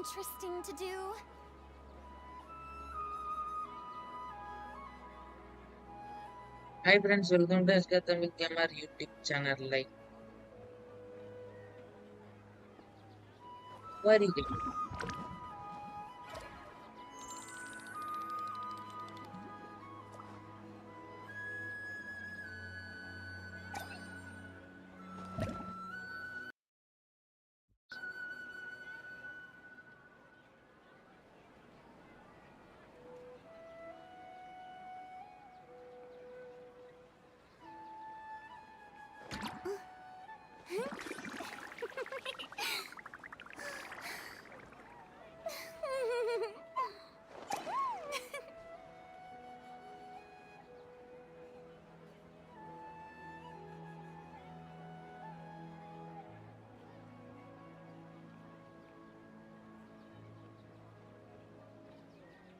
interesting to do? Hi friends, welcome to SK Camera YouTube channel. Like, very good.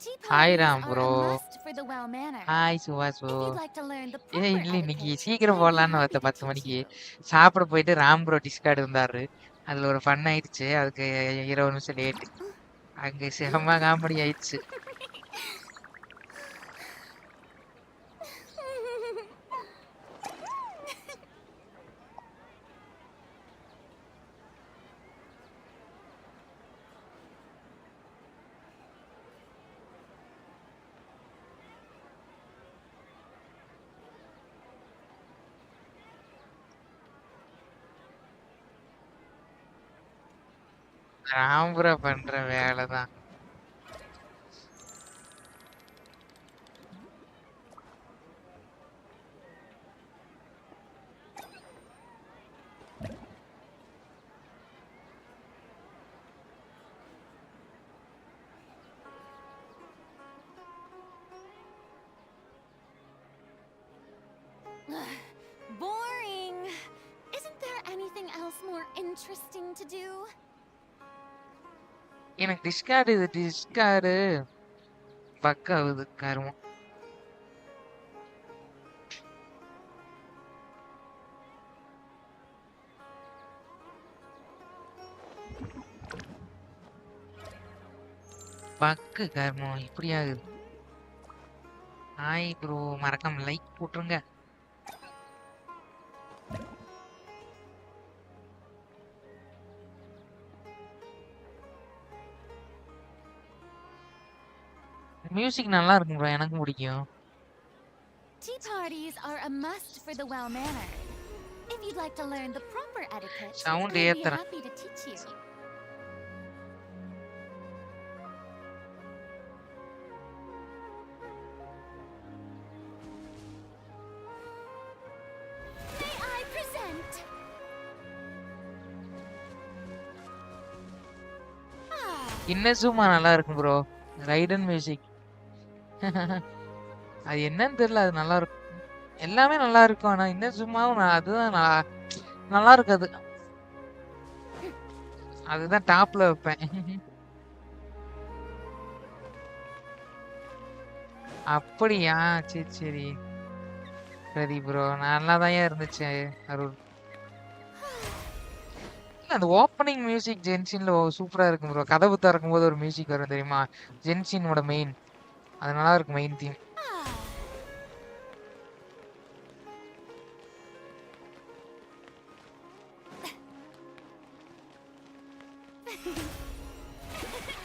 Tea Hi parties Ram are a bro. must for the well-mannered. Hi Suhas If you'd bro. like to learn the ஏய் proper இல்ல இன்னைக்கு etiquette, சீக்கிரம் I'd be போடலான்னு happy பார்த்த to 10 teach மணிக்கு you. சாப்பிட போயிட்டு Ram bro Discord வந்தாரு. அதுல ஒரு ஃபன் ஆயிடுச்சு. அதுக்கு 20 நிமிஷம் லேட். அங்க செம்ம காமெடி ஆயிடுச்சு. ராம் ப்ரோ பண்ற வேலைதான். Boring. Isn't there anything else more interesting to do? எனக்கு டிஸ்கார்டு பக் ஆகுது கருமம். பக்கு கருமம் இப்படி ஆகுது. ஹாய் ப்ரோ மறக்காம லைக் போட்டுருங்க. மியூசிக் நல்லா இருக்கும் ப்ரோ, எனக்கு பிடிக்கும். Tea parties are a must for the well-mannered. If you'd like to learn the proper etiquette, sound I'd be ஏத்துறேன். happy to teach you. May I present? Ah, இன்னசுமா நல்லா இருக்கும் bro. ரைடன் music. அது என்னன்னு தெரியல, அது நல்லா இருக்கும். எல்லாமே நல்லா இருக்கும். ஆனா இன்னசுமாவும் அதுதான் நல்லா இருக்காது. அதுதான் டாப்ல வைப்பேன். அப்படியா? சரி சரி சரி ப்ரோ, நல்லாதான் இருந்துச்சு அருள். இல்ல, அந்த ஓப்பனிங் மியூசிக் ஜென்ஷின்ல சூப்பரா இருக்கும் ப்ரோ. கதவு திறக்கும் போது ஒரு மியூசிக் வரும் தெரியுமா? ஜென்ஷினோட மெயின், அது நல்லா இருக்கும் main theme. ah.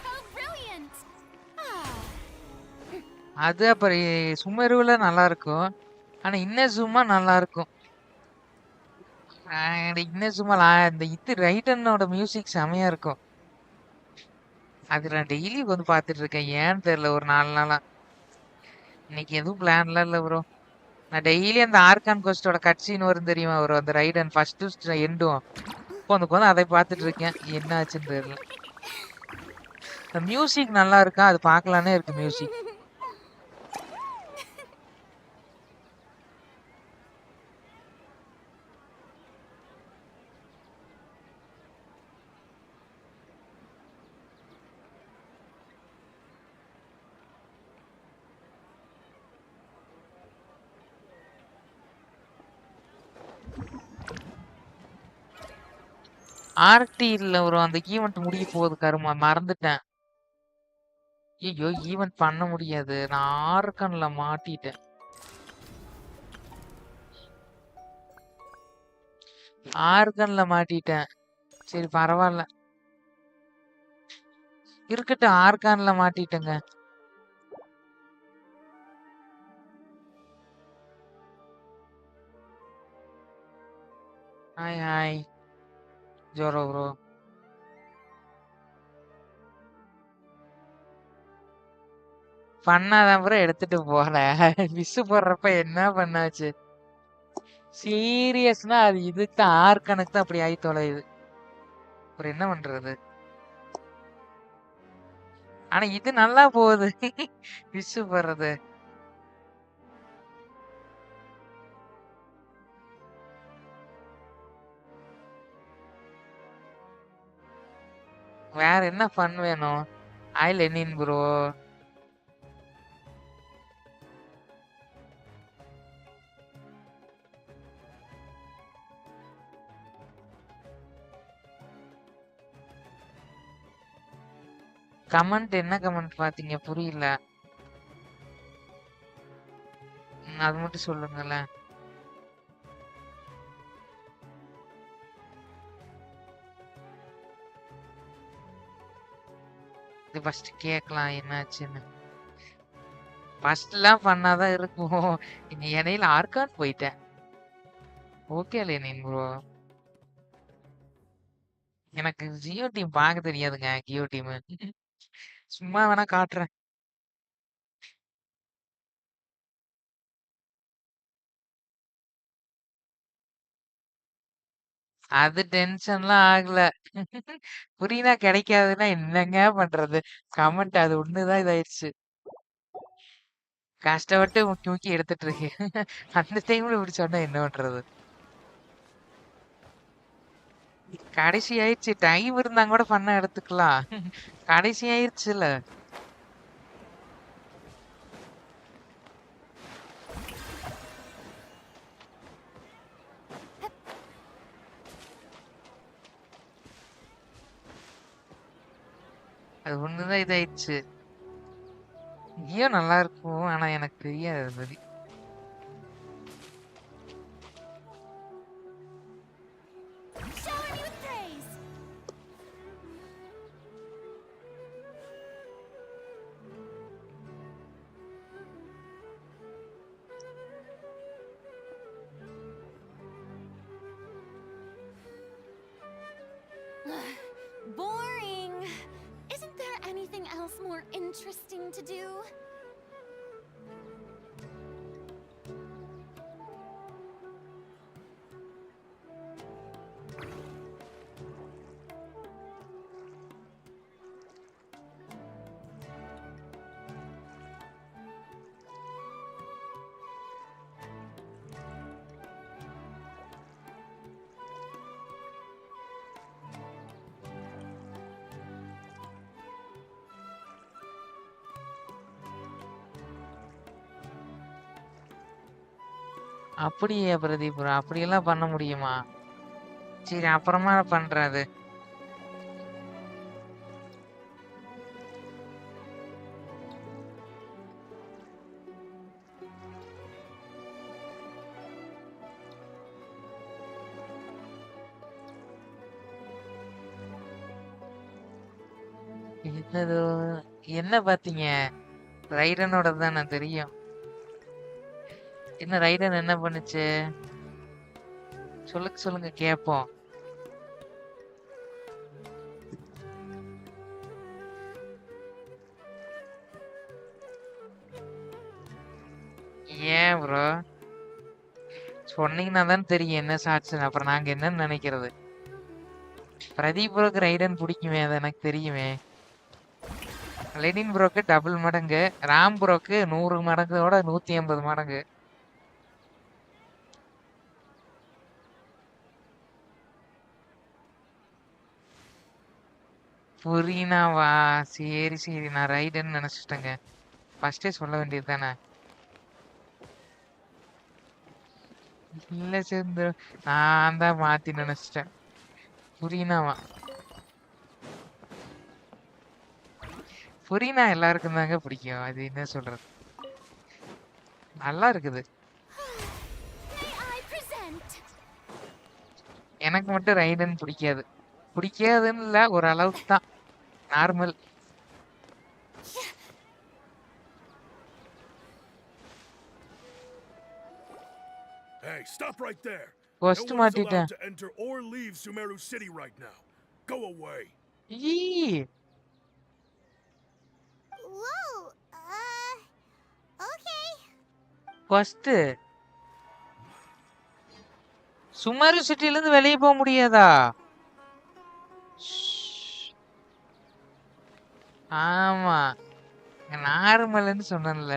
How brilliant! Ah. அது அப்புறம் சுமருல நல்லா இருக்கும். ஆனா இன்னசுமா நல்லா இருக்கும். இன்னசுமா இந்த இது ரைட்டனோட மியூசிக் செமையா இருக்கும். அது நான் டெய்லி வந்து பாத்துட்டு இருக்கேன். ஏன்னு தெரியல, ஒரு 4 நாளா. இன்னைக்கு எதுவும் பிளான்லாம் இல்ல ப்ரோ. நான் டெய்லி அந்த ஆர்கான் கோஸ்டோட கட் சீன் வரும் தெரியுமா? வரும் அந்த ரைடன் ஃபர்ஸ்ட் எண்டும். உட்காந்து அதை பார்த்துட்டு இருக்கேன். என்ன ஆச்சுன்னு தெரியல. இந்த மியூசிக் நல்லா இருக்கா? அது பார்க்கலானே இருக்கு மியூசிக். ஆர்டி இல்ல ப்ரோ. அந்த ஈவென்ட் முடிய போகுது கருமா. மறந்துட்டேன். ஐயோ ஈவென்ட் பண்ண முடியாது. நான் ஆர்கன்ல மாட்டிட்டேன். ஆர்கன்ல மாட்டிட்டேன். சரி பரவாயில்ல. இருக்கட்டும் ஆர்கான்ல மாட்டிட்டேங்க. Hi hi Zoro bro. பண்ணாதான் ப்ரோ எடுத்துட்டு போல. விசு போடுறப்ப என்ன பண்ணாச்சு? சீரியஸ்னா அது இதுக்கு தான் ஆர்கனுக்கு தான் அப்படி ஆகி தொலையுது. அப்புறம் என்ன பண்றது? ஆனா இது நல்லா போகுது. விசு போடுறது. வேற என்ன ஃபன் வேணும்? Hi Lenin bro. கமெண்ட் என்ன கமெண்ட் பாத்தீங்க? புரியல. அது மட்டும் சொல்லுங்களேன். இது ஃபர்ஸ்ட் கேட்கலாம் என்னாச்சுன்னு. ஃபர்ஸ்ட்லாம் பண்ணாதான் இருக்கும். இந்த இடையில ஆர்கான் போயிட்டேன். Okay Lenin bro. எனக்கு ஜியோ டீம் பார்க்க தெரியாதுங்க. ஜியோ டீம் சும்மா வேணா காட்டுறேன். அது டென்ஷன்லாம் ஆகல. புரியனா கிடைக்காதுன்னா என்னங்க பண்றது? கமெண்ட் அது ஒண்ணுதான் இதாயிருச்சு. கஷ்டப்பட்டு தூக்கி எடுத்துட்டு இருக்கேன். அந்த டைம்ல இப்படி சொன்னா என்ன பண்றது? கடைசி ஆயிடுச்சு. டைம் இருந்தா கூட பண்ண எடுத்துக்கலாம். கடைசி ஆயிடுச்சுல. அது ஒண்ணுதான் இதாயிடுச்சு. ஏன் நல்லா இருக்கும் ஆனா எனக்கு தெரியாது அது பத்தி. Shower me with praise. Boring. Isn't there anything else more interesting to do? அப்படியே பிரதீப் bro, அப்படியெல்லாம் பண்ண முடியுமா? சரி அப்புறமா பண்றேன் அது. என்னது? என்ன பாத்தீங்க? ரைடனோட தானே தெரியும். என்ன ரைடன் என்ன பண்ணுச்சு? சொல்லுங்க சொல்லுங்க கேப்போம். ஏன் ப்ரோ? சொன்னீங்கன்னா தான் தெரியும் என்ன சாட்சி. அப்புறம் நாங்க என்னன்னு நினைக்கிறது? பிரதீப் ப்ரோக்கு ரைடன் பிடிக்குமே, அது எனக்கு தெரியுமே. லெனின் ப்ரோக்கு டபுள் மடங்கு, ராம் ப்ரோக்கு 100 மடங்கோட 150 மடங்கு. புரினாவா? சரி சரி, நான் ரைடுன்னு நினைச்சிட்டேங்க. ஃபர்ஸ்டே சொல்ல வேண்டியது தானே? இல்ல சேர்ந்து நான் தான் மாத்தி நினைச்சிட்டேன். புரினாவா? புரினா எல்லாருக்கும் தாங்க பிடிக்கும். அது என்ன சொல்றது? நல்லா இருக்குது. May I present? எனக்கு மட்டும் ரைடன் பிடிக்காது. பிடிக்காதுன்னு இல்ல, ஒரு அளவுக்கு தான். Normal. Hey, stop right there. No first one is மாட்டிட்டேன். allowed to enter or leave Sumeru City right now. Go away. E Whoa. Okay. First சுமரு சிட்டில இருந்து வெளியே போக முடியாதா? ஷ். ஆமா, நார்மல்னு சொன்னேன்ல.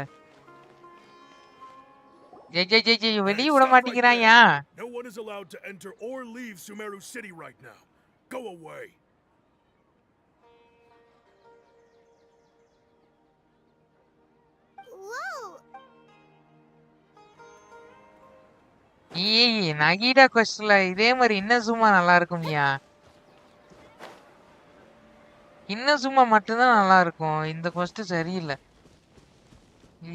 ஜெய் ஜெய் ஜெய் ஜெய் Hey, வெளியே விட stop right மாட்டேங்கிறாயா? there. No one is allowed to enter or leave Sumeru City right now. Go away. Whoa. ஏய் நகீடா கொஸ்ட்ல இதே மாதிரி இன்னும் சும்மா நல்லா இருக்கும்யா. இன்னும் சும்மா மட்டும்தான் நல்லா இருக்கும். இந்த கொஸ்ட் சரியில்லை.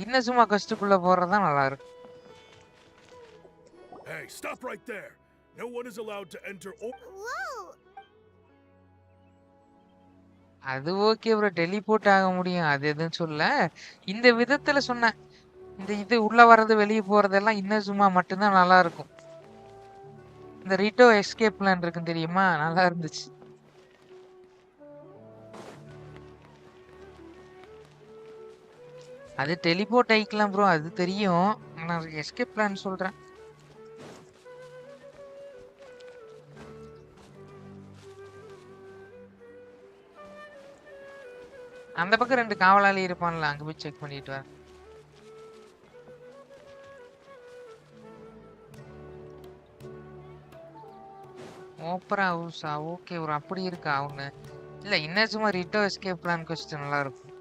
இன்னும் சும்மா கொஸ்டுக்குள்ள போறதுதான் நல்லா இருக்கும். Hey, stop right there. No one is allowed to enter or Whoa. அது ஓகே ப்ரோ, டெலிபோர்ட் ஆக முடியும், அது எதுவும் சொல்ல. இந்த விதத்துல சொன்னேன். இந்த இது உள்ள வர்றது வெளியே போறதெல்லாம் இன்னும் சும்மா மட்டும்தான் நல்லா இருக்கும். இந்த ரிட்டோ எஸ்கேப் பிளான் இருக்குன்னு தெரியுமா? நல்லா இருந்துச்சு. அது டெலிபோர்ட் ஆயிக்கலாம் ப்ரோ, அது தெரியும். நான் எஸ்கேப் பிளான் சொல்றேன். அந்த பக்கம் 2 காவலாளி இருப்பான்ல, அங்க போய் செக் பண்ணிட்டு வர. ஓப்பரா ஹவுஸா? ஓகே ப்ரோ, அப்படி இருக்கா அவங்க? இல்ல இன்னும் சும்மா ரிட்டோ எஸ்கேப் பிளான் கொஸ்டின் நல்லா இருக்கும்.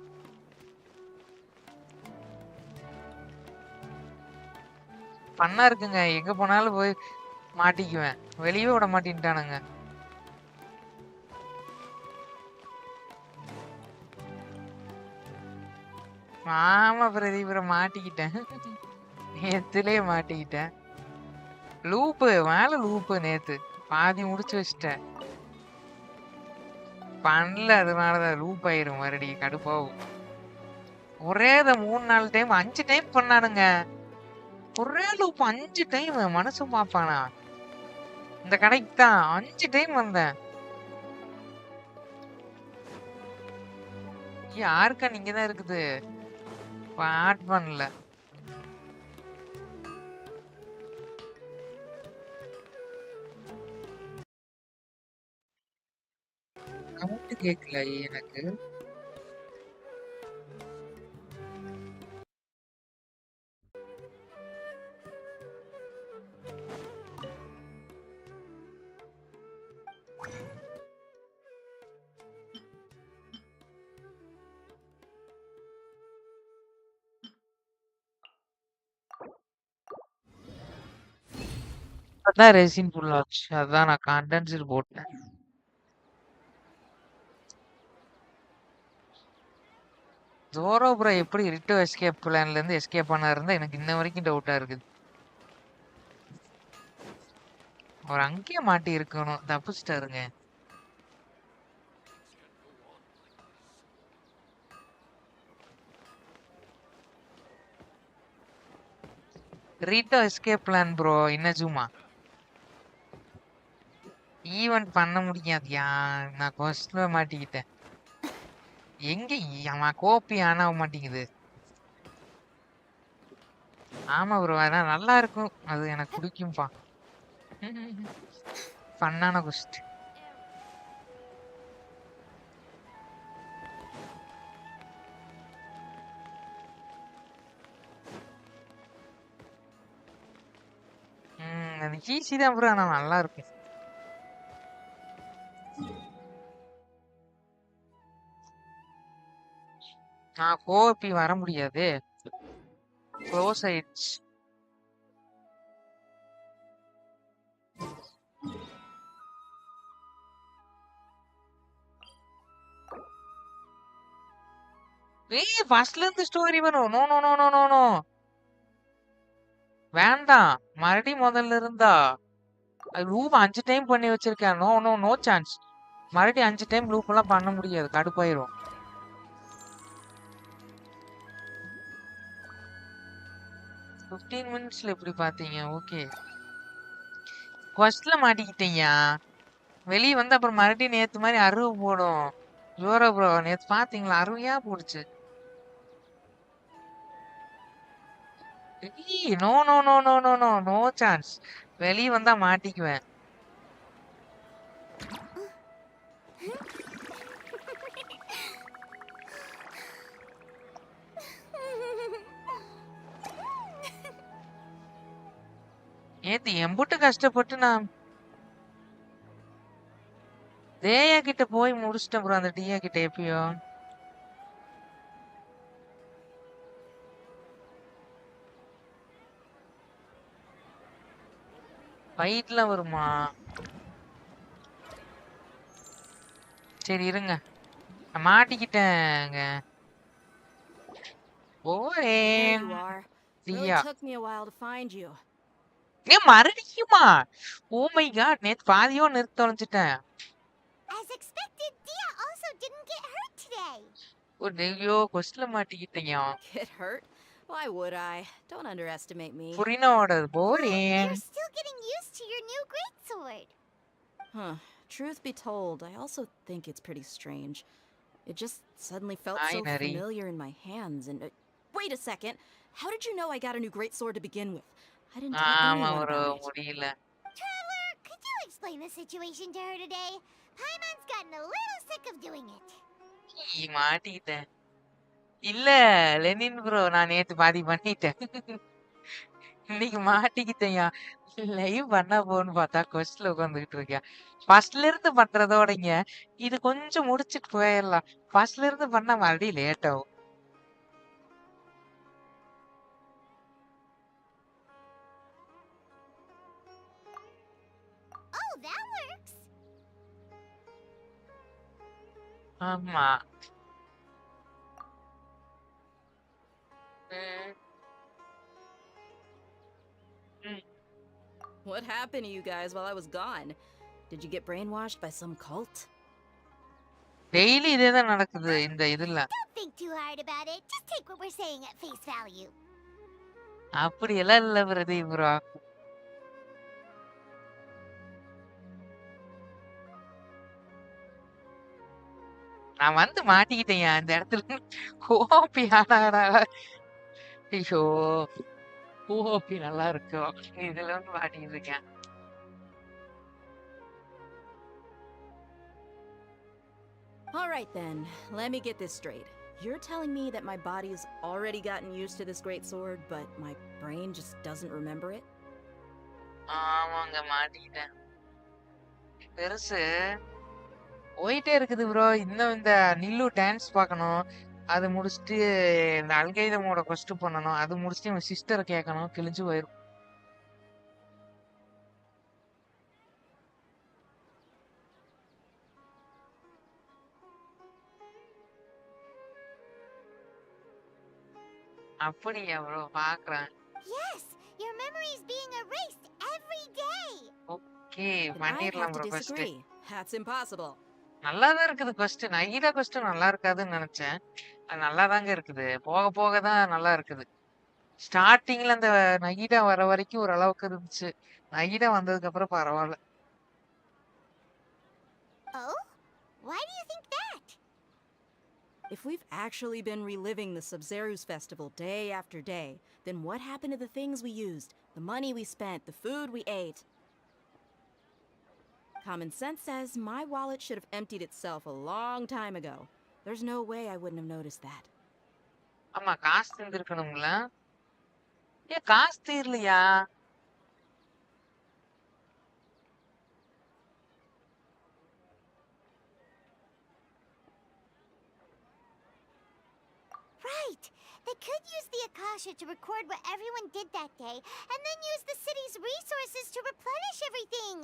பண்ணா இருக்குங்க, எங்க போனாலும் போய் மாட்டிக்குவேன். வெளியே விட மாட்டேன்ட்டானுங்க. ஆமா பிரதீபுரம் மாட்டிக்கிட்டேன். நேத்துலயே மாட்டிக்கிட்டேன். லூப்பு மேல லூப்பு நேத்து பாதி முடிச்சு வச்சிட்டேன். பண்ணல, அதனாலதான் லூப் ஆயிரும், மறுபடியும் கடுப்பாகும். ஒரே 3-4 டைம் 5 டைம் பண்ணானுங்க. ஒரே லூப் 5 டைம். மனசு பாப்பானா? இந்த கடைக்கு தான் 5 டைம் வந்தேன். யாருக்கா நீங்க தான் இருக்குது, ஆட் பண்ணல. கவுண்ட் கேட்கல எனக்கு. அதான் ரெசின் ஃபுல் ஆச்சு, அதான் நான் கண்டென்சர் போட்டேன். ஜோரோ ப்ரோ எப்படி ரிட்டோ எஸ்கேப் பிளான்ல இருந்து எஸ்கேப் பண்ணா இருந்தா எனக்கு இன்ன வரைக்கும் டவுட்டா இருக்குது. அவர் அங்கேயே மாட்டி இருக்கணும், தப்பிச்சிட்டாருங்க. ரிட்டோ எஸ்கேப் பிளான் ப்ரோ, என்ன சும்மா ஈவென்ட் பண்ண முடியாதுயா. நான் கொஸ்ட்ல மாட்டிக்கிட்டேன். எங்க அவன் கோப்பி ஆனா மாட்டேங்குது. ஆமா ப்ரோ, அதான் நல்லா இருக்கும், அது எனக்கு பிடிக்கும்பா. ஃபன்னான கொஸ்ட். அது ஈஸி தான் ப்ரோ, ஆனா நல்லா இருக்கும். நான் கோபி வர முடியாது, க்ளோஸ் ஆயிடுச்சு. ஏய் ஃபர்ஸ்ட்ல இருந்து ஸ்டோரி வரும். No no no no no no. வேண்டாம். மறுபடியும் முதல்ல இருந்தா. லூப் 5 டைம் பண்ணி வச்சிருக்கேன். No no no chance. மறுபடியும் 5 டைம் லூப் எல்லாம் பண்ண முடியாது. கடுப்பாயிரும். 15 மினிட்ஸ்ல எப்படி பாத்தீங்க? ஓகே. கொஸ்ட்ல மாட்டிக்கிட்டீங்க. வெளிய வந்து அப்புறம் மறுபடியும் நேத்து மாதிரி அருவு போடும். ஜோரா ப்ரோ நேத்து பாத்தீங்களா? அருவியா போடுச்சு. No no no no no no no chance. வெளிய வந்தா மாட்டிக்குவேன். நேத்து எம்புட்டு கஷ்டப்பட்டு நான் தேயா கிட்ட போய் முடிச்சிட்டேன் ப்ரோ. அந்த டியா கிட்ட எப்பயோ. ஃபைட்லாம் வருமா? சரி இருங்க. நான் மாட்டிக்கிட்டேங்க. There போறேன். you are. Really Diya. took me a while to find you. ஏன் மறுபடியுமா? Oh my god. நேத்து பாதியோ நிறுத்த தொலைஞ்சிட்டேன். As expected, Dia also didn't get hurt today. ஒரு ஐயோ கொஸ்ட்ல மாட்டிக்கிட்டீங்க. Get hurt? Why would I? Don't underestimate me. புரினோட Well, போறேன். you're still getting used to your new greatsword. Huh. Truth be told, I also think it's pretty strange. It just suddenly felt Hi, so Nari. familiar in my hands and... wait a second. How did you know I got a new greatsword to begin with? I didn't tell ஆமா anyone bro about it. முடியல. Traveler, could you explain the situation to her today? Paimon's gotten a little sick of doing it. மாட்டிக்கிட்டேன். இல்ல Lenin bro நான் நேத்து பாதி பண்ணிட்டேன். இன்னைக்கு மாட்டிக்கிட்டேயா. Live பண்ண போன்னு பார்த்தா கொஸ்ட்ல உட்காந்துக்கிட்டு இருக்கேன். ஃபர்ஸ்ட்ல இருந்து பண்றதோடங்க இது கொஞ்சம் முடிச்சிட்டு போயிடலாம். ஃபர்ஸ்ட்ல இருந்து பண்ணா மறுபடியும் லேட் ஆகும். Oh, that works. ஆமா. ம், ம். What happened to you guys while I was gone? Did you get brainwashed by some cult? Daily இதேதான் நடக்குது இந்த இதுல. Don't think too hard about it. Just take what we're saying at face value. அப்படி எல்லாம் இல்ல Pradeep bro. நான் வந்து மாட்டிக்கிட்டேன் அந்த இடத்துல. கோபி ஆனாடா. ஐயோ கோபி நல்லா இருக்கும். இதுல வந்து மாட்டிக்கிட்டு இருக்கேன். All right then, let me get this straight. You're telling me that my body's already gotten used to this great sword, but my brain just doesn't remember it? ஆமாங்க மாட்டிக்கிட்டேன். பெருசு போயிட்டே இருக்குது ப்ரோ. இன்னும் இந்த நில்லு டான்ஸ் பார்க்கணும். அது முடிச்சுட்டு இந்த அல்கைதமோட கொஸ்ட் பண்ணணும். அது முடிச்சுட்டு என் சிஸ்டரை கேட்கணும். கிழிஞ்சு போயிரும். அப்படியா ப்ரோ பாக்குறேன். Yes, your memory is being erased every day. Okay But I பண்ணிரலாம் have to ப்ரோ கொஸ்ட். disagree. That's impossible. நல்லா தான் இருக்குது கொஸ்ட். நைடா கொஸ்ட் நல்லா இருக்காதுன்னு நினைச்சேன். அது நல்லா தாங்க இருக்குது. போக போக தான் நல்லா இருக்குது. ஸ்டார்டிங்ல அந்த நகிடா வர வரைக்கும் ஒரு அளவுக்கு இருந்துச்சு. நகிடா வந்ததுக்கு அப்புறம் பரவாயில்ல. Oh? Why do you think that? If we've actually been reliving the Sub-Zeru's festival day after day, then what happened to the things we used, the money we spent, the food we ate? Common sense says my wallet should have emptied itself a long time ago. There's no way I wouldn't have noticed that. ஆமா காசு தந்திருக்கணும்ல. ஏன் காசு தீரலையா? Right. They could use the Akasha to record what everyone did that day, and then use the city's resources to replenish everything.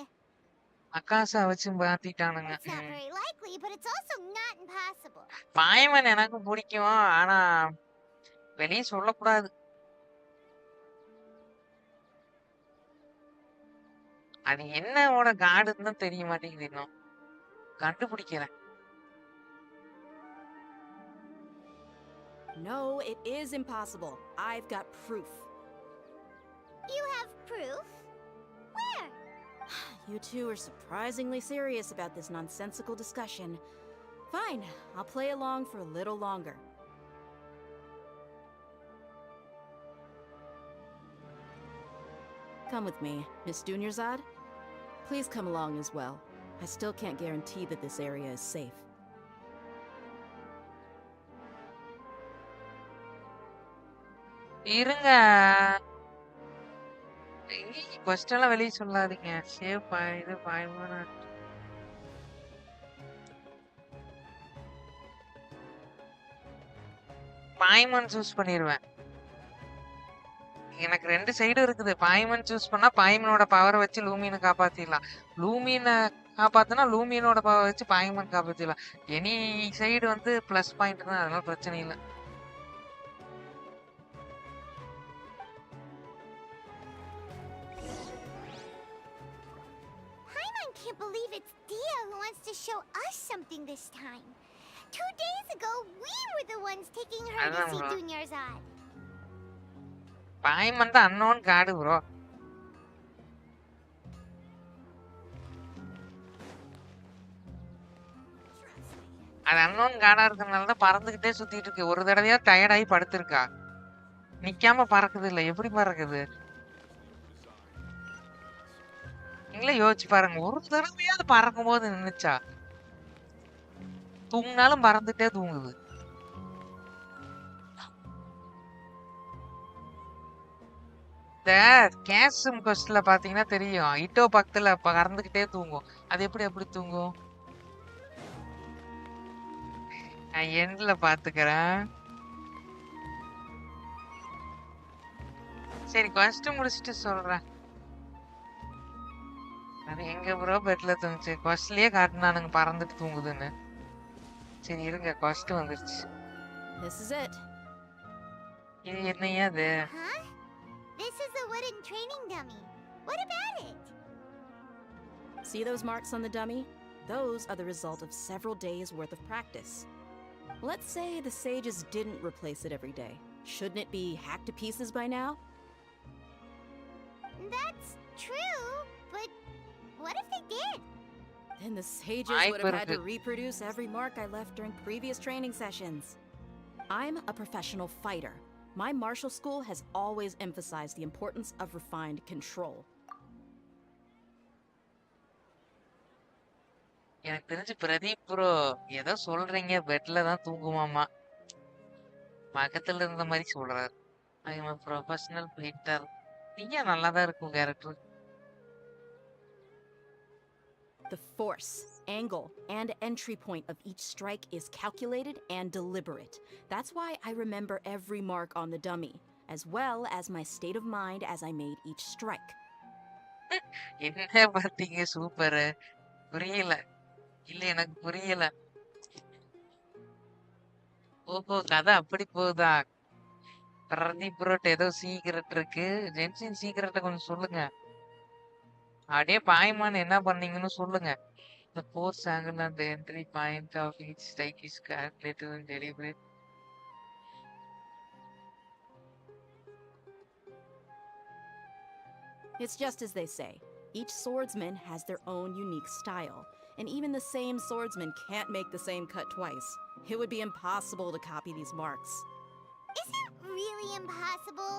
Akasa வச்சு மாத்திட்டானுங்க. It's not very likely, but it's also not impossible. பாய்மன் எனக்கு பிடிக்கும். ஆனா வெளியே சொல்லக்கூடாது. அது என்னோட காடுன்னு தான் தெரிய மாட்டேங்குது இன்னும். கண்டுபிடிக்கிறேன். No, it is impossible. I've got proof. You have proof? Where? You two are surprisingly serious about this nonsensical discussion. Fine, I'll play along for a little longer. Come with me, Miss Dunyarzad. Please come along as well. I still can't guarantee that this area is safe. இருங்க. First எல்லாம் வெளியே சொல்லாதீங்க. Save இது பாய்மன். பாய்மன் choose பண்ணிடுவேன். எனக்கு 2 side இருக்குது. பாய்மன் choose பண்ணா பாய்மனோட பவரை வச்சு லூமினை காப்பாத்திடலாம். லூமினை காப்பாத்தினா லூமினோட பவர் வச்சு பாய்மன் காப்பாத்திடலாம். எனி சைடு வந்து பிளஸ் பாயிண்ட் தான், அதனால பிரச்சனை இல்லை. Paimon can't believe it's Dia who wants to show us something this time. 2 days ago, we were the ones taking her to see Dunyarzad. பாய்மன் தான் அன்னோன் காடு ப்ரோ. அது unknown காடா இருக்கிறதுனால தான் பறந்துகிட்டே சுத்திட்டு இருக்கு. ஒரு தடவையா டயர்டாகி படுத்திருக்கா. நிக்காம பறக்குது இல்ல, எப்படி பறக்குது? நீங்களே யோசிச்சு பாருங்க. ஒரு தடவையாவது பறக்கும் போது நின்னுச்சா? தூங்கினாலும் பறந்துட்டே தூங்குது. இந்த கேசம் கொஸ்ட்ல பாத்தீங்கன்னா தெரியும், இட்டோ பக்கத்துல பறந்துகிட்டே தூங்கும். அது எப்படி தூங்கும்? நான் எண்ட்ல பாத்துக்கிறேன். சரி, கொஸ்ட் முடிச்சுட்டு சொல்றேன். அது எங்க ப்ரோ பெட்ல தூங்குச்சு? கொஸ்ட்லயே காட்டினானுங்க பறந்துட்டு தூங்குதுன்னு. சரி இருங்க, கொஸ்ட் வந்துருச்சு. This is it. இது என்னையா அது? Huh? This is a wooden training dummy. What about it? See those marks on the dummy? Those are the result of several days' worth of practice. Let's say the sages didn't replace it every day. Shouldn't it be hacked to pieces by now? That's true, but what if they did? Then the sages would have had to reproduce every mark I left during previous training sessions. I'm a professional fighter. My martial school has always emphasized the importance of refined control. எனக்கு தெரிஞ்சு Pradeep bro ஏதோ சொல்றீங்க, பெட்ல தான் தூங்குமாமா. பக்கத்துல இருந்த மாதிரி சொல்றாரு. I am a professional fighter. நீங்க நல்லா தான் இருக்கும் character. The force, angle, and entry point of each strike is calculated and deliberate. That's why I remember every mark on the dummy, as well as my state of mind as I made each strike. என்ன பார்த்தீங்க? Super. புரியல. இல்ல எனக்கு புரியல. ஓஹோ, கதை அப்படி போகுதா? பிரதீப் ப்ரோட்ட ஏதோ சீக்கிரட் இருக்கு. ஜென்சின் சீக்கிரட்டை கொஞ்சம் சொல்லுங்க. அப்படியே பாய்மான் என்ன பண்ணீங்கன்னு சொல்லுங்க. The force angle and the entry point of each strike is calculated and deliberate. It's just as they say. Each swordsman has their own unique style, and even the same swordsman can't make the same cut twice. It would be impossible to copy these marks. Is it really impossible?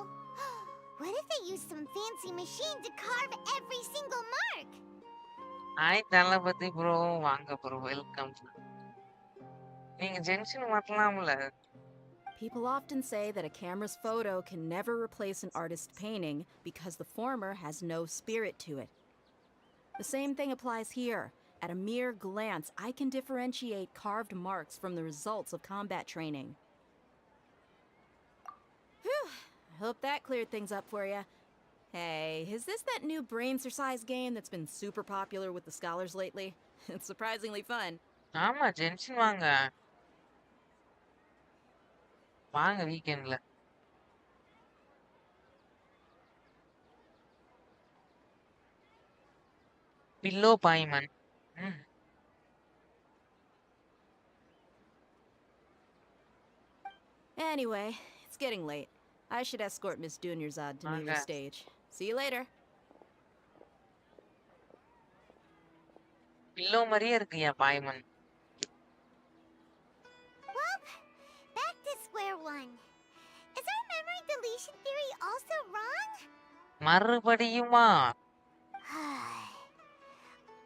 What if they use some fancy machine to carve every single mark? Hi Thalapathy bro, வாங்க bro, welcome. நீங்க ஜென்ஷன் மாட்டலாம்ல? People often say that a camera's photo can never replace an artist's painting because the former has no spirit to it. The same thing applies here. At a mere glance, I can differentiate carved marks from the results of combat training. Whew, I hope that cleared things up for you. Hey, is this that new brain exercise game that's been super popular with the scholars lately? It's surprisingly fun. ஆமா gentian வாங்க. வாங்க வீக்கெண்ட்ல. Pillow பாய்மன். ம். Anyway, it's getting late. I should escort Miss Dunyarzad to Miru Okay. stage. See you later. Pillow மாதிரியே இருக்கு என் பாய்மன். Well, back to square one. Is our memory deletion theory also wrong? மறுபடியுமா?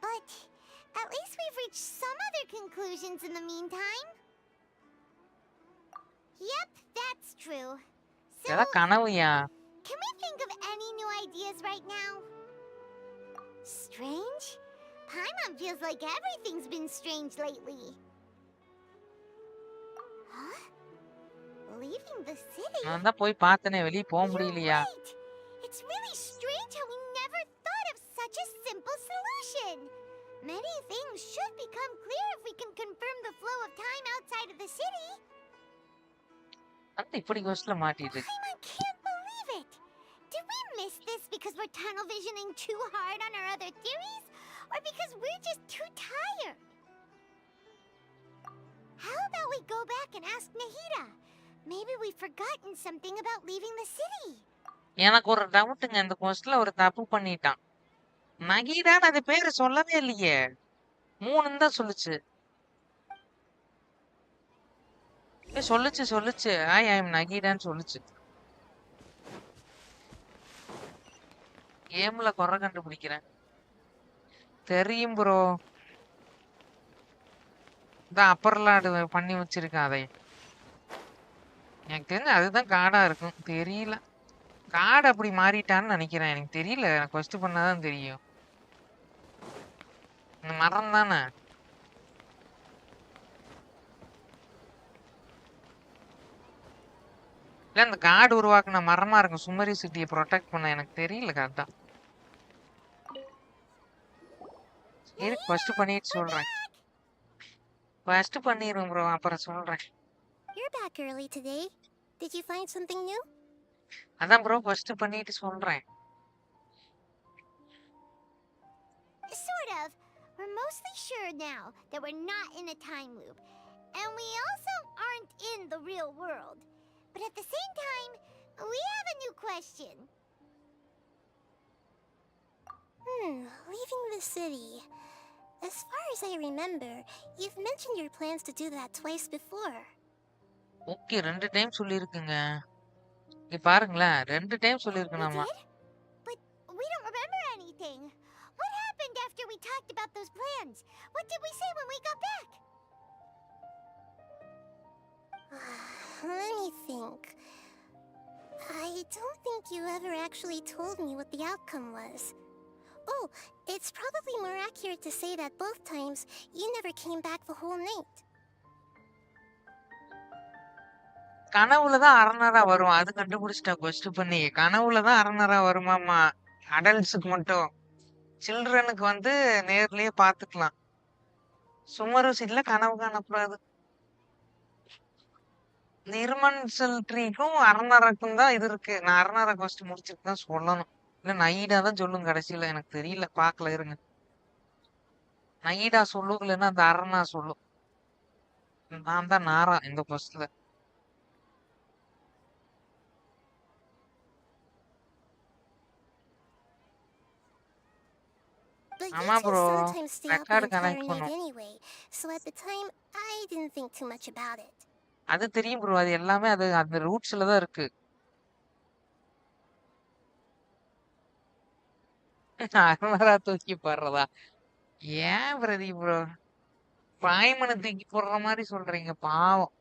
But at least we've reached some other conclusions in the meantime. Yep, that's true. So, இதெல்லாம் கனவுயா? can we think of any new ideas right now? Strange? Paimon feels like everything's been strange lately. Huh? Leaving the city? நான் தான் போய் பார்த்தனே, வெளிய போக You're முடியலையா? right. It's really strange how we never thought of such a simple solution. Many things should become clear if we can confirm the flow of time outside of the city. அந்த இப்படி கொஸ்ட்ல மாட்டிட்டு. I can't believe it. Did we miss this because we're tunnel visioning too hard on our other theories? Or because we're just too tired? How about we go back and ask Nahida? Maybe we've forgotten something about leaving the city. எனக்கு ஒரு டவுட்டுங்க, இந்த கொஸ்ட்ல ஒரு தப்பு பண்ணிட்டான். நகீடான்னு அது பேரு சொல்லவே இல்லையே. 3 தான் சொல்லுச்சு. சொல்லுச்சு. ஐ எம் நகீடான்னு சொல்லுச்சு. கேம்ல குறை கண்டுபிடிக்கிறேன். தெரியும் ப்ரோ. இதான் அப்பர்லாடு பண்ணி வச்சிருக்கேன் அதை. எனக்கு தெரிஞ்சு அதுதான் காடா இருக்கும். தெரியல. காடு அப்படி மாறிட்டான்னு நினைக்கிறேன். எனக்கு தெரியல. எனக்கு ஃபர்ஸ்ட் பண்ணாதான் தெரியும். இந்த மரம் தானே. இல்ல இந்த காடு உருவாக்குன மரமா இருக்கும். சுமரி சிட்டியை ப்ரொடெக்ட் பண்ண. எனக்கு தெரியல கரெக்டா. சரி ஃபர்ஸ்ட் பண்ணிட்டு சொல்றேன். ஃபர்ஸ்ட் பண்ணிடுவோம் ப்ரோ, அப்புறம் சொல்றேன். You're back early today. Did you find something new? அதான் ப்ரோ ஃபர்ஸ்ட் பண்ணிட்டு சொல்றேன். Sort of. We're mostly sure now that we're not in a time loop. And we also aren't in the real world. But at the same time, we have a new question. Leaving the city. As far as I remember, you've mentioned your plans to do that twice before. Okay 2 time சொல்லிருக்குங்க. இங்க பாருங்களேன், 2 time We சொல்லிருக்கனாமா. did? But we don't remember anything. What happened after we talked about those plans? What did we say when we got back? Let me think. I don't think you ever actually told me what the outcome was. Oh, it's probably more accurate to say that both times you never came back the whole night. கனவுல தான் அரணரா வரும். அது கண்டுபிடிச்சிட்டா கொஸ்ட் பண்ணி. கனவுல தான் அரணரா வருமாமா. அடல்ட்ஸுக்கு மட்டும். சில்ட்ரனுக்கு வந்து நேர்லயே பாத்துக்கலாம். சுமரு சீட்ல கனவு காணக்கூடாது. நிர்மன்சல் ட்ரீக்கும் அரணராக்கும் தான் இது இருக்கு. நான் அரணரா கொஸ்ட் முடிச்சிட்டு தான் சொல்லணும். இல்ல நைடா தான் சொல்லும் கடைசியில. எனக்கு தெரியல, பாக்கல இருங்க. நைடா சொல்லும், இல்லைன்னா அந்த அரணா சொல்லும். நான் தான் நாரா இந்த கொஸ்ட்ல. But you ஆமா two bro, sometimes stay up the record entire connect night பண்ணும். anyway, so at the time, I didn't think too much about it. அது தெரியும் ப்ரோ, அது எல்லாமே அது அந்த ரூட்ஸ்ல தான் இருக்கு. அரணரா தூக்கி போடுறதா? ஏன் பிரதீப் ப்ரோ பாய்மனை தூக்கி போடுற மாதிரி சொல்றீங்க? பாவம்.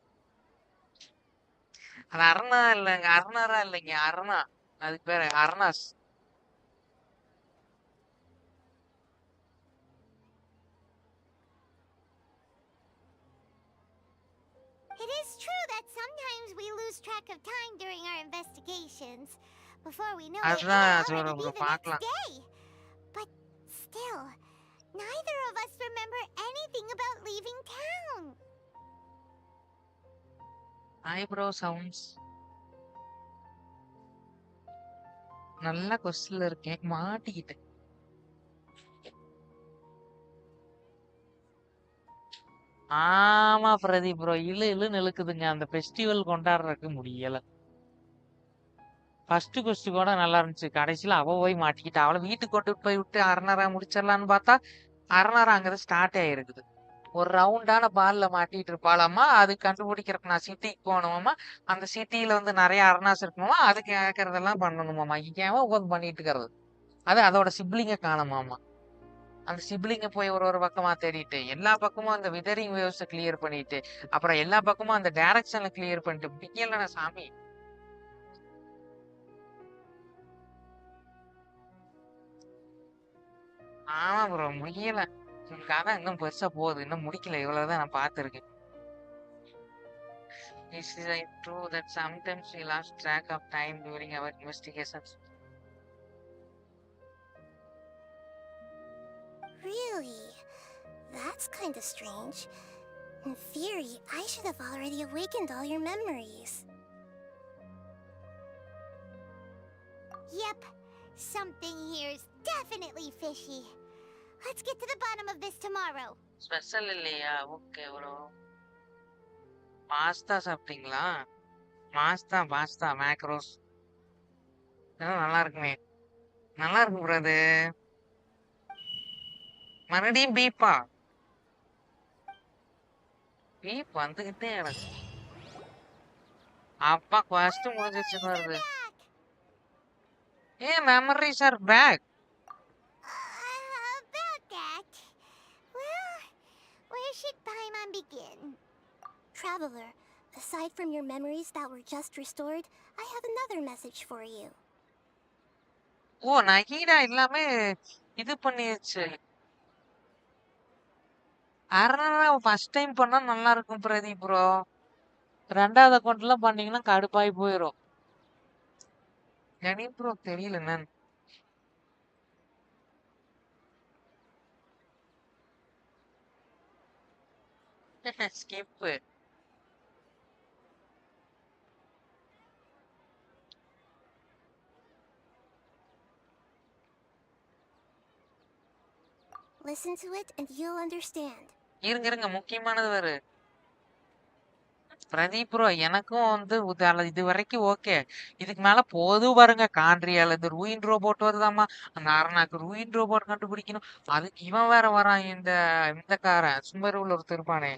அது அருணா இல்லைங்க, அருணாரா இல்லைங்க, அருணா. அதுக்கு பேரு அருணாஸ். It is true that sometimes we lose track of time during our investigations, Before we know it, அதுதான் it'll சொல்றேன் already bro, be the next பார்க்கலாம். day. But still, neither of us remember anything about leaving town. Eyebrow sounds. நல்ல கொஸ்டின்ல இருக்கேன், மாட்டிக்கிட்டேன். ஆமா Pradeep bro, இழுன்னு இழுக்குதுங்க. அந்த festival கொண்டாடுறதுக்கு முடியல. ஃபர்ஸ்ட் கொஸ்டின் கூட நல்லா இருந்துச்சு, கடைசியில அவ போய் மாட்டிக்கிட்டா. அவளை வீட்டுக்கு கொண்டு போய் விட்டு அரை முடிச்சிடலான்னு பார்த்தா அரை அங்கதான் ஸ்டார்ட் ஆயிருக்குது. ஒரு ரவுண்டான பால்ல மாட்டிட்டு இருப்பாளாமா, அது கண்டுபிடிக்கிறதுக்கு நான் சிட்டிக்கு போகணுமாமா. அந்த சிட்டியில வந்து நிறைய அரணாஸ் இருக்குமாமா, அது கேட்கறதெல்லாம் பண்ணணுமாமா. இங்கேயாவும் உட்காந்து பண்ணிட்டு இருக்கிறது. அது அதோட சிப்ளிங்க காணுமாமா. அந்த சிப்லிங்க போய் ஒரு பக்கமா தேடிட்டு, எல்லா பக்கமும் அந்த விதரிங் வேவ்ஸ கிளியர் பண்ணிட்டு, அப்புறம் எல்லா பக்கமும் அந்த டைரக்ஷன்ல கிளியர் பண்ணிட்டு, முடியலடா சாமி. ஆமா ப்ரோ, முடியல. கதை இன்னும் பெருசா போகுது, இன்னும் முடிக்கல. இவ்வளவுதான் நான் பார்த்திருக்கேன். Is it true that sometimes we lost track of time during our investigations? Really? That's kinda strange. In theory, I should have already awakened all your memories. Yep. Something here's definitely fishy. Let's get to the bottom of this tomorrow. Special இல்லையா? Okay bro. Pasta சாப்பிட்டீங்களா? Pasta macros நல்லா இருக்குமே. நல்லா இருக்கு bro. அது மறுபடியும் beep வந்துகிட்டே எனக்கு. அப்பா ஃபர்ஸ்ட் முடிஞ்சிச்சுன்னு வருது. memories are back. About that. Well, where should Paimon begin? Traveler, aside from your memories that were just restored, I have another message for you. நகீடா எல்லாமே இது பண்ணிருச்சு. ஃபர்ஸ்ட் டைம் பண்ணா நல்லா இருக்கும் பிரதீப் ப்ரோ. ரெண்டாவது அக்கௌண்ட் எல்லாம் பண்ணீங்கன்னா கடுப்பாய் போயிரும். கணி ப்ரோ தெரியல என்னன்னு. Skip. Listen to it and you'll understand. இருங்க முக்கியமானது வேறு. பிரதீப் ப்ரோ, எனக்கும் வந்து இது வரைக்கும் ஓகே. இதுக்கு மேல போது பாருங்க. காண்ட்ரியால இந்த ரூயின் ரோபோட் வருதாமா, அந்த அரணாக்கு ரூயின் ரோபோட் கண்டுபிடிக்கணும். அதுக்கு இவன் வேற வரான், இந்த காரன் சும்பரூர்ல ஒருத்தர் இருப்பானே,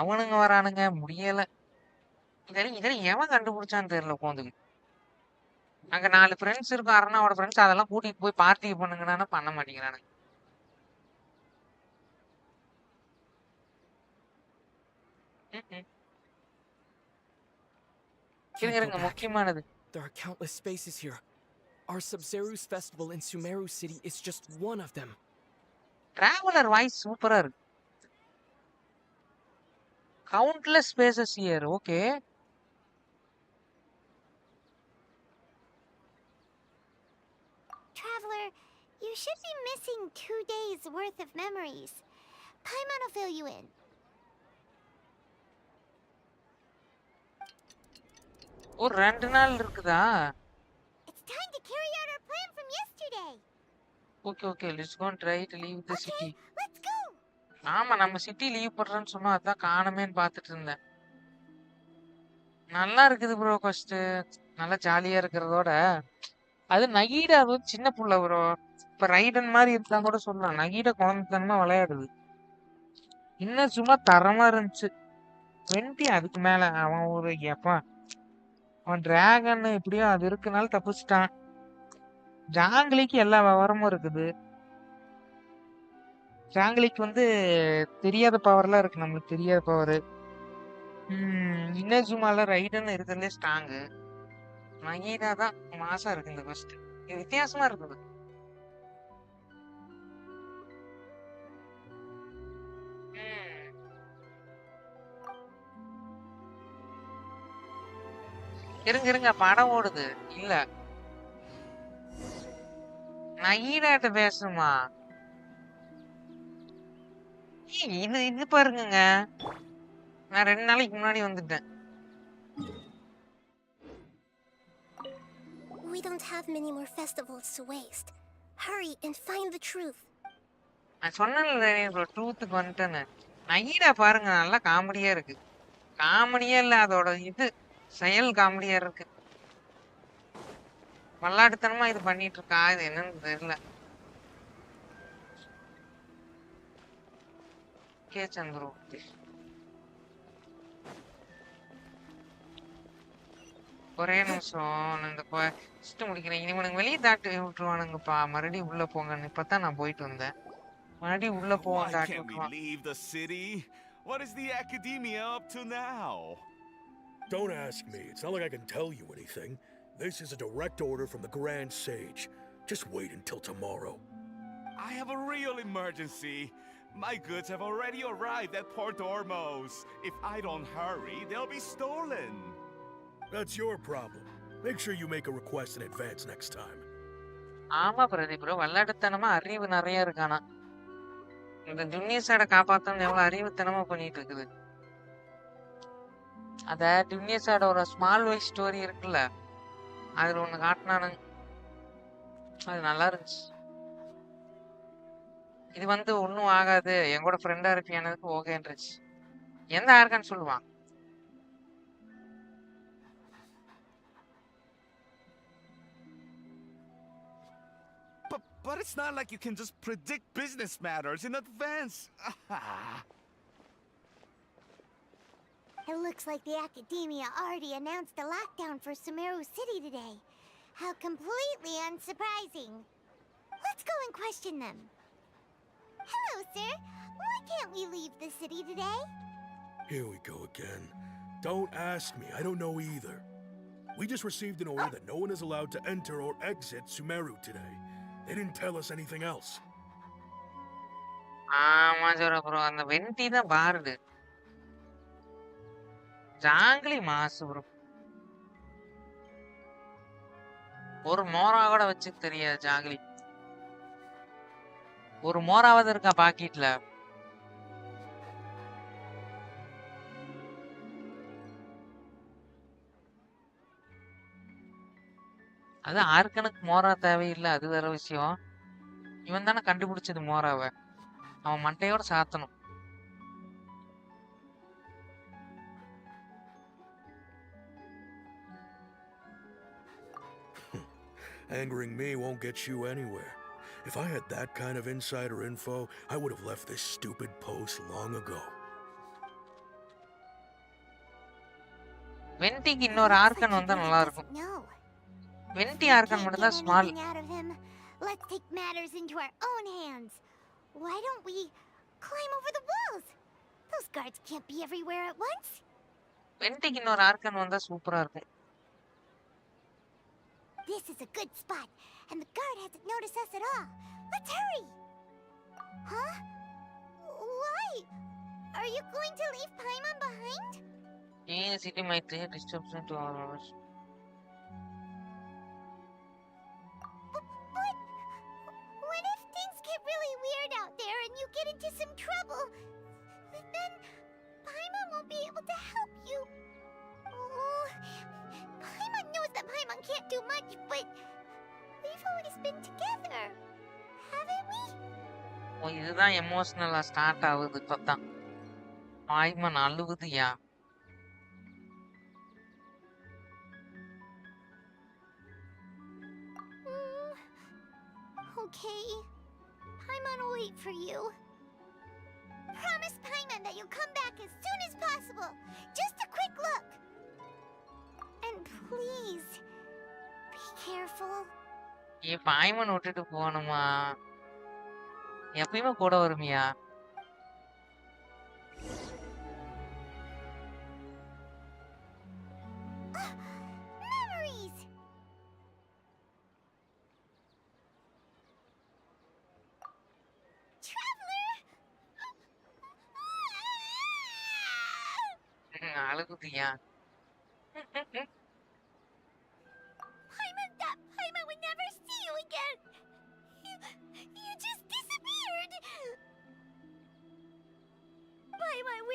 அவனுங்க வரானுங்க. முடியல. இதெல்லாம் எவன் கண்டுபிடிச்சான்னு தெரியல. உட்காந்து அங்க 4 ஃப்ரெண்ட்ஸ் இருக்கும், அரணாவோட ஃப்ரெண்ட்ஸ். அதெல்லாம் கூட்டிட்டு போய் பார்ட்டி பண்ணுங்கன்னா பண்ண மாட்டேங்கிறானுங்க. இருங்க முக்கியமானது. There are countless spaces here. Our Sub-Zeru's festival in Sumeru City is just one of them. Traveler voice சூப்பரா இருக்கு. Countless spaces here. Okay. Traveler, you should be missing 2 days worth of memories. Paimon will fill you in. ஒரு 2 நாள் இருக்குதா? It's time to carry out our plan from yesterday. Okay, let's go and try to leave the city. Let's go. ஆமா, நம்ம city leave பண்றோம்னு சொன்னா அதான் காணமேன்னு பார்த்துட்டு இருந்தேன். நல்லா இருக்குது ப்ரோ. ஃபர்ஸ்ட் நல்லா ஜாலியா இருக்கிறதோட, அது நகீடா அது சின்ன புள்ள ப்ரோ. இப்ப ரைடன் மாதிரி இருந்தா கூட சொல்லலாம். நகீடா குழந்தைத்தனமா விளையாடுது. இன்னும் சும்மா தரமா இருந்துச்சு. 20 அதுக்கு மேல. அவன் ஒரு எப்பா, அவன் டிராகன் எப்படியோ அது இருக்குனால தப்பிச்சிட்டான். ஜாங்கிலிக்கு எல்லா விவரமும் இருக்குது. ஜாங்கிலிக்கு வந்து தெரியாத பவர்லாம் இருக்கு, நம்மளுக்கு தெரியாத பவர். இன்னசுமால ரைடன் இருக்கிறதுலே ஸ்ட்ராங்கு. நகீடா தான் மாசா இருக்கு. இந்த ஃபர்ஸ்ட் இது வித்தியாசமா இருக்குது. இருங்க படம் ஓடுது. இல்ல நைடாட்ட பேசணுமா? இது பாருங்கங்க. நான் 2 நாளைக்கு முன்னாடி வந்துட்டேன். We don't have many more festivals to waste. Hurry and find the truth. நான் சொன்னேன்ல ப்ரோ ட்ரூத்துக்கு வந்துட்டேன்னு. நைடா பாருங்க நல்லா காமெடியா இருக்கு. காமெடியா இல்ல அதோட இது செயல் காமெடியா இருக்கு. மல்லாட்டுத்தனமா இது பண்ணிட்டு இருக்கா. இது என்னன்னு தெரியல. கே சந்துரு ஒரே நிமிஷம் நான் இந்த ஃபர்ஸ்ட் முடிக்கிறேன். இவனுக்கு வெளியே தாட்டி விட்டுருவானுங்கப்பா. மறுபடியும் உள்ள போங்கன்னு இப்பதான் நான் போயிட்டு வந்தேன். மறுபடியும் உள்ள Why போவோம் தாட்டி can't we விட்டுருவான். leave the city? What is the academia up to now? Don't ask me. It's not like I can tell you anything. This is a direct order from the Grand Sage. Just wait until tomorrow. I have a real emergency. My goods have already arrived at Port Ormos. If I don't hurry, they'll be stolen. That's your problem. Make sure you make a request in advance next time. ஆமா Pradeep bro வல்லாட்டுத்தனமா அறிவு நிறைய இருக்கானா. இந்த ஜுனியர்ஸோட காப்பாத்தணும் எவ்வளவு அறிவுத்தனமா பண்ணிட்டு இருக்குது. அத ஜுனியர்ஸோட ஒரு ஸ்மால் வைஸ் ஸ்டோரி இருக்குல்ல அதுல ஒண்ணு காட்டினானுங்க. அது நல்லா இருந்துச்சு. இது வந்து ஒன்னும் ஆகாது என் கூட ஃப்ரெண்டா இருப்பியானதுக்கு ஓகேன்றுச்சு. எந்த ஆர்கான்னு சொல்லுவான். But it's not like you can just predict business matters in advance. It looks like the Academia already announced a lockdown for Sumeru City today. How completely unsurprising. Let's go and question them. Hello, sir. Why can't we leave the city today? Here we go again. Don't ask me. I don't know either. We just received an order that no one is allowed to enter or exit Sumeru today. They didn't tell us anything else. ஆமா ஜோரா bro அந்த வெண்டி தான் பாருது. ஜாங்கிலி மாசு bro. ஒரு மோரா கூட வச்சு தெரியாது ஜாங்கிலி. ஒரு மோராவது இருக்கா பாக்கெட்ல. அது ஆர்கனுக்கு மோரா தேவையில்லை அது வேற விஷயம். இவன் தானே கண்டுபிடிச்சது மோராவை. அவன் மண்டையோட சாத்தணும். Angering me won't get you anywhere. If I had that kind of insider info, I would have left this stupid post long ago. வெண்டிக்கு இன்னொரு ஆர்கன் வந்தா நல்லா இருக்கும். No. வெண்டி ஆர்கன் மட்டும் தான் small. Out of him. Let's take matters into our own hands. Why don't we climb over the walls? Those guards can't be everywhere at once. வெண்டிக்கு இன்னொரு organ வந்தா சூப்பரா இருக்கும். This is a good spot, and the guard hasn't noticed us at all. Let's hurry. Huh? Why? Are you going to leave Paimon behind? City might create disruption to our hours. But what if things get really weird out there and you get into some trouble? Then Paimon won't be able to help you. Oh, Paimon knows that Paimon can't do much, but we've always been together, haven't we? இதுதான் எமோஷனலா start ஆகுது இப்பதான். பாய்மன் அழுகுதுயா. Okay. Paimon will wait for you. Promise Paimon that you'll come back as soon as possible. Just a quick look. And please, be careful. பாய்மன் விட்டுட்டு போகணுமா? எப்பயுமே கூட வருமியா? Memories! Traveler! அழுகுதியா? Paimon thought Paimon would never see you again.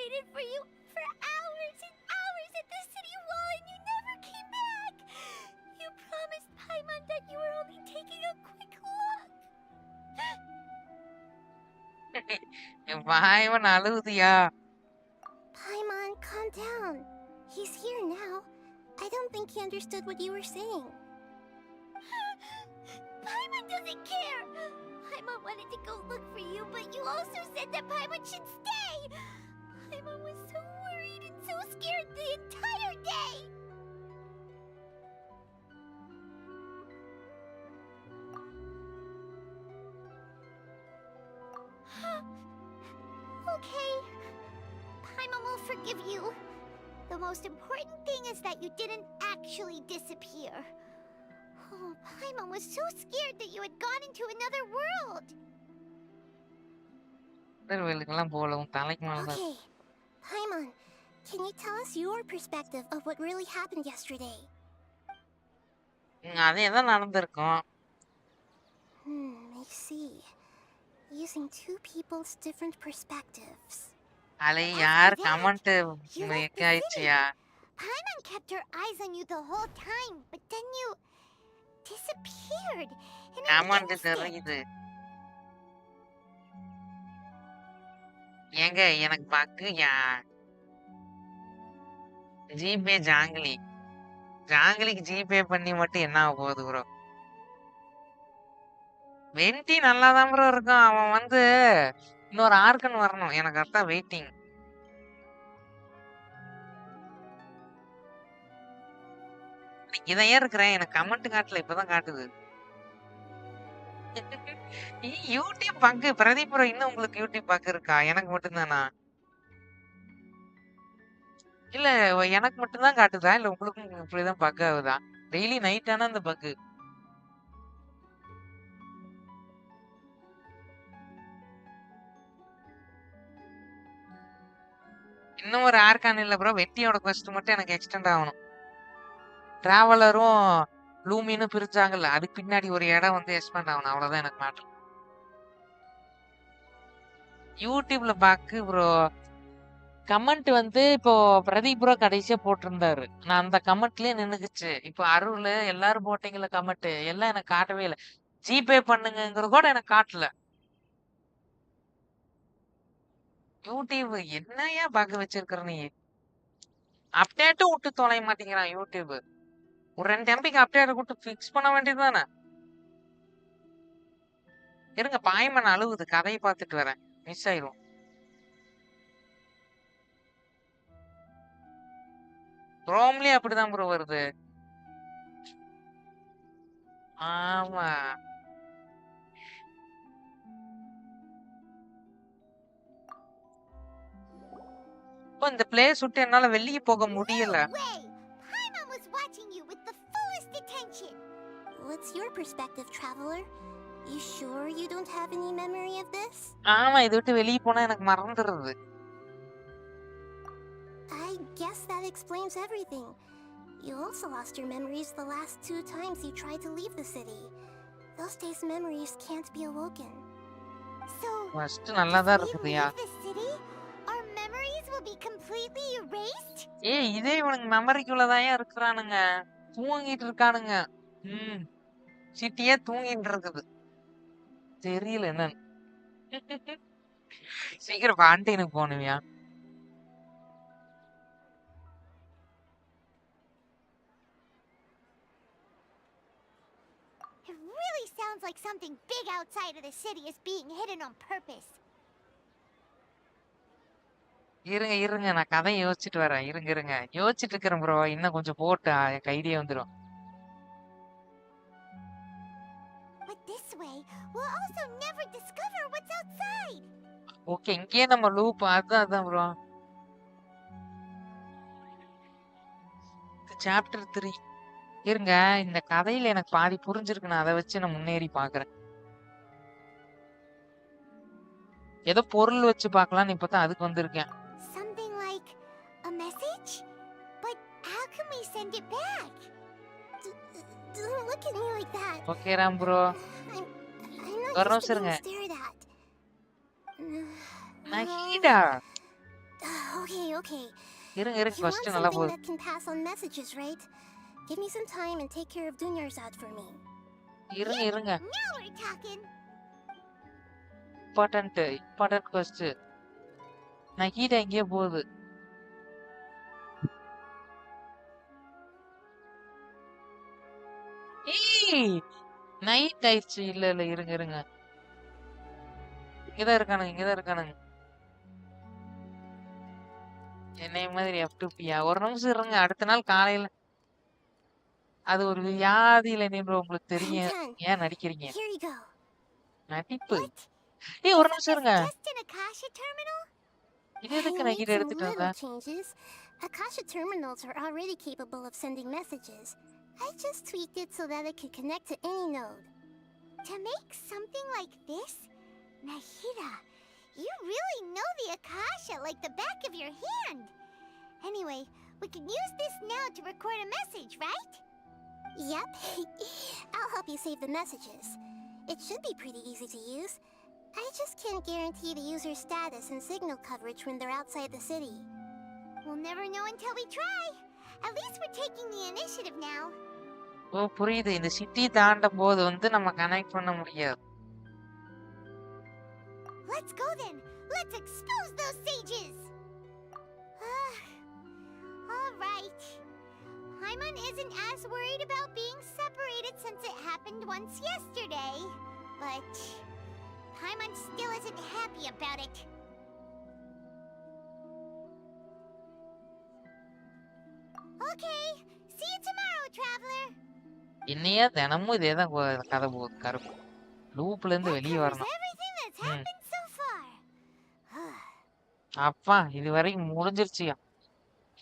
waited for you for hours and hours at the city wall and you never came back. You promised Paimon that you were only taking a quick look. N பாய்வன் அழுகுதியா? Paimon, calm down. He's here now. I don't think he understood what you were saying. Paimon doesn't care. Paimon wanted to go look for you, but you also said that Paimon should stay. Paimon was so worried and so scared the entire day. Okay. Paimon will forgive you. The most important thing is that you didn't actually disappear. Oh, Paimon was so scared that you had gone into another world. திருவள்ளுக்கெல்லாம் போல உன் தலைக்கு மேலதான். Okay. Paimon, can you tell us your perspective of what really happened yesterday? அதே தான் நடந்திருக்கும். I see. Using two people's different perspectives. அலை யார் After that, comment you left the மேக்காயிடுச்சியா? Paimon kept her eyes on you the whole time, but then you disappeared in an comment instant. தெரியுது. ஏங்க எனக்கு பக்குயா. GPay ஜாங்கிலி. ஜாங்கிலிக்கு GPay பண்ணி மட்டும் என்ன ஆக போகுது ப்ரோ? வெண்டி நல்லாதான் ப்ரோ இருக்கும். அவன் வந்து இன்னொரு ஆர்கன் வரணும். எனக்கு அதான் வெயிட்டிங். இதான் இருக்கிறேன். எனக்கு கமெண்ட் காட்டல, இப்பதான் காட்டுது. யூடியூப் பங்கு பிரதீப் ப்ரோ, இன்னும் உங்களுக்கு யூடியூப் பங்கு இருக்கா? எனக்கு மட்டும்தானா? இல்ல எனக்கு மட்டும்தான் காட்டுதா? இல்ல உங்களுக்கும் இப்படிதான் பக் ஆகுதா? டெய்லி நைட் ஆனா அந்த பக்கு. இன்னும் ஒரு ஆர்கான் இல்ல ப்ரோ. வெட்டியோட quest மட்டும் எனக்கு எக்ஸ்டெண்ட் ஆகணும். டிராவலரும் லூமினும் பிரிச்சாங்கல்ல, அதுக்கு பின்னாடி ஒரு இடம் வந்து எக்ஸ்பேண்ட் ஆகணும். அவ்வளவுதான் எனக்கு மேட்டர். யூடியூப்ல பாக்கு ப்ரோ. கமெண்ட் வந்து இப்போ பிரதீப் ப்ரோ கடைசியா போட்டிருந்தாரு. நான் அந்த கமெண்ட்லயே நின்னுக்குச்சு. இப்போ அருள் எல்லாரும் போட்டீங்கல்ல கமெண்ட், எல்லாம் எனக்கு காட்டவே இல்லை. ஜிபே பண்ணுங்கிறது கூட எனக்கு காட்டல. யூடியூப் என்னையா பார்க்க வச்சிருக்கிற நீ? அப்டேட்டும் விட்டு தொலைய மாட்டேங்கிறான் யூடியூப். ஒரு 2 MBக்கு அப்டேட் விட்டு ஃபிக்ஸ் பண்ண வேண்டியதுதானே? இருங்க, பாய்மன் அழுகுது. கதையை பார்த்துட்டு வரேன். மிஸ் ஆயிரும். ரோம்லயே அப்படிதான் ப்ரோ வருது. ஆமா, இப்போ இந்த பிளேஸ் விட்டு என்னால வெளியே போக முடியல. No way! Paimon was watching you with the fullest attention. What's your perspective, traveler? You sure you don't have any memory of this? ஆமா, இது விட்டு வெளியே போனா எனக்கு மறந்துடுது. I guess that explains everything. You also lost your memories the last 2 times you tried to leave the city. Those days' memories can't be awoken. So, first நல்லா தான் if we இருக்குதுயா. leave the city, our memories will be completely erased? ஏய், இதே இவனுங்க மெமரிக்குள்ளதான் இருக்கிறானுங்க. தூங்கிட்டு இருக்கானுங்க. சிட்டியே தூங்கிட்டு இருக்குது. தெரியல என்னன்னு. சீக்கிரம் பாண்டியனுக்கு போகணுவியா? It really sounds like something big outside of the city is being hidden on purpose. இருங்க, நான் கதையை யோசிச்சுட்டு வரேன். இருங்க யோசிச்சுட்டு இருக்கிறேன் ப்ரோ. இன்னும் கொஞ்சம் போட்டு எனக்கு ஐடியா வந்துடும். But this way, we'll also never discover what's outside. Okay, இங்கேயே நம்ம லூப். அதான் ப்ரோ. சாப்டர் 3. இருங்க, இந்த கதையில எனக்கு பாதி புரிஞ்சிருக்கு. நான் அதை வச்சு நான் முன்னேறி பாக்குறேன். ஏதோ பொருள் வச்சு பார்க்கலாம்னு இப்பதான் அதுக்கு வந்திருக்கேன். Something like a message? But how can we send it back? Don't look at me like that. Okay Ram bro. I'm not ஒரு used to நிமிஷம் being இருங்க. stared at. நான் ஹீடா. Okay. இருங்க இருங்க You want ஃபர்ஸ்ட் நல்லா something போகுது. that can pass on messages, right? Give me some time and take care of Dunya's out for me. இருங்க Now we're talking. Important first. நகீட எங்கேயோ போகுது. ஏய் நைட் ஆயிடுச்சு. இல்ல இருங்க. இங்கதான் இருக்கானுங்க. என்னை மாதிரி F2P-யா? ஒரு நிமிஷம் இருங்க. அடுத்த நாள் காலையில அது ஒரு வியாதியில நின்று உங்களுக்கு I'm தெரியும். done. ஏன் நடிக்கிறீங்க? Here you go. நடிப்பு. What? ஏய் ஒரு Isn't நிமிஷம் this இருங்க. just an Akasha terminal? இது I எதுக்கு made நகீட some எடுத்துட்டு வந்த? little changes. Akasha terminals are already capable of sending messages. I just tweaked it so that it could connect to any node. To make something like this? Nahida, you really know the Akasha like the back of your hand. Anyway, we can use this now to record a message, right? Yep. I'll help you save the messages. It should be pretty easy to use. I just can't guarantee the user's status and signal coverage when they're outside the city. We'll never know until we try. At least we're taking the initiative now. ஓ புரியுது. இந்த city தாண்டும் போது வந்து நம்ம connect பண்ண முடியாது. Let's go then. Let's expose those sages. All right. Paimon isn't as worried about being separated since it happened once yesterday. But Paimon still isn't happy about it. Okay. See you tomorrow, traveler. என்னையா தினமும் இதேதான் கதை போகுது. கருப்பு லூப்ல இருந்து That வெளியே covers வரணும். everything that's ம். happened so far. அப்பா இது வரைக்கும் முடிஞ்சிருச்சியா?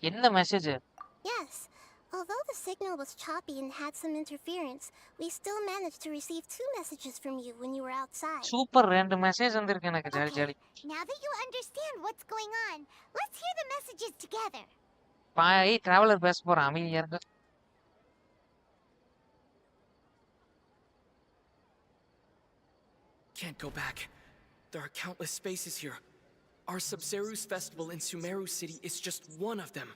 என்ன message? Yes. Although the signal was choppy and had some interference, we still managed to receive 2 messages from you when you were outside. Super. 2 message வந்திருக்கு எனக்கு. Okay, jolly. now that you understand what's going on, let's hear the messages together. Bye traveller பேச போறான். அமைதியா இருங்க. Can't go back. There are countless spaces here. Our Sub-Zeru's festival in Sumeru City is just one of them.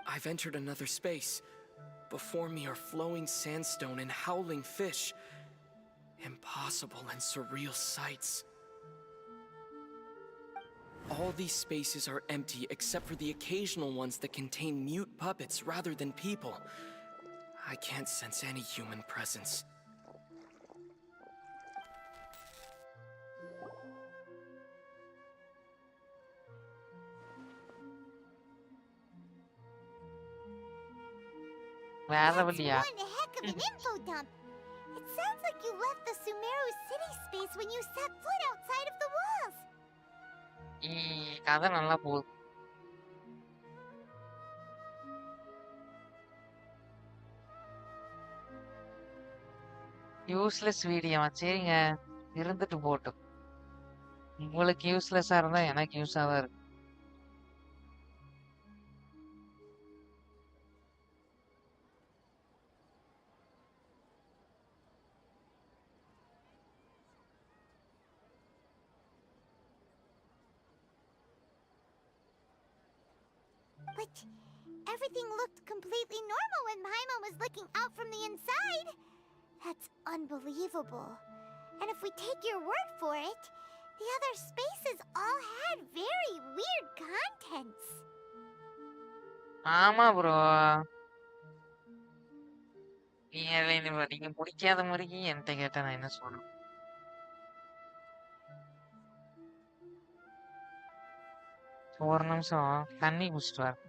I've entered another space. Before me are flowing sandstone and howling fish. Impossible and surreal sights. All these spaces are empty except for the occasional ones that contain mute puppets rather than people. I can't sense any human presence. வேற That's வழியா? one heck of an info dump. It sounds like you left the Sumeru city space when you set foot outside of the walls. கதை நல்லா போகுது. Useless video. சரிங்க இருந்துட்டு போட்டும். உங்களுக்கு யூஸ்லெஸ்ஸா இருந்தா எனக்கு யூஸா தான் இருக்கு. But everything looked completely normal when Paimon was looking out from the inside. That's unbelievable. And if we take your word for it, the other spaces all had very weird contents. ஆமா bro. நீங்க பிடிக்காத மாதிரி என்கிட்ட கேட்டா நான் என்ன சொல்றேன்? ஒரு நிமிஷம் தண்ணி குடிச்சிட்டு வரேன்.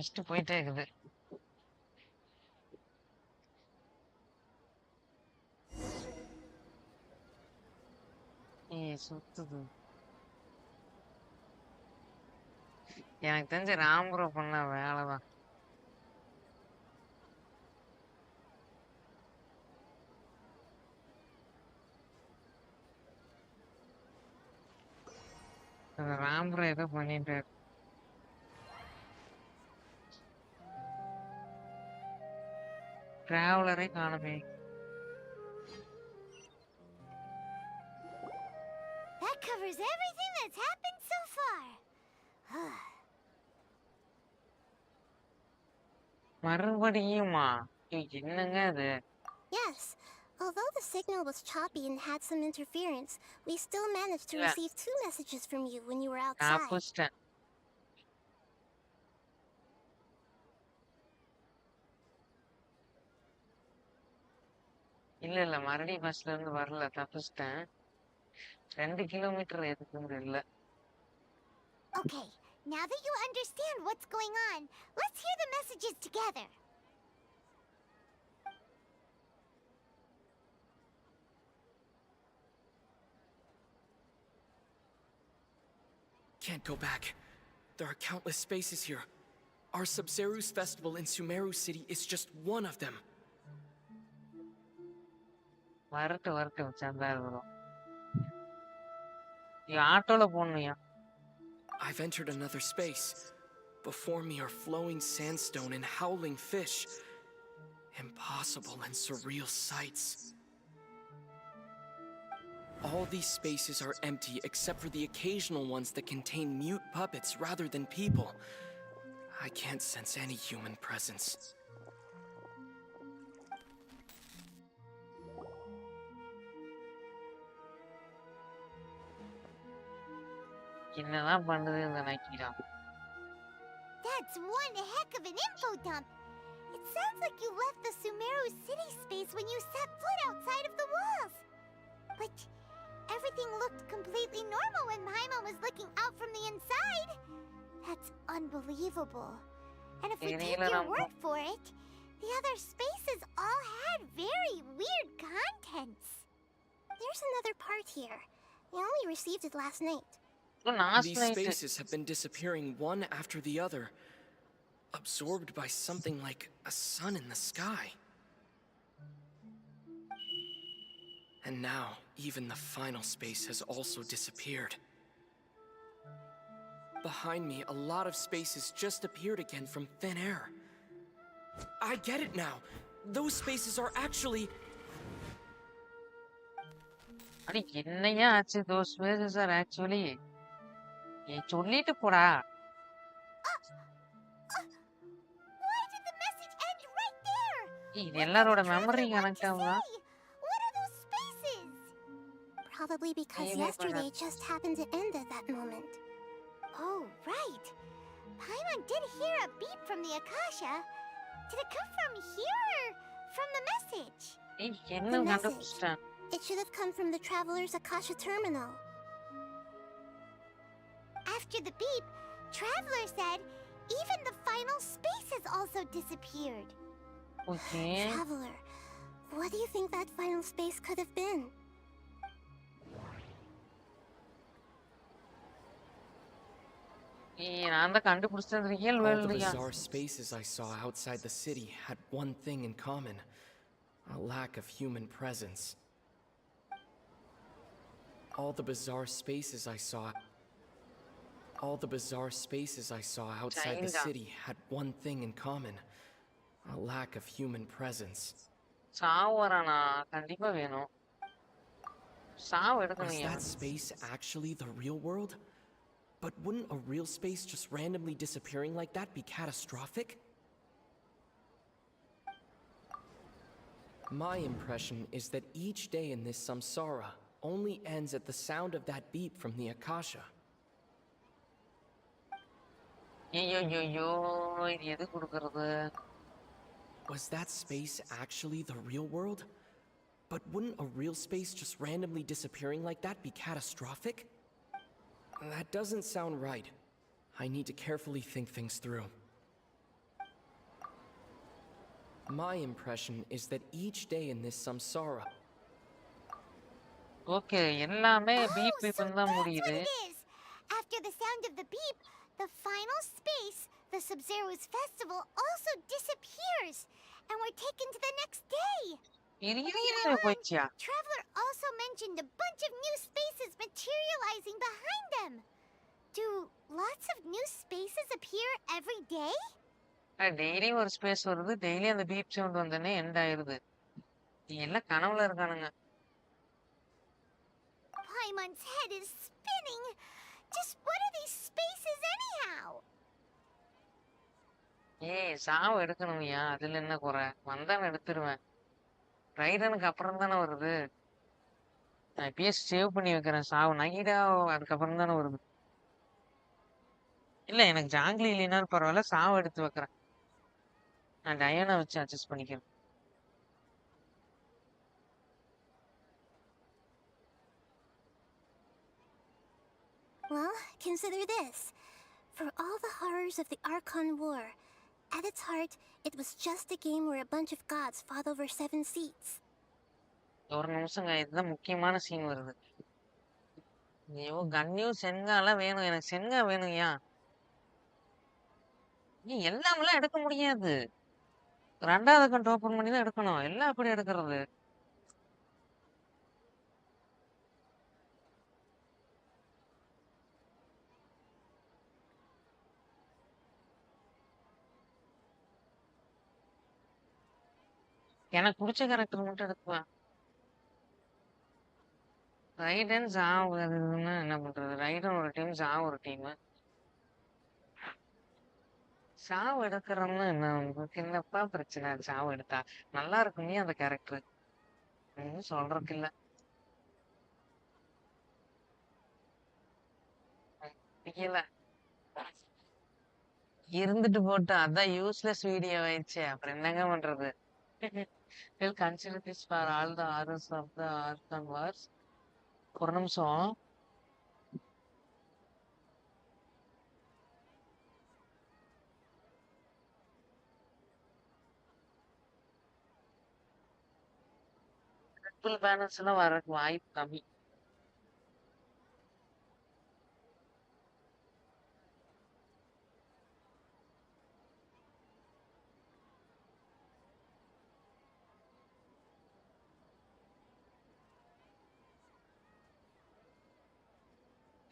ஃபர்ஸ்ட் போயிட்டே இருக்குது. சுத்துது. எனக்கு தெரிஞ்ச ராம்புரோ பண்ண வேலைதான். ராம்புரோ ஏதோ பண்ணிட்டு டிராவலரே காணுமே. That covers everything that's happened so far. மறுபடியுமா? என்னங்க அது? Yes. Although the signal was choppy and had some interference, we still managed to Yeah. receive 2 messages from you when you were நான் outside. புடிச்சிட்டேன். இல்ல மறுபடியும் பஸ்ல இருந்து வரல, தப்பிச்சிட்டேன். 2 கிலோமீட்டர் எதுக்குன்னு தெரியல. Okay, now that you understand what's going on, let's hear the messages together. Can't go back. There are countless spaces here. Our Sub-Zeru's festival in Sumeru City is just one of them. வரட்டும் சந்தா வரும். நீ ஆட்டோல போகணும்யா. I've entered another space. Before me are flowing sandstone and howling fish. Impossible and surreal sights. All these spaces are empty except for the occasional ones that contain mute puppets rather than people. I can't sense any human presence. என்னதான் பண்ணுது இந்த நக்கிடா? That's one heck of an info dump. It sounds like you left the Sumeru city space when you set foot outside of the walls. But everything looked completely normal when Paimon was looking out from the inside. That's unbelievable. And if we take your word for it, the other spaces all had very weird contents. There's another part here. We only received it last night. These spaces have been disappearing one after the other, absorbed by something like a sun in the sky. And now, even the final space has also disappeared. Behind me, a lot of spaces just appeared again from thin air. I get it now. Those spaces are actually... அடி என்னையா ஆச்சு? those spaces are actually... சொல்லிட்டு போடா. Why did the message end right there? இது எல்லாரோட memory connect ஆகுதா? What are those spaces? Probably because yesterday just happened to end at that moment. Oh, right. Paimon did hear a beep from the Akasha. Did it come from here or from the message? என்ன கண்டுபிடிச்சிட்டேன்? It should have come from the Traveler's Akasha terminal. After the beep, Traveler said even the final space has also disappeared. Okay. Traveler, what do you think that final space could have been? நான் தான் கண்டுபிடிச்சது real All the வேர்ல்டுயா. bizarre spaces I saw outside the city had one thing in common: a lack of human presence. All the bizarre spaces I saw outside the China. city had one thing in common: a lack of human presence. சாவறானா கண்டிப்பா வேணும். சாவ Was எடுக்கணும்யா. that space actually the real world? But wouldn't a real space just randomly disappearing like that be catastrophic? My impression is that each day in this samsara only ends at the sound of that beep from the Akasha. ஐயோ இது எது கொடுக்கறது? Was that space actually the real world? But wouldn't a real space just randomly disappearing like that be catastrophic? That doesn't sound right. I need to carefully think things through. My impression is that each day in this samsara. Okay, எல்லாமே Oh, beep so பீப்னு தான் that's what முடியுது. it is! After the sound of the beep, the final space, the Sub-Zero's festival, also disappears! And we're taken to the next day! இது போயிடுச்சியா? Traveler also mentioned a bunch of new spaces materializing behind them! Do lots of new spaces appear every day? Daily ஒரு space வருது, daily அந்த beep sound வந்தோடனே end ஆயிருது. நீங்க எல்லாம் கனவுல இருக்கானுங்க. Paimon's head is spinning! Just what are these spaces anyhow? ஏய், சாவு எடுக்கணும்யா, அதுல என்ன குறை? வந்தானே எடுத்துருவேன். ரைடனுக்கு அப்புறம் தானே வருது. நான் இப்பயே சேவ் பண்ணி வைக்கிறேன். சாவு நகிடா அதுக்கப்புறம் தானே வருது. இல்ல, எனக்கு ஜாங்கிலி இல்லைனாலும் பரவாயில்ல, சாவு எடுத்து வைக்கிறேன். நான் டயானா வச்சு அட்ஜஸ்ட் பண்ணிக்கிறேன். Well, consider this. For all the horrors of the Archon War, at its heart, it was just a game where a bunch of gods fought over 7 seats. ஒரு நிமிஷங்க, இதுதான் முக்கியமான சீன் வருது. ஐயோ, கன்னியும் சென்காலாம் வேணும், எனக்கு சென்கா வேணும்யா. நீ எல்லாமெல்லாம் எடுக்க முடியாது. 2வது அக்கௌண்ட் ஓபன் பண்ணி தான் எடுக்கணும். எல்லாம் எப்படி எடுக்கிறது? எனக்கு பிடிச்ச கேரக்டர் மட்டும் எடுக்குவேன். ரைடன் ஜாவ் அதுன்னா என்ன பண்றது? ரைடன் ஒரு டீம், ஜாவ் ஒரு டீம். சாவு எடுக்கிறோம்னா என்ன, உங்களுக்கு என்னப்பா பிரச்சனை? சாவு எடுத்தா நல்லா இருக்குமே அந்த கேரக்டர். ஒன்றும் சொல்றதுக்கு இல்ல. பிடிக்கல. இருந்துட்டு போட்டு அதான் யூஸ்லெஸ் வீடியோ ஆயிடுச்சு. அப்புறம் என்னங்க பண்றது? We'll consider this for all the horrors of the Arkham Wars. ஒரு நிமிஷம். ட்ரிபிள் பேனர்ஸ் எல்லாம் வரக்கு வாய்ப்பு கம்மி.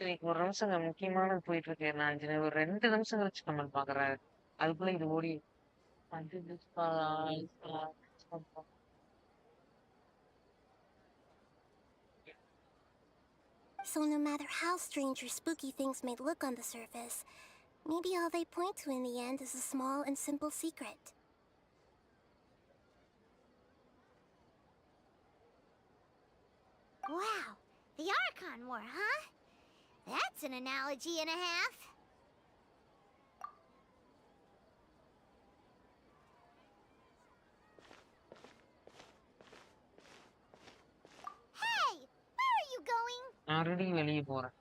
சரி, ஒரு நிமிஷங்க, முக்கியமானது போயிட்டு இருக்கு. நான் ஒரு 2 நிமிஷம் கழிச்சு கமெண்ட் பாக்குறேன். அதுக்குள்ள இது ஓடி So no matter how strange or spooky things may look on the surface, maybe all they point to in the end is a small and simple secret. Wow, the Archon War, huh? That's an analogy and a half. Hey, where are you going? Already வெளியே போறேன்.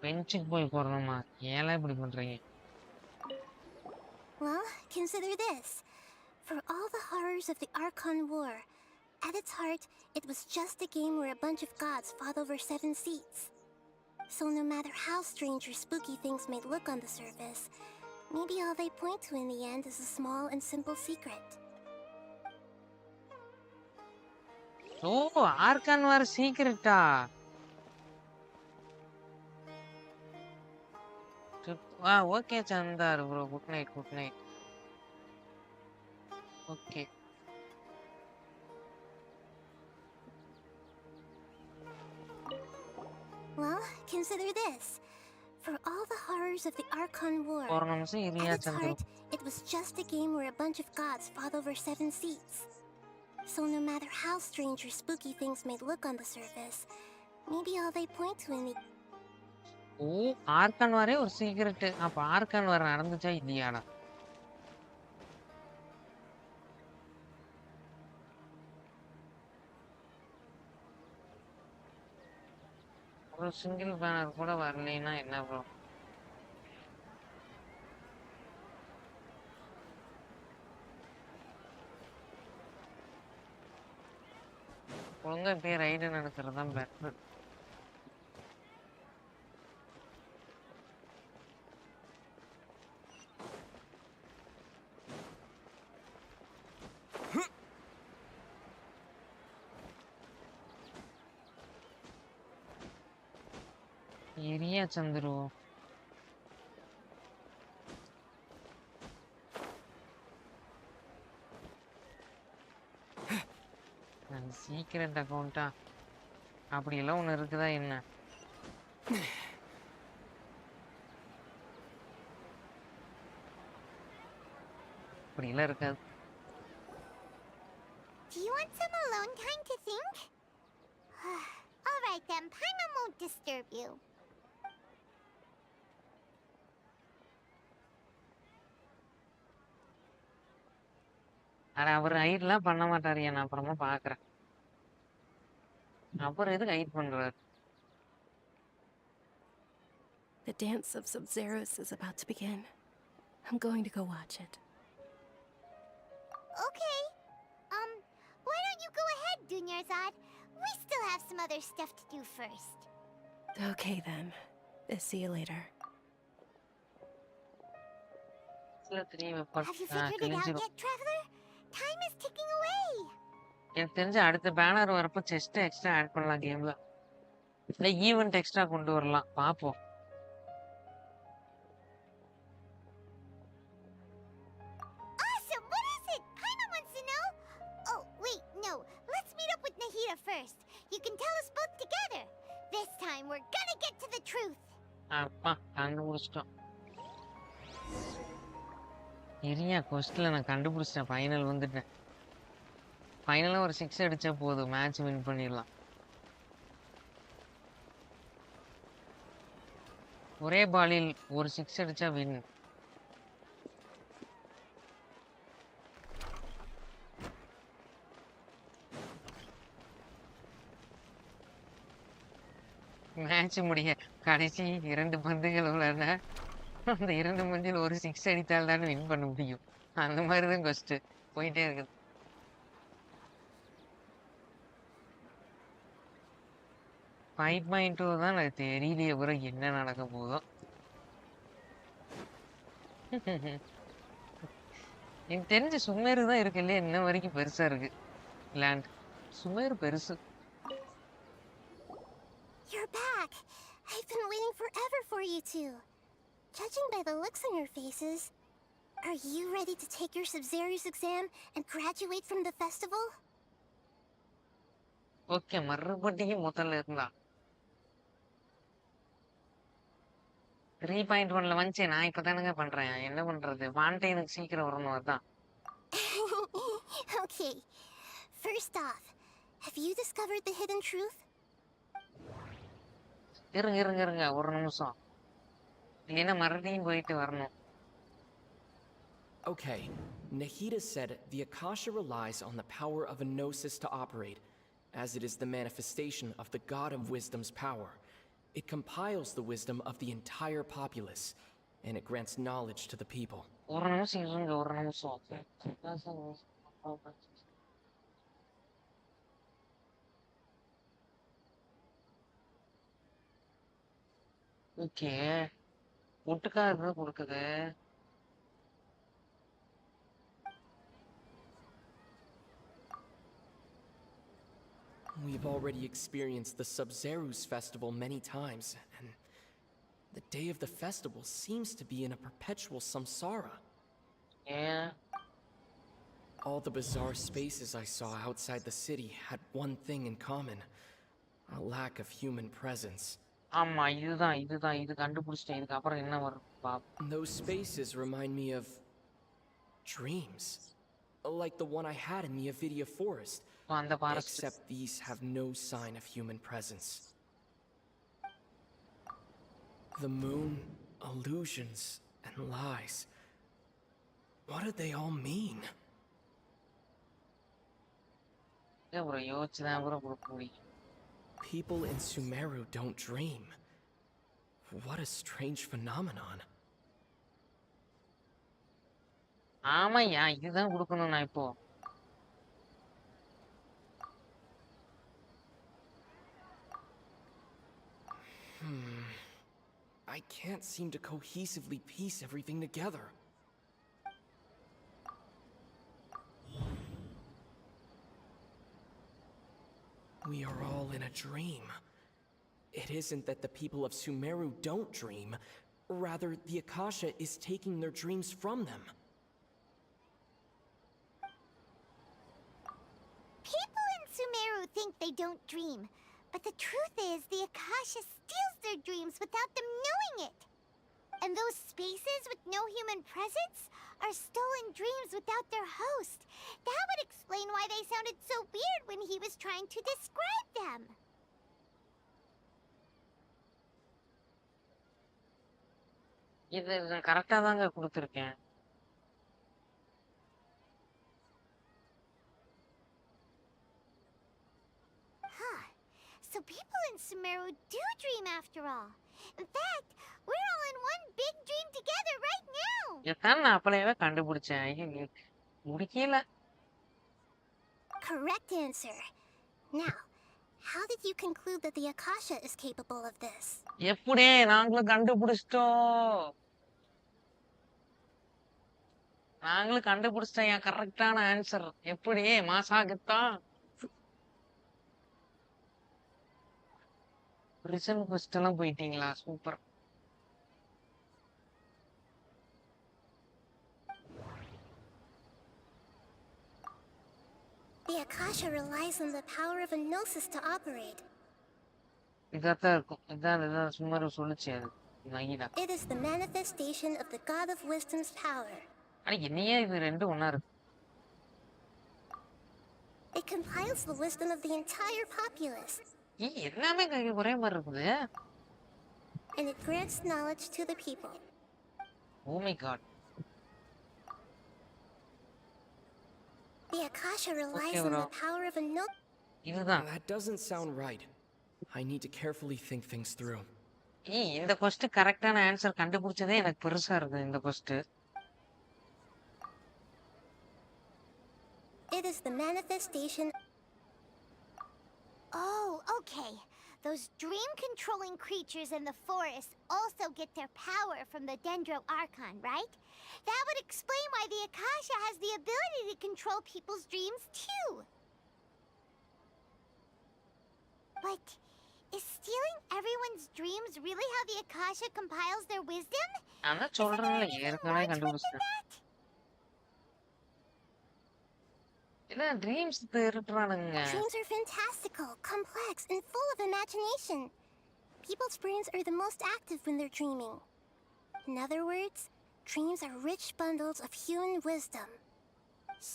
பெஞ்சுக்கு போய் போறணுமா? ஏன் இப்படி பண்றீங்க? Well, consider this. For all the horrors of the Archon War, at its heart, it was just a game where a bunch of gods fought over 7 seats. So no matter how strange or spooky things may look on the surface, maybe all they point to in the end is a small and simple secret. Oh, Archon war சீக்ரெட்டா? Okay Santhar bro, good night, good night. Okay. Well, consider this. For all the horrors of the Archon War, ஒரு நிமிஷம் at இரியா its Chandru. heart, it was just a game where a bunch of gods fought over 7 seats. So no matter how strange or spooky things may look on the surface, maybe all they point to in the... oh, Arkham வாரே ஒரு secret. அப்ப argon வார் நடந்துச்சா இல்லையாடா? ஒரு single banner கூட வரலைன்னா என்ன bro? அங்க போய் ரைடு நடக்கிறது தான் பெட்டர். எரியா சந்துரு. சீக்ரெட் அக்கௌண்டா? அப்படியெல்லாம் ஒன்று இருக்குதா என்ன? அப்படியெல்லாம் இருக்காது. Do you want some alone time to think? Alright then, Paimon won't disturb you. ஆனா அவர் ஹைட்லாம் பண்ண மாட்டாரு. நான் அப்புறமா பாக்குறேன். அப்புறம் எதுக்கு ஹைட் பண்றாரு? The dance of Sub-Zeros is about to begin. I'm going to go watch it. Okay. Why don't you go ahead, Dunyarzad? We still have some other stuff to do first. Okay then. See you later. Have you figured it out yet, Traveler? Time is ticking away. எனக்கு தெரிஞ்ச அடுத்த banner வரப்போ chest extra add பண்ணலாம் கேம்ல. இல்லை event extra கொண்டு வரலாம். பார்ப்போம். Awesome! What is it? Paimon wants to know. Oh, wait, no. Let's meet up with Nahida first. You can tell us both together. This time, we're gonna get to the truth. அப்பா கண்டுபிடிச்சிட்டோம். இரியா கொஸ்டில் நான் கண்டுபிடிச்சிட்டேன். Final வந்துட்டேன். ஃபைனலாக ஒரு 6 அடித்தா போதும், மேட்ச் வின் பண்ணிடலாம். ஒரே பாலில் ஒரு 6 அடித்தா வின். மேட்ச் முடிய கடைசி 2 பந்துகள் உள்ளன. அந்த 2 பந்தில் ஒரு 6 அடித்தால் தான் வின் பண்ண முடியும். அந்த மாதிரி தான் கொஸ்ட் போயிட்டே இருக்குது. ஃபைவ் பாயிண்ட் டூ தான் எனக்கு தெரியலையே கூட என்ன நடக்க போதோ. எனக்கு தெரிஞ்ச சுமேரு தான் இருக்கு இல்லையா இன்ன வரைக்கும் பெருசா இருக்கு லேண்ட். சுமேரு பெருசு. You're back. I've been waiting forever for you two. Judging by the looks on your faces, are you ready to take your Sub-Zero's exam and graduate from the festival? Okay, மறுபடியும் முதல்ல இருந்தா 3.1ல வந்துச்சு. நான் இப்பதானுங்க பண்றேன். என்ன பண்றது, வாண்டேனுக்கு சீக்கிரம் வரணும் அதான். Okay. First off, have you discovered the hidden truth? இருங்க ஒரு நிமிஷம். இல்லைன்னா மறுபடியும் போயிட்டு வரணும். Okay, Nahida said the Akasha relies on the power of a gnosis to operate, as it is the manifestation of the God of Wisdom's power. It compiles the wisdom of the entire populace, and it grants knowledge to the people. ஒரு நிமிஷம் இருங்க, ஒரு நிமிஷம். Okay, ஒட்டுக்கா இருந்து கொடுக்குது. We've already experienced the Sub-Zero's festival many times, and the day of the festival seems to be in a perpetual samsara. Yeah. All the bizarre spaces I saw outside the city had one thing in common: a lack of human presence. ஆமா, இதுதான் இது கண்டுபிடிச்சிட்டேன். இதுக்கு அப்புறம் என்ன வரும் pop. Those spaces remind me of dreams, like the one I had in the Avidia forest. அந்த forest. Except these have no sign of human presence. The moon, illusions, and lies. What do they all mean? Bro யோசிச்சு தான் bro கொடுக்க முடியும். People in Sumeru don't dream. What a strange phenomenon. ஆமாய்யா, இதுதான் கொடுக்கணும் நான் இப்போ. I can't seem to cohesively piece everything together. We are all in a dream. It isn't that the people of Sumeru don't dream. Rather, the Akasha is taking their dreams from them. People in Sumeru think they don't dream, but the truth is the Akasha steals their dreams without them knowing it. And those spaces with no human presence are stolen dreams without their host. That would explain why they sounded so weird when he was trying to describe them. இது நான் கரெக்டா தாங்க கொடுத்துருக்கேன். Huh. So people in Sumeru do dream after all. In fact, we're all in one big dream together right now. இதைத்தான் நான் அப்பளையவே கண்டுபிடிச்சேன். ஐயோ, முடிக்கல. Correct answer. Now, how did you conclude that the Akasha is capable of this? எப்படி நாங்களும் கண்டுபிடிச்சிட்டோம். நாங்களும் கண்டுபிடிச்சிட்டோம் என் கரெக்டான ஆன்சர். எப்படி மாசாகத்தான் ரிசன் ஃபர்ஸ்ட் எல்லாம் போயிட்டீங்களா? Super. The Akasha relies on the power of a gnosis to operate. இதான் இருக்கும். இதான் சும்மா சொல்லுச்சு அது நகிதா. It is the manifestation of the God of Wisdom's power. ஆனா என்னையே இது ரெண்டும் ஒண்ணா இருக்கு. It compiles the wisdom of the entire populace. எல்லாமே ஒரே மாதிரி இருக்குது. And it grants knowledge to the people. Oh my god. The Akasha relies on the power of a gnosis. இதுதான். That doesn't sound right. I need to carefully think things through. இந்த question கரெக்டான answer கண்டுபிடிச்சதே எனக்கு பெருசா இருக்கு இந்த question. It is the manifestation. Oh, okay. Those dream-controlling creatures in the forest also get their power from the Dendro Archon, right? That would explain why the Akasha has the ability to control people's dreams, too. But is stealing everyone's dreams really how the Akasha compiles their wisdom? அதான் சொல்றேன்ல ஏற்கனவே கண்டுபிடிச்சேன். இல்ல dreams திருடுறானுங்க. Dreams are fantastical, complex, and full of imagination. People's brains are the most active when they're dreaming. In other words, dreams are rich bundles of human wisdom.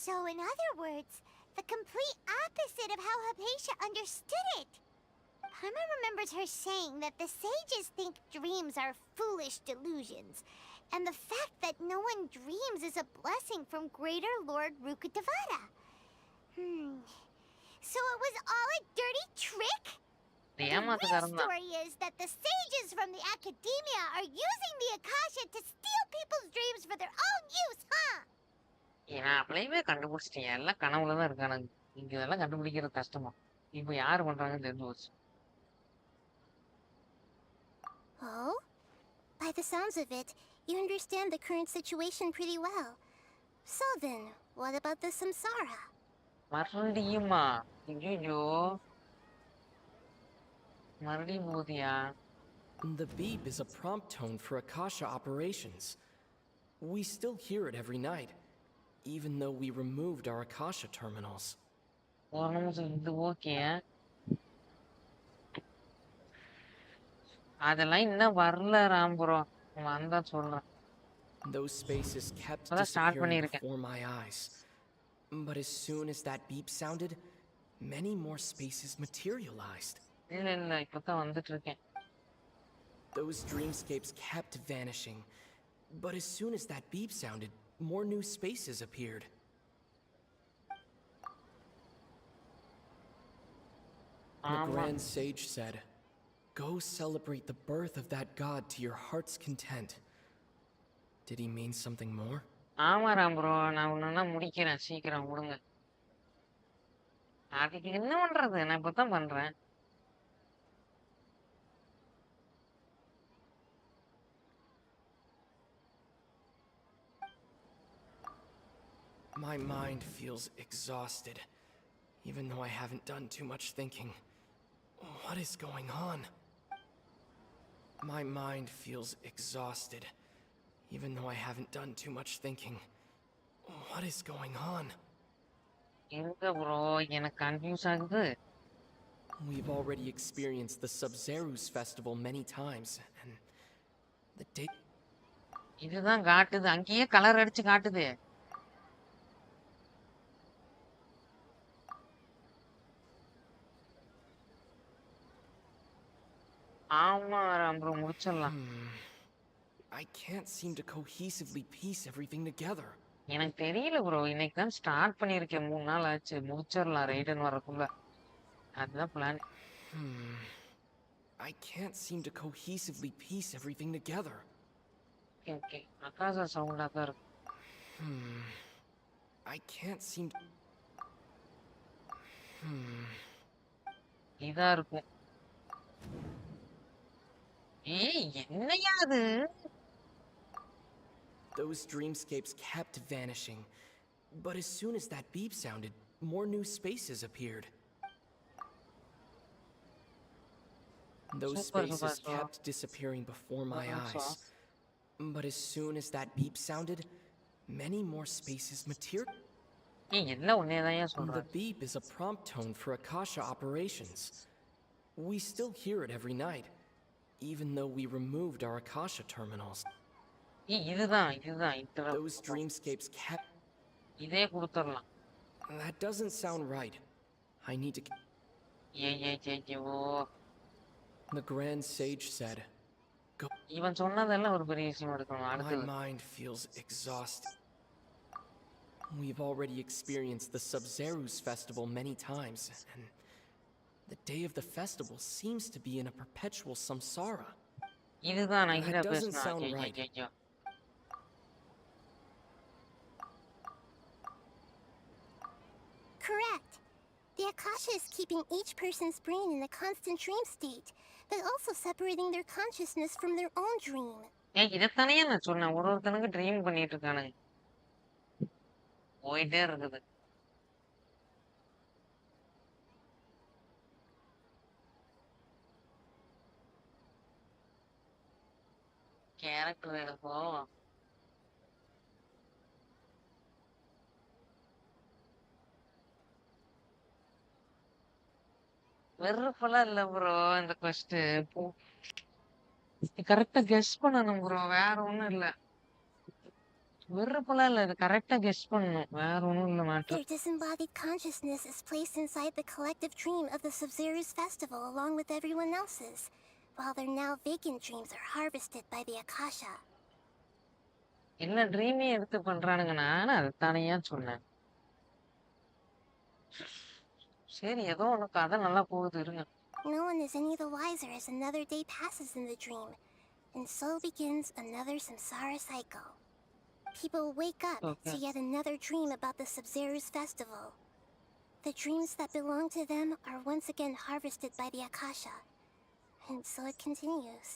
So in other words, the complete opposite of how Hypatia understood it. Paimon remembers her saying that the sages think dreams are foolish delusions, and the fact that no one dreams is a blessing from Greater Lord Rukkhadevata. So it was all a dirty trick? The real story is that the sages from the academia are using the Akasha to steal people's dreams for their own use, huh? நான் அப்படியே கண்டுபிடிச்சிட்டேன். எல்லாம் கனவுல தான் இருக்கானுங்க. இங்க இதெல்லாம் கண்டுபிடிக்கிறது கஷ்டமா. இப்போ யார் பண்றாங்கன்னு தெரிஞ்சு போச்சு. Oh? By the sounds of it, you understand the current situation pretty well. So then, what about the samsara? மறுபடியுமா? ஐயோ மறுபடியும் போதியா? The beep is a prompt tone for Akasha operations. We still hear it every night, even though we removed our Akasha terminals. ஒரு நிமிஷம் இது okay. அதெல்லாம் இன்னும் வரல ராம்புரம். வந்தா சொல்றேன். Those spaces kept disappearing before my eyes. But as soon as that beep sounded, many more spaces materialized. இல்ல இப்பதான் வந்துட்டு இருக்கேன். Those dreamscapes kept vanishing. But as soon as that beep sounded, more new spaces appeared. The Grand Sage said, "Go celebrate the birth of that god to your heart's content." Did he mean something more? ஆமா ராம்புரோ, நான் ஒண்ணுன்னா முடிக்கிறேன், சீக்கிரம் விடுங்க. அதுக்கு என்ன பண்றது? நான் இப்பதான் பண்றேன். My mind feels exhausted, even though I haven't done too much thinking. What is going on? My mind feels exhausted, even though I haven't done too much thinking. What is going on? எங்க bro எனக்கு confuse ஆகுது. We've already experienced the Sub-Zeru's festival many times, and the day... இதுதான் காட்டுது, அங்கேயே colour அடிச்சு காட்டுது. ஆமா bro முடிச்சிடலாம். I can't seem to cohesively piece everything together. எனக்கு தெரியல ப்ரோ, இன்னைக்கு தான் ஸ்டார்ட் பண்ணிருக்கேன், 3 நாள் ஆச்சு. முடிச்சிடலாம் ரைடன் வரக்குள்ள. அதுதான் plan. I can't seem to cohesively piece everything together. Okay Akasa சவுண்டா தான் இருக்கு. I can't seem to... இதா இருக்கும். ஏய் என்னையா அது? Those dreamscapes kept vanishing, but as soon as that beep sounded, more new spaces appeared. Those spaces kept disappearing before my eyes, but as soon as that beep sounded, many more spaces materialized. The beep is a prompt tone for Akasha operations. We still hear it every night, even though we removed our Akasha terminals. Those dreamscapes kept... That doesn't sound right. I need to... The Grand Sage said, "Go." My mind feels exhausted. We've already experienced the Sub-Zeru's festival many times, and the day of the festival seems to be in a perpetual samsara. That doesn't sound right. Correct. The Akasha is keeping each person's brain in a constant dream state, but also separating their consciousness from their own dream. இதைத்தானே நான் சொன்னேன், ஒருத்தனுக்கு dream பண்ணிட்டு இருக்கானுங்க, போயிட்டே இருக்குது. Character எடுப்போம். வெறுப்பெல்லாம் இல்ல ப்ரோ இந்த கொஸ்ட். கரெக்டா கெஸ் பண்ணணும் ப்ரோ, வேற ஒண்ணும் இல்ல. வெறுப்பெல்லாம் இல்ல, இது கரெக்டா கெஸ் பண்ணணும், வேற ஒண்ணும் இல்ல matter. Their disembodied consciousness is placed inside the collective dream of the Sub-Zeru's festival along with everyone else's, while their now vacant dreams are harvested by the Akasha. என்ன ட்ரீமே எடுத்து பண்றானுங்க, நான் அதுதானையா சொன்னேன். சரி ஏதோ ஒண்ணு கதை நல்லா போகுது, இருங்க. No one is any the wiser as another day passes in the dream, and so begins another samsara cycle. People wake up to yet another dream about the Sub-Zeru's festival. The dreams that belong to them are once again harvested by the Akasha, and so it continues.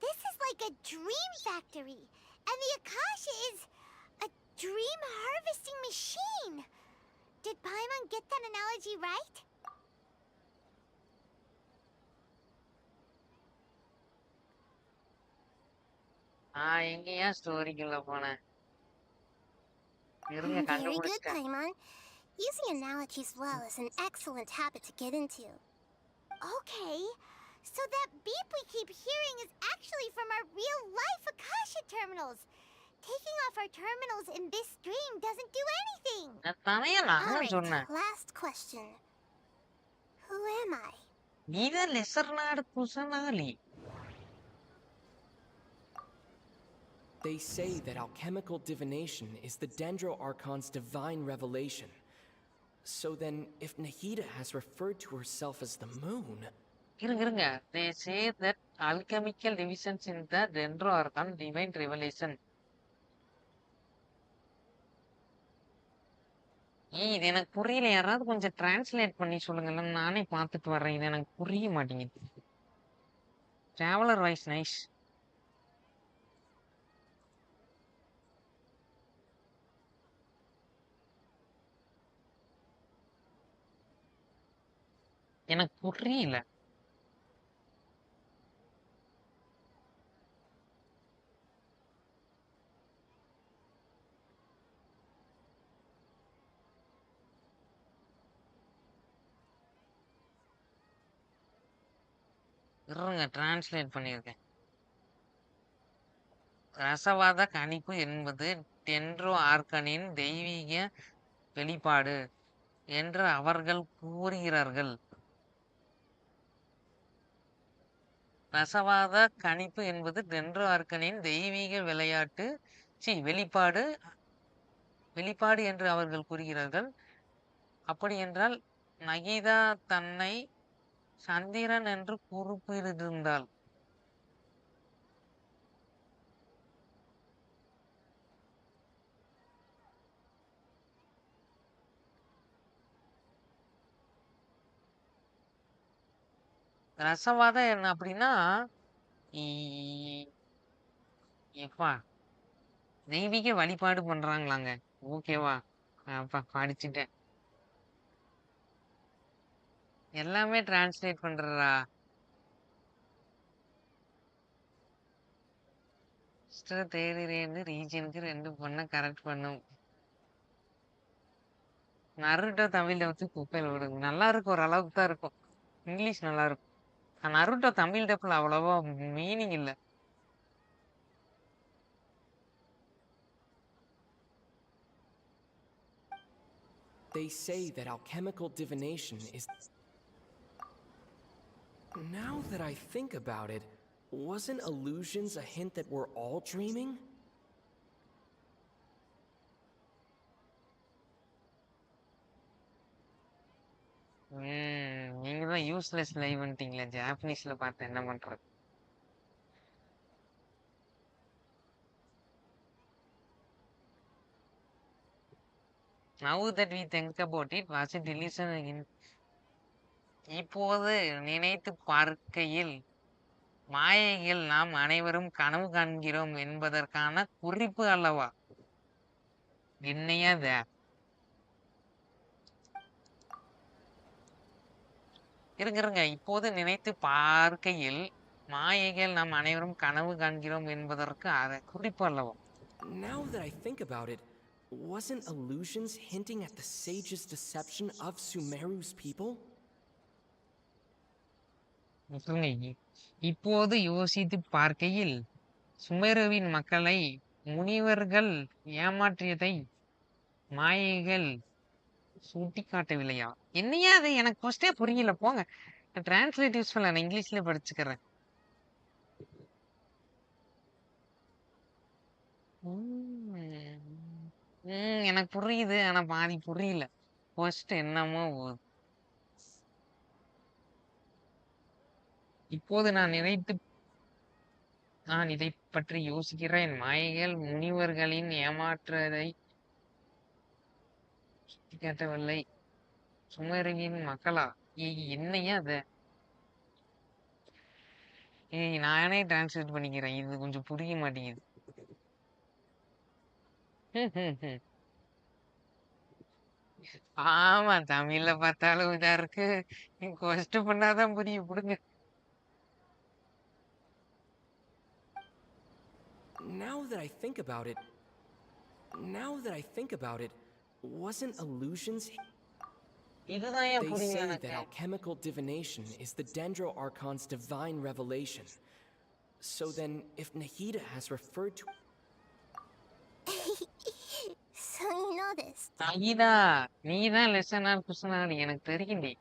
This is like a dream factory, and the Akasha is a dream harvesting machine. Did Paimon get that analogy right? எங்கயா ஸ்டோரிக்குள்ள போனேன். Very good, Paimon. Using analogies well is an excellent habit to get into. Okay, so that beep we keep hearing is actually from our real-life Akasha terminals. Taking off our terminals in this dream doesn't do anything. Alright, last question. Who am I? They say that alchemical divination is the Dendro Archon's divine revelation. So then, if Nahida has referred to herself as the moon... They say that alchemical divisions in the Dendro Archon divine revelation. இது எனக்கு புரியல, யாராவது கொஞ்சம் translate பண்ணி சொல்லுங்க, நானே பார்த்துட்டு வர்றேன், இது எனக்கு புரிய மாட்டேங்குது. Traveller voice nice. எனக்கு புரியல. இருங்க, டிரான்ஸ்லேட் பண்ணியிருக்கேன். ரசவாத கணிப்பு என்பது டென்ட்ரோ ஆர்கனின் தெய்வீக வெளிப்பாடு என்று அவர்கள் கூறுகிறார்கள். ரசவாத கணிப்பு என்பது டென்ட்ரோ ஆர்கனின் தெய்வீக வெளிப்பாடு வெளிப்பாடு என்று அவர்கள் கூறுகிறார்கள். அப்படி என்றால் நகிதா தன்னை சந்திரன் என்று குறிப்பிட்டிருந்தாள். ரசவாதம் என்ன அப்படின்னா எப்பா தெய்வீக வழிபாடு பண்றாங்களாங்க. ஓகேவா? அப்பா படிச்சுட்டேன். எல்லாமே டிரான்ஸ்லேட் பண்றா. தேர்ந்து ரீஜனுக்கு 2 பண்ண கரெக்ட் பண்ணும். நருட்டோ தமிழ்ல வச்சு குப்பையில விடுங்க. நல்லா இருக்கும், ஓரளவுக்கு தான் இருக்கும். இங்கிலீஷ் நல்லா இருக்கும். நருட்டோ தமிழ் டப்புல அவ்வளவா மீனிங் இல்ல. They say that alchemical divination is... Now that I think about it, wasn't illusions a hint that we're all dreaming? நீங்க தான் யூஸ்லெஸ் லைவ் வந்துட்டீங்களா? ஜாப்பனீஸ்ல பார்த்து என்ன பண்றது? Now that we think about it, was it illusion in... இப்போது நினைத்து பார்க்கையில் மாயையில் நாம் அனைவரும் கனவு காண்கிறோம் என்பதற்கான குறிப்பு அல்லவா? என்னையா இருங்க, இப்போது நினைத்து பார்க்கையில் மாயைகள் நாம் அனைவரும் கனவு காண்கிறோம் என்பதற்கு குறிப்பு அல்லவா? Now that I think about it, wasn't illusions hinting at the sage's deception of Sumeru's people? இப்போது யோசித்து பார்க்கையில் சுமேருவின் மக்களை முனிவர்கள் ஏமாற்றியதை மாயைகள் சுட்டி காட்டவில்லையா? என்னையா அது? எனக்கு ஃபர்ஸ்டே புரியல. போங்க, டிரான்ஸ்லேட் யூஸ் பண்ணல, நான் இங்கிலீஷ்ல படிச்சுக்கிறேன். எனக்கு புரியுது, ஆனா பாதி புரியல. ஃபர்ஸ்ட் என்னமோ இப்போது நான் இதை பற்றி யோசிக்கிறேன். மாயைகள் முனிவர்களின் ஏமாற்றதை கேட்டவில்லை. சுமேருவின் மக்களா? என்னையா அத? நானே டிரான்ஸ்லேட் பண்ணிக்கிறேன், இது கொஞ்சம் புரிய மாட்டேங்குது. ஆமா, தமிழ்ல பார்த்தாலும் இதா இருக்கு, கொஸ்ட் பண்ணாதான் புரியும். புடுங்க. Now that I think about it, wasn't illusions... They say that alchemical divination is the Dendro Archon's divine revelation. So then, if Nahida has referred to... So you know this. நகிதா, நீதான் லெசனார் குசனார் எனக்கு தெரியுண்டி.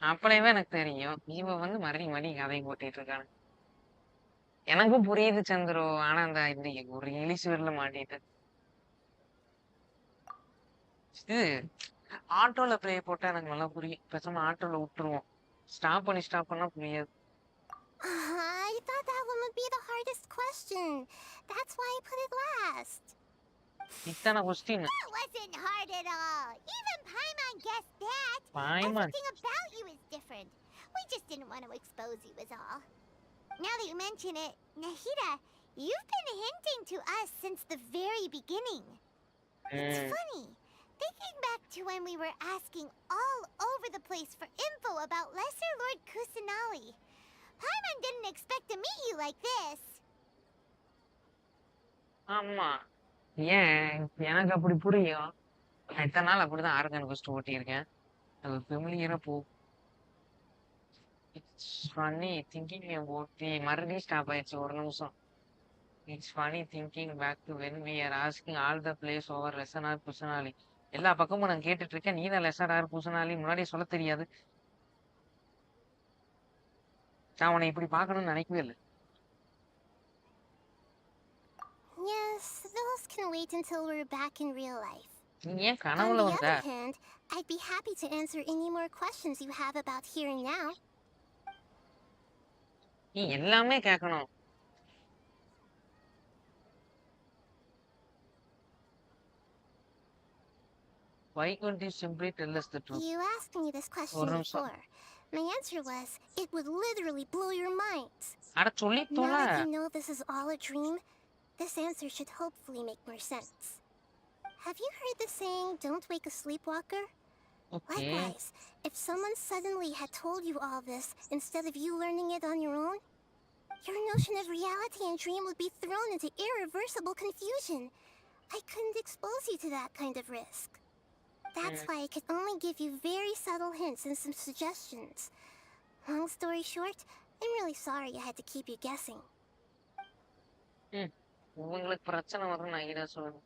அப்படியே எனக்கு தெரியும். இவ மறுபடி கதை போட்டிட்டு இருக்கானு எனக்கும் புரியுது சந்திரோ. ஆனா அந்த ஒரு இங்கிலீஷ் வேர்ல மாட்டிட்டு இது ஆட்டோல ப்ளே போட்டா எனக்கு நல்லா புரியும். பேசாம ஆட்டோல விட்டுருவோம். ஸ்டாப் பண்ணா புரியாது. I thought that one would be the hardest question. That's why I put it last. இத்தனை question. That wasn't hard at all. Even Paimon guessed that. Paimon. Everything about you is different. We just didn't want to expose you is all. Now that you mention it, Nahida, you've been hinting to us since the very beginning. It's funny. Thinking back to when we were asking all over the place for info about Lesser Lord Kusanali, Paimon didn't expect to meet you like this. ஆமா. ஏன் எனக்கு அப்படி புரியும். நான் இத்தனை நாள் அப்படிதான் organ கொஸ்ட் ஓட்டியிருக்கேன். அது ஃபெமிலியரா போ. It's funny thinking about the மறுபடியும் ஸ்டாப் ஆயிடுச்சு ஒரு நிமிஷம். It's funny thinking back to when we are asking all the places over lesson are புசனாலி. எல்லா பக்கமும் நான் கேட்டுட்டு இருக்கேன். நீ தான் லெசன் ஆர் புசனாலி முன்னாடியே சொல்ல தெரியாது. நான் உன்னை இப்படி பார்க்கணும்னு நினைக்கவே இல்லை. Yes, those can wait until we're back in real life. நீ ஏன் On கனவுல the வந்த? other hand, I'd be happy to answer any more questions you have about here and now. நீ எல்லாமே கேட்கணும். Why couldn't you simply tell us the truth? You asked me this question ஒரு நிமிஷம். before. My answer was, it would literally blow your minds. அட சொல்லி Now தொலை. that you know this is all a dream, this answer should hopefully make more sense. Have you heard the saying, don't wake a sleepwalker? Okay. Likewise, if someone suddenly had told you all this instead of you learning it on your own, your notion of reality and dream would be thrown into irreversible confusion. I couldn't expose you to that kind of risk. That's why I could only give you very subtle hints and some suggestions. Long story short, I'm really sorry I had to keep you guessing. உங்களுக்கு பிரச்சனை வரும் நான் இதை சொல்லணும்.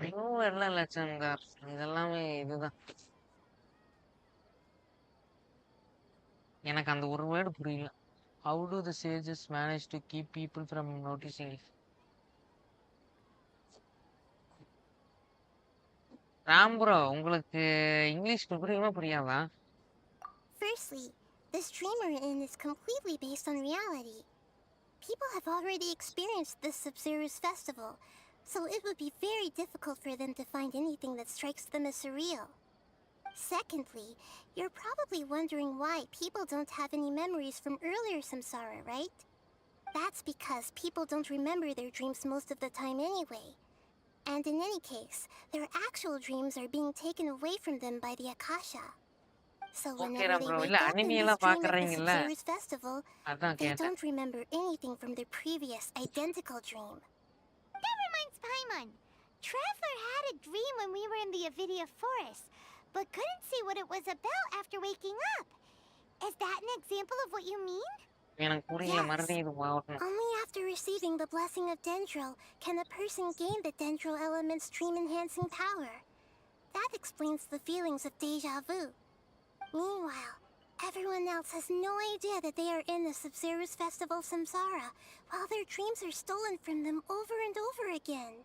ஐயோ எல்லாம் லட்சம்கார் இதெல்லாமே இதுதான். எனக்கு அந்த ஒரு வேர்டு புரியல. How do the sages manage to keep people from noticing it? Ram bro உங்களுக்கு இங்கிலீஷ் புரியுமா புரியாதா? Firstly, this dream we're in is completely based on reality. People have already experienced this Sub-Zero's festival, so it would be very difficult for them to find anything that strikes them as surreal. Secondly, you're probably wondering why people don't have any memories from earlier samsara, right? That's because people don't remember their dreams most of the time anyway. And in any case, their actual dreams are being taken away from them by the Akasha. So whenever they bro. wake இல்ல up in anime this எல்லாம் dream of the பாக்குறீங்கல்ல? Sub-Zero's festival, அதான் they கேட்டேன். don't remember anything from their previous identical dream. That reminds Paimon. Traveler had a dream when we were in the Avidia forest, but couldn't see what it was about after waking up. Is that an example of what you mean? எனக்கு புரியல மறுபடியும் இது பார்க்கணும். Only after receiving the blessing of Dendril can a person gain the Dendril element's dream-enhancing power. That explains the feelings of deja vu. Meanwhile, everyone else has no idea that they are in the Sub-Zero's festival samsara, while their dreams are stolen from them over and over again.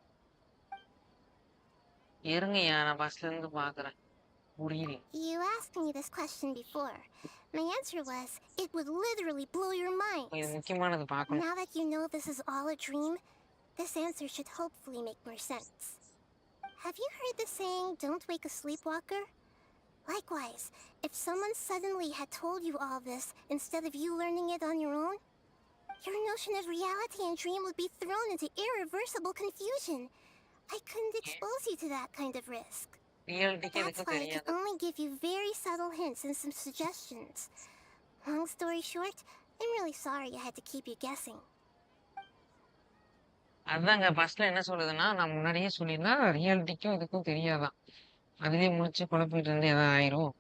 இருங்கயா நான் பஸ்ல இருந்து பாக்குறேன். புரியல. You asked me this question before. My answer was, it would literally blow your mind. இது முக்கியமானது பார்க்கணும். Now that you know this is all a dream, this answer should hopefully make more sense. Have you heard the saying, don't wake a sleepwalker? Likewise, if someone suddenly had told you all this instead of you learning it on your own, your notion of reality and dream would be thrown into irreversible confusion. I couldn't expose you to that kind of risk. ரியாலிட்டிக்கு That's எதுக்கும் why I தெரியாது. could only give you very subtle hints and some suggestions. Long story short, I'm really sorry I had to keep you guessing. அதாங்க ஃபர்ஸ்ட்ல என்ன சொல்லுதுன்னா நான் முன்னாடியே சொல்லியிருந்தா ரியாலிட்டிக்கும் இதுக்கும் தெரியாதான். அதுலயே முடிச்சு குழப்பிட்டு இருந்து எதாவது ஆயிரும்.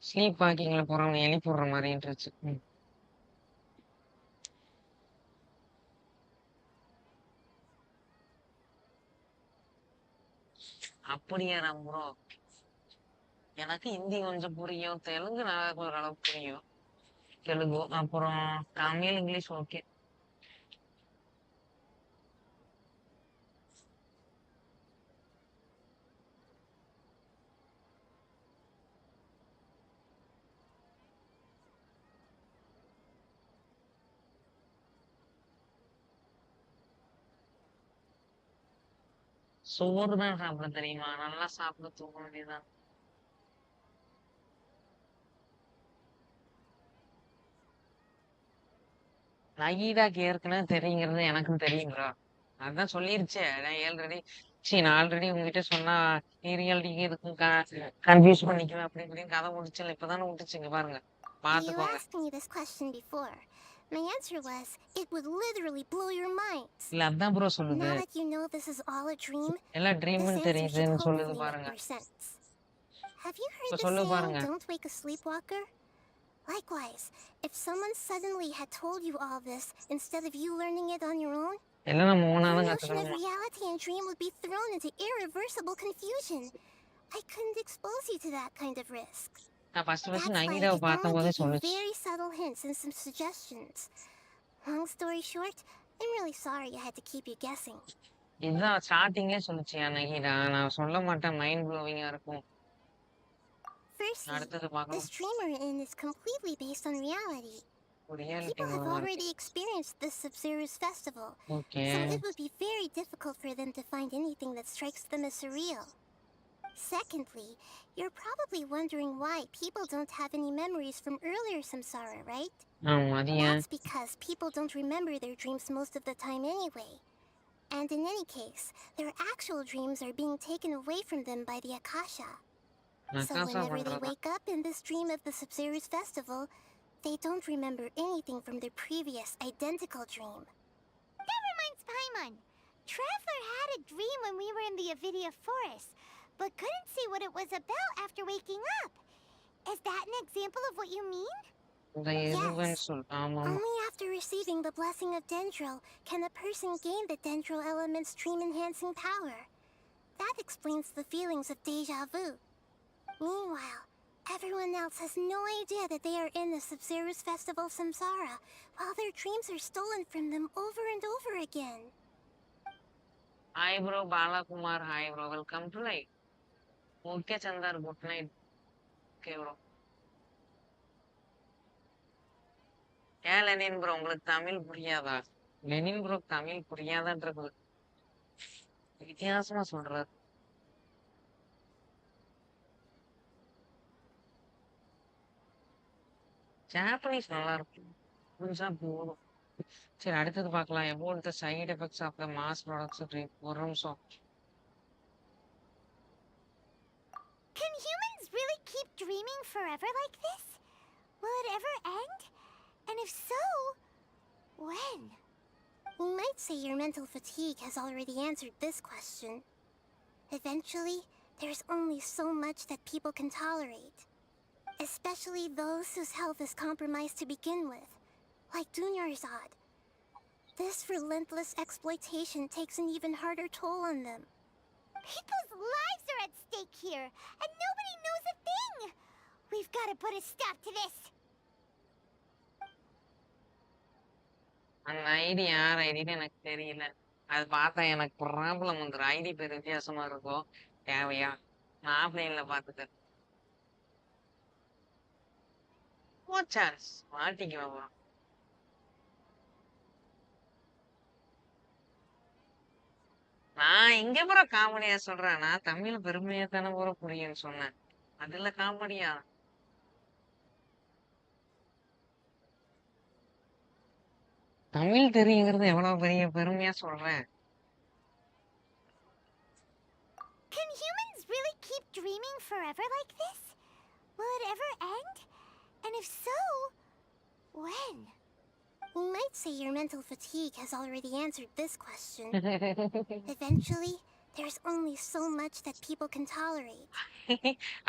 ஸ்லீப் வாக்கிங்ல போறவங்க எழுப்பி விடுற மாதிரின்றுச்சு. அப்படியா ப்ரோ? எனக்கு ஹிந்தி கொஞ்சம் புரியும், தெலுங்கு நான் ஓரளவு புரியும். தெலுங்கு அப்புறம் தமிழ் இங்கிலீஷ் ஓகே. சோறு தான் சாப்பிட தெரியுமா? நல்லா சாப்பிட தூங்க வேண்டியதான். நகீதாக்கு ஏற்கனவே தெரியுங்கிறது எனக்கும் தெரியுங்கிறா. அதான் சொல்லிருச்சே. நான் ஆல்ரெடி நான் ஆல்ரெடி உங்ககிட்ட சொன்னா நீ ரியாலிட்டிக்கு இதுக்கும் கன்ஃபியூஸ் பண்ணிக்குவேன் அப்படி இப்படின்னு கதை முடிச்சல. இப்பதானே விட்டுச்சுங்க பாருங்க. You பாத்துக்கோங்க. asked me this question before. My answer was, it would literally blow your minds. இல்ல அதான் ப்ரோ சொல்லுது. Now that you know this is all a dream, எல்லாம் this ட்ரீம்னு answer should தெரியுதுன்னு சொல்லுது hopefully make பாருங்க. more sense. Have you heard இப்ப the சொல்லு saying, பாருங்க. don't wake a sleepwalker? Likewise, if someone suddenly had told you all this instead of you learning it on your own, எல்லாம் நம்ம your ஓனாதான் notion of கத்துக்கணுமா? reality and dream would be thrown into irreversible confusion. I couldn't expose you to that kind of risk. நான் first That's why I நைனிடாவை can பார்த்த only போதே give you சொல்லுச்சு. very subtle hints and some suggestions. Long story short, I'm really sorry I had to keep you guessing. இதுதான் ஸ்டார்டிங்லேயே சொல்லுச்சு நைனிடா. நான் சொல்ல மாட்டேன், மைண்ட் ப்ளோவிங்கா இருக்கும். Firstly, அடுத்தது this பார்க்கலாம். dream we're in is completely based on reality. Reality People have மூலமா இருக்கு. already experienced this Sub-Zero's festival, okay. so it would be very difficult for them to find anything that strikes them as surreal. Secondly, you're probably wondering why people don't have any memories from earlier samsara, right? ஆமா அது ஏன்? That's because people don't remember their dreams most of the time anyway. And in any case, their actual dreams are being taken away from them by the Akasha. So நக்காசா whenever they பண்றதா. wake up in this dream of the Sub-Zero's festival, they don't remember anything from their previous identical dream. That reminds Paimon. Traveler had a dream when we were in the Avidia forest, but couldn't see what it was about after waking up. Is that an example of what you mean? இந்த இதுவன்னு சொல். ஆமா ஆமா. Only after receiving the blessing of Dendro can a person gain the Dendro element's dream-enhancing power. That explains the feelings of deja vu. Meanwhile, everyone else has no idea that they are in the Sub-Zero's festival samsara, while their dreams are stolen from them over and over again. Hi bro Balakumar. Hi bro, welcome to live. Okay Santhar, good night. Okay bro. ஏன் Lenin bro உங்களுக்கு தமிழ் புரியாதா? Lenin bro Tamil புரியாதான்றது வித்தியாசமா சொல்றாரு. Japanese நல்லா இருக்கும், புரிஞ்சா போதும். சரி அடுத்தது பார்க்கலாம். about the side effects of the mass production dream. ஒரு நிமிஷம். Can humans really keep dreaming forever like this? Will it ever end? And if so, when? You might say your mental fatigue has already answered this question. Eventually, there's only so much that people can tolerate. Especially those whose health is compromised to begin with, like Dunyarzad. This relentless exploitation takes an even harder toll on them. People's lives are at stake here, and nobody knows a thing! We've got to put a stop to this! அந்த ID யார் ஐடின்னு எனக்கு தெரியல. அது பார்த்தா எனக்கு problem வந்துடும். ID பேர் வித்தியாசமா இருக்கும். தேவையா? நான் ஆஃப்லைன்ல பார்த்துட்டேன். சான்ஸ் மாட்டிக்குவேன் bro. நான் இங்க போற காமெடியா சொல்றேன். நான் தமிழ் பெருமையா தானே போற புரியும்னு சொன்னேன். அதுல காமெடியா? தமிழ் தெரியுங்கிறது எவ்வளவு பெரிய பெருமையா சொல்றேன். Can humans really keep dreaming forever like this? Will it ever end? And if so, when? You might say your mental fatigue has already answered this question. Eventually, there's only so much that people can tolerate.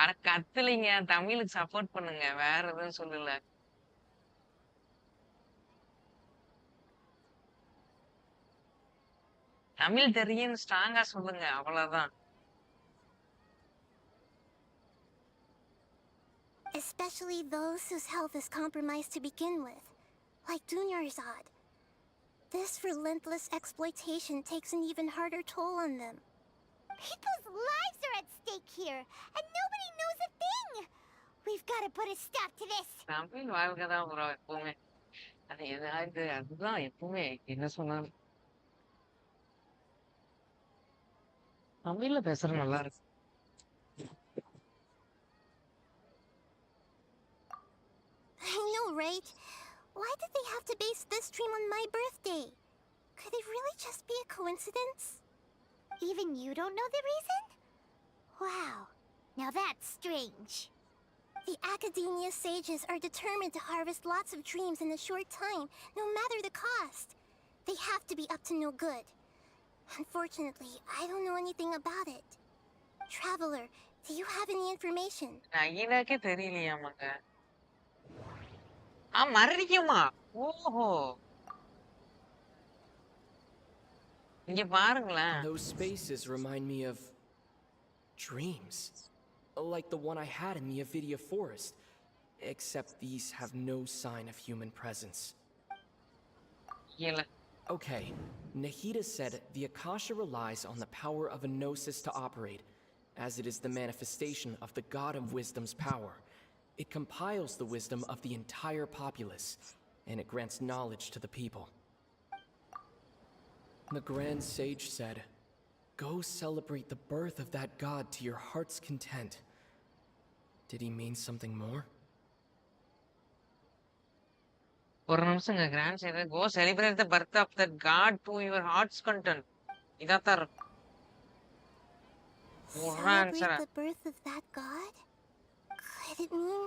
அட கத்துலீங்க, தமிழுக்கு support பண்ணுங்க, வேற எதுவும் சொல்லல. தமிழ் தெரியும் ஸ்ட்ராங்கா சொல்லுங்க, அவ்வளவுதான். Especially those whose health is compromised to begin with, like Dunyarzad. This relentless exploitation takes an even harder toll on them. People's lives are at stake here, and nobody knows a thing! We've got to put a stop to this! Tamil வாழ்க்கை தான் bro எப்பவுமே. அது எதாவது அதுதான் எப்பவுமே என்ன சொன்னாலும் தமிழ்ல பேசுறது நல்லா இருக்கு. I know, right? Why did they have to base this dream on my birthday? Could it really just be a coincidence? Even you don't know the reason? Wow. Now that's strange. The Academia sages are determined to harvest lots of dreams in a short time, no matter the cost. They have to be up to no good. Unfortunately, I don't know anything about it. Traveler, do you have any information? நகிலாக்கே தெரியலையாமாங்க. மறுபடியுமா? ஓஹோ! இங்க பாருங்களேன். Those spaces remind me of dreams. Like the one I had in the Avidia forest. Except these have no sign of human presence. கீழ. Okay, Nahida said the Akasha relies on the power of a gnosis to operate, as it is the manifestation of the God of Wisdom's power. It compiles the wisdom of the entire populace, and it grants knowledge to the people. The Grand Sage said, "Go celebrate the birth of that God to your heart's content." Did he mean something more? ஒரு நிமிஷங்க grand side go celebrate the birth of the god to your hearts content. இதாத்தான் இருக்கும். ஒரு answer. Celebrate the birth of that god? Could it mean...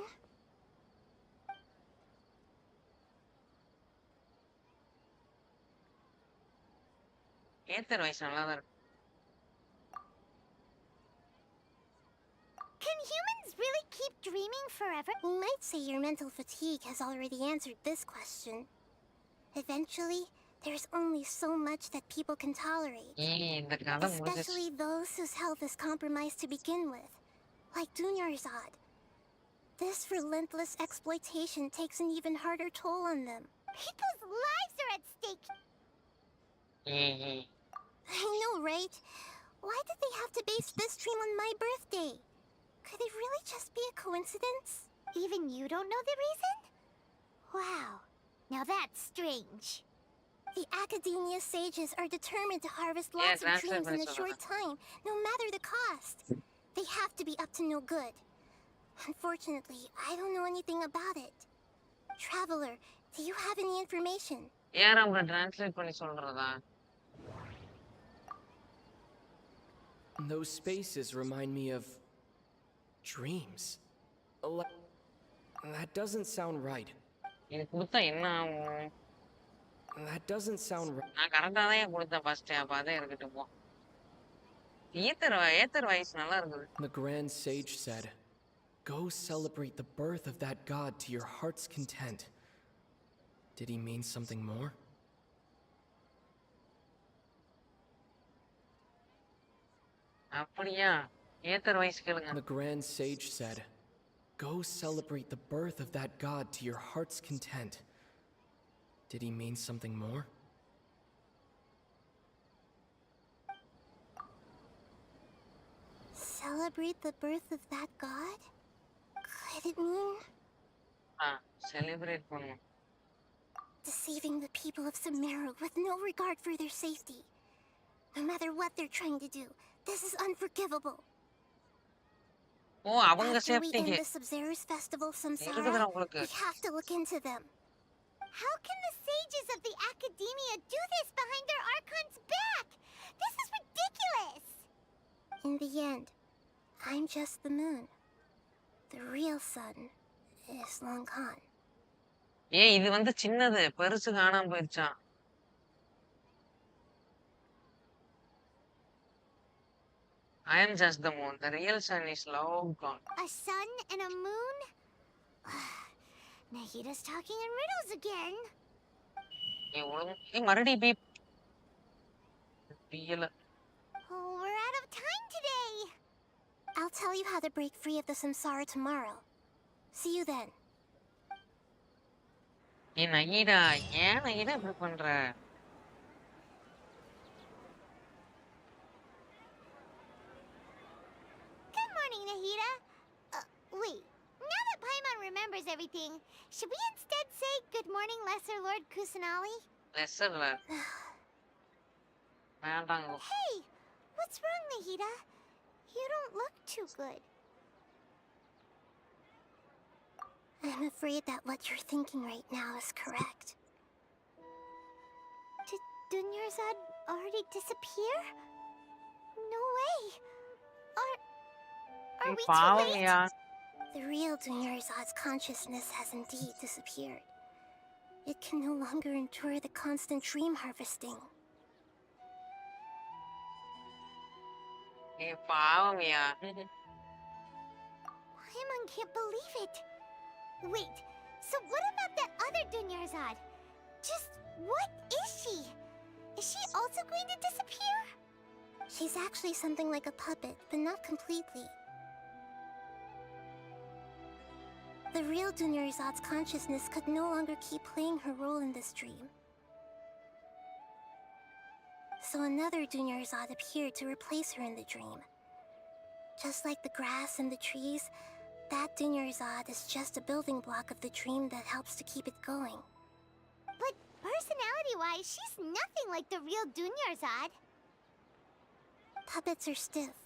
Aether வயசு நல்லா தான் இருக்கு. Can humans really keep dreaming forever? We might say your mental fatigue has already answered this question. Eventually, there's only so much that people can tolerate. இந்த கதை முடிஞ்சிச்சு. Especially those whose health is compromised to begin with. Like Dunyarzad. This relentless exploitation takes an even harder toll on them. People's lives are at stake. I know, right? Why did they have to base this dream on my birthday? Could it really just be a coincidence? Even you don't know the reason? Wow. Now that's strange. The Academia sages are determined to harvest lots of dreams in a short time, no matter the cost. They have to be up to no good. Unfortunately, I don't know anything about it. Traveler, do you have any information? யார் அவங்க translate பண்ணி சொல்றதா? Those spaces remind me of dreams. That doesn't sound right. எனக்கு கொடுத்தா என்ன ஆகும்? That doesn't sound right. நான் கரெக்டா தான் கொடுத்தேன் ஃபர்ஸ்ட். அப்ப அதே இருக்கட்டும் போ. ஏத்தர் வயசு நல்லா இருக்குது. The Grand Sage said, "Go celebrate the birth of that god to your heart's content." Did he mean something more? அப்படியா? ஏத்தர் வயசு கேளுங்க. The Grand Sage said, "Go celebrate the birth of that god to your heart's content." Did he mean something more? Celebrate the birth of that god? Could it mean... celebrate பண்ணும். Deceiving the people of Sumeru with no regard for their safety. No matter what they're trying to do, this is unforgivable. அவங்க After we end சேஃப்டிக்கு. the Sub-Zerus festival Samsara, இருக்குதுடா உங்களுக்கு. we have to look into them. How can the sages of the Academia do this behind their Archon's back? This is ridiculous! In the end, I'm just the moon. The real sun is long gone. இது வந்து சின்னது, பெருசு காணாம போயிருச்சான். I am just the moon. The real sun is long gone. A sun and a moon? Nahida's talking in riddles again. மறுபடியும் பியல. Oh, we're out of time today. I'll tell you how to break free of the samsara tomorrow. See you then. நகீடா, ஏன் நகீடா இப்படி பண்ற? Good morning, Nahida. Wait. Now that Paimon remembers everything, should we instead say good morning, Lesser Lord Kusanali? Lesser Lord. வேண்டாங்க. Hey! What's wrong, Nahida? You don't look too good. I'm afraid that what you're thinking right now is correct. Dunyarzad already disappear? No way. Are we too late? பாவம்யா. The real Dunyarzad's consciousness has indeed disappeared. It can no longer endure the constant dream harvesting. பாவம்யா. Paimon can't believe it. Wait, so what about that other Dunyarzad? Just what is she? Is she also going to disappear? She's actually something like a puppet, but not completely. The real Dunyarzad's consciousness could no longer keep playing her role in this dream. So another Dunyarzad appeared to replace her in the dream. Just like the grass and the trees, that Dunyarzad is just a building block of the dream that helps to keep it going. But personality-wise, she's nothing like the real Dunyarzad. Puppets are stiff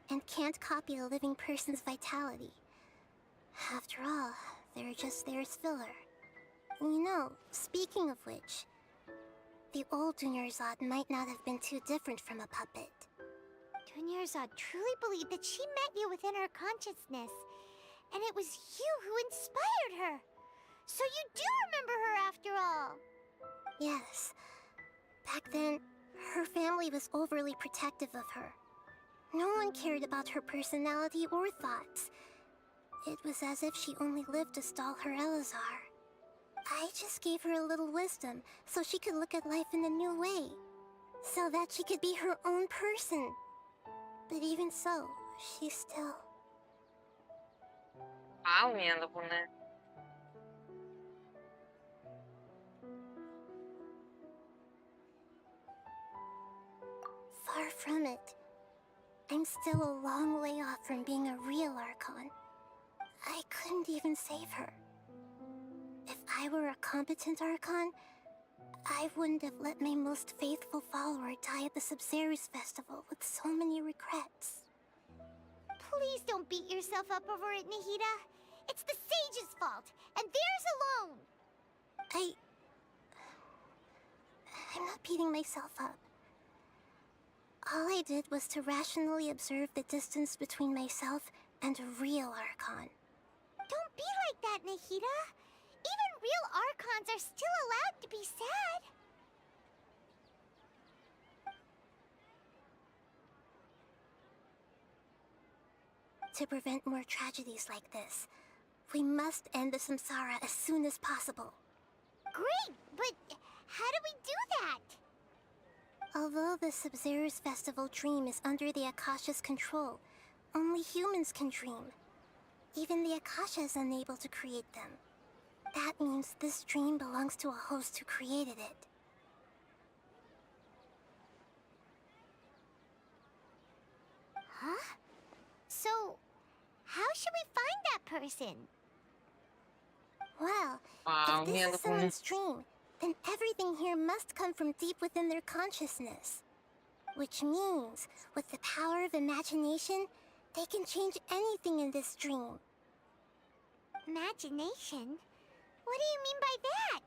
and can't copy a living person's vitality. After all, they're just there as filler. You know, speaking of which, the old Dunyarzad might not have been too different from a puppet. Dunyarzad truly believed that she met you within her consciousness, and it was you who inspired her. So you do remember her after all. Yes. Back then, her family was overly protective of her. No one cared about her personality or thoughts. It was as if she only lived to stall her Elazar. I just gave her a little wisdom so she could look at life in a new way, so that she could be her own person. But even so, she's still... பாவம்யா அந்த பொண்ணு. Far from it. I'm still a long way off from being a real Archon. I couldn't even save her. If I were a competent Archon, I wouldn't have let my most faithful follower die at the Sabzeruz festival with so many regrets. Please don't beat yourself up over it, Nahida. It's the sage's fault, and theirs alone. I'm not beating myself up. All I did was to rationally observe the distance between myself and a real Archon. Don't be like that, Nahida. Even real Archons are still allowed to be sad. To prevent more tragedies like this, we must end the samsara as soon as possible. Great, but how do we do that? Although the Sabzeruz festival dream is under the Akasha's control, only humans can dream. Even the Akasha is unable to create them. That means this dream belongs to a host who created it. Huh? So, how should we find that person? Well, if this is someone's dream, then everything here must come from deep within their consciousness. Which means, with the power of imagination, they can change anything in this dream. Imagination? What do you mean by that?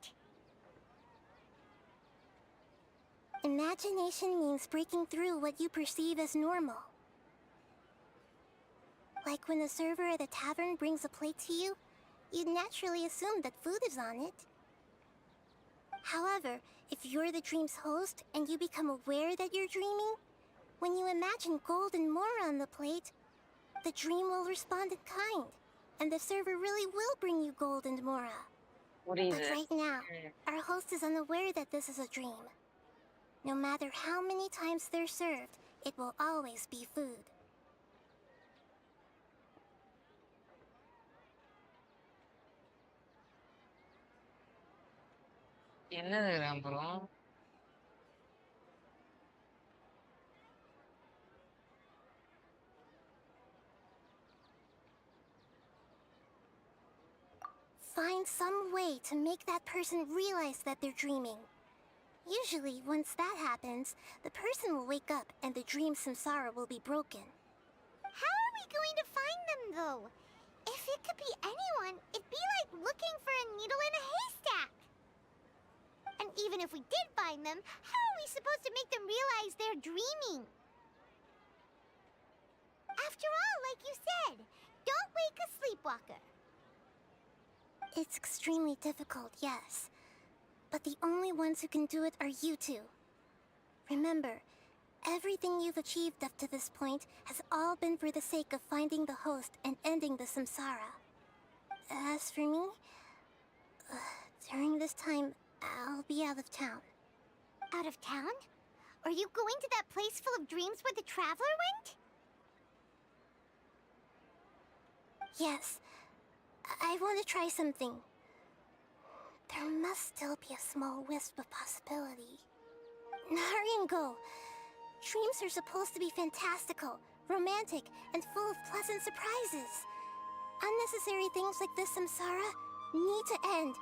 Imagination means breaking through what you perceive as normal. Like when the server at a tavern brings a plate to you, you'd naturally assume that food is on it. However, if you're the dream's host and you become aware that you're dreaming, when you imagine gold and more on the plate, the dream will respond in kind, and the server really will bring you gold and mora. What is But it? right now, our host is unaware that this is a dream. No matter how many times they're served, it will always be food. என்னது அப்புறம்? Find some way to make that person realize that they're dreaming. Usually, once that happens, the person will wake up and the dream samsara will be broken. How are we going to find them, though? If it could be anyone, it'd be like looking for a needle in a haystack. And even if we did find them, how are we supposed to make them realize they're dreaming. After all, like you said, don't wake a sleepwalker. It's extremely difficult, yes. But the only ones who can do it are you two. Remember, everything you've achieved up to this point has all been for the sake of finding the host and ending the samsara. As for me, during this time, I'll be out of town. Out of town? Are you going to that place full of dreams where the traveler went? Yes, I want to try something. There must still be a small wisp of possibility. Hurry and go. Dreams are supposed to be fantastical, romantic, and full of pleasant surprises. Unnecessary things like this samsara need to end.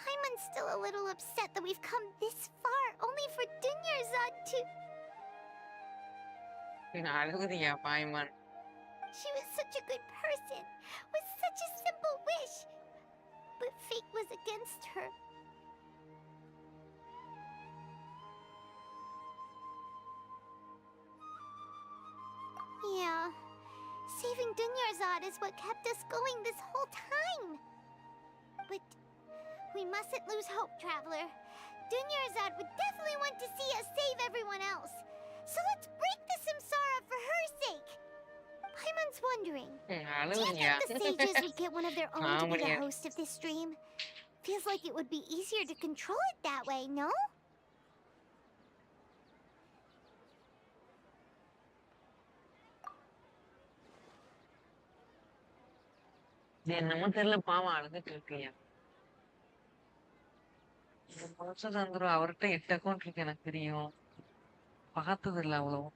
Paimon's still a little upset that we've come this far only for Dunyarzad to... அழுகுதியா பாய்மன்? She was such a good person, with such a simple wish. But fate was against her. Yeah, saving Dunyarzad is what kept us going this whole time. But we mustn't lose hope, Traveler. Dunyarzad would definitely want to see us save everyone else. So let's break the samsara for her sake. Paimon's wondering, do you think the sages would get one of their own to be the host of this dream? Feels like it would be easier to control it that way, no? என்னமோ தெரியல, பாவம் அழுதுட்டு இருக்கியா. சந்திரம் அவர்கிட்ட 8 account இருக்கு எனக்கு தெரியும். பார்த்தது இல்ல அவ்வளவு.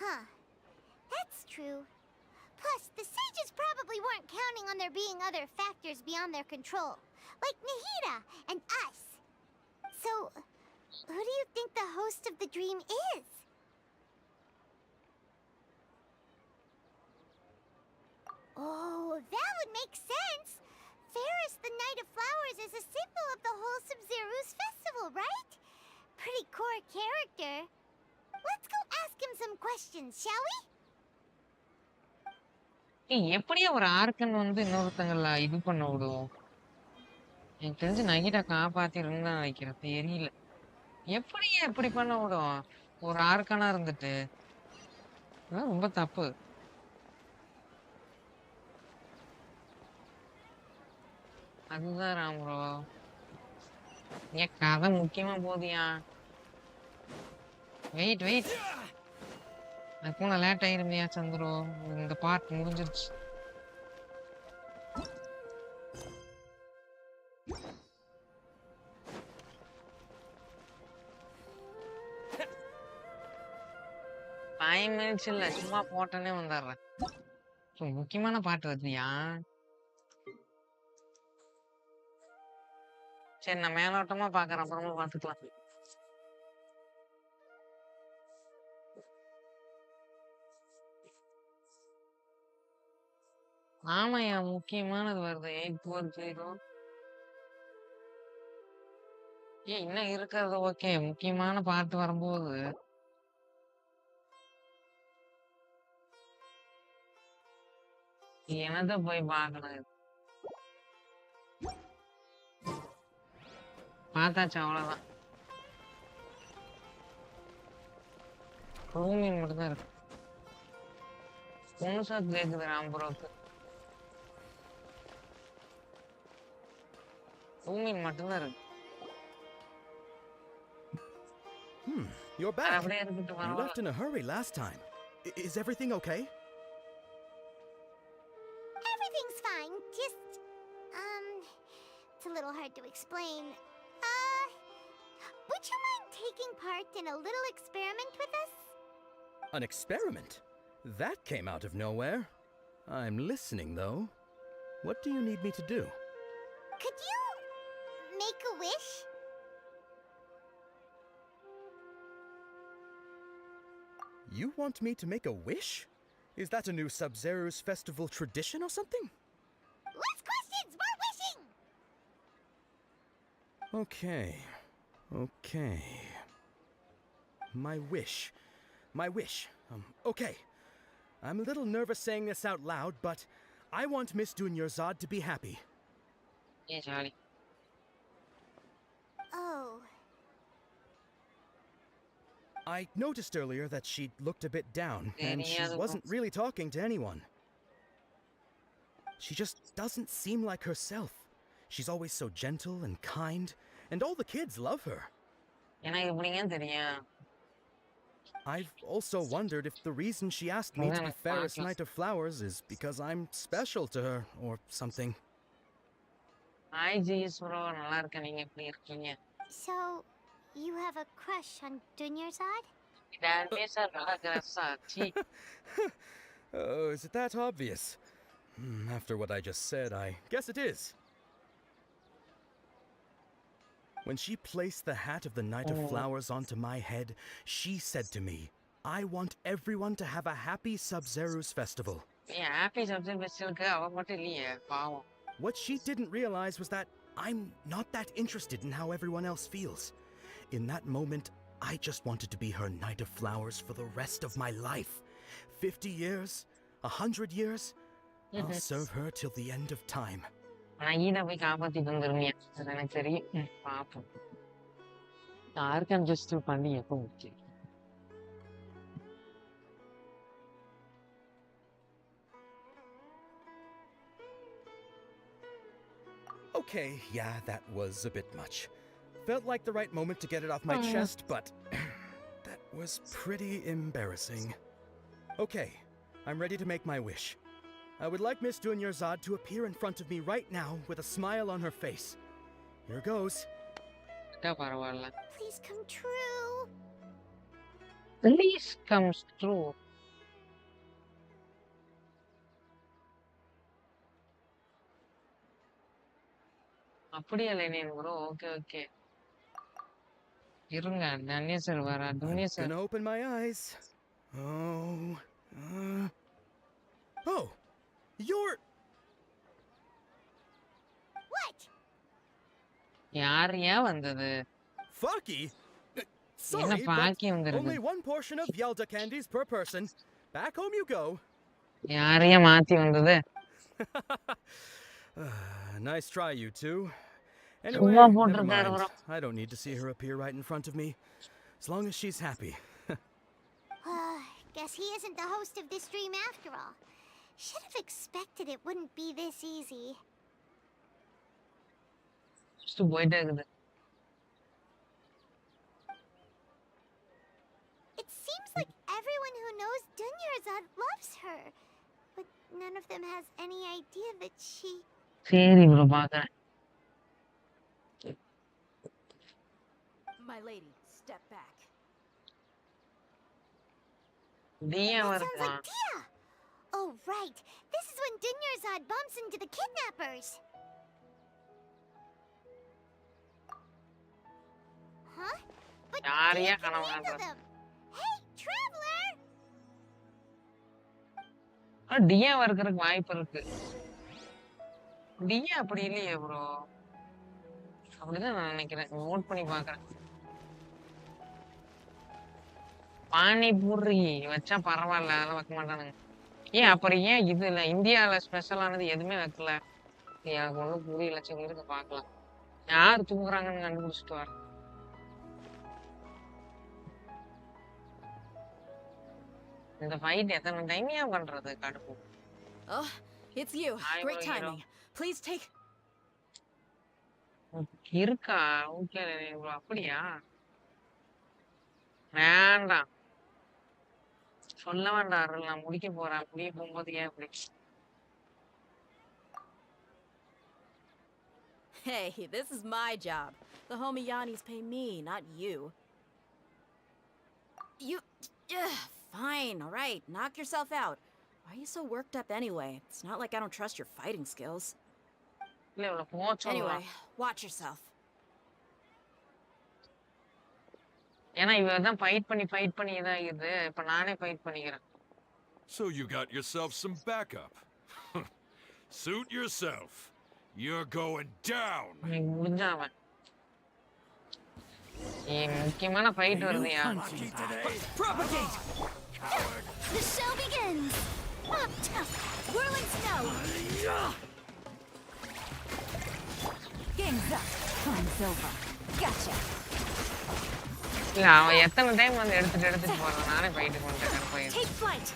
Huh. That's true. Plus, the sages probably weren't counting on there being other factors beyond their control, like Nahida and us. So, who do you think the host of the dream is? Oh, that would make sense. Ferris, the Knight of Flowers, is a symbol of the wholesome Zeru's festival, right? Pretty core character. Let's go ask him some questions, shall we? எப்படியா ஒரு ஆர்க்கன் வந்து இன்னொருத்தங்கள இது பண்ண விடுவோம்? எனக்கு தெரிஞ்சு நகிட்ட காப்பாத்திருன்னு தான் நினைக்கிறேன், தெரியல. எப்படியா எப்படி பண்ண விடும் ஒரு ஆர்க்கனா இருந்துட்டு? அதெல்லாம் ரொம்ப தப்பு. அதுதான் ராம்ரோ, ஏன் கதை முக்கியமா போதியா? வெயிட் வெயிட், அதுக்குள்ள லேட் ஆயிருமையா சந்திரோ? இந்த பார்ட் முடிஞ்சிருச்சு. ஃபைவ் மினிட்ஸ் இல்ல, சும்மா போட்டோன்னே வந்துடுறேன். முக்கியமான பாட்டு வருதியா? சரி, நான் மேலோட்டமா பாக்குறேன், அப்புறமா பாத்துக்கலாம். ஆமாய்யா, முக்கியமானது வருது. 840. இன்னும் இருக்கிறது ஓகே, முக்கியமான பாட்டு வரும்போது என்னத போய் பார்க்கணும். பார்த்தாச்சு, அவ்வளவுதான். ரூமின் மட்டும்தான் இருக்கு. முழுசா கேக்குது ராம்புரோக்கு. ரூமின் மட்டும்தான் இருக்கு. You're back. அப்படியே இருக்கட்டும், You left in a hurry last time. Is everything okay? Everything's fine. Just, it's a little hard to explain. Would you mind taking part in a little experiment with us? An experiment? That came out of nowhere. I'm listening, though. What do you need me to do? Could you make a wish? You want me to make a wish? Is that a new Sub-Zero's festival tradition or something? Less questions, more wishing! Okay. Okay. My wish. My wish. Okay. I'm a little nervous saying this out loud, but I want Miss Dunyarzad to be happy. Yeah, jolly. Oh. I noticed earlier that she looked a bit down, and she wasn't really talking to anyone. She just doesn't seem like herself. She's always so gentle and kind, and all the kids love her. I've also wondered if the reason she asked me to be Fairest Knight of Flowers is because I'm special to her, or something. Hi, Jeez, bro. நல்லா இருக்கேன். நீங்க எப்படி இருக்கீங்க? So, you have a crush on Dunyarzad? Oh, is it that obvious? After what I just said, I guess it is. When she placed the hat of the Knight of Flowers onto my head, she said to me, I want everyone to have a happy Sub-Zero's festival. Yeah, happy Sub-Zero festivalக்கு அவ மட்டும் இல்லையே, பாவம். What she didn't realize was that I'm not that interested in how everyone else feels. In that moment, I just wanted to be her Knight of Flowers for the rest of my life. 50 years, 100 years, I'll serve her till the end of time. ஆனா ஈனா போய் காப்பாத்திட்டு வந்துருவியா? அது எனக்கு தெரியும். பாப்போம். ஆர்கான்ஜெஸ்ட் பண்ணி எப்போ முடிச்சு? Okay, yeah, that was a bit much. Felt like the right moment to get it off my chest, but that was pretty embarrassing. Okay, I'm ready to make my wish. I would like Miss Dunyarzad to appear in front of me right now with a smile on her face. Here goes. Please come true. Please comes true. அப்படியே line bro. Okay okay. இருங்க, Tanya sir வரா. Tanya sir. Gonna open my eyes. Oh, you're... What? யாரையா வந்தது? Faki? என்ன Sorry, பாக்கி but வந்திருக்கு? only one portion of Yelda candies per person. Back home you go. யாரையா மாத்தி வந்தது? Nice try, you two. Anyway, சும்மா never போட்டிருக்காரு mind. Bro. I don't need to see her appear right in front of me. As long as she's happy. Guess he isn't the host of this dream after all. Should have expected it wouldn't be this easy. Just போயிட்டே இருக்குது. It seems like everyone who knows Dunyarzad loves her. But none of them has any idea that she... சரி bro, பாக்குறேன். My lady, step back. Diya That sounds வருமா? like Tia! Oh, right. This is when Dunyarzad bumps into the kidnappers. Huh? But யாரையா Tia can கனவு handle காண்றது? them. Hey, traveler! டியா வரதுக்கு வாய்ப்பு இருக்கு. டியா அப்படி இல்லையே ப்ரோ. அப்படிதான் நான் நினைக்கிறேன். நோட் பண்ணி பாக்குறேன். பானிபூரி வச்சா பரவாயில்ல, அதெல்லாம் வைக்க மாட்டானுங்க. ஏன் அப்புறம் ஏன் இது இல்ல இந்தியால ஸ்பெஷலானது எதுவுமே வைக்கல? எனக்கு ஒன்றும் புரியல. சரி இருக்க பாக்கலாம். யார் தூங்குறாங்கன்னு கண்டுபிடிச்சிட்டு வரேன். இந்த ஃபைட் எத்தனை டைம் ஏன் பண்றது? கடுப்பு. Oh, it's you. Great timing. Please take... இருக்கா? Okay bro. அப்படியா? வேண்டாம், சொல்ல வேண்டாம். அருள், நான் முடிக்க போறேன். முடிய போகும்போது ஏன் இப்படி? Hey, this is my job. The homie Yanni's pay me, not you. You... fine, all right. Knock yourself out. Why are you so worked up anyway? It's not like I don't trust your fighting skills. இல்ல இவ்வளவு போச்சு. Anyway, watch yourself. ஏன்னா இவ தான் fight பண்ணி இதாகிடுது. இப்ப நானே fight பண்ணிக்கிறேன். So you got yourself some backup. Suit yourself. You're going down. முடிஞ்சா அவன் முக்கியமான fight வருதுயா. Propagate! The show begins! Whirling snow! Game's up. Time's over. Gotcha. இல்ல அவன் எத்தனை டைம் வந்து எடுத்துட்டு போறான். நானே ஃபைட்டுக்கு வந்துட்டேன் பையன். Take flight!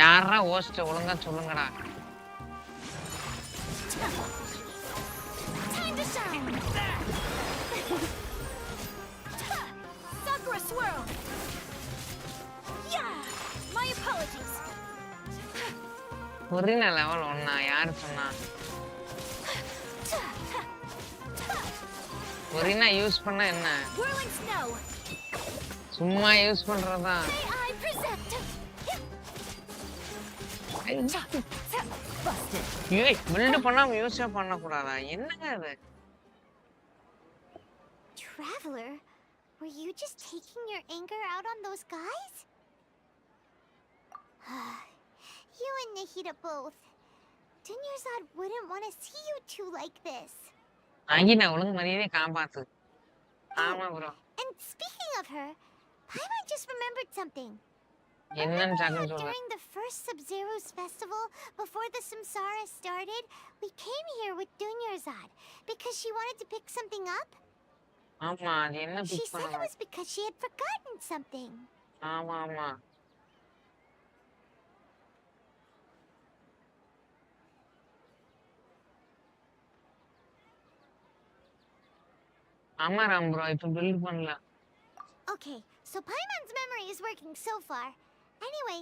யாரா ஹோஸ்ட் ஒழுங்கா சொல்லுங்கடா. Time to shine! Sakura swirl! Yeah! My apologies! Furina level 1 யார் சொன்னா? Furina யூஸ் பண்ண என்ன? Whirling snow! சும்மா யூஸ் பண்றதா? I present! Busted. ஏய் பில்ட் பண்ணாம யூஸே பண்ண கூடாதா? என்னங்க இது? Traveler, were you just taking your anger out on those guys? You and Nahida both. Dunyarzad wouldn't want to see you two like this. அங்கின ஒழுங்கு மரியாதையை காப்பாத்து. ஆமா bro. And speaking of her, Paimon just remembered something. என்னன்னு சாக்குன்னு சொல்ல. During the first Sub-Zero's festival, before the Samsara started, we came here with Dunyarzad because she wanted to pick something up. ஆமா அது என்ன She big said it பண்ணலாம். was because she had forgotten something. ஆமா ஆமா. ஆமா Ram bro இப்ப build பண்ணலாம். Okay, so Paimon's memory is working so far. Anyway,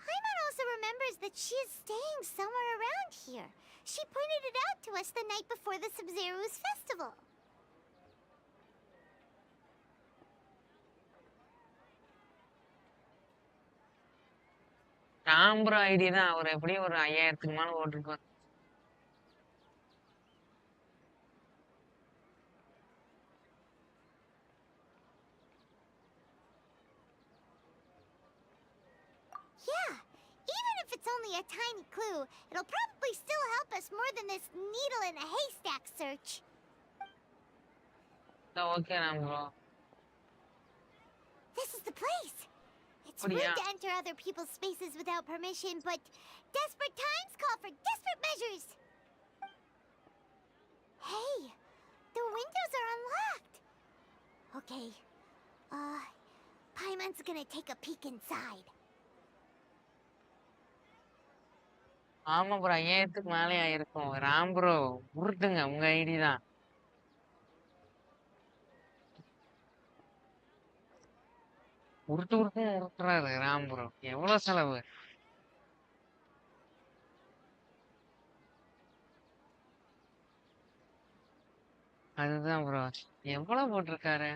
Paimon also remembers that she is staying somewhere around here. She pointed it out to us the night before the Sub-Zero's festival. Ram bro ID தான் அவர் எப்படியும் ஒரு 5000க்கு மேல ஓட்டிருக்காரு. Yeah, even if it's only a tiny clue, it'll probably still help us more than this needle in a haystack search. Okay Ram bro. This is the place. It's Oh, rude yeah. to enter other people's spaces without permission, but desperate times call for desperate measures. Hey, the windows are unlocked. Okay, Paimon's gonna take a peek inside. ஆமா bro 5000க்கு மேலே ஆயிருக்கும். Ram bro உருட்டுங்க உங்க ID தான். உருட்டுறாரு Ram bro. எவ்வளவு செலவு? அதுதான் bro. எவ்வளவு போட்டிருக்காரு?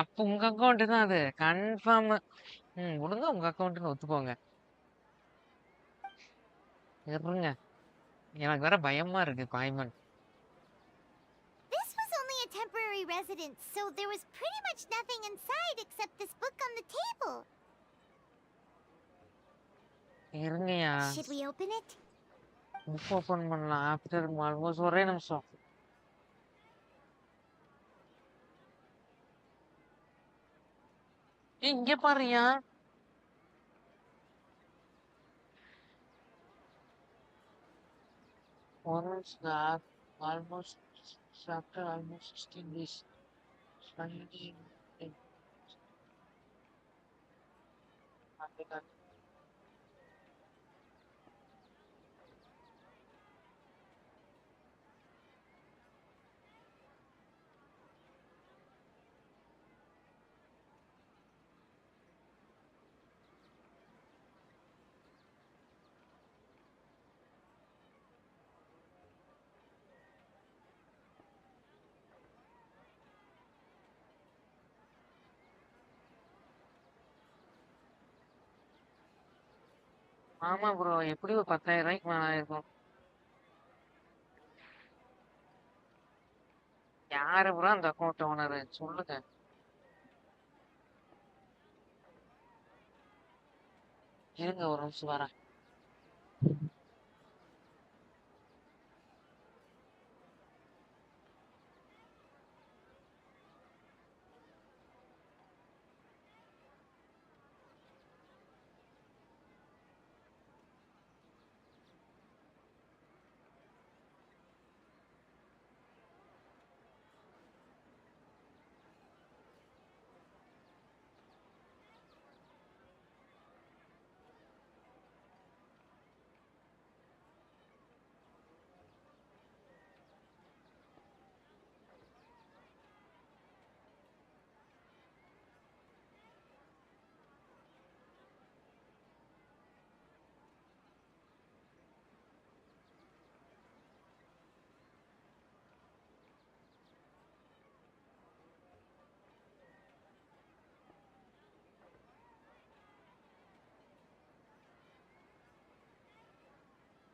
அப்ப உங்க அக்கவுண்ட் தான் அது கன்ஃபார்ம். ஒழுங்கா உங்க அக்கவுண்ட்னு ஒத்துக்கோங்க. இருங்க எனக்கு வேற பயமா இருக்கு பாய்மன். This was only a temporary residence, so there was pretty much nothing inside except this book on the table. இருங்கயா Should we open it? Book open பண்ணலாம். ஆஃப்டர் ஆல்மோஸ்ட் ஒரே நிமிஷம். இங்க பாருயா. Orange dark, almost after almost 16 days. Finally, ஆமா bro, எப்படி ஒரு 10,000 ரூபாய்க்கு மேல ஆயிருக்கும். யாரு ப்ரோ அந்த அக்கௌண்ட் ஓனர் சொல்லுங்க. இருங்க ஒரு நிமிஷம் வரேன்.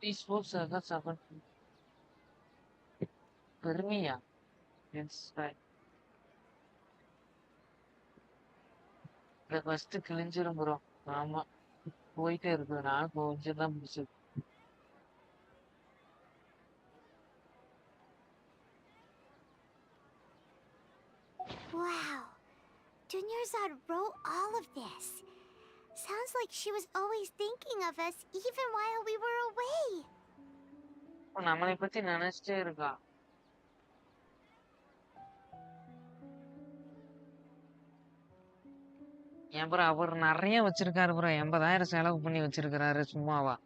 These folks are not someone பெருமையா? S right. இந்த ஃபர்ஸ்ட் கிழிஞ்சிரும் ப்ரோ. ஆமா, போயிட்டே இருக்குது. நான் கொஞ்சம் தான் முடிச்சது. Wow. Dunyarzad wrote all of this. Sounds like she was always thinking of us even while we were away. நம்மளை பத்தி நினைச்சிட்டே இருக்கா. ஏன் ப்ரோ அவர் நிறைய வச்சிருக்காரு ப்ரோ. 80,000 செலவு பண்ணி வச்சிருக்காரு சும்மாவா?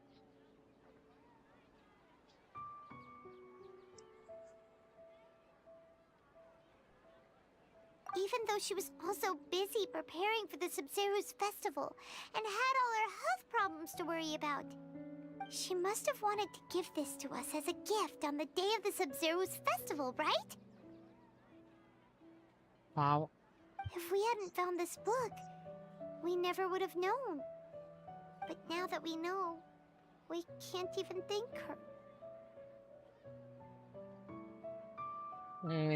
Even though she was also busy preparing for the Sub-Zero's festival and had all her health problems to worry about. She must have wanted to give this to us as a gift on the day of the Sub-Zero's festival, right? Wow. If we hadn't found this book, we never would have known. But now that we know, we can't even thank her.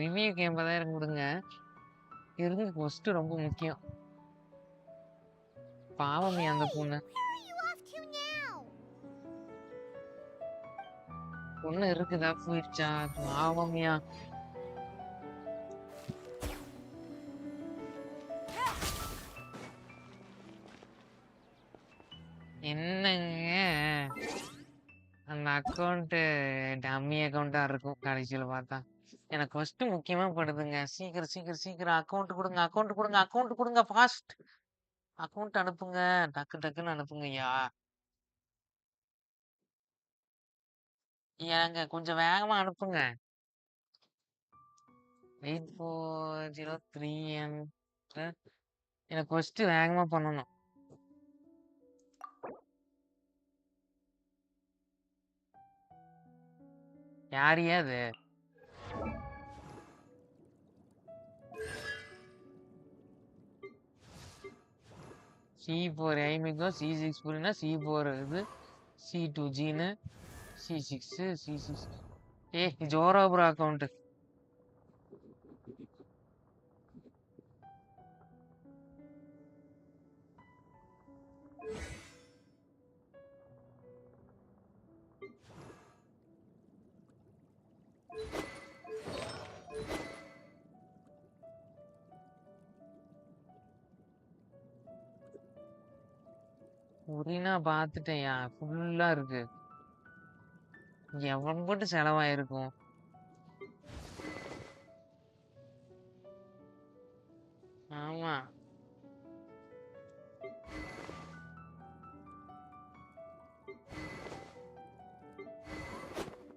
ரிவ்யூக்கு 80,000 கொடுங்க. இருந்து first ரொம்ப முக்கியம். பாவமே அந்த பொண்ணு. Where are you off to now? பொண்ணு இருக்குதா போயிடுச்சா? பாவமியா. என்னங்க அந்த அக்கௌண்ட் டம்மி அக்கௌண்டா இருக்கும் கடைசியில பார்த்தா. எனக்கு ஃபர்ஸ்ட் முக்கியமா படுதுங்க. சீக்கிரம் சீக்கிரம் சீக்கிரம் அக்கௌண்ட் கொடுங்க, அக்கௌண்ட் கொடுங்க, அக்கௌண்ட் கொடுங்க, ஃபாஸ்ட் அக்கௌண்ட் அனுப்புங்க, டக்கு டக்குன்னு அனுப்புங்கய்யா. ஏங்க கொஞ்சம் வேகமா அனுப்புங்க. 8403 எனக்கு ஃபர்ஸ்ட் வேகமா பண்ணணும். யாரையா அது? C4 ஐமிகோ, C6 புரினா, C4 இது, C2 ஜீனு, C6 C6. ஜோரா ப்ரோ அக்கௌண்ட். புரினா பார்த்துட்டேயா, ஃபுல்லா இருக்கு. எவன் போட்டு செலவாயிருக்கும்? ஆமா,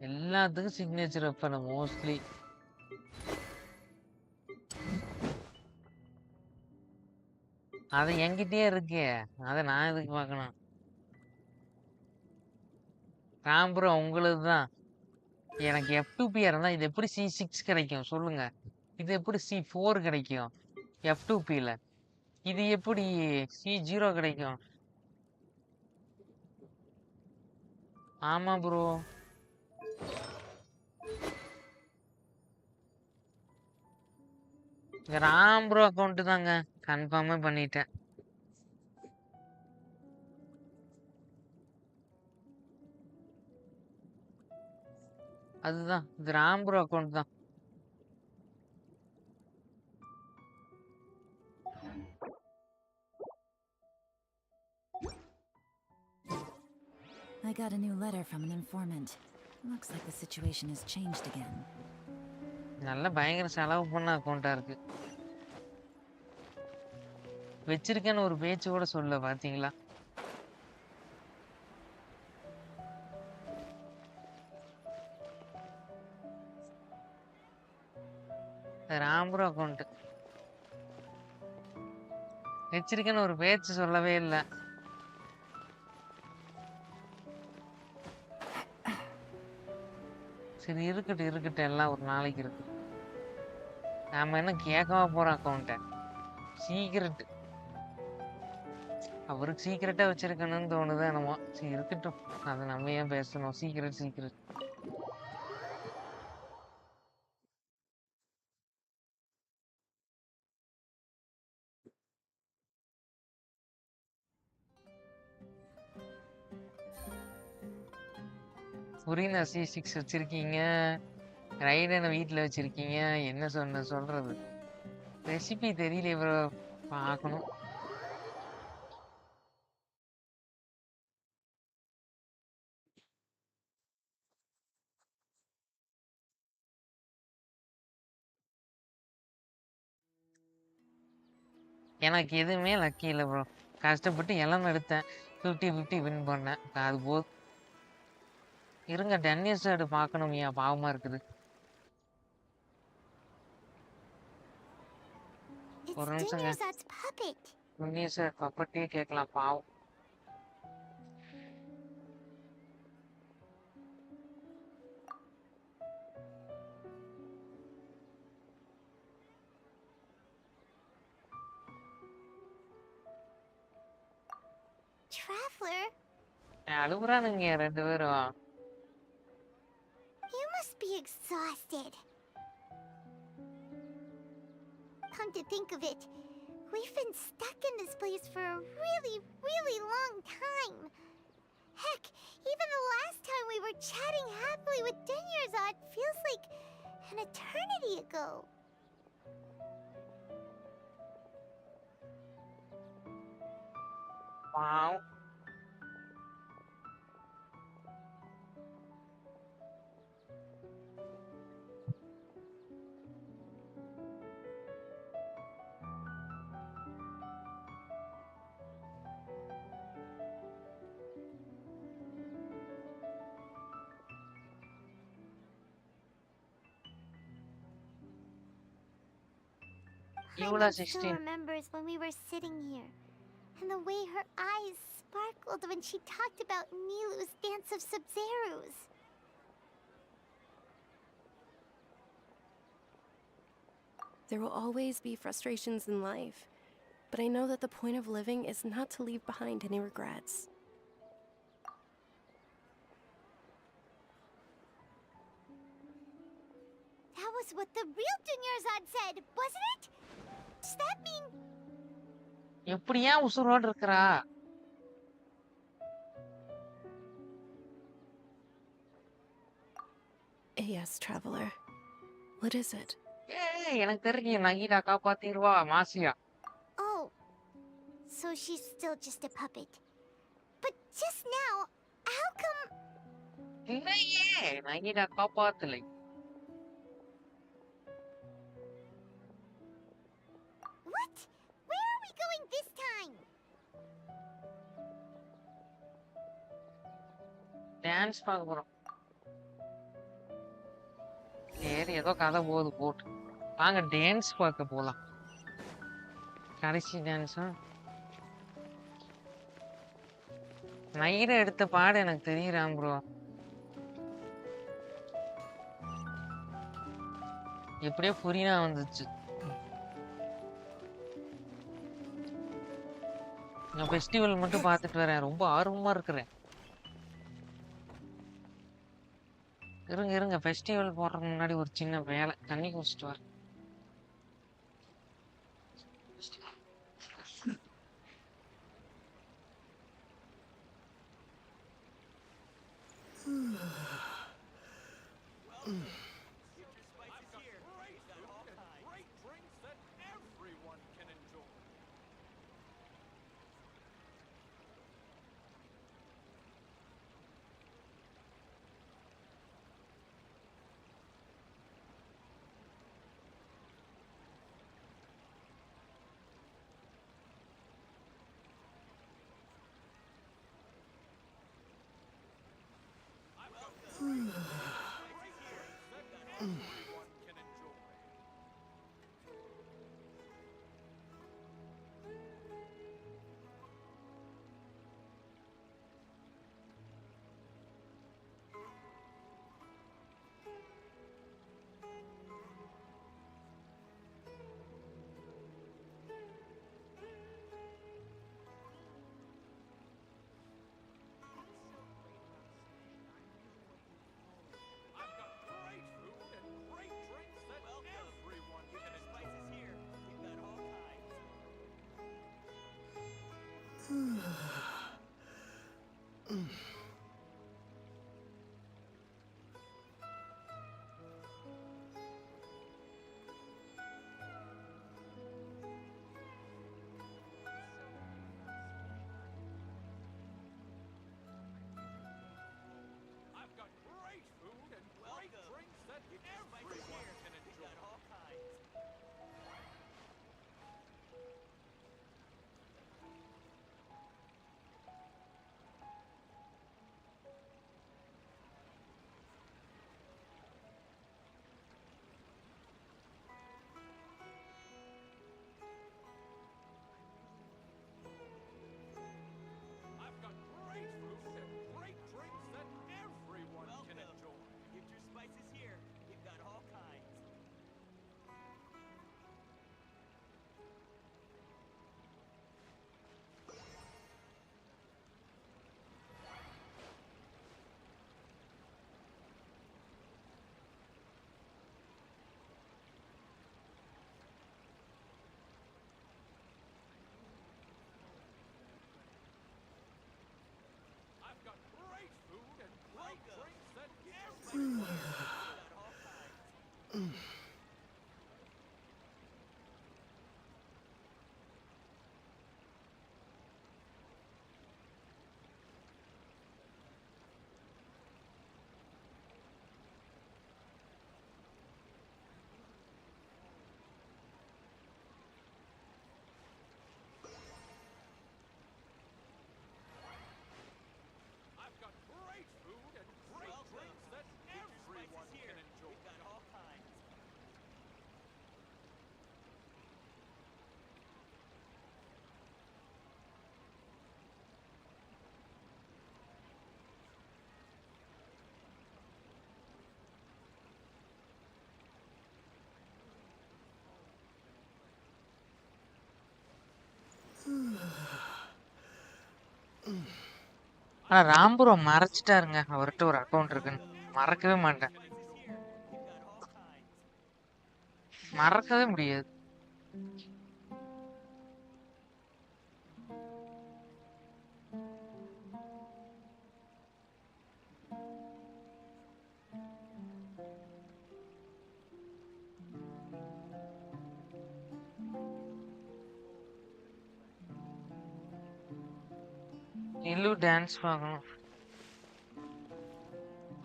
எல்லாத்துக்கும் சிக்னேச்சர் வைப்பேன் மோஸ்ட்லி. அது என்கிட்டயே இருக்கே, அதை நான் எதுக்கு பார்க்கணும்? ப்ரோ உங்களுக்கு தான். எனக்கு F2P இருந்தா இது எப்படி C6 கிடைக்கும் சொல்லுங்க? இது எப்படி C4 கிடைக்கும் F2Pல? இது எப்படி C0 கிடைக்கும்? ஆமா ப்ரோ. ராம் ப்ரோ அக்கௌண்ட் தாங்க. கன்ஃபார்மே பண்ணிட்டேன். அதுதான் இது ராம் ப்ரோ அக்கௌண்ட் தான். I got a new letter from an informant. Looks like the situation has changed again. நல்ல பயங்கர செலவு பண்ண அக்கௌண்டா இருக்கு. வச்சிருக்கேன்னு ஒரு பேச்சு கூட சொல்ல பாத்தீங்களா? ராம் ப்ரோ அக்கௌண்ட் வச்சிருக்கேன்னு ஒரு பேச்சு சொல்லவே இல்லை. சரி இருக்கட்டும் எல்லாம் ஒரு நாளைக்கு இருக்கு. நாம என்ன கேட்கவா போறோம் அக்கௌண்ட்ட? சீக்கிரட் அவருக்கு சீக்கிரட்டா வச்சிருக்கணும்னு தோணுது என்னமோ. சரி இருக்கட்டும், அதை நம்ம ஏன் பேசணும்? சீக்கிரட் புரியுதா? C6 வச்சிருக்கீங்க, ரைடனை வீட்டில் வச்சிருக்கீங்க, என்ன சொல்றது? ரெசிபி தெரியல இவரை பார்க்கணும். எனக்கு எதுவுமே லக்கி இல்லை ப்ரோ. கஷ்டப்பட்டு எல்லாம் எடுத்தேன், 50-50 வின் பண்ணேன். அது போதும். இருங்க, டென்னிஸ் ஆடு பார்க்கணும். ஏன் பாவமா இருக்குது. ஒரு நிமிஷங்க, டென்னிஸ் ஆடு பப்பட்டே கேட்கலாம். பாவம். Traveler, அழுகுறானுங்க ரெண்டு பேரும். you must be exhausted. Come to think of it, we've been stuck in this place for a really, really long time. Heck, even the last time we were chatting happily with Denyerzad feels like an eternity ago. Wow. Yula 16 still remembers when we were sitting here, and the way her eyes sparkled when she talked about Nilu's dance of Sub-Zerus. There will always be frustrations in life, but I know that the point of living is not to leave behind any regrets. That was what the real Dunyarzad said, wasn't it? Does that mean... எப்படியா உசுரோடு இருக்கறா? Yes, traveler. What is it? எனக்கு தெரியும், நகீரா காப்பாத்திடுவா மாசியா. Oh, so she's still just a puppet. But just now, how come... இல்லையே, நகீரா காப்பாத்தலை. What? Where are we going this time? Dance பார்க்க போறோம். சரி, ஏதோ கதை போட்டு வாங்க டான்ஸ் பார்க்க போலாம். கடைசி டான்ஸா? நைரை எடுத்த பாடு எனக்கு தெரியுறாம் ப்ரோ. எப்படியோ புரியா வந்துச்சு. நான் ஃபெஸ்டிவல் மட்டும் பார்த்துட்டு வரேன், ரொம்ப ஆர்வமா இருக்கிறேன். இருங்க இருங்க, ஃபெஸ்டிவல் போடுறதுக்கு முன்னாடி ஒரு சின்ன வேலை, தண்ணி குடிச்சிட்டு வர. ஆனா ராம்புரம் மறைச்சிட்டாருங்க, அவர்கிட்ட ஒரு அக்கவுண்ட் இருக்குன்னு. மறக்கவே மாட்டேன், மறக்கவே முடியாது. நில்லு டான்ஸ் பார்க்கணும்.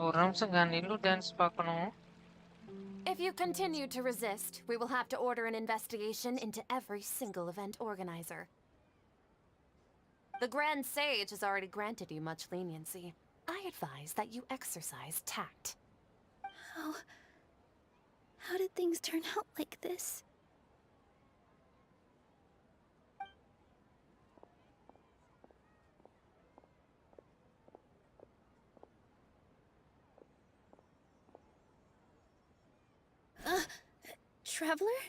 ஒரு நிமிஷங்க, நில்லு டான்ஸ் பார்க்கணும். If you continue to resist, we will have to order an investigation into every single event organizer. The Grand Sage has already granted you much leniency. I advise that you exercise tact. How did things turn out like this? Traveler?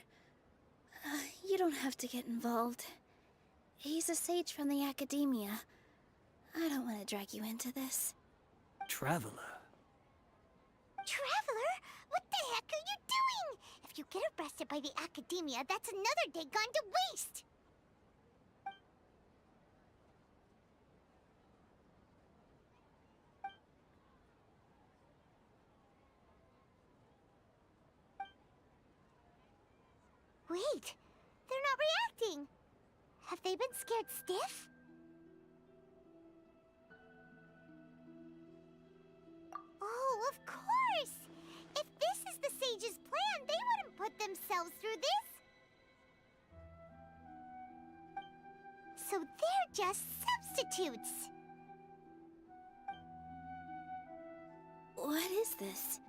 You don't have to get involved. He's a sage from the academia. I don't want to drag you into this. Traveler? Traveler, what the heck are you doing? If you get arrested by the Academia, that's another day gone to waste. Wait, they're not reacting. Have they been scared stiff? Oh, of course! If this is the sage's plan, they wouldn't put themselves through this. So they're just substitutes. What is this?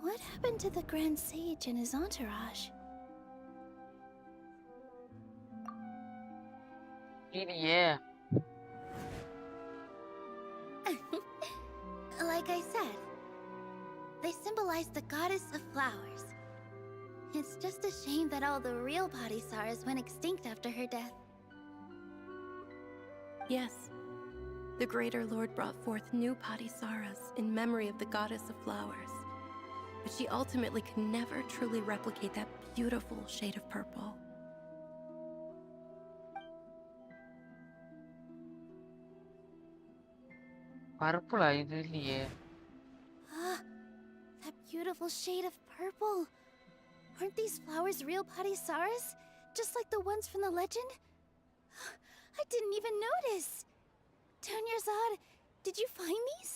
What happened to the Grand Sage and his entourage? Yeah. Like I said, they symbolize the goddess of flowers. It's just a shame that all the real Padisaras went extinct after her death. Yes. The Greater Lord brought forth new Padisaras in memory of the goddess of flowers. But she ultimately could never truly replicate that beautiful shade of purple. Purple இது இல்லையே. Ah, that beautiful shade of purple. Aren't these flowers real Padisaras? Just like the ones from the legend? I didn't even notice. Dunyarzad, did you find these?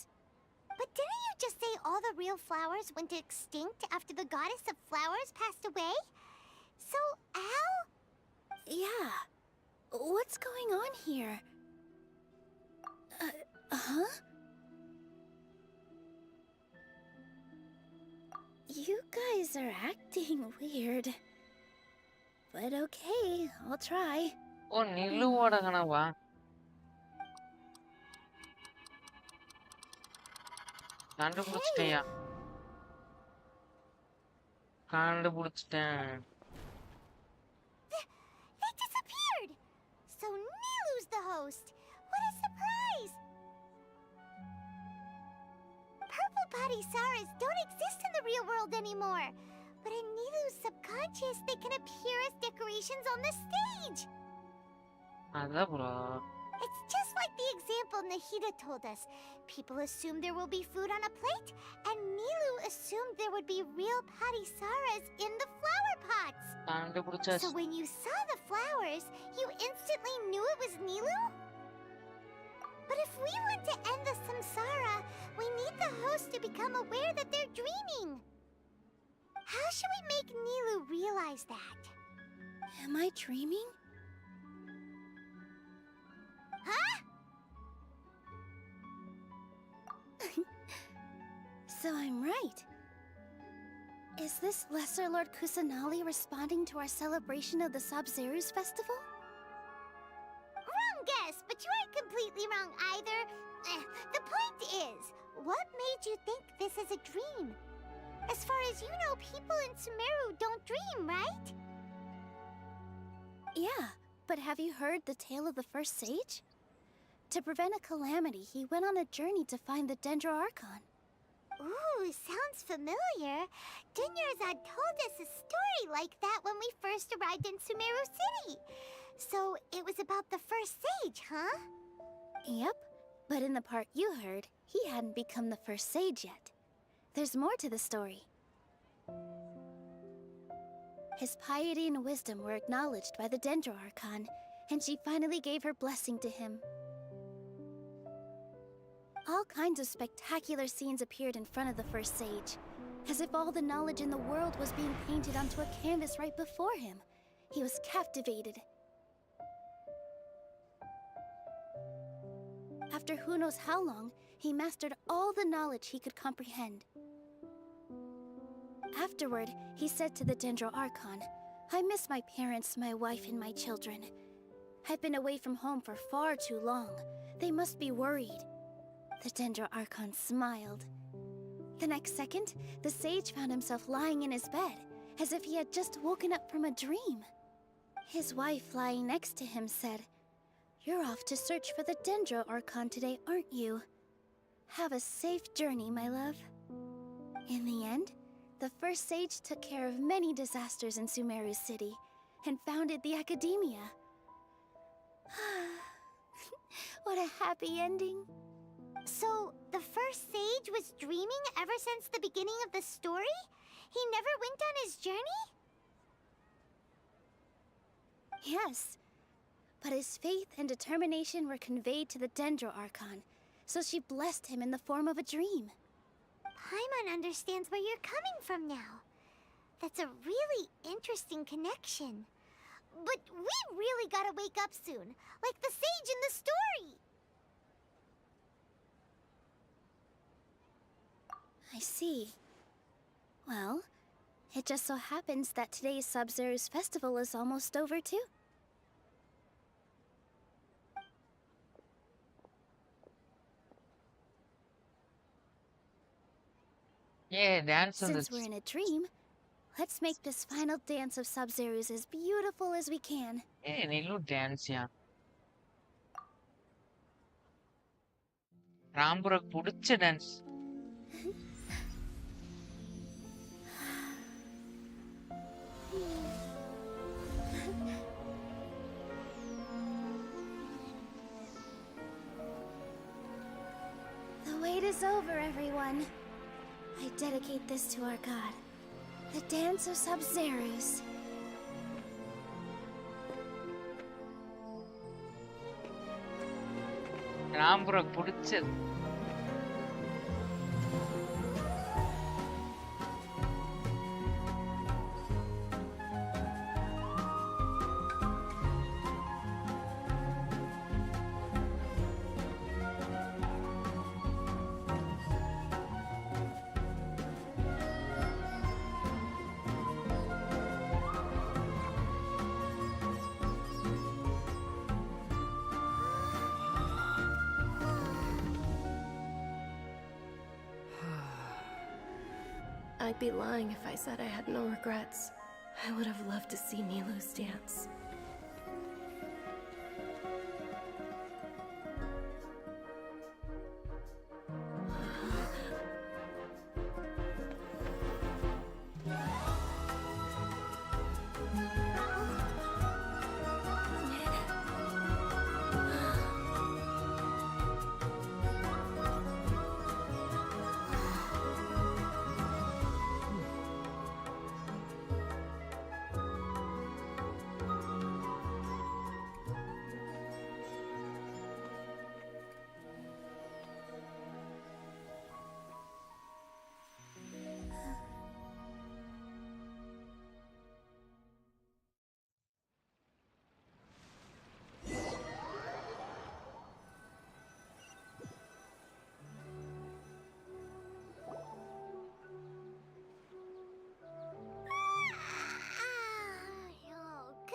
But didn't you just say all the real flowers went extinct after the goddess of flowers passed away? So, how? Yeah. What's going on here? Huh? You guys are acting weird. But okay, I'll try. ஓ நிலுவோட கனவா? கண்டுபிடிச்சிட்டேயா? கண்டுபிடிச்சிட்டேன். They disappeared! So Nilu's the host! What a surprise! Purple Padisaras don't exist in the real world anymore. But in Nilu's subconscious, they can appear as decorations on the stage. அதான் bro. It's just like the example Nahida told us. People assumed there will be food on a plate, and Nilu assumed there would be real Padisaras in the flower pots. கண்டுபிடிச்சாச்சு. So when you saw the flowers, you instantly knew it was Nilu? But if we want to end the samsara, we need the host to become aware that they're dreaming. How should we make Nilu realize that? Am I dreaming? Huh? So I'm right. Is this Lesser Lord Kusanali responding to our celebration of the Sabzerus festival? Wrong guess, but you aren't completely wrong either. The point is, what made you think this is a dream? As far as you know, people in Sumeru don't dream, right? Yeah, but have you heard the tale of the first sage? To prevent a calamity, he went on a journey to find the Dendro Archon. Ooh, sounds familiar. Dunyarzad told us a story like that when we first arrived in Sumeru City. So it was about the first sage, huh? Yep, but in the part you heard, he hadn't become the first sage yet. There's more to the story. His piety and wisdom were acknowledged by the Dendro Archon, and she finally gave her blessing to him. All kinds of spectacular scenes appeared in front of the first sage, as if all the knowledge in the world was being painted onto a canvas right before him. He was captivated. After who knows how long, he mastered all the knowledge he could comprehend. Afterward, he said to the Dendro Archon, "I miss my parents, my wife, and my children. I've been away from home for far too long. They must be worried." The Dendro Archon smiled. The next second, the sage found himself lying in his bed, as if he had just woken up from a dream. His wife, lying next to him, said, "You're off to search for the Dendro Archon today, aren't you? Have a safe journey, my love." In the end, the first sage took care of many disasters in Sumeru City and founded the academia. What a happy ending. So, the first sage was dreaming ever since the beginning of the story? He never went on his journey? Yes, but his faith and determination were conveyed to the Dendro Archon, so she blessed him in the form of a dream. Paimon understands where you're coming from now. That's a really interesting connection. But we really gotta wake up soon, like the sage in the story. I see. Well, it just so happens that today's Sub-Zero's festival is almost over too. Yeah, dance on Since the we're in a dream, let's make this final dance of Sub-Zero's as beautiful as we can. Yeah, Nilu dance ya. ராம்புரக்கு பிடிச்ச dance. The wait is over, everyone. I dedicate this to our god, the dance of Sub-Zero's. ராம்புரக்கு பிடிச்சது. I'd be lying if I said I had no regrets. I would have loved to see Nilou's dance.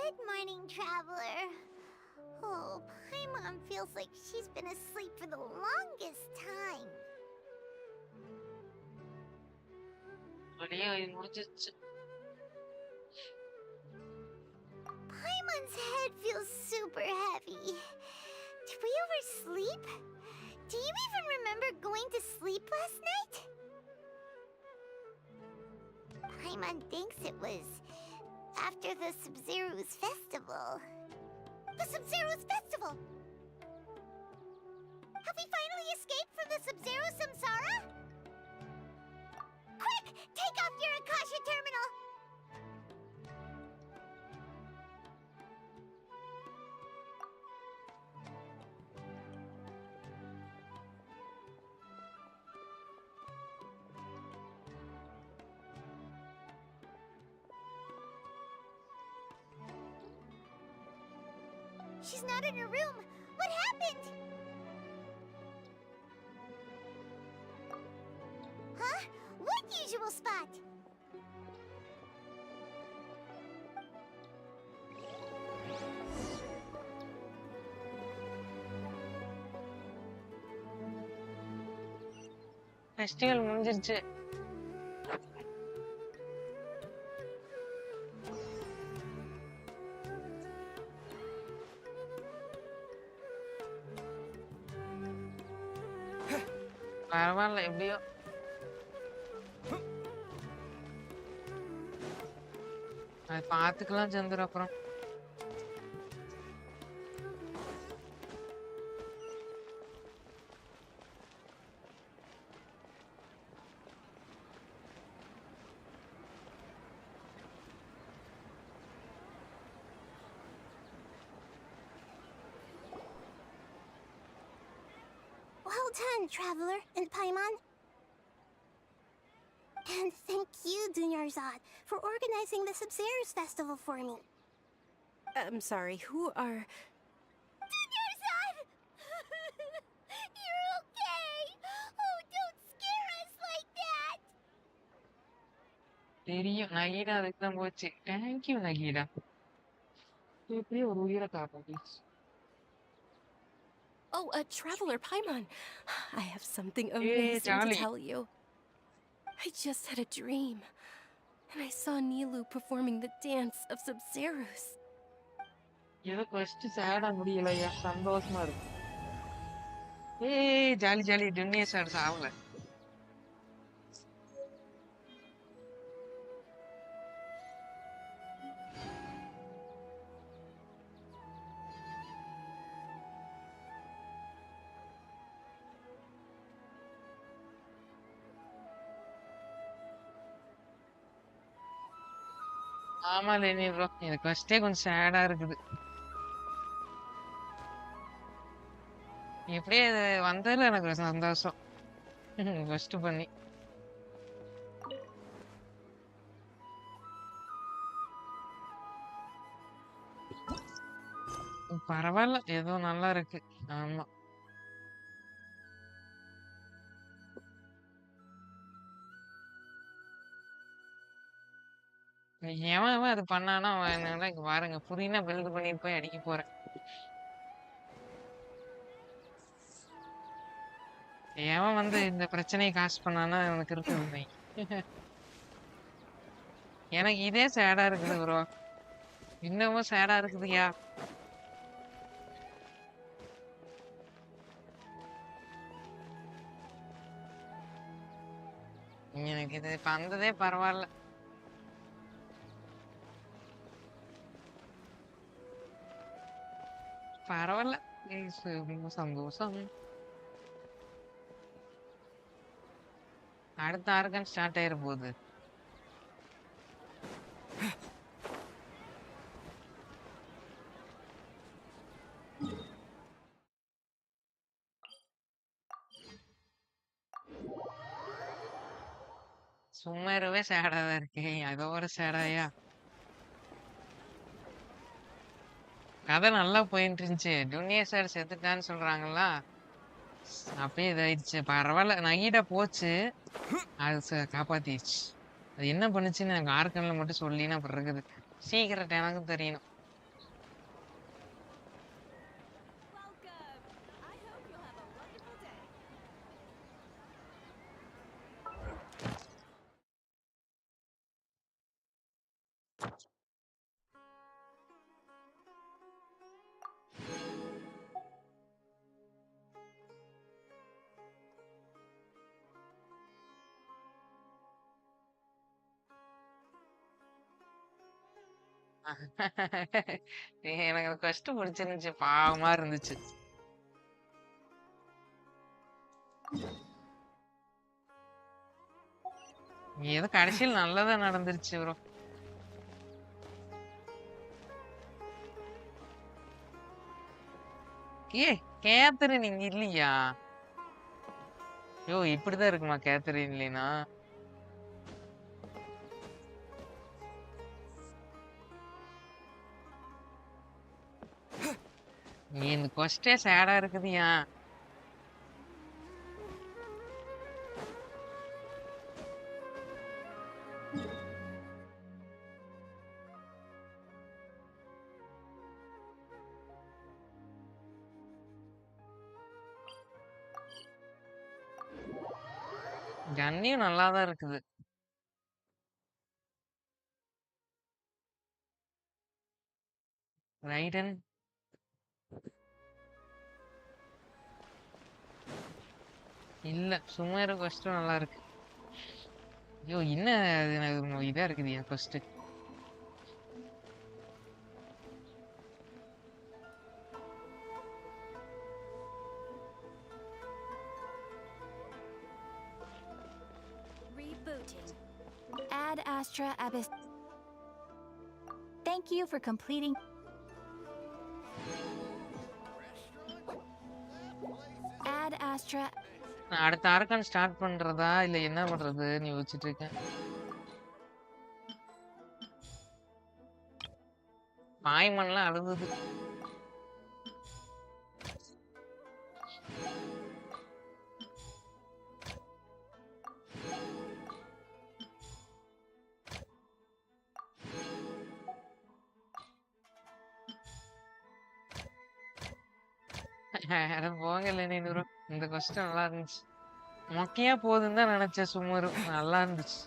Good morning, traveler. Oh, Paimon feels like she's been asleep for the longest time. அப்படியே முடிஞ்சிச்சு. Paimon's head feels super heavy. Did we oversleep? Do you even remember going to sleep last night? Paimon thinks it was after the Sub-Zero's festival. The Sub-Zero's festival! Have we finally escaped from the Sub-Zero samsara? Quick! Take off your Akasha terminal! She's not in her room. What happened? Huh? What usual spot? Festival முடிஞ்சிருச்சு. பரவாயில்ல எப்படியோ அது பாத்துக்கலாம் சந்திர அப்புறம். Well done, Traveler and Paimon. And thank you, Dunyarzad, for organizing the Sub-Zero's festival for me. I'm sorry, who are... Dunyarzad! You're okay! Oh, don't scare us like that! தெரியும் நகீரா அதுக்கு தான் போச்சு. தேங்க்யூ நகீரா. இப்படியே ஒரு உயிரை காப்பாத்தி. Oh, Traveler Paimon. I have something Hey, amazing to Charlie. tell you. I just had a dream, and I saw Nilu performing the dance of Sub-Zeros. ஏதோ first சேடா முடியலையா, சந்தோஷமா இருக்கு. ஏய் ஜாலி ஜாலி, துன்னியா சார் சாவல. ஆமா லெனி ப்ரோ, எனக்கு ஃபர்ஸ்டே கொஞ்சம் சேடா இருக்குது. எப்படியே இது வந்ததுல எனக்கு ஒரு சந்தோஷம். ஃபர்ஸ்ட் பண்ணி பரவாயில்ல, ஏதோ நல்லா இருக்கு. ஆமா எவன் எவன் அது பண்ணானோ அவன் என்னன்னா இங்க பாருங்க புரியுனா பில்டு பண்ணிட்டு போய் அடிக்க போறேன். எவன் வந்து இந்த பிரச்சனையை காசு பண்ணானா எனக்கு இருக்குது. எனக்கு இதே சேடா இருக்குது ப்ரோ, இன்னமும் சேடா இருக்குதுயா. எனக்கு இது இப்ப வந்ததே பரவாயில்ல. பரவாயில்ல, ரொம்ப சந்தோஷம். அடுத்த ஆர்கன் ஸ்டார்ட் ஆயிர போகுது. சும்மா இருவே சேடா தான் இருக்கு, அதோ ஒரு சேடாயா. கதை நல்லா போயிட்டு இருந்துச்சு. ஜூனியர் சார் செத்துட்டான்னு சொல்றாங்களா, அப்படியே இதாயிடுச்சு. பரவாயில்ல, நகீடா போச்சு, அது காப்பாத்திடுச்சு. அது என்ன பண்ணுச்சுன்னு எனக்கு ஆர்கன்ல மட்டும் சொல்லினா அப்புறம் இருக்குது. சீக்கிரம் எனக்கு தெரியணும். எனக்கு கஷ்டம் பிடிச்சிருந்துச்சு, பாவமா இருந்துச்சு. ஏதோ கடைசியில் நல்லதா நடந்துருச்சு ப்ரோ. ஏ கேத்தரின் இங்க இல்லையா? யோ இப்படிதான் இருக்குமா கேத்தரின் இல்லைனா? நீ இந்த கொஸ்டே சேடா இருக்குதுயா. கன்னியும் நல்லாதான் இருக்குது. ரைடன் இல்ல, சும்மா இருக்க கஷ்டம் நல்லா இருக்கு. ஐயோ என்ன இதா இருக்குதுயா first. Astra Abyss. Thank you for completing. Add Astra. நான் அடுத்த ஆர்கான் ஸ்டார்ட் பண்றதா இல்ல என்ன பண்றதுன்னு யோசிச்சுட்டு இருக்கேன். பாய்மன்லாம் அழுகுது. போங்க இல்லைன்னு இந்த கொஸ்டின் நல்லா இருந்துச்சு. மொக்கையா போகுதுன்னு தான் நினைச்சேன். சுமாரு நல்லா இருந்துச்சு.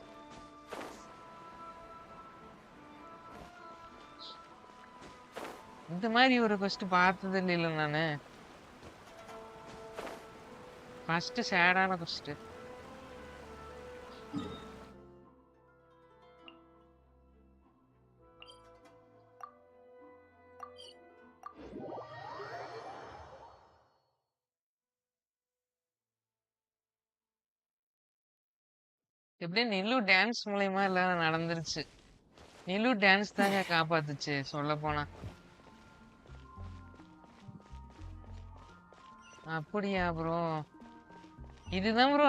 இந்த மாதிரி ஒரு கொஸ்ட் பார்த்தது இல்ல நானு. ஃபர்ஸ்ட் சேடான கொஸ்ட். எப்படியே நிலு டான்ஸ் மூலயமா எல்லாம் நடந்துருச்சு. நிலு டான்ஸ் தாங்க காப்பாத்துச்சு சொல்ல போனா. அப்படியா ப்ரோ? இதுதான் ப்ரோ.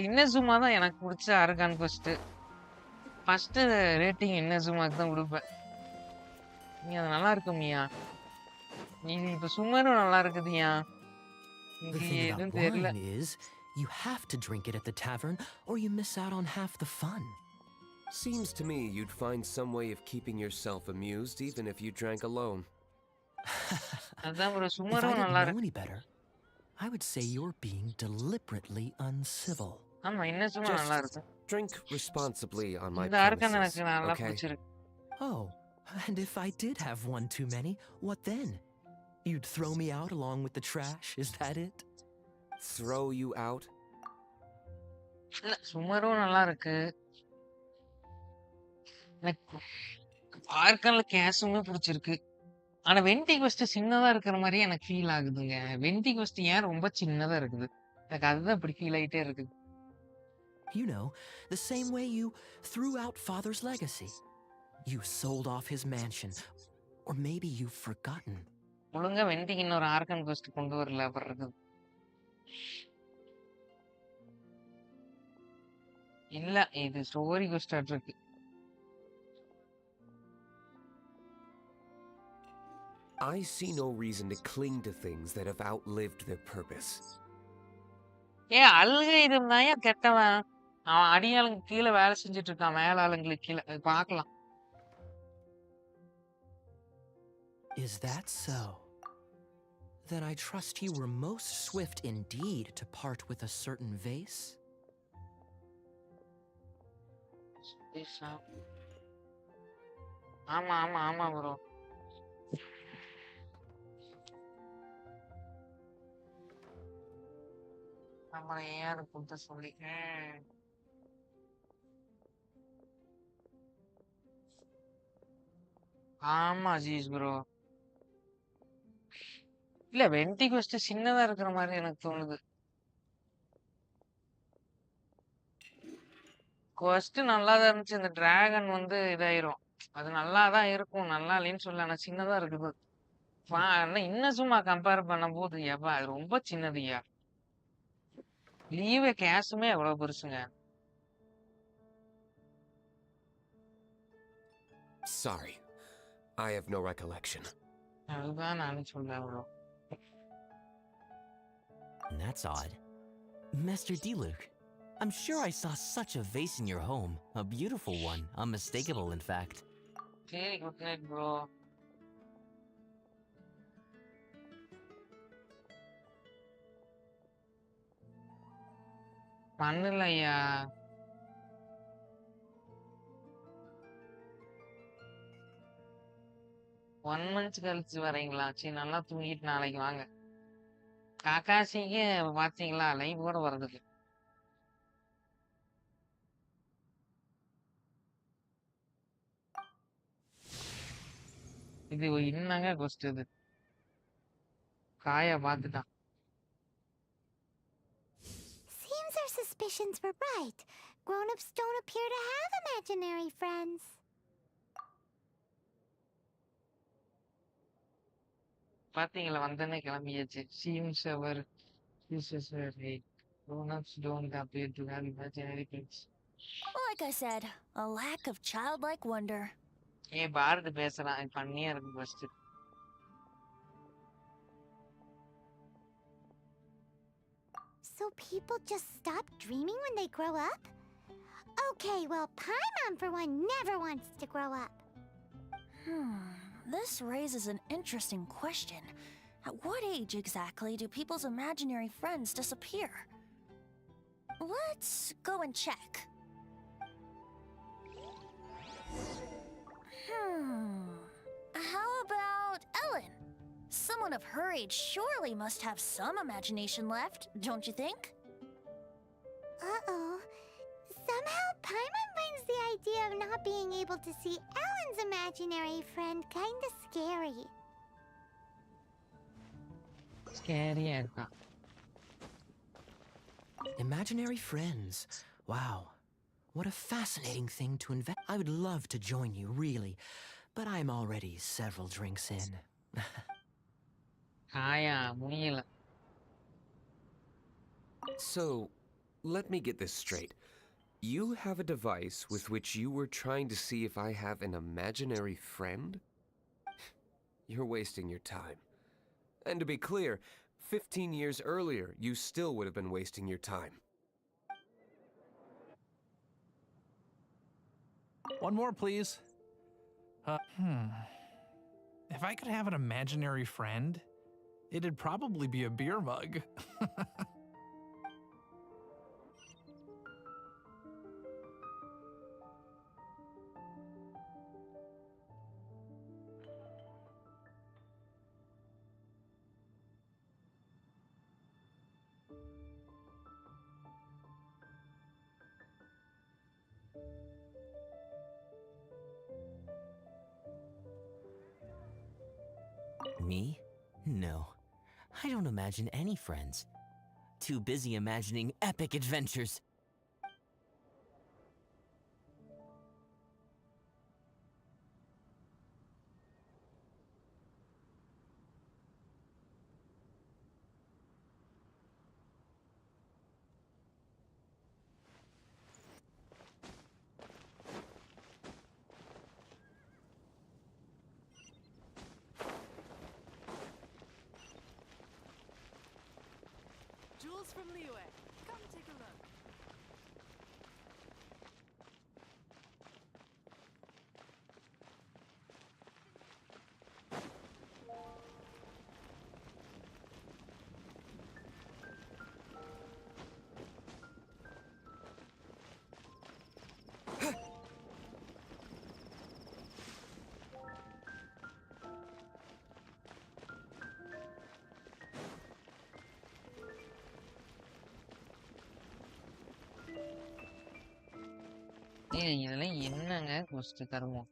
இன்னசுமா தான் எனக்கு பிடிச்ச ஆர்கான் கொஸ்ட். ஃபர்ஸ்ட் ரேட்டிங் இன்னசுமாக்கு தான் கொடுப்பேன். நீ அது நல்லா இருக்கு மியா. நீ இப்ப சுமாரும் நல்லா இருக்குதுயா. The thing about wine is, you have to drink it at the tavern, or you miss out on half the fun. Seems to me you'd find some way of keeping yourself amused even if you drank alone. அதான் bro If I சுமாரும் didn't நல்லா know இருக்கு. any better, I would say you're being deliberately uncivil. ஆமா இன்னசுமா நல்லா இருக்கு. Drink responsibly on my இந்த argon premises, எனக்கு நல்லா okay? பிடிச்சிருக்கு. Oh, and if I did have one too many, what then? You'd throw me out along with the trash, is that it? Throw you out? இல்ல சுமாரும் நல்லா இருக்கு. எனக்கு ஆர்கான்ல கேஸுமே பிடிச்சிருக்கு. ஆனா வெண்டி கொஸ்ட் சின்னதா இருக்கிற மாதிரி எனக்கு ஃபீல் ஆகுதுங்க. வெண்டி கொஸ்ட் ஏன் ரொம்ப சின்னதா இருக்குது? எனக்கு அதுதான் இப்படி ஃபீல் ஆயிட்டே இருக்கு. You know, the same way you threw out Father's legacy. You sold off his mansion. Or maybe you've forgotten. ஒழுங்கா வெண்டிக்கு இன்னொரு ஆர்கான் கொஸ்ட் கொண்டு வரல அப்புறம் இருக்குது. இல்ல இது ஸ்டோரி கொஸ்ட் இருக்கு. I see no reason to cling to things that have outlived their purpose. அல்கைதம் தான் ஏன் கெட்டவன். அவன் அடியாளுங்க கீழே வேலை செஞ்சுட்டு இருக்கான். மேல ஆளுங்களுக்கு கீழே அது பார்க்கலாம். Is that so? Then I trust you were most swift indeed to part with a certain vase. ஆமா ஆமா ஆமா ப்ரோ. நம்மளை ஏன் புத்த சொல்லி ஆமா ஜீஸ் ப்ரோ. இல்ல வெண்டி கொஸ்ட் சின்னதா இருக்கிற மாதிரி எனக்கு தோணுது. கொஸ்ட் நல்லா தான் இருந்துச்சு. இந்த டிராகன் வந்து இதாயிரும். அது நல்லா தான் இருக்கும். நல்லா இல்லைன்னு சொல்ல. ஆனா சின்னதா இருக்குது. இன்னும் சும்மா கம்பேர் பண்ணும் போது எவ்வா அது ரொம்ப சின்னதுயா. லீவ் கேஷுமே எவ்வளவு பெருசுங்க. Sorry, I have no recollection. அதுதான் நானும் சொல்றேன் bro. That's odd. Master Diluc, I'm sure I saw such a vase in your home. A beautiful one. Unmistakable, in fact. சரி குட் நைட் ப்ரோ. பண்ணலையா? 1 month கழிச்சு வரீங்களா? சரி நல்லா தூங்கிட்டு நாளைக்கு வாங்க. காக்காசிக்கு பாத்தீங்களா லைவ் கூட வர்றதுக்கு. இது என்னங்க கொஸ்ட் இது? காய பாத்துட்டான். Seems our suspicions were right. grown-ups don't appear to have imaginary friends. பாத்தீங்களா வந்தனே கிளம்பியாச்சு. Seems our uses were right. Grown-ups don't appear to have imaginary friends. Like I said, a lack of childlike wonder. ஏன் பாரதி பேசுறான் பண்ணியா இருக்கு first. So people just stop dreaming when they grow up? Okay, well, Paimon for one never wants to grow up. This raises an interesting question. At what age exactly do people's imaginary friends disappear? Let's go and check. How about Ellen? Someone of her age surely must have some imagination left, don't you think? Uh-oh. Somehow Paimon finds the idea of not being able to see Ellen's imaginary friend kinda scary. ஸ்கேரியா இருக்கா. Imaginary friends. Wow. What a fascinating thing to invent. I would love to join you, really, but I'm already several drinks in. ஆயா முடியல. So, let me get this straight. You have a device with which you were trying to see if I have an imaginary friend? You're wasting your time. And to be clear, 15 years earlier, you still would have been wasting your time. One more, please. If I could have an imaginary friend, it'd probably be a beer mug. Me? No. I don't imagine any friends. Too busy imagining epic adventures. Jewels from Liyue. Come take a look. ஏய் இதெல்லாம் என்னங்க கொஸ்ட் தருவோம்.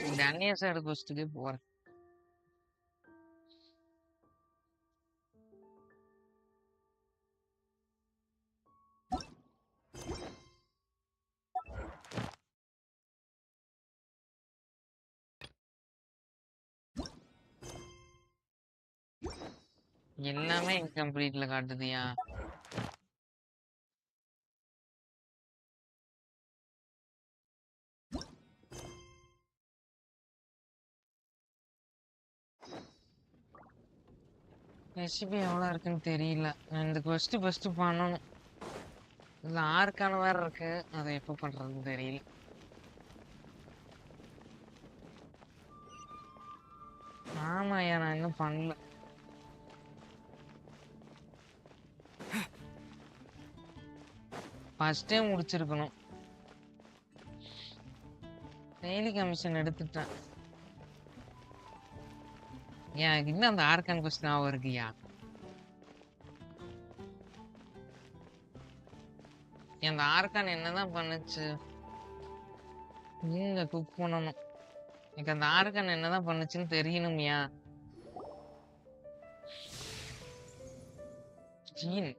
இந்த அன்னியர்ஸோட கொஸ்ட்டுக்கே போறேன். எல்லாமே இன்கம்ப்ளீட்ல காட்டுதியா? Recipe எவ்வளோ இருக்குன்னு தெரியல. நான் இந்த கொஸ்ட் ஃபர்ஸ்ட் பண்ணணும். இதுல ஆறுக்கான வேற இருக்கு. அதை எப்போ பண்றதுன்னு தெரியல. ஆமாய்யா நான் இன்னும் பண்ணல. ஃபர்ஸ்டே முடிச்சிருக்கணும். டெய்லி கமிஷன் எடுத்துட்டேன். எனக்கு இன்னும் அந்த ஆர்கான் கொஸ்டின் ஞாபகம் இருக்குயா. அந்த ஆர்கான் என்னதான் பண்ணுச்சு? இங்க குக் பண்ணணும். எனக்கு அந்த ஆர்கான் என்னதான் பண்ணுச்சுன்னு தெரியணும்யா. Jean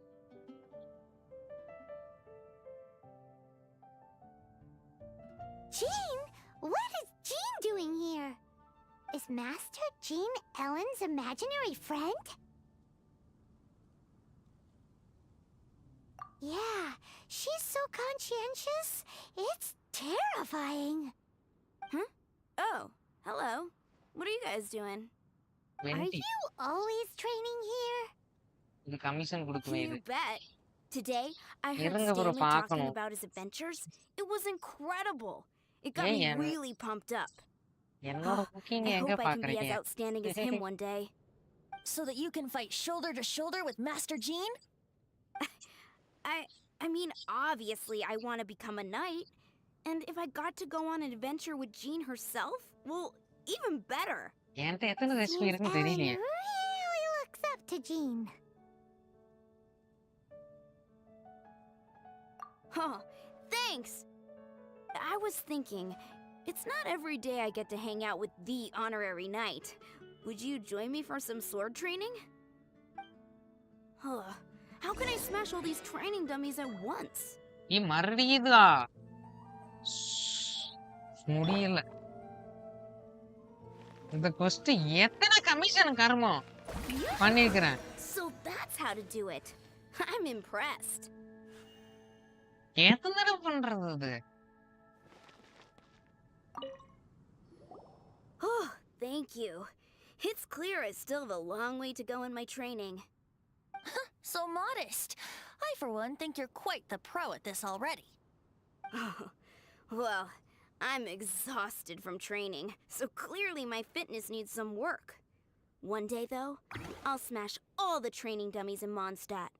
Jean Ellen's imaginary friend? Yeah, she's so conscientious. It's terrifying. Oh, hello. What are you guys doing? Are Venti. you always training here? இது கமிஷன் கொடுக்குமே இது. You bet. Today, I heard இருங்க bro Stanley talking பார்க்கணும். about his adventures. It was incredible. It got ஏன் me என்ன really pumped up. என்னோட cooking I எங்க hope I can be பாக்குறீங்க? as outstanding as him one day. So that you can fight shoulder to shoulder with Master Jean? I mean, obviously, I want to become a knight. And if I got to go on an adventure with Jean herself, well, even better. என்கிட்ட எத்தனை recipe Seems இருக்குன்னு Ellen தெரியலையே. really looks up to Jean. Huh, thanks! I was thinking, it's not every day I get to hang out with the honorary knight. Would you join me for some sword training? Huh, how can I smash all these training dummies at once? மறுபடியும் இதுவா? முடியல. இந்த கொஸ்ட் எத்தனை commission கர்மம் பண்ணிருக்கிறேன். So that's how to do it. I'm impressed. எத்தனை தடவை பண்றது இது? Oh, thank you. It's clear I still have a long way to go in my training. So modest. I, for one, think you're quite the pro at this already. Well, I'm exhausted from training, so clearly my fitness needs some work. One day, though, I'll smash all the training dummies in Mondstadt.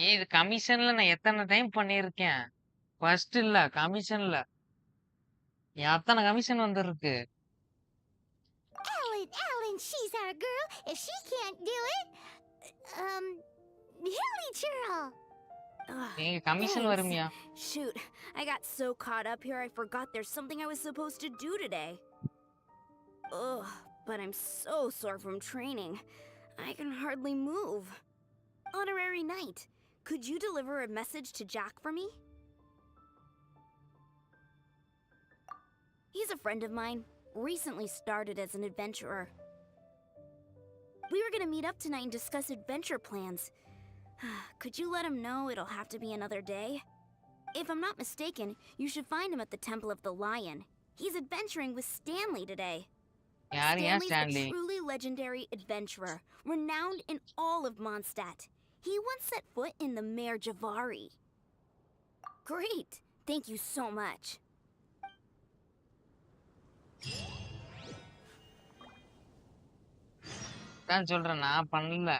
இது கமிஷன்ல நான் எத்தனை time பண்ணிருக்கேன். First இல்ல கமிஷன்ல எத்தனை commission வந்திருக்கு. Ellen, she's our girl. If she can't do it, Hilly Churl. நீங்க commission வருமியா? Shoot, I got so caught up here I forgot there's something I was supposed to do today. Ugh, but I'm so sore from training. I can hardly move. Honorary Knight, could you deliver a message to Jack for me? He's a friend of mine, recently started as an adventurer. We were gonna meet up tonight and discuss adventure plans. Could you let him know it'll have to be another day? If I'm not mistaken, you should find him at the Temple of the Lion. He's adventuring with Stanley today. Stanley's a truly legendary adventurer, renowned in all of Mondstadt. He once set foot in the Mare Javari. Great! Thank you so much. நான் சொல்றேன் நான் பண்ணல.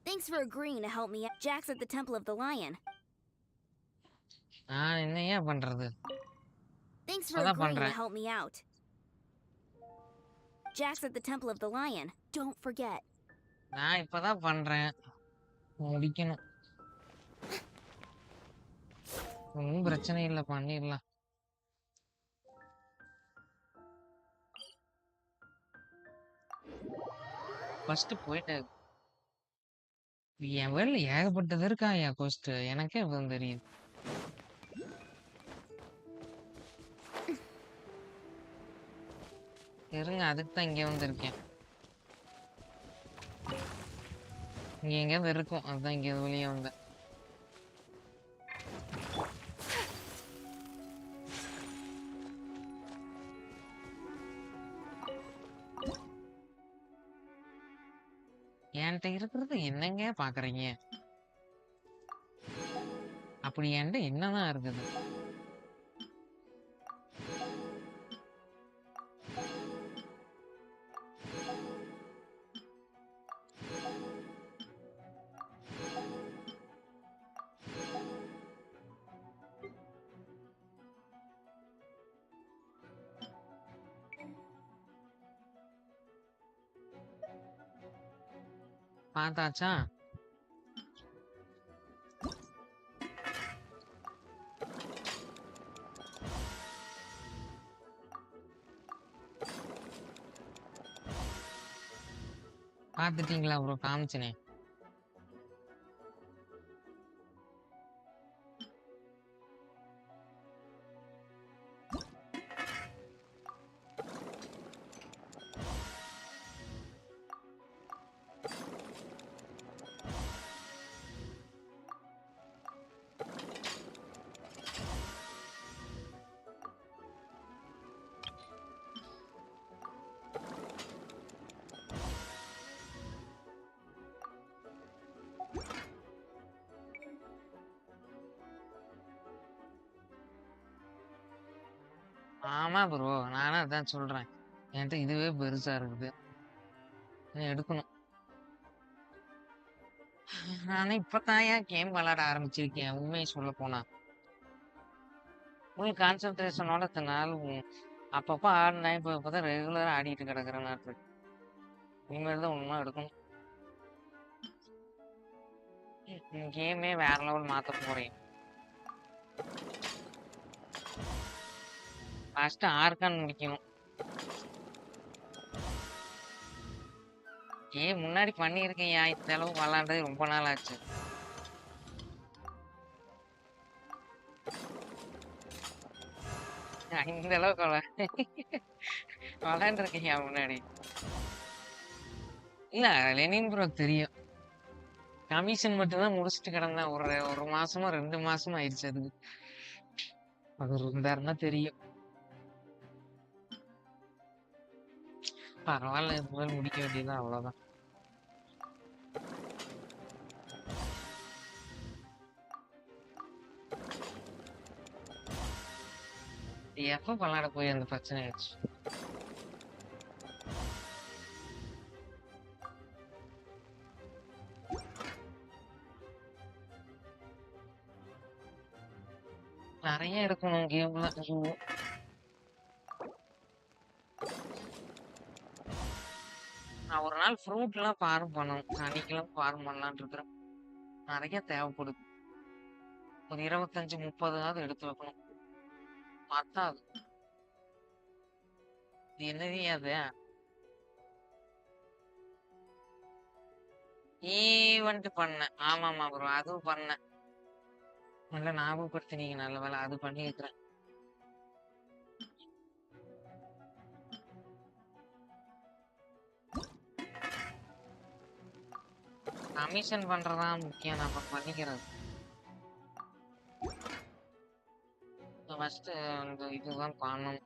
Thanks for agreeing to help me out. Jack's at the Temple of the Lion. நான் என்ன ஏன் பண்றது? Thanks for agreeing to help me out. Jack's at the Temple of the Lion. Don't forget. நான் இப்பதான் பண்றேன். முடிக்கணும். ஒன்றும் பிரச்சனை இல்லை பண்ணிடலாம். ஃபர்ஸ்ட் போயிட்டு என் வேலை ஏகப்பட்டது இருக்கா என் கொஸ்ட் எனக்கே இப்பதான் தெரியுது. இருங்க அதுக்கு தான் இங்க வந்திருக்கேன். இங்க எங்கேயாவது இருக்கும் அதுதான் இங்க வெளியே வந்தேன். என்கிட்ட இருக்கிறது என்னங்க பாக்குறீங்க? அப்படி என்கிட்ட என்னதான் இருக்குது? பார்த்தாச்சா? பார்த்துட்டீங்களா ப்ரோ? காமிச்சனே. ஆமா ப்ரோ, நானும் அதான் சொல்றேன். என்கிட்ட இதுவே பெருசா இருக்குது. இன்னும் எடுக்கணும். நானே இப்பதான் ஏன் கேம் விளையாட ஆரம்பிச்சிருக்கேன் உண்மையை சொல்ல போனா. ஃபுல் கான்சென்ட்ரேஷனோட இத்தனை நாள் அப்பப்போ ஆடினேன். இப்பதான் ரெகுலரா ஆடிட்டு கிடக்குறேன். நாட்டு இனிமேல் தான் ஒன்றும் எடுக்கணும். கேமே வேற லெவல் மாத்த போறேன். ஃபர்ஸ்ட் ஆர்கான் முடிக்கணும். முன்னாடி பண்ணியிருக்கேன். இந்த அளவுக்கு விளாண்டது ரொம்ப நாள் ஆச்சு. இந்த அளவுக்கு விளாண்டுருக்கீங்க முன்னாடி. இல்ல லெனின் ப்ரோ தெரியும். கமிஷன் மட்டும்தான் முடிச்சுட்டு கிடந்தேன். ஒரு மாசமா 2 மாசமா ஆயிடுச்சு. அது இருந்தாருன்னா தெரியும். பரவாயில்ல, முதல் முடிக்க வேண்டியதுதான், அவ்வளவுதான். எப்ப விளையாட போய் அந்த பிரச்சனை ஆயிடுச்சு. நிறைய எடுக்கணும் கேம்ல. நான் ஒரு நாள் ஃப்ரூட் எல்லாம் ஃபார்ம் பண்ணணும். சனிக்கெல்லாம் ஃபார்ம் பண்ணலான் இருக்கிறேன். நிறைய தேவைப்படுது. ஒரு 25-30 எடுத்து வைக்கணும். பத்தாது. இது என்னது அது? ஈவெண்ட் பண்ணேன். ஆமாமா ப்ரோ, அதுவும் பண்ணேன். நல்ல ஞாபகப்படுத்தினீங்க. நல்ல வேலை, அது பண்ணிருக்கிறேன். கமிஷன் பண்றதா முக்கியம். நம்ம பண்ணிக்கிறது ஃபர்ஸ்ட் அந்த இதுதான் பண்ணணும்.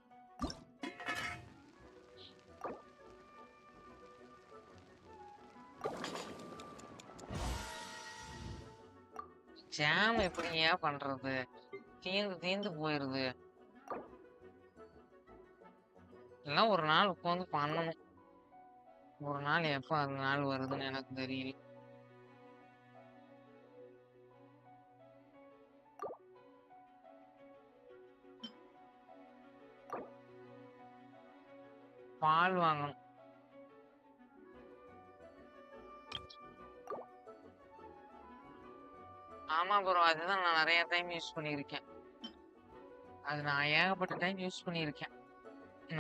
ஜாம் எப்படியா பண்றது? தீந்து போயிருது. எல்லாம் ஒரு நாள் உட்காந்து பண்ணணும். ஒரு நாள் எப்ப அந்த நாள் வருதுன்னு எனக்கு தெரியல. பால் வாங்கணும். ஆமா ப்ரோ, அதுதான் நான் நிறைய டைம் யூஸ் பண்ணியிருக்கேன். அது நான் ஏகப்பட்ட டைம் யூஸ் பண்ணியிருக்கேன்.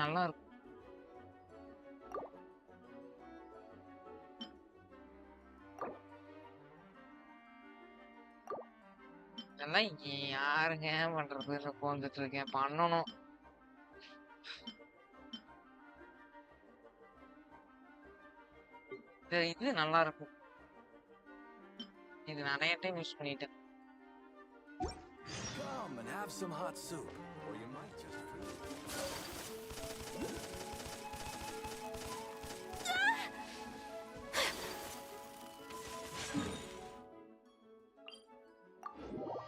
நல்லா இருக்கும். இதெல்லாம் யாருங்க பண்றது? உட்காந்துட்டு இருக்கேன், பண்ணணும். இது நல்லா இருக்கும். இது நிறைய டைம் யூஸ் பண்ணிட்டேன். Come and have some hot soup, or you might just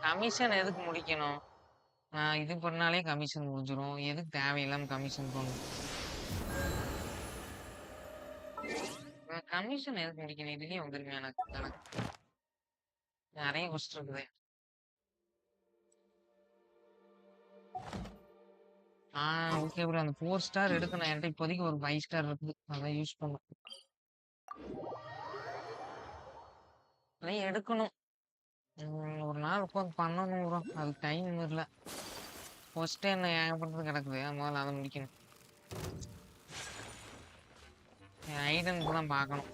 commission எதுக்கு முடிக்கணும்? இது பண்ணாலே கமிஷன் முடிஞ்சிடும். எதுக்கு தேவையில்லாம கமிஷன் பண்ணணும்? கமிஷன் எதுக்கு முடிக்கணும்? இதுலயே வந்துருங்க. எனக்கு நிறைய கொஸ்ட் இருக்குது. ஓகே ப்ரோ, அந்த 4 ஸ்டார் எடுக்கணும். என்கிட்ட இப்போதைக்கு ஒரு 5 ஸ்டார் இருக்குது. அதான் யூஸ் பண்ணும். எடுக்கணும். ஒரு நாள் உட்காந்து பண்ணணும் ப்ரோ. அது டைம் இல்லை. ஃபர்ஸ்ட் என்ன ஏகப்பட்டது கிடக்குது. முதல்ல அதை முடிக்கணும். ஐடன் கூட பார்க்கணும்.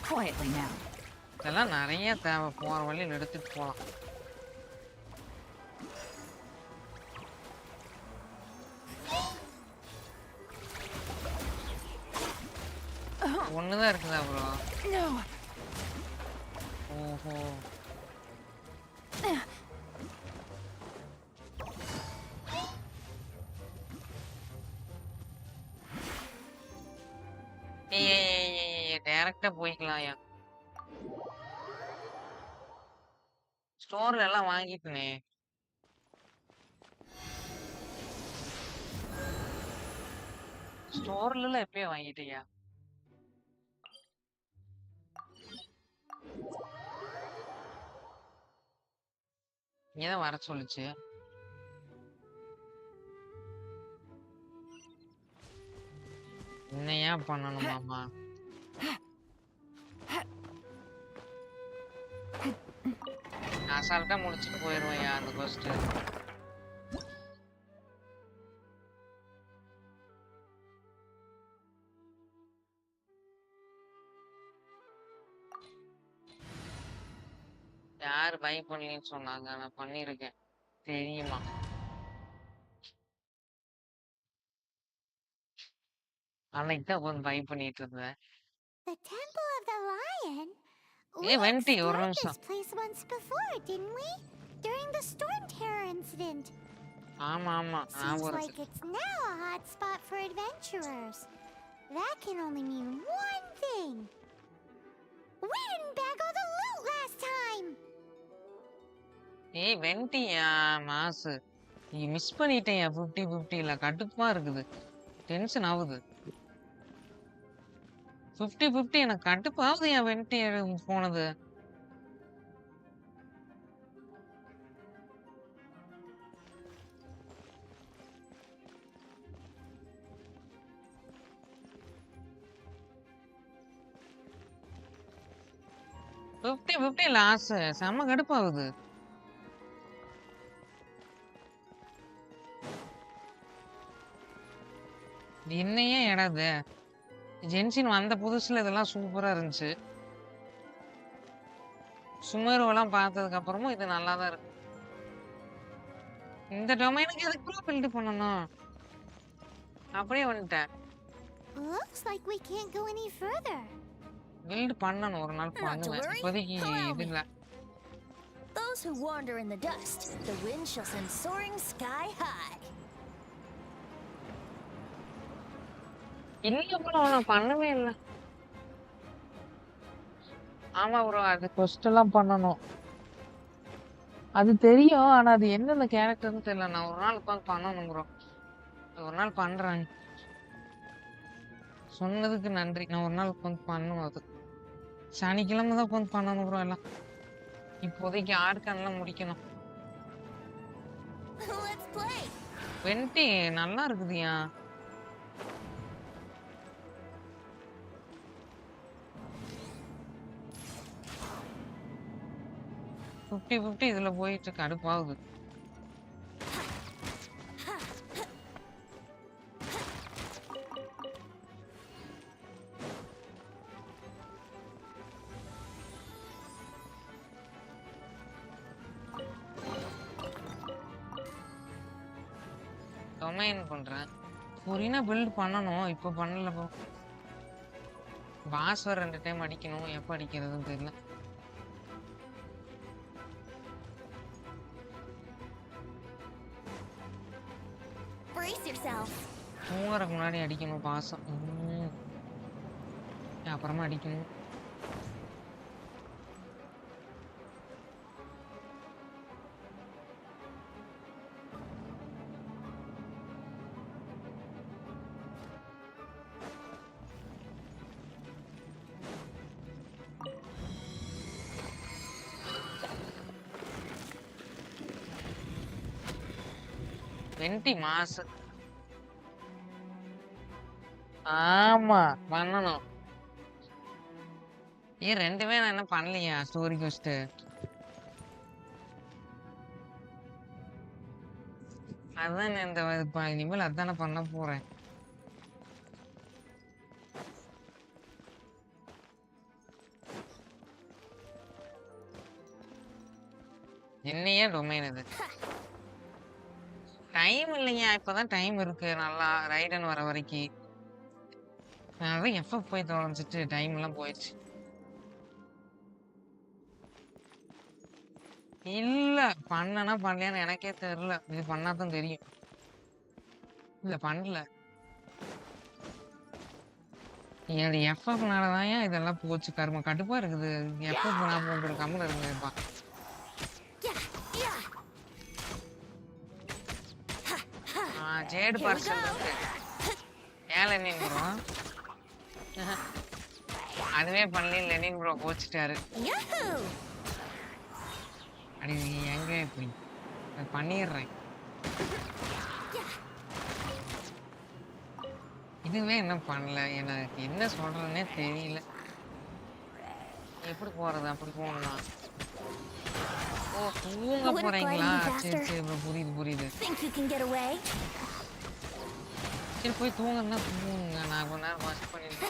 Quietly now. இதெல்லாம் நிறைய தேவை. போற வழியில் எடுத்துட்டு போலாம். ஒண்ணுதான் இருக்குதா ப்ரோ? ஓஹோ, டைரக்டா போய்க்கலாம். ஸ்டோர்ல எல்லாம் வாங்கிட்டனே. ஸ்டோர்ல எல்லாம் எப்பயே வாங்கிட்டியா? ஏன் வர சொல்லுச்சு? என்ன ஏன் பண்ணணுமாமா? அசால்ட்டா முடிச்சிட்டு போயிருவேன் அந்த கொஸ்ட். யாரு பை பண்ணலன்னு சொன்னாங்க? நான் பண்ணிருக்கேன் தெரியுமா? அன்னைக்கு தான் வந்து பை பண்ணிட்டு இருந்தேன். The Temple of the Lion? We ஏய் வெண்டி ஒரு explored நிமிஷம். this place once before, didn't we? During the storm terror incident. ஆமா ஆமா Seems ஞாபகம் like இருக்கு. it's now a hot spot for adventurers. That can only mean one thing. We didn't bag all the loot last time. ஏய் வெண்டியா மாசு, நீ miss பண்ணிட்டேன் 50-50ல. கடுப்பா இருக்குது, டென்ஷன் ஆகுது. 50-50 எனக்கு கடுப்பாகுது என் வெண்டி போனது. லாஸ் செம்ம கடுப்பாகுது. என்னையே எடாது. ஜென்ஷின் வந்த புதுசுல இதெல்லாம் சூப்பரா இருந்துச்சு. சுமேருவெல்லாம் பார்த்ததுக்கு அப்புறமும் இது நல்லா தான் இருக்கு. இந்த டொமைனுக்கு எதுக்கு பில்ட் பண்ணணும்? அப்படியே வந்துட்டேன். Looks like we can't go any further. Build பண்ணணும், ஒரு நாள் பண்ணுவேன். இப்போதைக்கு இது இல்ல. Those who wander in the dust, the wind shall send soaring sky high. இல்ல ப்ரோ, நான் பண்ணவே இல்லை. ஆமா ப்ரோ, அது கொஸ்ட் எல்லாம் பண்ணணும். அது தெரியும், ஆனா அது என்னென்ன கேரக்டர்னு தெரியல. நான் ஒரு நாள் உட்காந்து பண்ணணும் ப்ரோ. ஒரு நாள் பண்றேன். சொன்னதுக்கு நன்றி. நான் ஒரு நாள் உட்காந்து பண்ணணும். அது சனிக்கிழமை தான் உட்காந்து பண்ணணும் ப்ரோ. எல்லாம் இப்போதைக்கு ஆர்கான்லாம் முடிக்கணும். வெண்டி நல்லா இருக்குதுயா. இதுல போயிட்டு கடுப்பாகுது. டொமைன் பண்றேன். ஃபுரினா பில்ட் பண்ணணும், இப்போ பண்ணல ப்ரோ. பாஸ் வர 2 டைம் அடிக்கணும், எப்போ அடிக்கிறதுன்னு தெரியல. தூங்குறதுக்கு முன்னாடி அடிக்கணும் பாசம். அப்புறமா அடிக்கணும். வெண்டி மாசு. ஆமா பண்ணணும். ஏன் 2மே நான் என்ன பண்ணலையா ஸ்டோரி கொஸ்ட்? அதான் இந்த இனிமேல் அதானே பண்ண போறேன். என்னையே டொமைன் இது. டைம் இல்லையா? இப்பதான் டைம் இருக்கு நல்லா, ரைடன் வர வரைக்கும். நான் எப்ப போய் தொலைஞ்சிட்டு டைம் எல்லாம் போயிடுச்சு. இல்ல பண்ணனா பண்ணலையான்னு எனக்கே தெரியல. இது பண்ணாதான் தெரியும். இல்ல பண்ணல. என்னோட எஃப்எஃப்னாலதான் இதெல்லாம் போச்சு. கரும கடுப்பா இருக்குது. எஃப்எஃப் நான் போட்டு கம்மல் இருக்குதுப்பா. ஜேடு பார்சல் இருக்கு. ஏன் லெனின் ப்ரோ? அதுவே பண்ணல லெனின் ப்ரோ கோச்சிட்டாரு. அடி எங்க இப்படி பண்ணிடுறேன். இதுவே என்ன பண்ணல, எனக்கு என்ன சொல்றதுன்னே தெரியல. எப்படி போறது? அப்படி போகணுமா? ஓ தூங்க போறீங்களா? சரி சரி ப்ரோ புரியுது. சரி போய் தூங்குன்னா தூங்குங்க. நான் கொஞ்ச நேரம் வாஷ் பண்ணிட்டு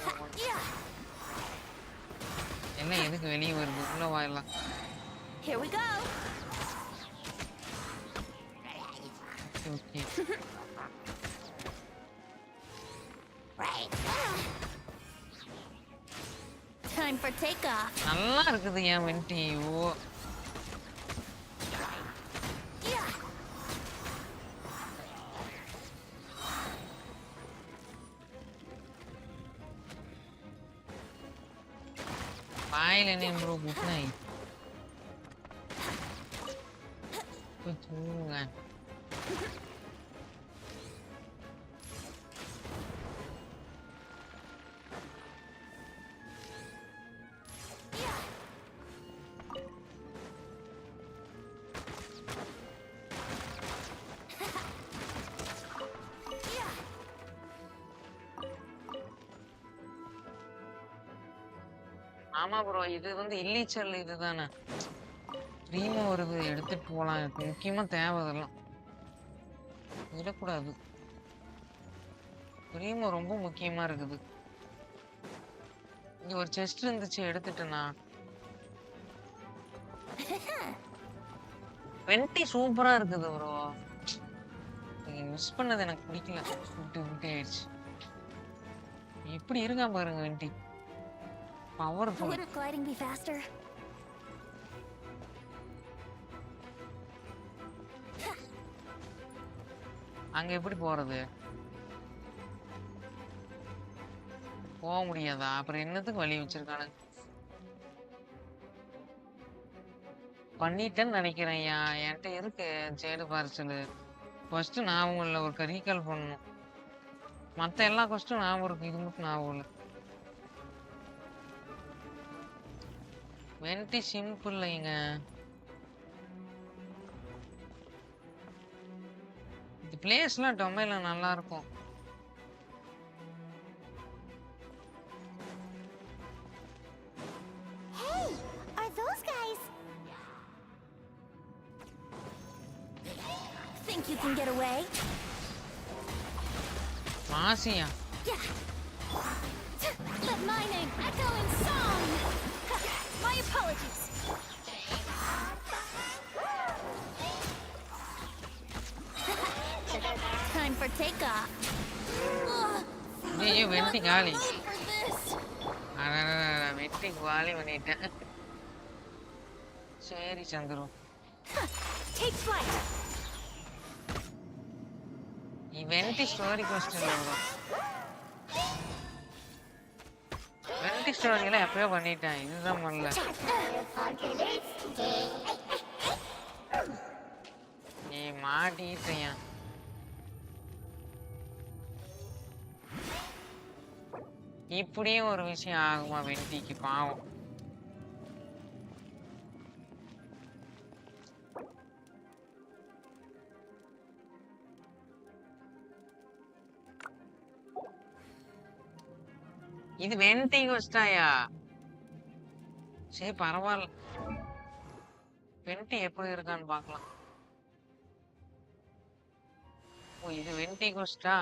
என்ன எதுக்கு வெளியே வருது? உள்ள வாயலாம். Okay Time for takeoff. நல்லா இருக்குது என் Wendy. Oh bye Lenin bro, good night. Tunggu. ஆமா ப்ரோ, இது வந்து இல்லீச்சல் இதுதானே. ரீமோ வருது, எடுத்துட்டு போகலாம். எனக்கு முக்கியமா தேவை அதெல்லாம் விடக்கூடாது. ரீமோ ரொம்ப முக்கியமா இருக்குது. இங்க ஒரு செஸ்ட் இருந்துச்சு, எடுத்துட்டேனா. வெண்டி சூப்பரா இருக்குது ப்ரோ. மிஸ் பண்ணது எனக்கு பிடிக்கல. விட்டு ஆயிடுச்சு. எப்படி இருக்கா பாருங்க வெண்டி. Powerful. Wouldn't gliding be faster? அங்க எப்படி போறது? போக முடியாதா? அப்புறம் என்னத்துக்கு வழி வச்சிருக்கானுங்க? பண்ணிட்டேன்னு நினைக்கிறேன். என்கிட்ட இருக்கு ஜேடு பார்சல். ஃபர்ஸ்ட் நான் உங்களை ஒரு ரீகால் பண்ணணும். மற்ற எல்லா கொஸ்டும் ஞாபகம் இருக்கு, இது மட்டும் ஞாபகம் இல்லை. வெண்டி சிம்பிள் இல்லைங்க. இந்த பிளேஸ்லாம் டொமைன்ல நல்லா இருக்கும். Hey, are those guys? Think you can get away? மாசியா? Yeah. Let my name echo in song. My apologies. Time for takeoff. ஐயோ வெண்டி காலி. வெண்டி காலி பண்ணிட்டேன். சரி சந்துரு. Take flight. வெண்டி ஸ்டோரி கொஸ்டின் வரும். வெண்டி ஸ்டோரியில எப்பயோ பண்ணிட்டேன், இதுதான் பண்ணல. நீ மாட்டிட்டியா? இப்படியும் ஒரு விஷயம் ஆகுமா வெண்டிக்கு? பாவம். இது வெண்டி கொஸ்டாயா? சரி பரவாயில்ல. வெண்டி எப்படி இருக்கான்னு பார்க்கலாம். ஓ இது வெண்டி கொஸ்டா?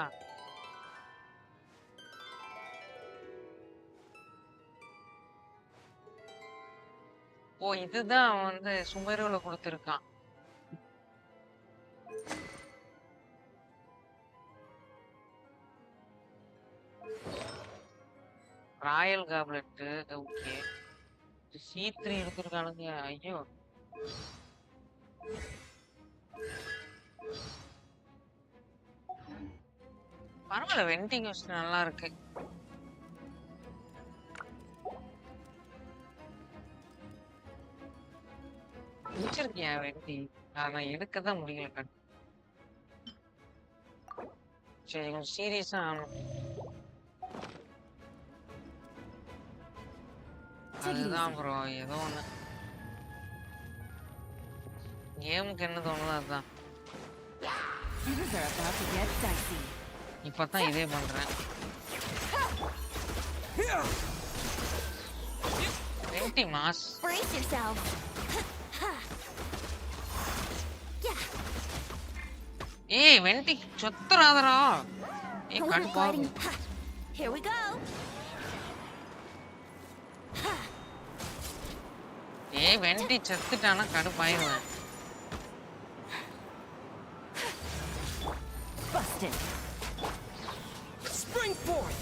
ஓ இதுதான் அவன் வந்து சுமேருல கொடுத்துருக்கான். Royal goblet. Okay C3 எடுத்துருக்கானுங்க. ஐயோ பரவாயில்ல, வெண்டிங் வச்சு நல்லா இருக்கு. பிடிச்சிருக்கியா வெண்டி? நான் எடுக்கதான் முடியல. சரி கொஞ்சம் சீரியஸா ஆகணும். அதுதான் ப்ரோ ஏதோ ஒண்ணு கேமுக்கு என்ன தோணுதோ அதுதான். Things are about to get dicey. இப்பதான் இதே பண்றேன். வெண்டி மாஸ். Brace yourself. ஏய் வெண்டி சொத்துறாதடா. ஏய் கடுப்பாகு. Here we go. ஏய் வெண்டி செத்துட்டானா கடுப்பாயிருவேன். Busted. Spring forth.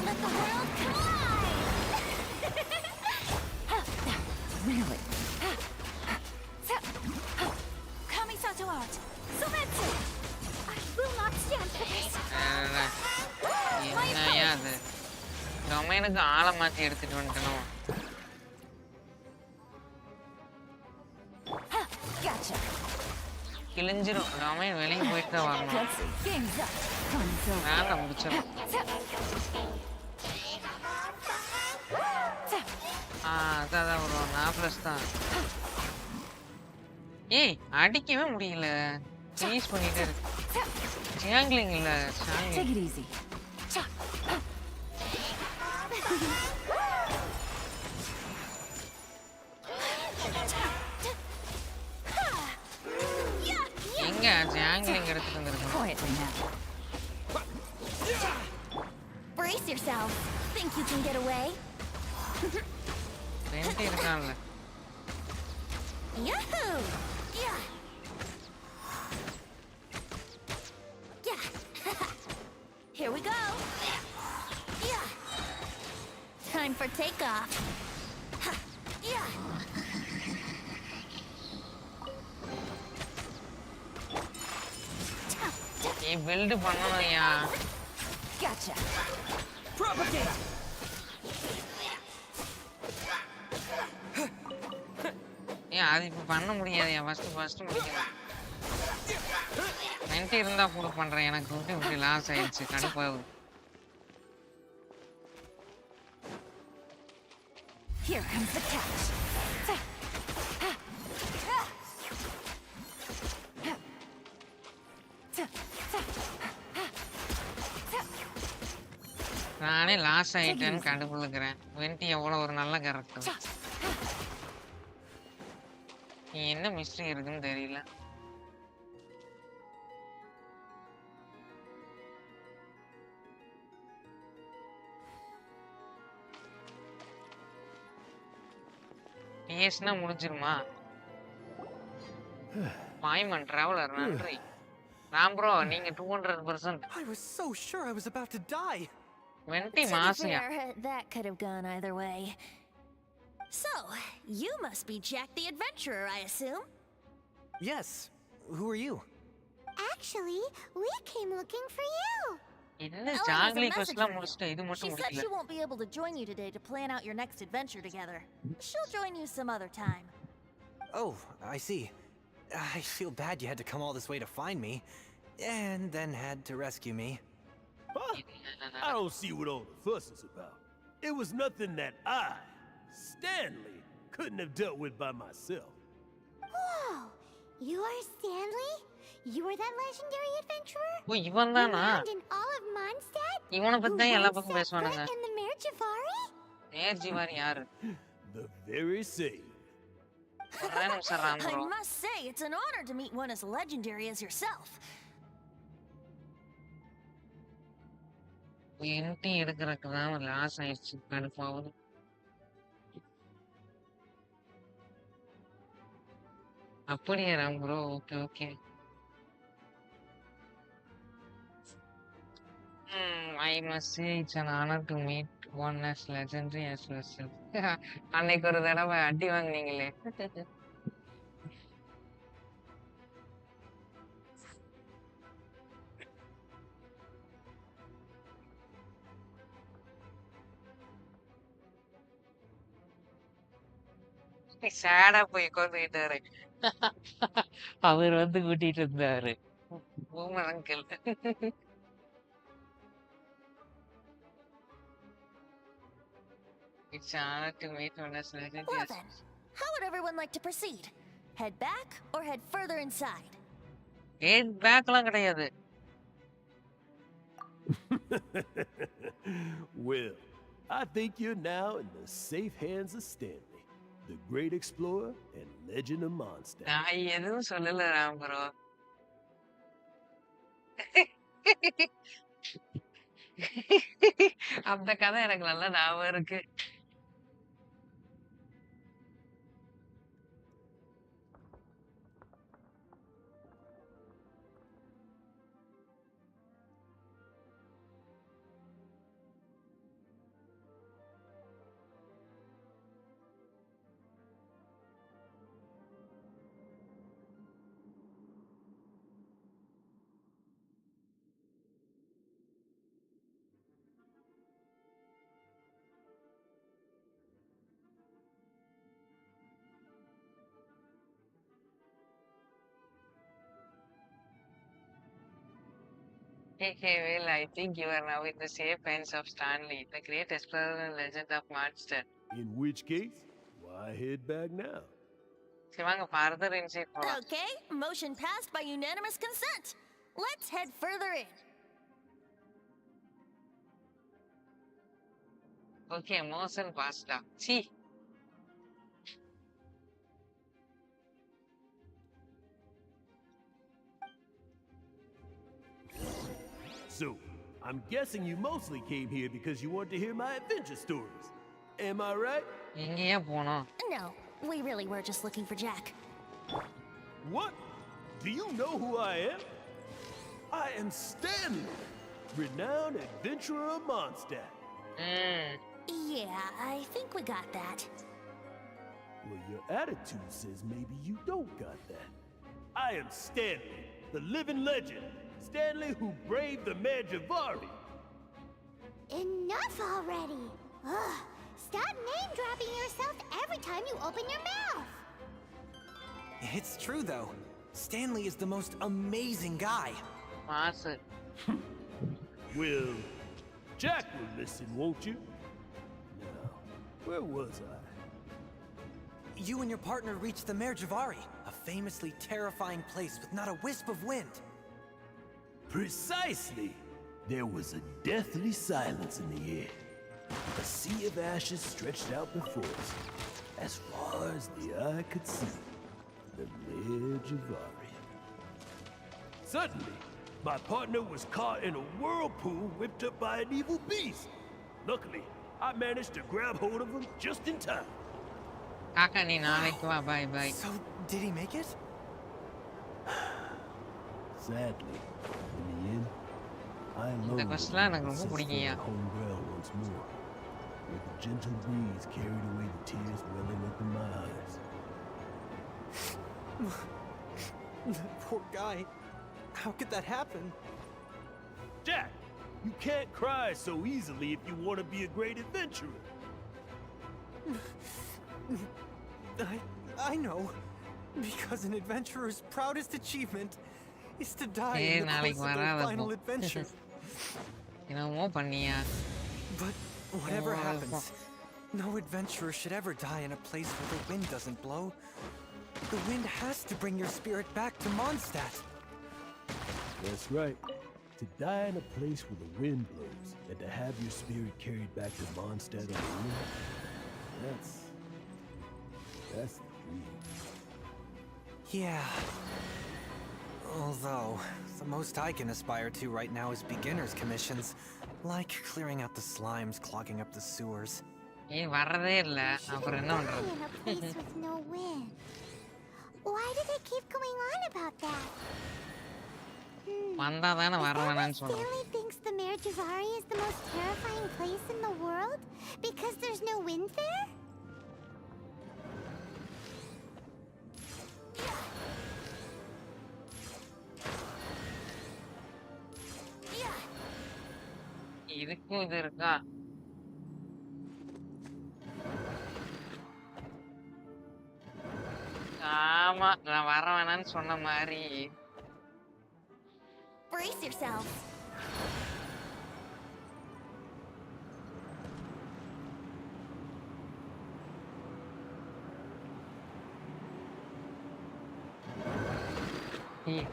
Let the world collide. Really? Kamisato out. Sumetsu. I will not stand for this. என்னையா அது டொமைனுக்கு ஆளை மாத்தி எடுத்துட்டு வந்துட்டோம். Gotcha. கிழிஞ்சிரும் டொமைன் வெளியே போயிட்டு தான் வரணும். Let's see. Game's up. Fun's over. வேலை முடிச்சிடும். அதான் ஒரு 4+ தான். ஏய் அடிக்கவே முடியல. ப்ளீஸ் பண்ணிட்டே இருக்கு. ஜாங்கிலிங் இல்ல Take it easy. எங்க ஜாங்கிலிங் எடுத்துட்டு வந்திருக்கோம். Quietly now. Brace yourself. Think you can get away? வெண்டி இருக்கான்ல. Yahoo! Yeah. Yeah. Here we go. Yeah. Time for takeoff. Yeah. ஏய் பில்ட் பண்ணணும்யா. Gotcha. Propagate. ஏய் அது இப்ப பண்ண முடியாதுயா. ஃபர்ஸ்ட் முடிக்கணும். வெண்டி இருந்தா கூட பண்றேன். எனக்கு வந்து இப்படி லாஸ் ஆயிடுச்சு. கடுப்பாகுது. Here comes the catch. நானே லாஸ் ஆயிட்டேன்னு கடுப்புலுக்கிறேன். வெண்டி எவ்வளவு ஒரு நல்ல கேரக்டர். என்ன மிஸ்டேக் இருக்குன்னு தெரியல. பேசினா முடிஞ்சிருமா? பாய்மன் டிராவலர் நன்றி. ராம் ப்ரோ நீங்க 200%. I was so sure I was about to die. Wendy To be மாசியா. fair, that could have gone either way. So, you must be Jack the Adventurer, I assume? Yes. Who are you? Actually, we came looking for you. என்ன Ellen has a ஜாங்கிலி message கொஸ்ட்லாம் for you. முடிச்சிட்டு இது She மட்டும் said முடிக்கல. she won't be able to join you today to plan out your next adventure together. She'll join you some other time. Oh, I see. I feel bad you had to come all this way to find me, and then had to rescue me. Huh? I don't see what all the fuss is about. It was nothing that I, Stanley, couldn't have dealt with by myself. Whoa! You are Stanley? You were that legendary adventurer? ஓ இவன் தானா? Renowned in all of Mondstadt? இவனை பத்தி தான் Who எல்லா once பக்கம் set பேசுவானுங்க. foot in the Mare Javari? நேர்ஜிவாரி யாரு? The very same. ஒரே நிமிஷம் Ram I bro. must say, it's an honor to meet one as legendary as yourself. வெண்டி எடுக்கிறதுக்கு தான் லாஸ் ஆயிடுச்சு. கடுப்பாகுது. அப்படியே Ram bro. Okay okay. I must say it's an honor to meet one as legendary as yourself. அன்னைக்கு ஒரு தடவை அடி வாங்குனீங்களே. சேடா போய் உட்காந்துக்கிட்டாரு. அவர் வந்து கூட்டிட்டு இருந்தாரு. Boomer uncle. It's hard to meet on a certain Well then, how would everyone like to proceed? Head back or head further inside? ஏன் பேக்லாம் கிடையாது. Well, I think you're now in the safe hands of Stanley, the great explorer and legend of Mondstadt. நான் எதுவும் சொல்லல Ram bro. அந்த கதை எனக்கு நல்லா ஞாபகம் இருக்கு. Hey, well, I think you are now in the safe hands of Stanley, the great explorer and legend of Mondstadt. In which case, why head back now? சரி வாங்க further inside போலாம். Okay, motion passed by unanimous consent. Let's head further in. Okay, motion pasta. See. So, I'm guessing you mostly came here because you want to hear my adventure stories. Am I right? எங்கேயா போனோம்? No, we really were just looking for Jack. What? Do you know who I am? I am Stanley, renowned adventurer of Mondstadt. Yeah, I think we got that. Well, your attitude says maybe you don't got that. I am Stanley, the living legend. Stanley who braved the Manjavari. Enough already! Ugh, stop name-dropping yourself every time you open your mouth! It's true, though. Stanley is the most amazing guy. Master. Well, Jack will listen, won't you? Now, where was I? You and your partner reached the Mare Javari, a famously terrifying place with not a wisp of wind. Precisely! There was a deathly silence in the air. A sea of ashes stretched out before us, as far as the eye could see. The Mare Javari. Suddenly, my partner was caught in a whirlpool whipped up by an evil beast. Luckily, I managed to grab hold of him just in time. காக்கா நீ நாளைக்கு வா bye bye. So, did he make it? Sadly, in the end, I இந்த alone கொஸ்டின்லாம் எனக்கு ரொம்ப பிடிக்கும்யா. home ground once more, where the gentle breeze carried away the tears welling up in my eyes. Poor guy. How could that happen? Jack, you can't cry so easily if you want to be a great adventurer. I know. Because an adventurer's proudest achievement is to die in the நாளைக்கு course of their வராத final போ. adventure. என்னமோ பண்ணியா? But whatever Oh, happens, no adventurer should ever die in a place where the wind doesn't blow. The wind has to bring your spirit back to Mondstadt. That's right. To die in a place where the wind blows and to have your spirit carried back to Mondstadt on the wind, that's the dream. Yeah. Although, the most I can aspire to right now is beginner's commissions, like clearing out the slimes clogging up the sewers. ஏய் வரதே இல்ல. அப்புறம் என்ன பண்றது? In a place with no wind. Why do they keep going on about that? வந்தா தானே வர வேணாம்னு சொல்றேன். Stanley thinks the Mare Javari is the most terrifying place in the world because there's no wind there? இதுக்கும் இது இருக்கா? ஆமா, நான் வர வேணாம்னு சொன்ன மாதிரி. Brace yourselves.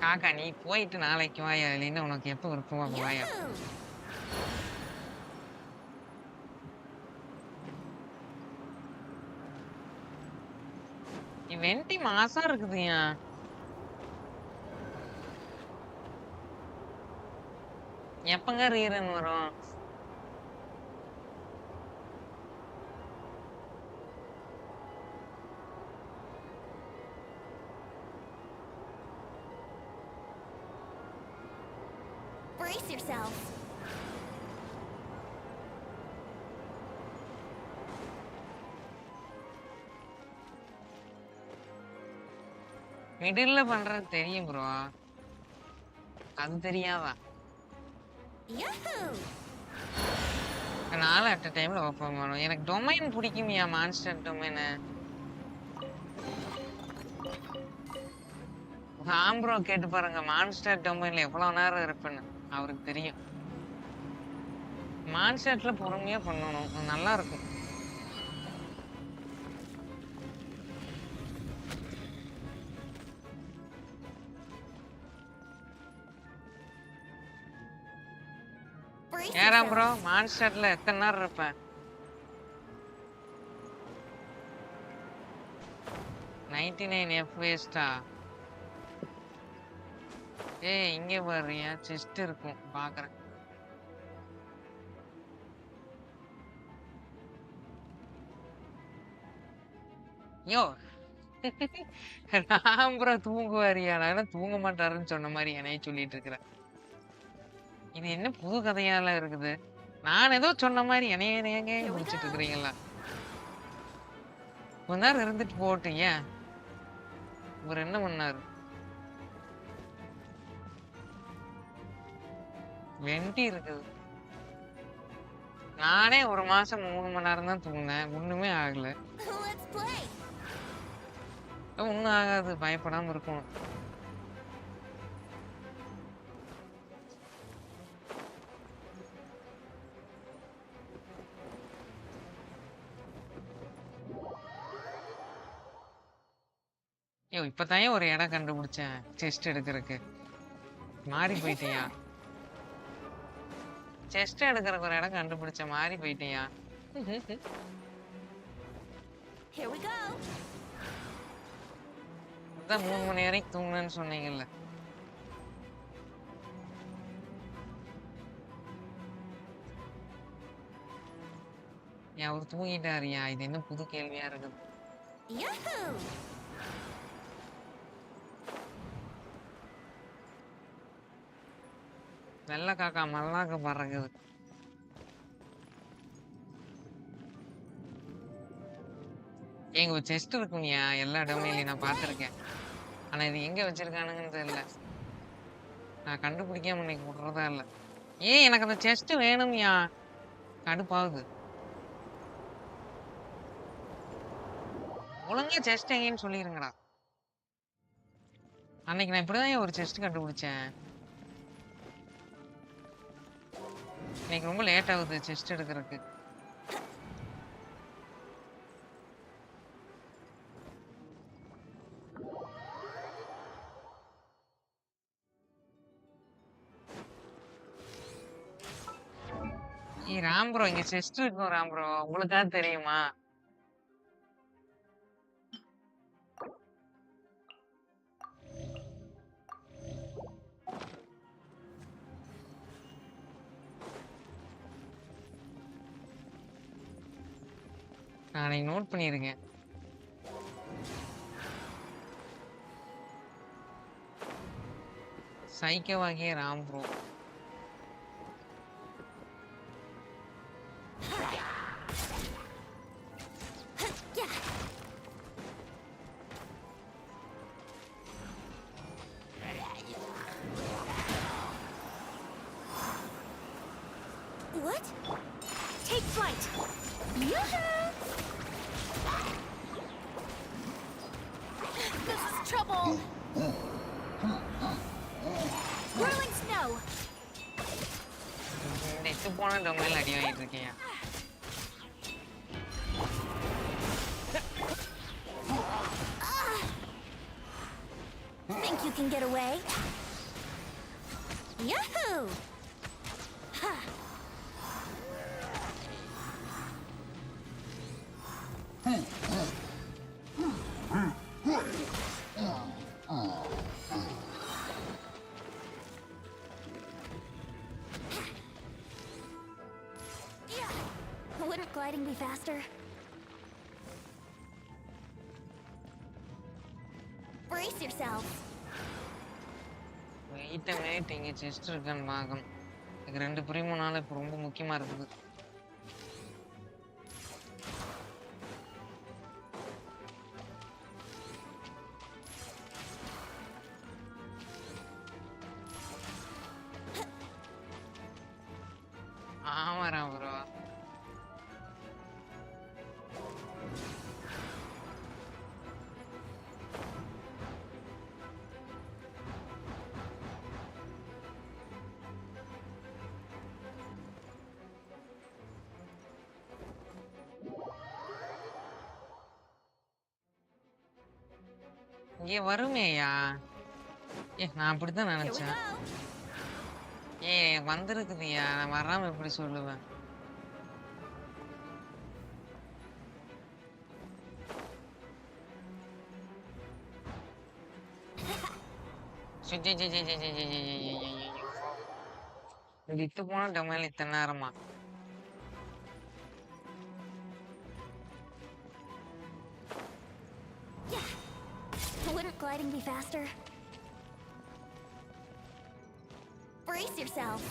காக்கா நீ போயிட்டு நாளைக்கு வாயா, இல்லைன்னா உனக்கு எப்போ விருப்பமோ அப்போ வாயா. வெண்டி மாசா இருக்குதுயா. எப்பங்க ரீரன் வரும்? Brace yourselves. மிடில்ல பண்றது தெரியும் ப்ரோ. அது தெரியாதா? Yahoo! நாலு அட் அ டைம்ல ஓப்பன் பண்ணும். எனக்கு டொமைன் பிடிக்கும்யா, மான்ஸ்டர் டொமைனு. ப்ரோ கேட்டு பாருங்க, மான்ஸ்டர் டொமைன்ல எவ்வளவு நேரம் இருப்பேன்னு அவருக்கு தெரியும். மான்ஸ்டர்ல பொறுமையா பண்ணணும், நல்லா இருக்கும். ஏறாம் ப்ரோ, மான்ஸ்டர்ல எத்தனை நேரம் இருப்பேன்? 99 FPS-ஆ? ஏய் இங்க பாருயா, செஸ்ட் இருக்கும் பாக்குறேன். யோ ப்ரோ தூங்குவாரியா? நான் தூங்க மாட்டாருன்னு சொன்ன மாதிரி என்னைய சொல்லிட்டு இருக்கிறேன். இது என்ன புது கதையால இருக்குது? நான் ஏதோ சொன்ன மாதிரி என்னைய முடிச்சிட்டு இருக்கிறீங்களா? கொஞ்ச நேரம் இருந்துட்டு போட்டு ஏன் இவர் என்ன பண்ணாரு? வெண்டி இருக்குது. நானே ஒரு மாசம் 3 மணி நேரம் தான் தூங்கினேன், ஒண்ணுமே ஆகல. ஒண்ணும் ஆகாது, பயப்படாம இருக்கணும். ஐயோ இப்பதான் ஒரு இடம் கண்டுபிடிச்சேன் செஸ்ட் எடுக்கிறதுக்கு. மாறி போயிட்டியா? செஸ்ட் எடுக்கிறதுக்கு ஒரு இடம் கண்டுபிடிச்சேன், மாறி போயிட்டியா? Here we go. அதான் 3 மணி வரைக்கும் தூங்குனேன்னு சொன்னீங்கல்ல. அவர் தூங்கிட்டாருயா? இது என்ன புது கேள்வியா இருக்குது? Yahoo! வெள்ளை காக்கா மல்லாக்க பறக்குது. எங்க ஒரு செஸ்ட் இருக்குங்கயா எல்லா டொமைன்லயும், நான் பார்த்துருக்கேன். ஆனா இது எங்க வச்சிருக்கானுங்கன்னு தெரியல. நான் கண்டுபிடிக்காம இன்னைக்கு விடுறதா இல்ல. ஏன் எனக்கு அந்த செஸ்ட் வேணும்யா, கடுப்பாகுது. ஒழுங்கா செஸ்ட் எங்கன்னு சொல்லிருங்கடா. அன்னைக்கு நான் இப்படிதான் ஒரு செஸ்ட் கண்டுபிடிச்சேன். இன்னைக்கு ரொம்ப லேட் ஆகுது செஸ்ட் எடுக்கிறதுக்கு. ராம் ப்ரோ இங்க செஸ்ட் இருக்கும் ராம் ப்ரோ, உங்களுக்கா தெரியுமா? நான் நோட் பண்ணிருக்கேன். சைக்கோவாகிய Ram bro. What? Take flight. Yoo-hoo! This is trouble! Whirling snow! இந்த இத்து போன டொமைன்ல அடி வாங்கிட்டு இருக்கேன். Think you can get away? Yahoo! Ha! Wouldn't gliding be faster? Brace yourself. வெயிட்ட வெயிட் இங்க செஸ்ட் இருக்கான்னு பார்க்கணும். எனக்கு 2 பிரிமோனால இப்போ ரொம்ப முக்கியமா இருக்குது. ஆமாரா ப்ரோ. இங்கே வருமேயா? நான் அப்படித்தான் நினைச்சேன். எனக்கு வந்திருக்குதுயா, நான் வராம எப்படி சொல்லுவேன்? இத்து போன டொமைன்ல இத்தனை நேரமா? Wouldn't gliding be faster? Brace yourself.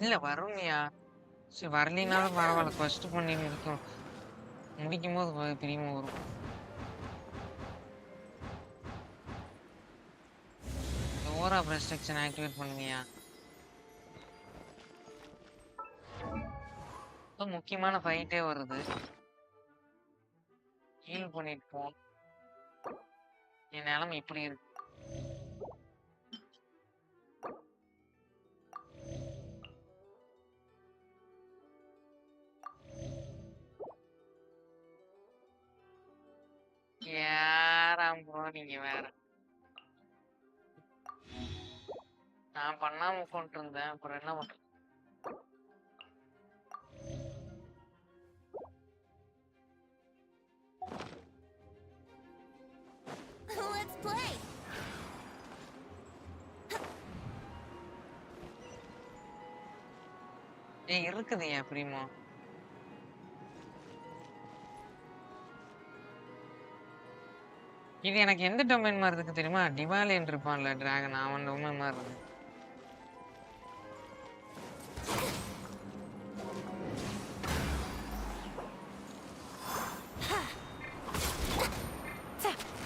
இல்ல வரும்யா. சரி வரலினாலும் பரவாயில்ல, ஃபர்ஸ்ட் பண்ணி முடிக்கும் போது பிரியுமா வரும். ஓரா ரெஸ்ட்ரிக்ஷன் ஆக்டிவேட் பண்ணுவியா? முக்கியமான ஃபைட்டே வருது. ஹீல் பண்ணிட்டு போ. என் நிலைமை இப்படி இருக்கு. யாராம் ப்ரோ நீங்க வேற. நான் பண்ணாம கொண்டு இருந்தேன், அப்புறம் என்ன பண்றது? Let's play. இருக்குது என் பிரிமோ. இது எனக்கு எந்த டொமைன் மாதிரி இருக்கு தெரியுமா? டிவாலியன் இருப்பான்ல டிராகன், அவன் டொமைன் மாதிரி இருக்கு.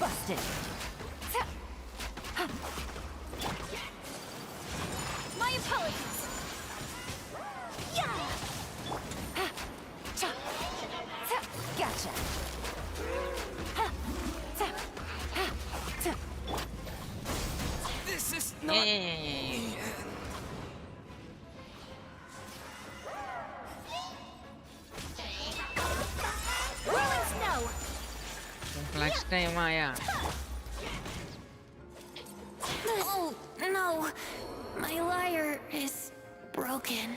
Busted. My apologies. Yeah. Gotcha. This is not... Whirling snow. Flex time आया. Oh, no. My lyre is broken.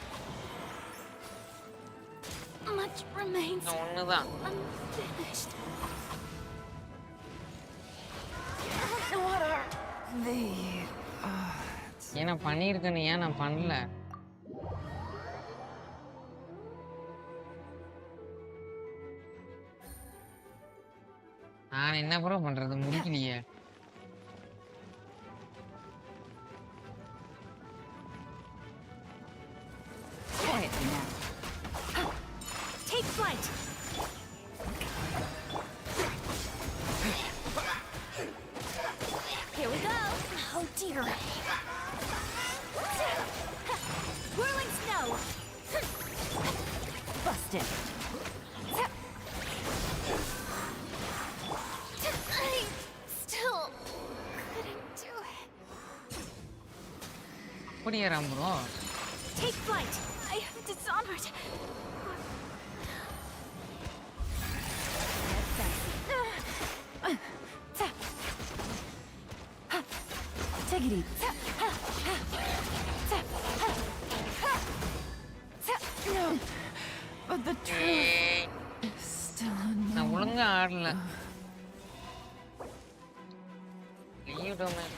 Much remains unfinished. What are the ஏன்னா பண்ணியிருக்கேன்னு ஏன் நான் பண்ணல? நான் என்ன ப்ரோ பண்றது, முடிக்கலையே. quietly now? Take flight. Here we go. harder. Whirling snow. Busted. I still couldn't do it. அப்படியே bro Take flight. I am dishonored. Take it easy. No, but the truth is still unknown. நான் ஒழுங்கா ஆடல leave domain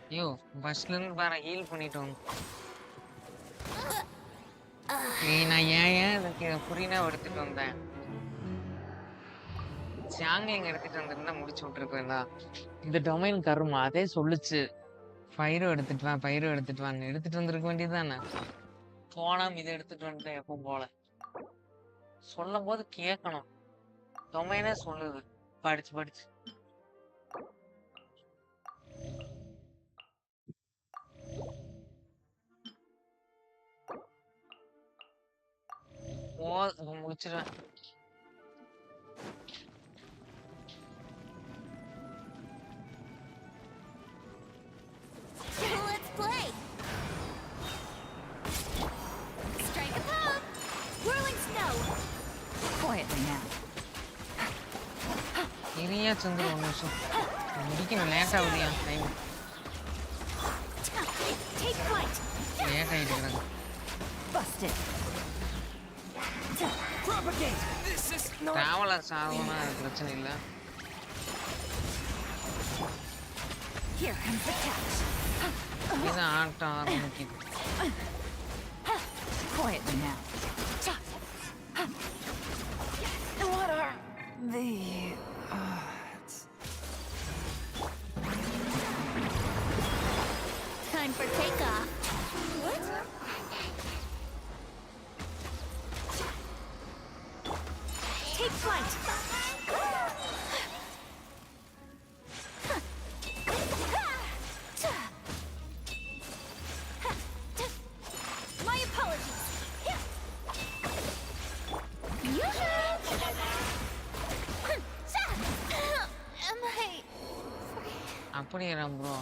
ஐயோ பஸ்ல இருந்து பாரு heel பண்ணிட்டு வந்து நான் ஏன் எனக்கு புரினா எடுத்துட்டு வந்தேன் சாங்கிலிங் எடுத்துட்டு வந்திருந்தா முடிச்சு விட்டுருப்பேன்டா இந்த டொமைன் கருமா அதே சொல்லுச்சு ஃபைரோ எடுத்துட்டு வாங்க எடுத்துட்டு வந்திருக்க வேண்டியதுதானே போனாம இதை எடுத்துட்டு வந்துட்டேன் எப்பவும் போல சொல்லும் போது கேட்கணும் டொமைனே சொல்லுது படிச்சு முடிச்சிருவேன் Let's play. Strike a pose. Whirling snow. Quietly now. இரியா சந்திர ஒரு நிமிஷம் முடிக்கணும் லேட் ஆகுதியா டைம் Take flight. லேட் ஆகிட்டு இருக்கிறாங்க Busted. Propagate! This is not... traveler சாகணும்னா அது பிரச்சனை இல்லை Here comes the catch. இது ஆட்டம் ஆரம்பிக்குது Quietly now. What are the odds? Time for takeoff. What? Take flight. My apologies. Am I அப்படியே bro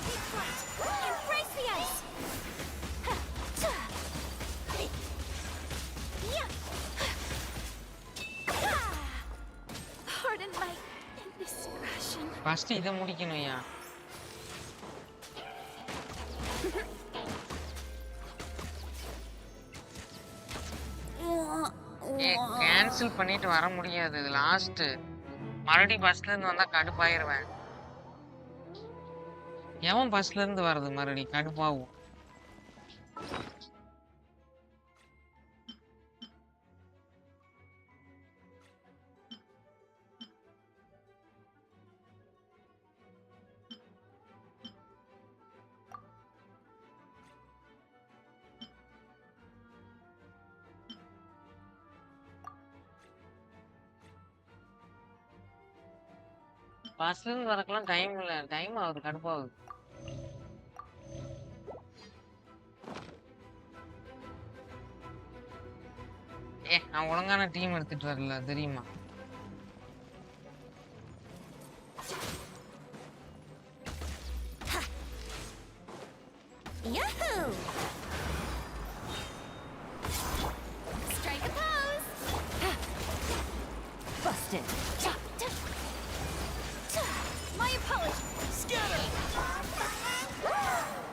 Take flight. Embrace the ice. Pardon my indiscretion. First இதை முடிக்கணும் ஐயா கேன்சல் பண்ணிட்டு வர முடியாது இது லாஸ்ட் மறுபடியும் பஸ்ல இருந்து வந்தா கடுப்பாயிருவேன் எவன் பஸ்ல இருந்து வர்றது மறுபடியும் கடுப்பாகும் பஸ்ல இருந்து வரக்கெல்லாம் டைம் இல்ல டைம் ஆகுது கடுப்பாகுது நான் ஒழுங்கான டீம் எடுத்துட்டு வரல தெரியுமா Yahoo! Strike a pose. Busted. My apologies. Scatter.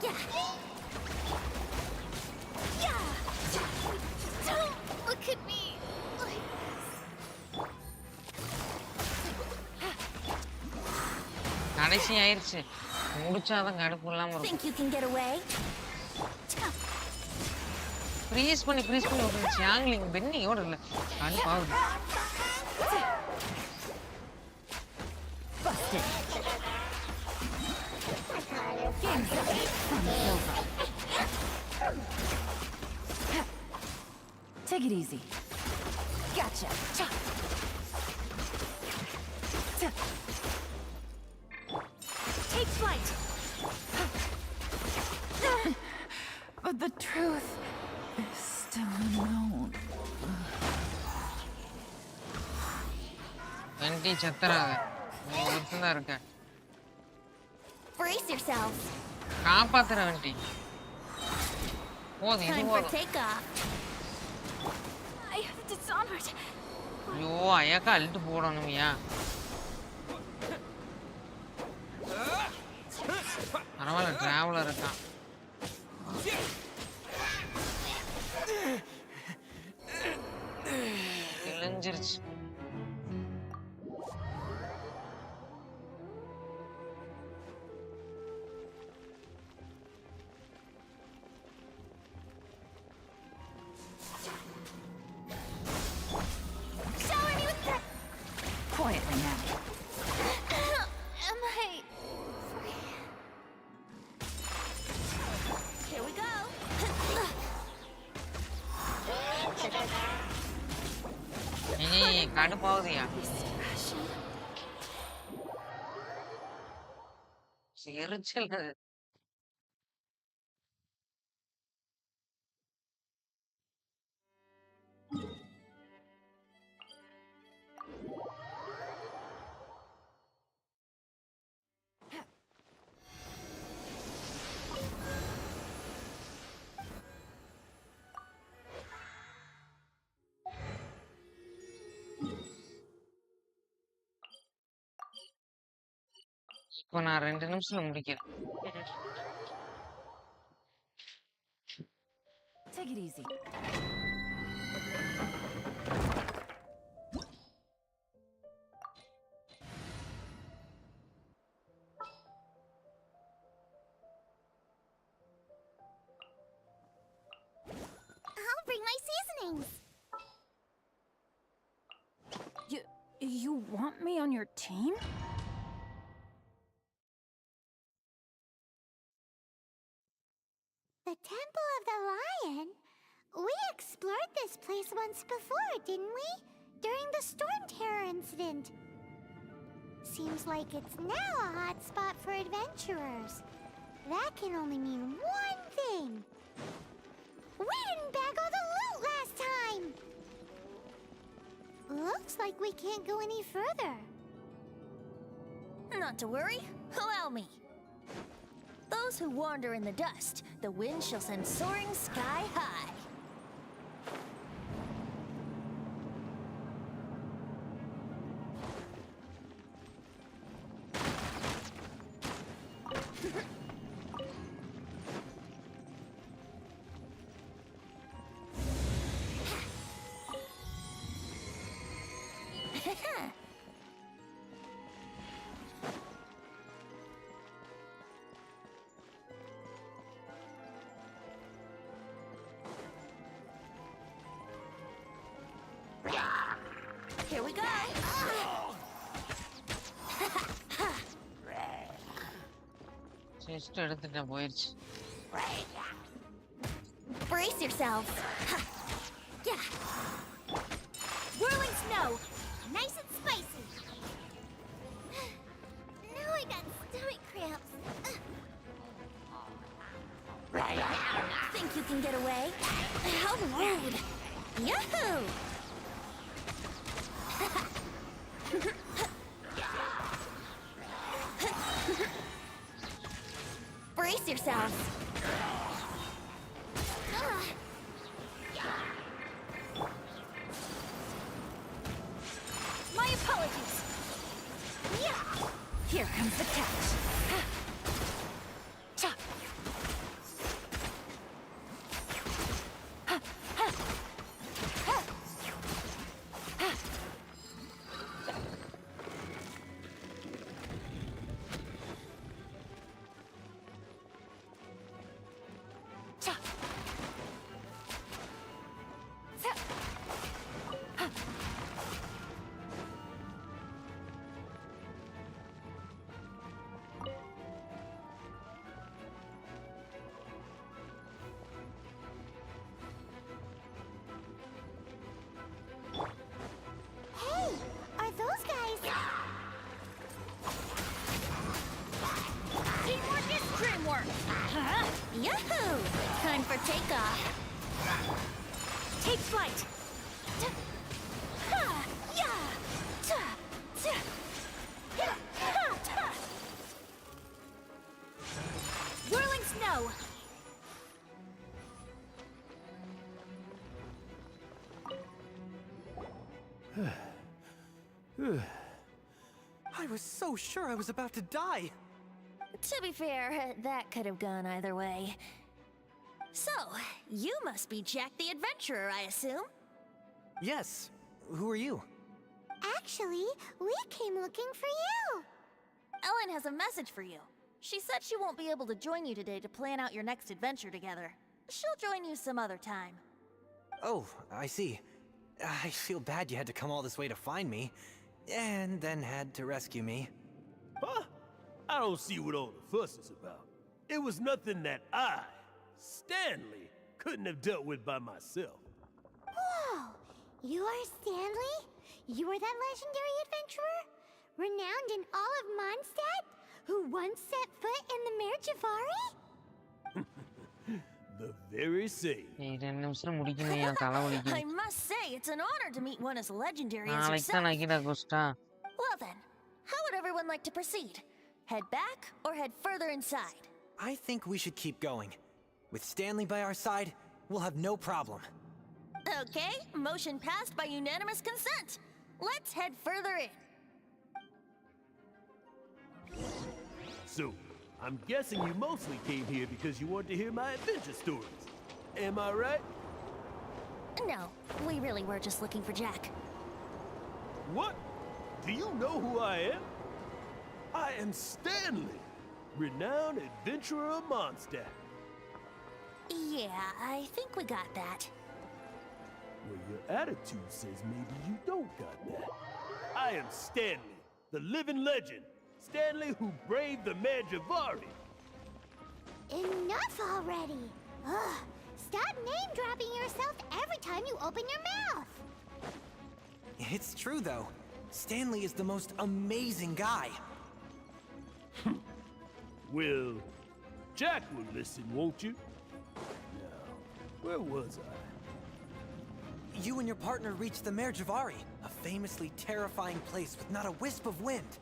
Yeah. Yeah. Don't look at me like கடைசி ஆயிருச்சு முடிச்சாதான் கடுப்பு இல்லாம this. Think இருக்கும் you can get away? Freeze பண்ணி விட்டுருச்சு ஆங்கிலிங் பென்னியோட இல்ல கடுப்பாகுது Busted. Game's up. Fun's over. Take it easy. Gotcha. ஆண்டி செத்துறாத. நீ ஒருத்தன் தான் இருக்க. Brace yourselves. காப்பாத்துற ஆண்டி. போதும் இது Time for போதும். takeoff. I have dishonored. ஐயோ அயக்கா அள்ளிட்டு போடணுமியா. பரவாயில்ல டிராவலர் இருக்கான். கிழிஞ்சிருச்சு. Shower me with that. Quietly now. Am I free? Here we go. ஏய் கடுப்பாவுதியா. எரிச்சல் அது. இப்போ நான் 2 நிமிஷத்துல முடிக்கிறேன். Take it easy. I'll bring my seasonings. You want me on your team? The Temple of the Lion? We explored this place once before, didn't we? During the Storm Terror incident. Seems like it's now a hot spot for adventurers. That can only mean one thing. We didn't bag all the loot last time! Looks like we can't go any further. Not to worry. Allow me. Those who wander in the dust, the wind shall send soaring sky high. Here we go. Chest எடுத்துட்டேன் போயிருச்சு. Brace yourselves. Yeah. Whirling snow! Nice and spicy! Now I got stomach cramps. Think you can get away? How rude! Yahoo! Brace yourselves. My apologies. Here comes the catch. Chop. Hey, are those guys... Teamwork is dreamwork. Yahoo! Time for takeoff. Take flight. Ha! Yeah! Ta! Ta! I was so sure I was about to die. To be fair, that could have gone either way. So, you must be Jack the Adventurer, I assume? Yes. Who are you? Actually, we came looking for you. Ellen has a message for you. She said she won't be able to join you today to plan out your next adventure together. She'll join you some other time. Oh, I see. I feel bad you had to come all this way to find me, and then had to rescue me. Huh? I don't see what all the fuss is about. It was nothing that I, Stanley, couldn't have dealt with by myself. Whoa! You are Stanley? You are that legendary adventurer? Renowned in all of Mondstadt? Who once set foot in the Mare Javari? The very same. I must say, it's an honor to meet one as legendary as yourself. Well then, how would everyone like to proceed? Head back or head further inside? I think we should keep going. With Stanley by our side, we'll have no problem. Okay, motion passed by unanimous consent. Let's head further in. So, I'm guessing you mostly came here because you want to hear my adventure stories. Am I right? No, we really were just looking for Jack. What? Do you know who I am? I am Stanley, renowned adventurer of Mondstadt. Yeah, I think we got that. Well, your attitude says maybe you don't got that. I am Stanley, the living legend. Stanley who braved the Mare Javari. Enough already! Ugh! Stop name-dropping yourself every time you open your mouth! It's true, though. Stanley is the most amazing guy. Well, Jack will listen, won't you? Now, where was I? You and your partner reached the Mare Javari, a famously terrifying place with not a wisp of wind.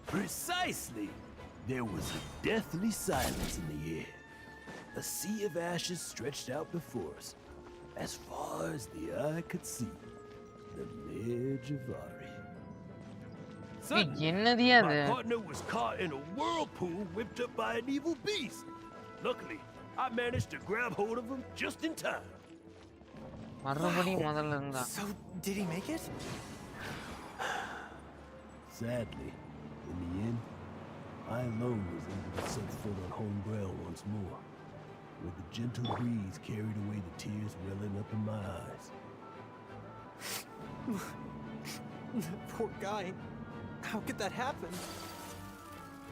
Precisely! There was a deathly silence in the air. A sea of ashes stretched out before us, as far as the eye could see. The Mare Javari. Suddenly, my partner was caught in a whirlpool whipped up by an evil beast. Luckily, I managed to grab hold of him just in time. So, did he make it? Sadly, in the end, I alone was able to set foot on home ground once more, where the gentle breeze carried away the tears welling up in my eyes. Poor guy. How could that happen?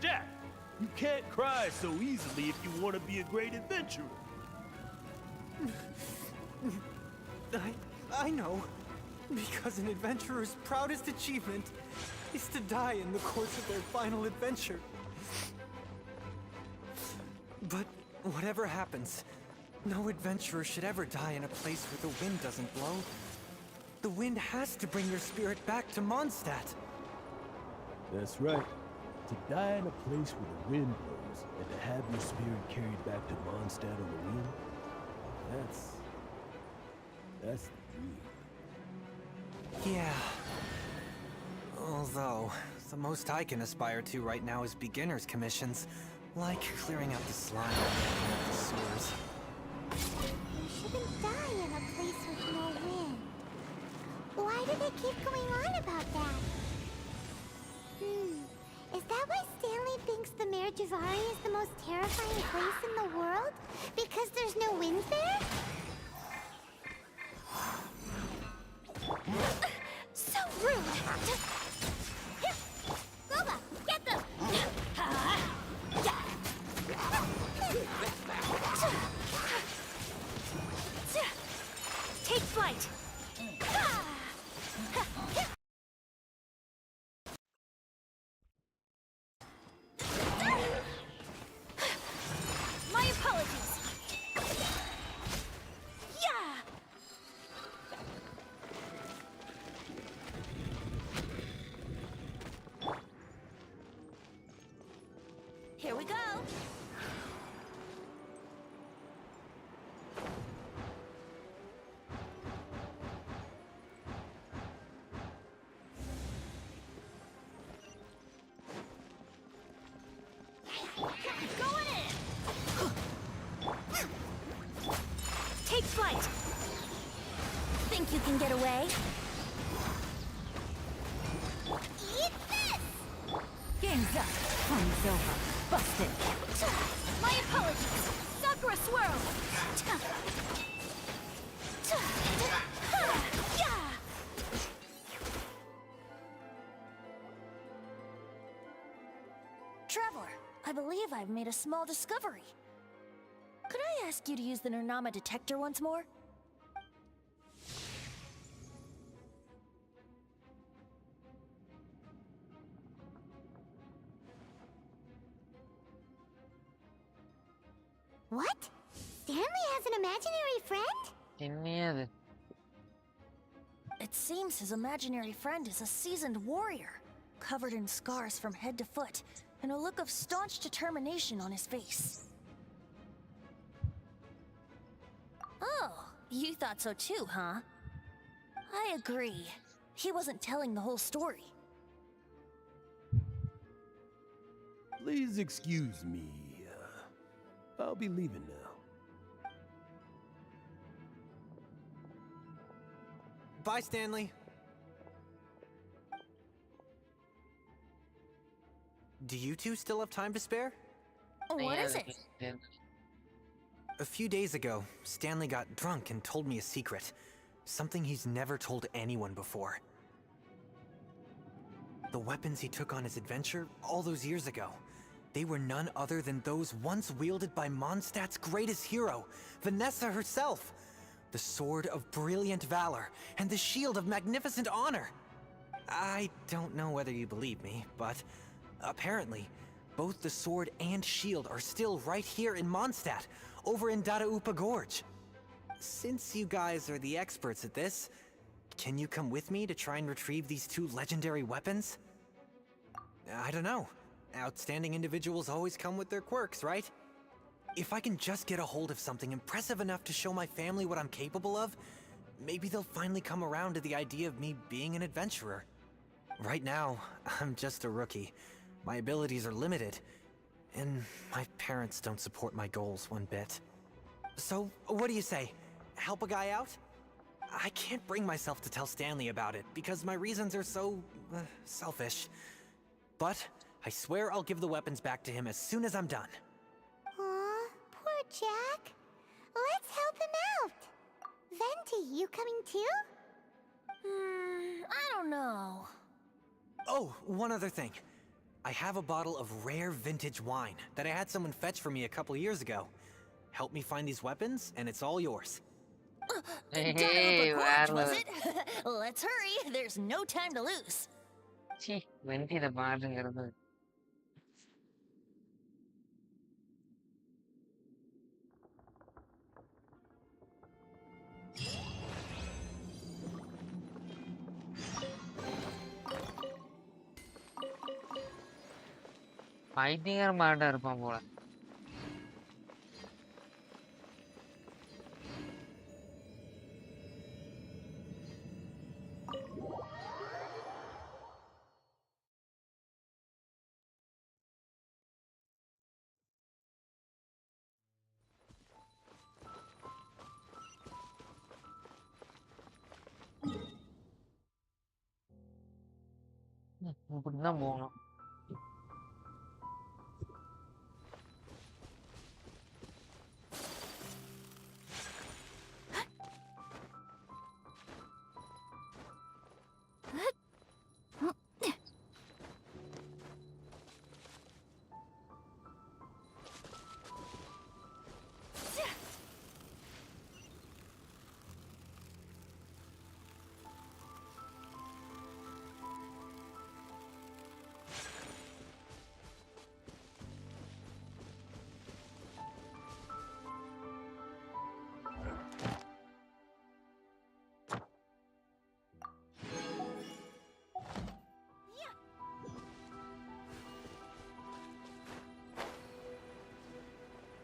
Jack, you can't cry so easily if you want to be a great adventurer. I know. Because an adventurer's proudest achievement is to die in the course of their final adventure. But whatever happens, no adventurer should ever die in a place where the wind doesn't blow. The wind has to bring your spirit back to Mondstadt. That's right. To die in a place where the wind blows, and to have your spirit carried back to Mondstadt on the wind, that's the dream. Yeah. Although, the most I can aspire to right now is beginner's commissions, like clearing out the slime and cleaning up the sewers. You shouldn't die in a place with no wind. Why do they keep going on about that? Is that why Stanley thinks the Mare Javari is the most terrifying place in the world? Because there's no wind there? So rude! Lola, get them! Take flight! My apologies! Yeah! Here we go. think you can get away? Eat this! Game's up. Fun's over. Busted. My apologies. Sakura Swirl! Traveler, I believe I've made a small discovery. Could I ask you to use the Nernama detector once more? What? Stanley has an imaginary friend? என்னையாது? It seems his imaginary friend is a seasoned warrior, covered in scars from head to foot, and a look of staunch determination on his face. Oh, you thought so too, huh? I agree. He wasn't telling the whole story. Please excuse me. I'll be leaving now. Bye, Stanley. Do you two still have time to spare? What is it? A few days ago, Stanley got drunk and told me a secret. Something he's never told anyone before. The weapons he took on his adventure all those years ago, they were none other than those once wielded by Mondstadt's greatest hero, Vanessa herself. The Sword of Brilliant Valor and the Shield of Magnificent Honor. I don't know whether you believe me, but apparently, both the sword and shield are still right here in Mondstadt, over in Dadaupa Gorge. Since you guys are the experts at this, can you come with me to try and retrieve these two legendary weapons? I don't know. Outstanding individuals always come with their quirks, right? If I can just get a hold of something impressive enough to show my family what I'm capable of, maybe they'll finally come around to the idea of me being an adventurer. Right now, I'm just a rookie. My abilities are limited, and my parents don't support my goals one bit. So, what do you say? Help a guy out? I can't bring myself to tell Stanley about it, because my reasons are so, selfish. But I swear I'll give the weapons back to him as soon as I'm done. Aw, poor Jack. Let's help him out. Venti, you coming too? I don't know. Oh, one other thing. I have a bottle of rare vintage wine that I had someone fetch for me a couple years ago. Help me find these weapons, and it's all yours. Hey, Gorge, was it? Let's hurry. There's no time to lose. ச்சீ வெண்டியில பாருங்கிறது. பைத்தியக்காரமாட்டா இருப்பான் போல. இப்படிதான் போகணும்.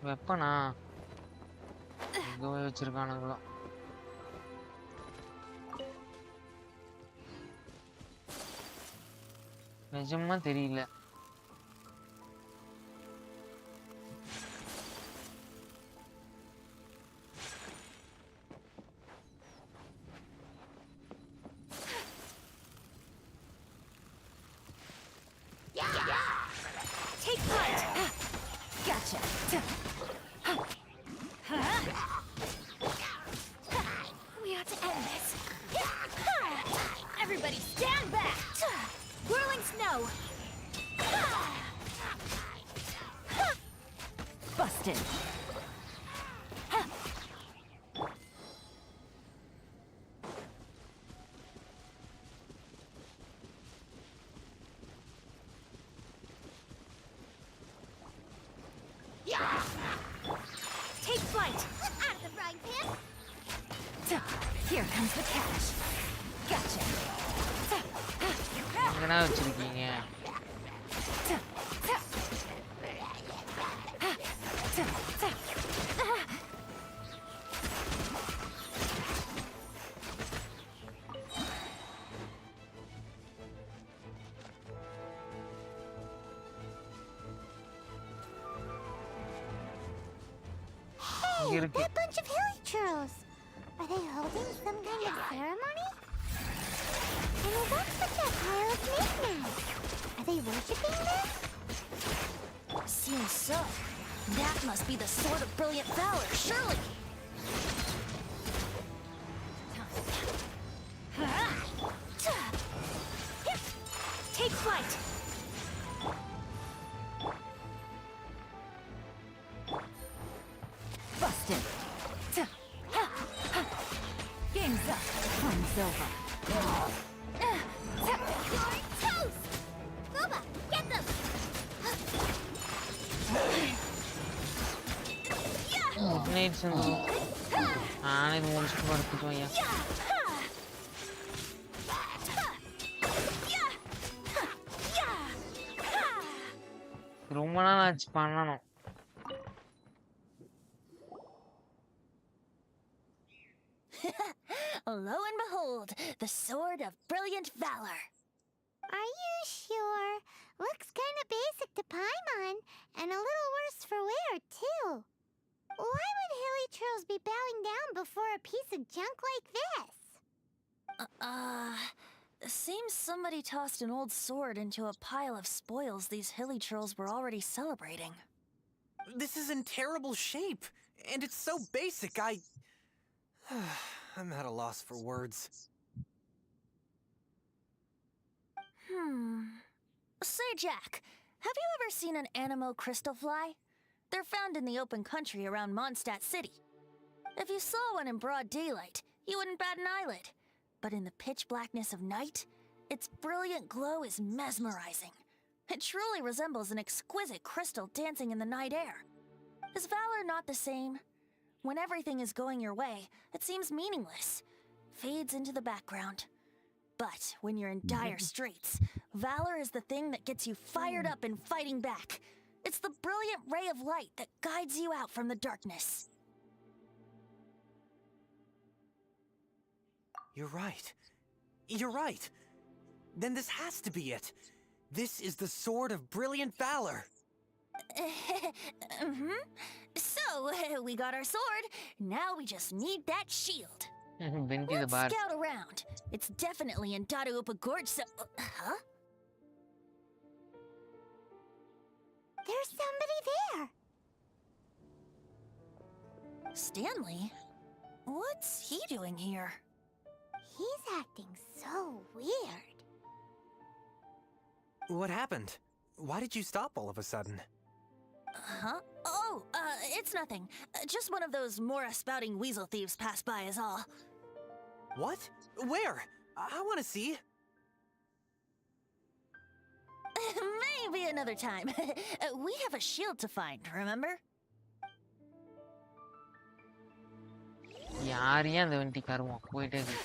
வெப்பனா எங்க போய் வச்சிருக்கானுங்களோ. நிஜமா தெரியல. We ought to end this. Everybody stand back! Whirling snow! Busted! Take flight! Out of the frying pan! Here comes the cash. Gotcha. எங்கடா வச்சிருக்கீங்க? Hey, that bunch of hilly churls! Are they holding some kind of ceremony? And what's with that pile of knickknacks? Are they worshipping them? Seems so. That must be the Sword of Brilliant Valor, surely. Take flight! Busted! Game's up. Fun's over. You're toast! Boba, get them! Nate sensu. இது முடிச்சுட்டு படுத்துட்டு வையா. ரொம்ப நாள் ஆச்சு பண்ணணும். Lo and behold, the Sword of Brilliant Valor. Are you sure? Looks kind of basic to Paimon, and a little worse for wear, too. Why would hilly churls be bowing down before a piece of junk like this? Seems somebody tossed an old sword into a pile of spoils these hilly churls were already celebrating. This is in terrible shape, and it's so basic, I'm at a loss for words. Say, Jack, have you ever seen an Anemo crystal fly? They're found in the open country around Mondstadt City. If you saw one in broad daylight, you wouldn't bat an eyelid. But in the pitch blackness of night, its brilliant glow is mesmerizing. It truly resembles an exquisite crystal dancing in the night air. Is valor not the same? When everything is going your way, it seems meaningless, fades into the background. But when you're in dire straits, valor is the thing that gets you fired up and fighting back. It's the brilliant ray of light that guides you out from the darkness. You're right. You're right. Then this has to be it. This is the Sword of Brilliant Valor. So, we got our sword. Now we just need that shield. Let's scout around. It's definitely in Dadaupa Gorge, so... Huh? There's somebody there! Stanley? What's he doing here? He's acting so weird. What happened? Why did you stop all of a sudden? Huh? Oh, it's nothing. Just one of those Mora-spouting weasel thieves passed by is all. What? Where? I want to see. Maybe another time. We have a shield to find, remember? யாரையும் அந்த வண்டி கருவோம் போயிட்டே இருக்கு.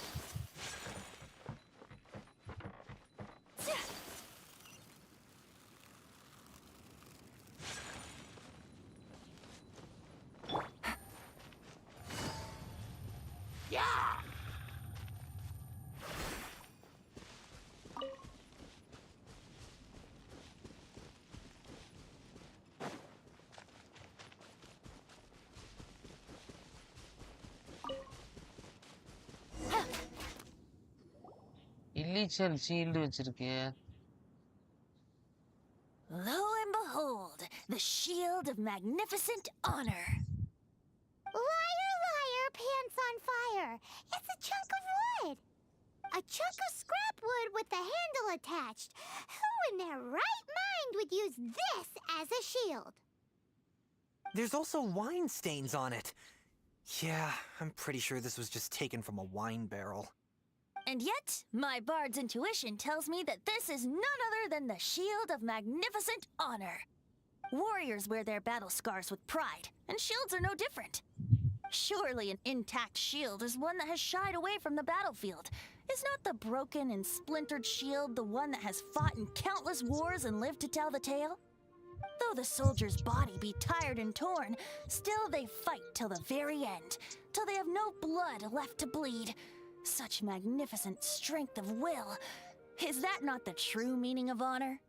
இல்லீச்சல் shield வச்சிருக்கு. Lo and behold, the shield shield of magnificent honor. Liar, liar, pants on fire. It's a chunk of wood. A chunk of scrap wood with the handle attached. Who in their right mind would use this as a shield? There's also wine stains on it. Yeah, I'm pretty sure this was just taken from a wine barrel. And yet, my bard's intuition tells me that this is none other than the shield of magnificent honor. Warriors wear their battle scars with pride, and shields are no different. Surely an intact shield is one that has shied away from the battlefield. Is not the broken and splintered shield the one that has fought in countless wars and lived to tell the tale? Though the soldier's body be tired and torn, still they fight till the very end, till they have no blood left to bleed. Such magnificent strength of will. Is that not the true meaning of honor?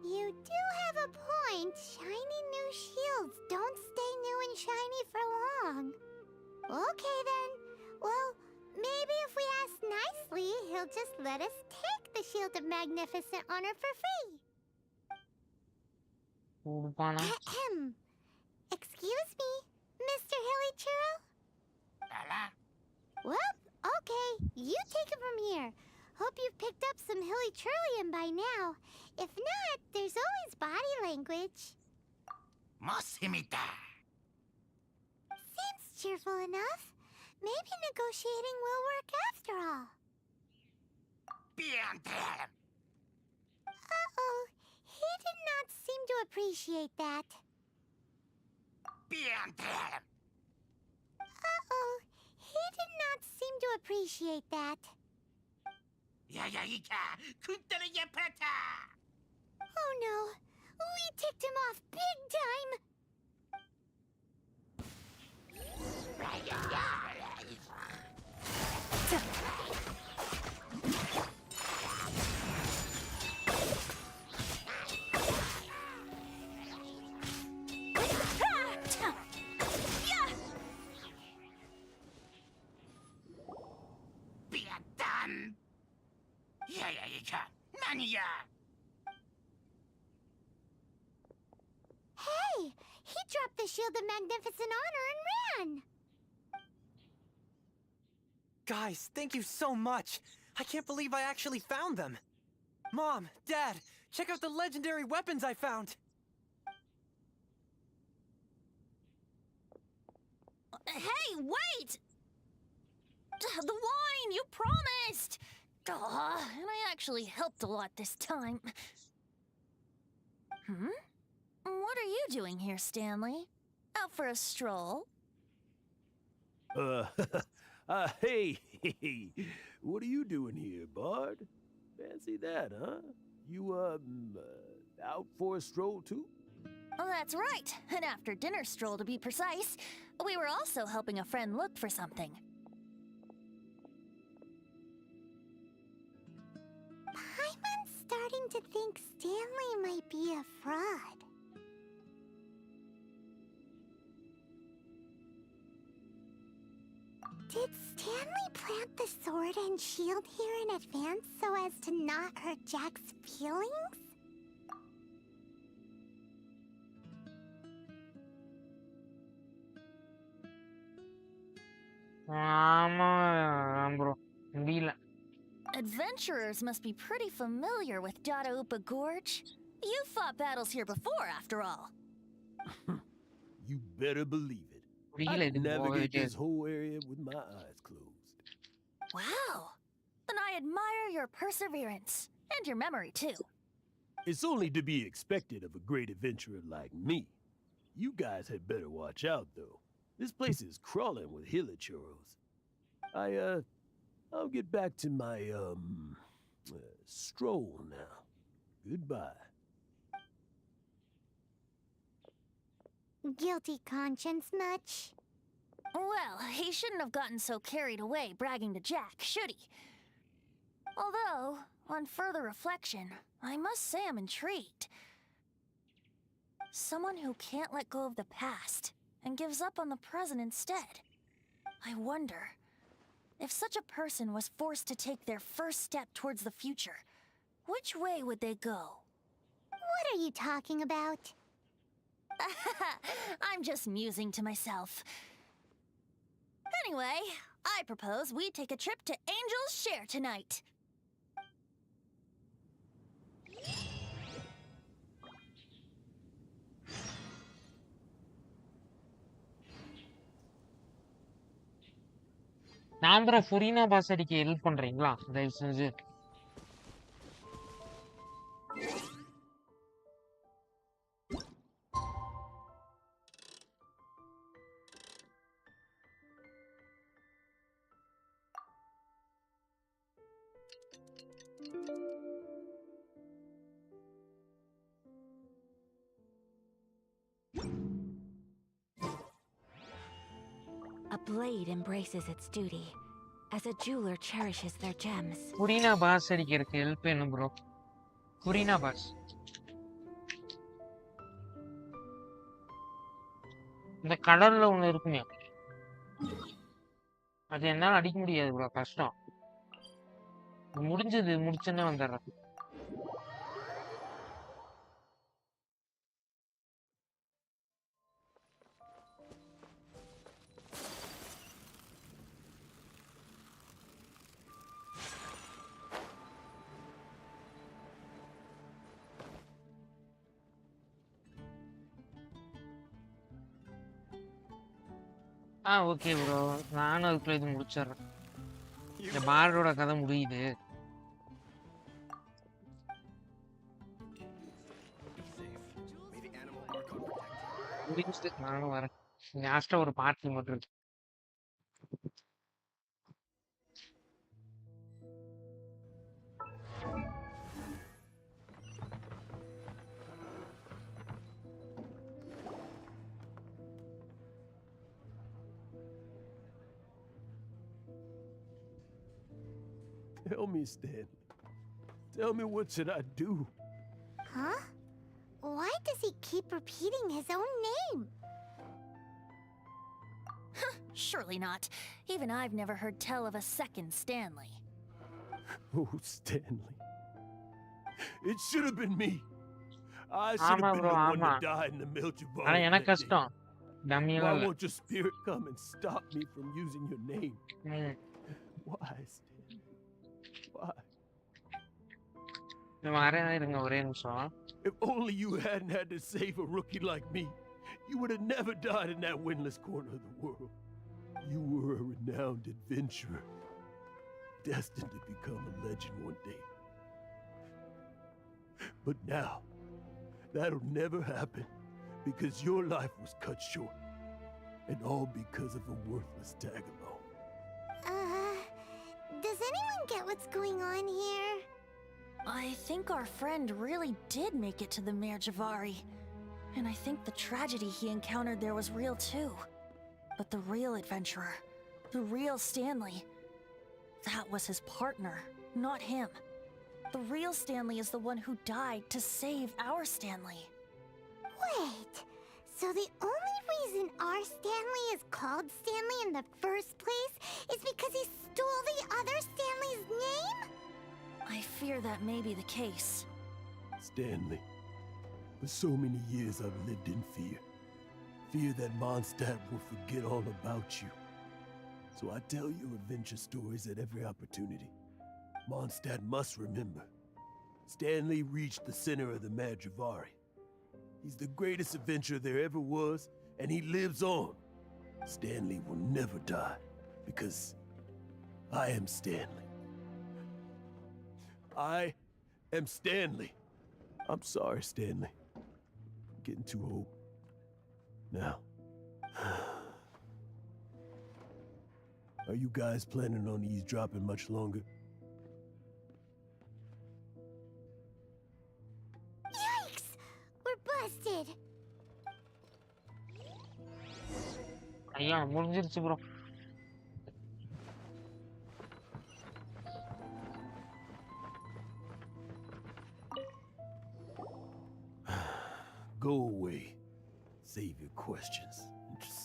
You do have a point. Shiny new shields don't stay new and shiny for long. Okay then. Well, maybe if we ask nicely, he'll just let us take the Shield of Magnificent Honor for free. Ahem. Excuse me, Mr. Hilly Churro? Well, okay. You take it from here. Hope you've picked up some Hilly Churlium by now. If not, there's always body language. Seems cheerful enough. Maybe negotiating will work after all. Uh-oh. He did not seem to appreciate that. Uh-oh. He did not seem to appreciate that. Oh no. We ticked him off big time. Hey! He dropped the Shield of Magnificent Honor and ran! Guys, thank you so much. I can't believe I actually found them. Mom, Dad, check out the legendary weapons I found. Hey, wait! The wine, you promised! And I actually helped a lot this time. What are you doing here, Stanley? Out for a stroll? Hey, what are you doing here, Bard? Fancy that, huh? You, out for a stroll too? Oh, that's right. An after-dinner stroll, to be precise. We were also helping a friend look for something. Paimon's starting to think Stanley might be a fraud. Did Stanley plant the sword and shield here in advance so as to not hurt Jack's feelings? bro. முடியல. Adventurers must be pretty familiar with Dadaupa Gorge. You fought battles here before, after all. You better believe it. Really? I navigate this whole area with my eyes closed. Wow. Then I admire your perseverance. And your memory, too. It's only to be expected of a great adventurer like me. You guys had better watch out, though. This place is crawling with hilichurros. I'll get back to my, stroll now. Goodbye. Guilty conscience much? Well, he shouldn't have gotten so carried away bragging to Jack, should he? Although, on further reflection, I must say I'm intrigued. Someone who can't let go of the past and gives up on the present instead. I wonder, if such a person was forced to take their first step towards the future, which way would they go? What are you talking about? I'm just musing to myself. Anyway, I propose we take a trip to Angel's Share tonight. நான் bro Furina pass அடிக்க help பண்றீங்களா தயவு செஞ்சு? A blade embraces its duty, as a jeweler cherishes their gems. Furina boss அடிக்கிறதுக்கு help வேணும் bro. Furina boss இந்த கடல்ல ஒண்ணு இருக்குமே, அது என்னால அடிக்க முடியாது ப்ரோ, கஷ்டம். முடிச்சோன்னே வந்துடுறேன். ஓகே ப்ரோ, நானும் அதுக்குள்ள இது முடிச்சிடுறேன். இந்த பாரோட கதை முடியுது. முடிஞ்சுட்டு நானும் வரேன். லாஸ்டா ஒரு பாட்டு மட்டும் இருக்கு. Tell me, Stanley. Tell me, what should I do? Huh? Why does he keep repeating his own name? Surely not. Even I've never heard tell of a second Stanley. Oh, Stanley. It should have been me. I should have been the one that died in the Milchibari. ஆனா எனக்கு கஷ்டம். Why won't your spirit come and stop me from using your name? Why, Stanley? Why? If only you hadn't had to save a rookie like me, you would have never died in that windless corner of the world. You were a renowned adventurer, destined to become a legend one day. But now, that'll never happen, because your life was cut short, and all because of a worthless tag-along. Does anyone get what's going on here? I think our friend really did make it to the Mare Javari. And I think the tragedy he encountered there was real too. But the real adventurer, the real Stanley, that was his partner, not him. The real Stanley is the one who died to save our Stanley. Wait, so the only reason our Stanley is called Stanley in the first place is because he stole the other Stanley's name? I fear that may be the case. Stanley, for so many years I've lived in fear. Fear that Mondstadt will forget all about you. So I tell your adventure stories at every opportunity. Mondstadt must remember. Stanley reached the center of the Mare Javari. He's the greatest adventurer there ever was, and he lives on. Stanley will never die, because I am Stanley. I am Stanley. I'm sorry, Stanley. I'm getting too old. Now, are you guys planning on eavesdropping much longer? Yikes! We're busted! ஐயா முடிஞ்சிருச்சு bro. Go away. Save your questions. And just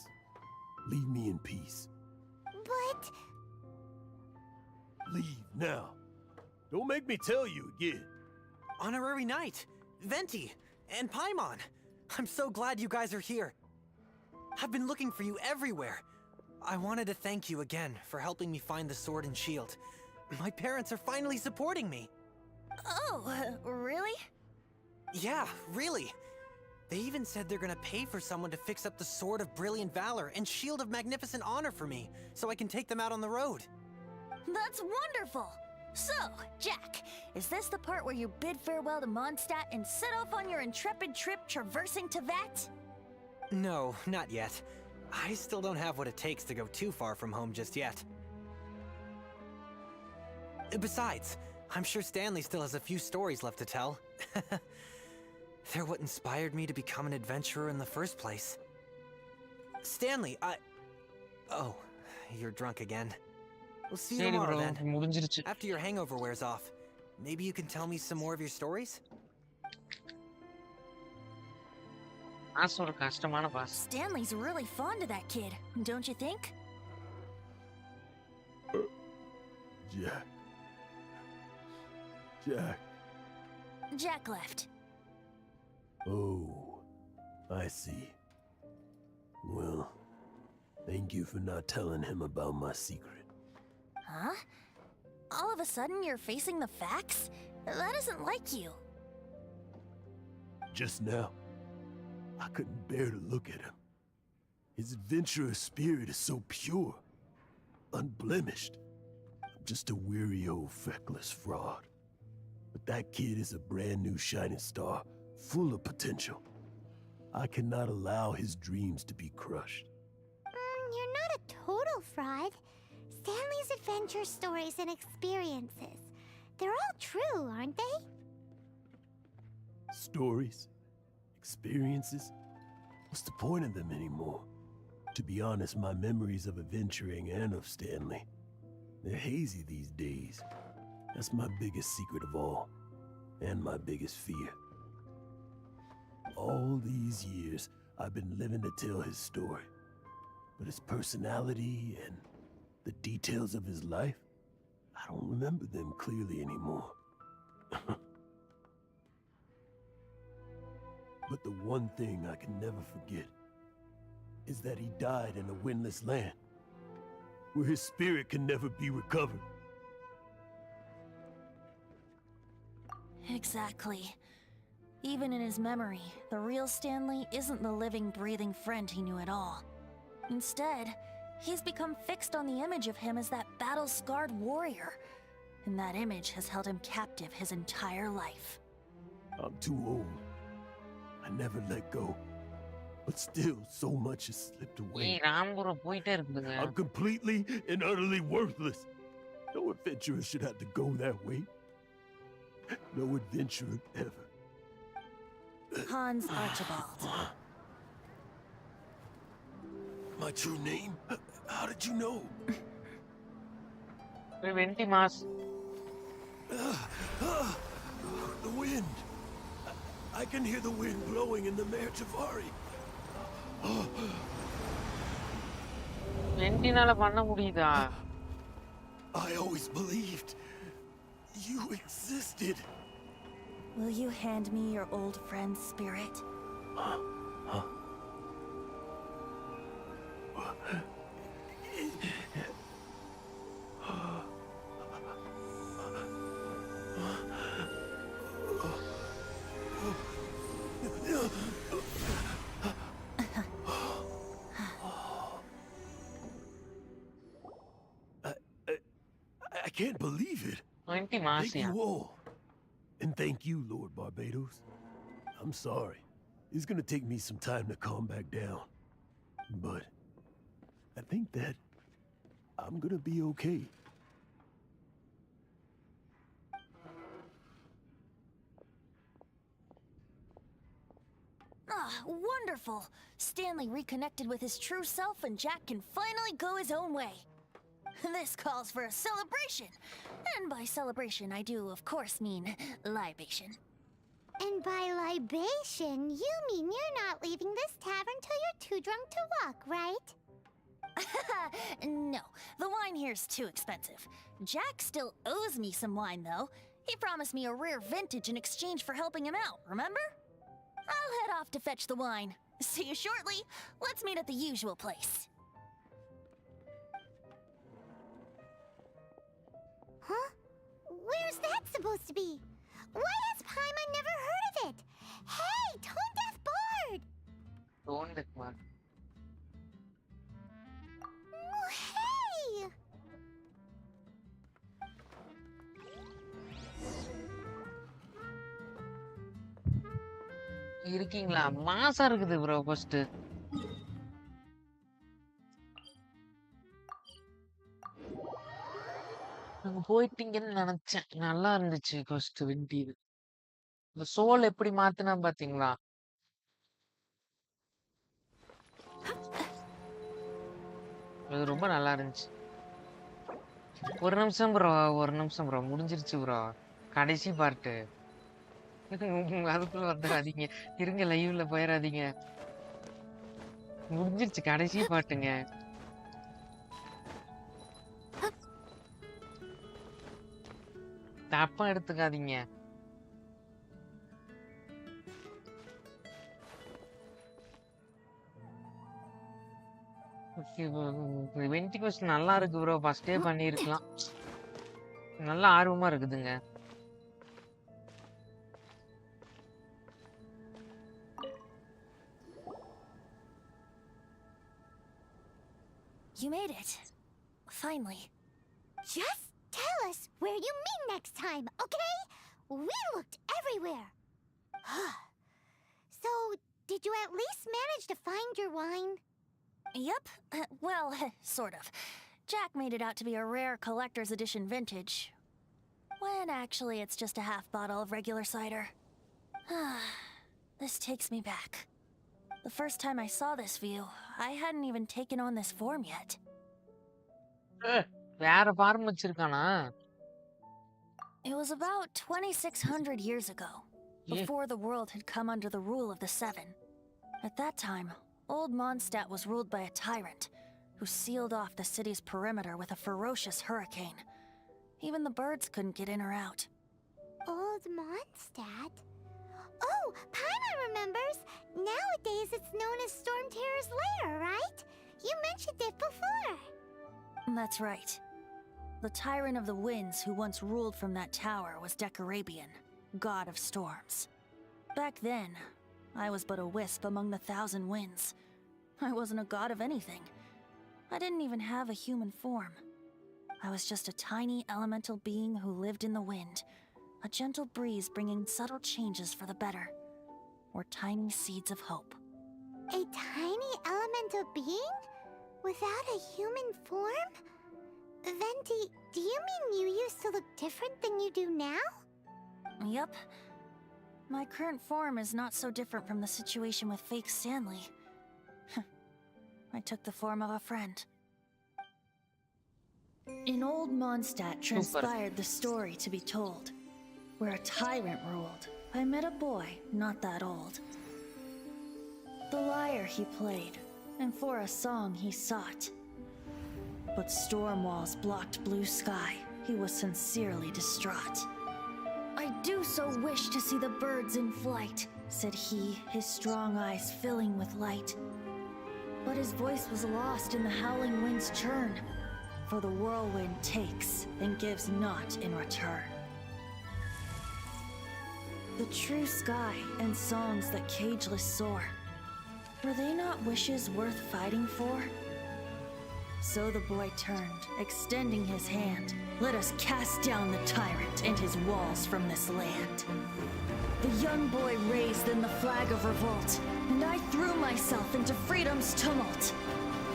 leave me in peace. But... Leave now. Don't make me tell you again. Honorary Knight, Venti, and Paimon. I'm so glad you guys are here. I've been looking for you everywhere. I wanted to thank you again for helping me find the sword and shield. My parents are finally supporting me. Oh, really? Yeah, really. They even said they're gonna pay for someone to fix up the Sword of Brilliant Valor and Shield of Magnificent Honor for me, so I can take them out on the road. That's wonderful! So, Jack, is this the part where you bid farewell to Mondstadt and set off on your intrepid trip traversing Teyvat? No, not yet. I still don't have what it takes to go too far from home just yet. Besides, I'm sure Stanley still has a few stories left to tell. They're what inspired me to become an adventurer in the first place. Stanley, Oh, you're drunk again. We'll see you tomorrow then. After your hangover wears off. Maybe you can tell me some more of your stories? Stanley's really fond of that kid, don't you think? Jack. Jack. Jack left. Oh, I see. Well, thank you for not telling him about my secret. Huh? All of a sudden you're facing the facts? That isn't like you. Just now, I couldn't bear to look at him. His adventurous spirit is so pure, unblemished. I'm just a weary old feckless fraud. But that kid is a brand new shining star, full of potential. I cannot allow his dreams to be crushed. You're not a total fraud. Stanley's adventure stories and experiences, they're all true, aren't they? Stories? Experiences? What's the point of them anymore? To be honest, my memories of adventuring and of Stanley, they're hazy these days. That's my biggest secret of all, and my biggest fear. All these years, I've been living to tell his story. But his personality and the details of his life, I don't remember them clearly anymore. But the one thing I can never forget is that he died in a windless land, where his spirit can never be recovered. Exactly. Even in his memory, the real Stanley isn't the living, breathing friend he knew at all. Instead, he's become fixed on the image of him as that battle-scarred warrior. And that image has held him captive his entire life. I'm too old. I never let go. But still, so much has slipped away. I'm completely and utterly worthless. No adventurer should have to go that way. No adventurer ever. Hans Archibald. My true name? How did you know? The wind. I can hear the wind blowing in the Mare Javari. I always believed you existed. Will you hand me your old friend's spirit? I can't believe it. Thank you all. And thank you, Lord Barbados. I'm sorry. It's gonna take me some time to calm back down. But I think that I'm gonna be okay. Ah, wonderful! Stanley reconnected with his true self and Jack can finally go his own way. This calls for a celebration. And by celebration, I do, of course, mean libation. And by libation, you mean you're not leaving this tavern till you're too drunk to walk, right? No, the wine here's too expensive. Jack still owes me some wine, though. He promised me a rare vintage in exchange for helping him out, remember? I'll head off to fetch the wine. See you shortly. Let's meet at the usual place. Huh? Where's that supposed to be? Why has Paimon never heard of it? Hey, Tone Deaf Bard! Tone Deaf Bard. Oh, hey! இருக்கீங்களா? மாசா இருக்குது bro first. அங்க போயிட்டீங்கன்னு நினைச்சேன். நல்லா இருந்துச்சு first விண்டீது. இந்த soul எப்படி மாத்துனா பாத்தீங்களா? அது ரொம்ப நல்லா இருந்துச்சு. ஒரு நிமிஷம் ப்ரோ முடிஞ்சிருச்சு ப்ரோ. கடைசி பார்ட்டு. அதுக்குள்ள வந்துடாதீங்க. இருங்க லைவ்ல போயிடாதீங்க. முடிஞ்சிருச்சு கடைசி பாட்டுங்க. தப்பா எடுத்துக்காதீங்க. வென்டிகோஸ் நல்லா இருக்கு ப்ரோ. ஃபர்ஸ்டே பண்ணிருக்கலாம். நல்ல ஆர்வமா இருக்குதுங்க. You made it. Finally. Just tell us where you meet next time, okay? We looked everywhere. So, did you at least manage to find your wine? Yep. Well, sort of. Jack made it out to be a rare collector's edition vintage. When actually it's just a half bottle of regular cider. This takes me back. The first time I saw this view, I hadn't even taken on this form yet. வேற form வச்சிருக்கானா? It was about 2600 years ago, before the world had come under the rule of the Seven. At that time, old Mondstadt was ruled by a tyrant who sealed off the city's perimeter with a ferocious hurricane. Even the birds couldn't get in or out. Old Mondstadt? Oh, Paimon remembers! Nowadays it's known as Storm Terror's Lair, right? You mentioned it before. That's right. The Tyrant of the Winds who once ruled from that tower was Decarabian, god of storms. Back then, I was but a wisp among the thousand winds. I wasn't a god of anything. I didn't even have a human form. I was just a tiny elemental being who lived in the wind, a gentle breeze bringing subtle changes for the better, or tiny seeds of hope. A tiny elemental being? Without a human form? Venti, do you mean you used to look different than you do now? Yup. My current form is not so different from the situation with fake Stanley. I took the form of a friend. In old Mondstadt transpired the story to be told. Where a tyrant ruled, I met a boy not that old. The lyre he played, and for a song he sought. But storm walls blocked blue sky. He was sincerely distraught. I do so wish to see the birds in flight, said he, his strong eyes filling with light. But his voice was lost in the howling wind's churn, for the whirlwind takes and gives not in return. The true sky and songs that cageless soar, were they not wishes worth fighting for? So the boy turned, extending his hand. Let us cast down the tyrant and his walls from this land. The young boy raised then the flag of revolt, and I threw myself into freedom's tumult.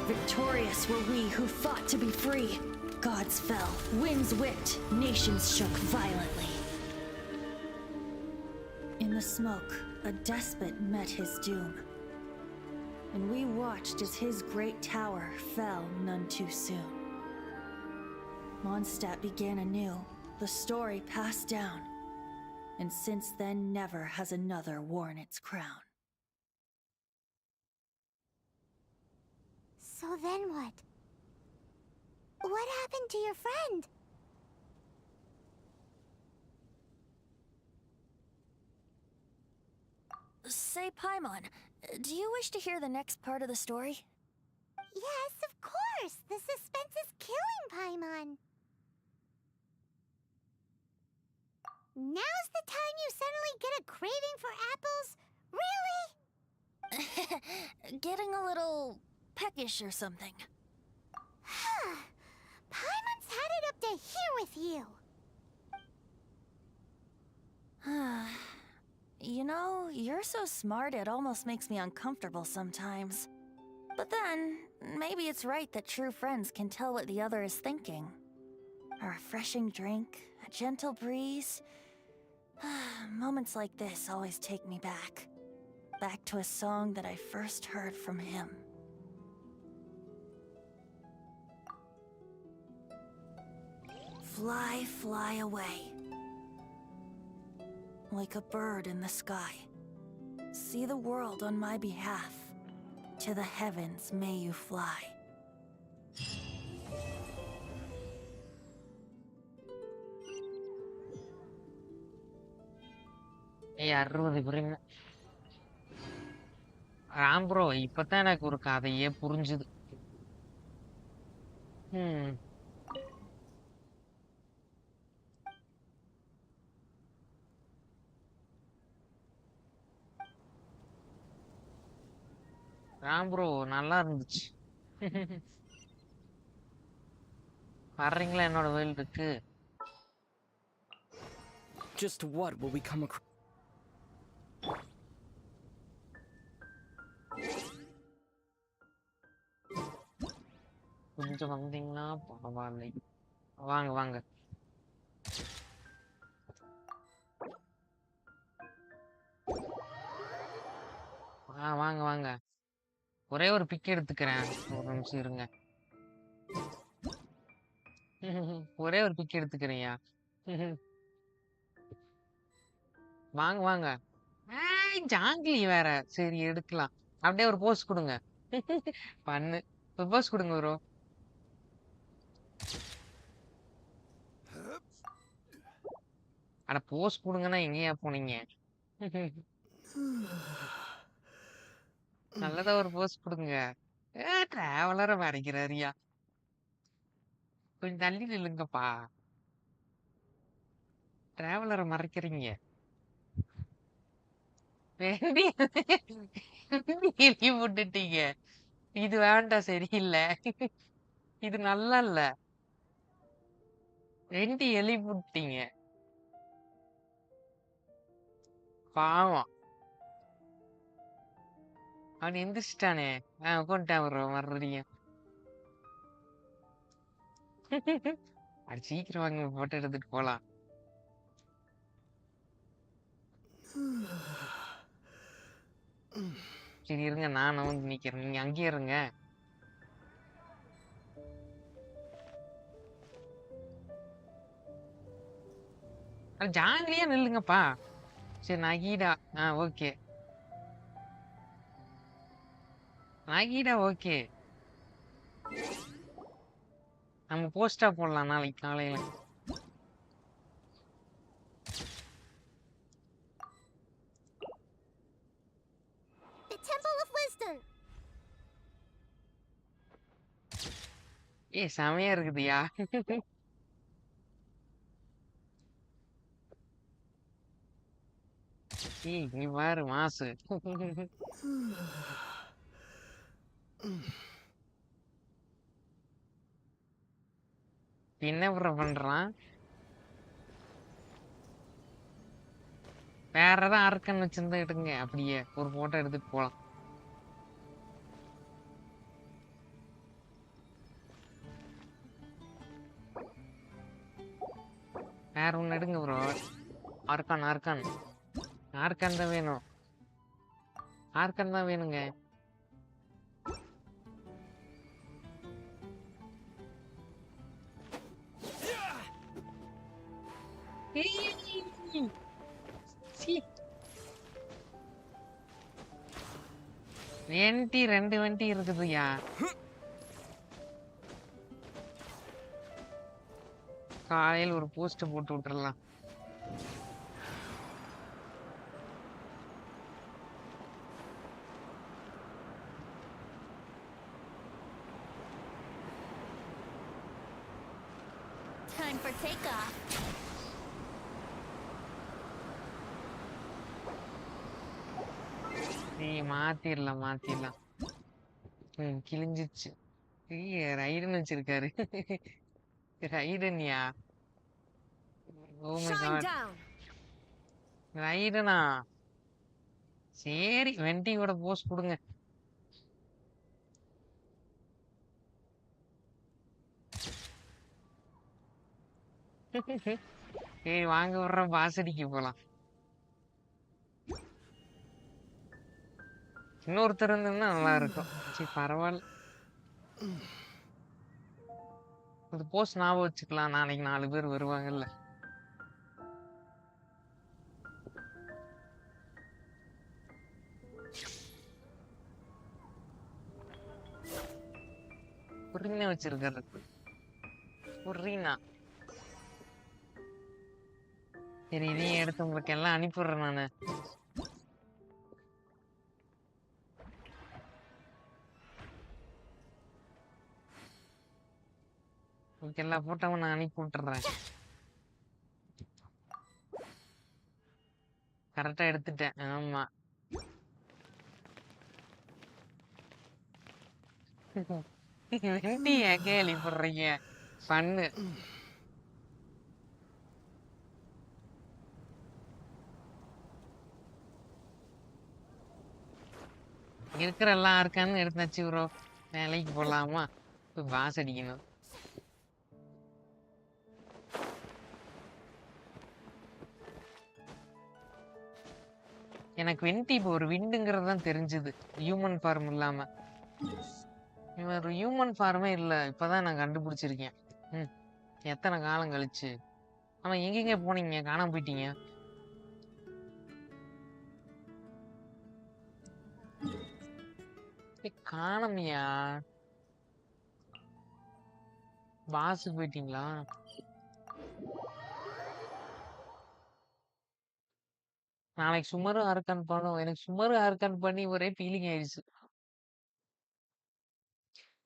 Victorious were we who fought to be free. Gods fell, winds whipped, nations shook violently. In the smoke, a despot met his doom. And we watched as his great tower fell none too soon. Mondstadt began anew, the story passed down, and since then never has another worn its crown. So then what? What happened to your friend? Say, Paimon, do you wish to hear the next part of the story? Yes, of course! The suspense is killing, Paimon! Now's the time you suddenly get a craving for apples? Really? Getting a little peckish or something. Paimon's had it up to here with you! You know, you're so smart it almost makes me uncomfortable sometimes. But then, maybe it's right that true friends can tell what the other is thinking. A refreshing drink, a gentle breeze. Moments like this always take me back. Back to a song that I first heard from him. Fly, fly away. Like a bird in the sky. See the world on my behalf. To the heavens may you fly. ஏய் 60 புரியுங்க. Ram bro இப்பதான் எனக்கு ஒரு கதையே புரிஞ்சுது. Ram bro நல்லா இருந்துச்சு. வர்றீங்களா என்னோட வேல்டுக்கு? Just what will we come across? கொஞ்சம் வந்தீங்கன்னா பரவாயில்லை. வாங்க வாங்க. வாங்க வாங்க. ஒரே ஒரு பிக் எடுத்துக்கிறேன். ஒரு நிமிஷம் இருங்க. ஒரே ஒரு பிக் எடுத்துக்கிறேன்யா. வாங்க வாங்க. ஜாங்கிலி வேற. சரி எடுக்கலாம். அப்படியே ஒரு போஸ் கொடுங்க. பண்ணு. ஒரு போஸ் கொடுங்க ப்ரோ. அட போஸ் கொடுங்கன்னா எங்கேயா போனீங்க? நல்லதா ஒரு போஸ் கொடுங்க. டிராவலரை மறைக்கிறாரியா. கொஞ்சம் தள்ளி நில்லுங்கப்பா. டிராவலரை மறைக்கிறீங்க. எலி போட்டுட்டீங்க. இது வேண்டாம், சரியில்லை. இது நல்லா இல்ல. 2 எலி போட்டீங்க. பாவம். அவன் எந்திரிச்சிட்டானே. உட்காந்துட்டான் ப்ரோ மறுபடியும். அது சீக்கிரம் வாங்க, போட்டோ எடுத்துட்டு போலாம். சரி இருங்க, நான் வந்து நிக்கிறேன். நீங்க அங்கேயே இருங்க. ஜாங்கிரியா நில்லுங்கப்பா. சரி நகீடா. ஓகே. நகீடா ஓகே. நம்ம போஸ்டா போடலாம் நாளைக்கு காலையில. The Temple of Wisdom. செமையா இருக்குதுயா. நீ பாரு மாசு. என்ன பண்றான்? வேற ஏதாவது அறுக்கன்னு வச்சிருந்தா எடுங்க. அப்படியே ஒரு போட்டோ எடுத்துட்டு போலாம். வேற ஒண்ணு எடுங்க ப்ரோ. ஆர்கான் ஆர்கான் ஆர்கான் தான் வேணும். ஆர்கான் தான் வேணுங்க. வண்டி 2 வண்டி இருக்குதுயா. காலையில் ஒரு போஸ்ட் போட்டு விட்டுறலாம். Time for takeoff. ஏய் மாத்திரலாம். கிழிஞ்சிச்சு. ரைடுன்னு வச்சிருக்காரு. ரைடன்யா. Oh my god. ரைடனா. சரி வெண்டியோட போஸ் கொடுங்க. சரி வாங்க வர்ற பாசடிக்கு போலாம். இன்னொருத்தர் இருந்ததுன்னா நல்லா இருக்கும். சரி பரவாயில்ல. அந்த போஸ்ட் ஞாபகம் வச்சுக்கலாம். நாளைக்கு 4 பேர் வருவாங்கல்ல. புரின வச்சிருக்காரு. புரினா. சரி இதையும் எடுத்து உங்களுக்கு எல்லாம் அனுப்பிடுறேன் நானு. உங்களுக்கு எல்லா போட்டோவும் நான் அனுப்பி விட்டுறேன். கரெக்டா எடுத்துட்டேன். ஆமா. வெண்டி கேள்வி போடுறீங்க. பண்ணு. இருக்கிற எல்லாம் இருக்கான்னு எடுத்தாச்சு ப்ரோ. வேலைக்கு போலாமா? போய் பாஸ் அடிக்கணும். எனக்கு வெண்டி இப்போ ஒரு விண்டுங்கிறது தான் தெரிஞ்சது. ஹியூமன் ஃபார்ம் இல்லாம. இவன் ஒரு ஹியூமன் ஃபார்மே இல்லை. இப்பதான் நான் கண்டுபிடிச்சிருக்கேன். எத்தனை காலம் கழிச்சு. ஆமா எங்கெங்க போனீங்க? காணாம போயிட்டீங்க. காணமியா? பாஸுக்கு போயிட்டீங்களா? நாளைக்கு சுமரு ஹார்கான் பண்ணும். எனக்கு சுமரு ஹார்கான் பண்ணி ஒரே ஃபீலிங் ஆயிடுச்சு.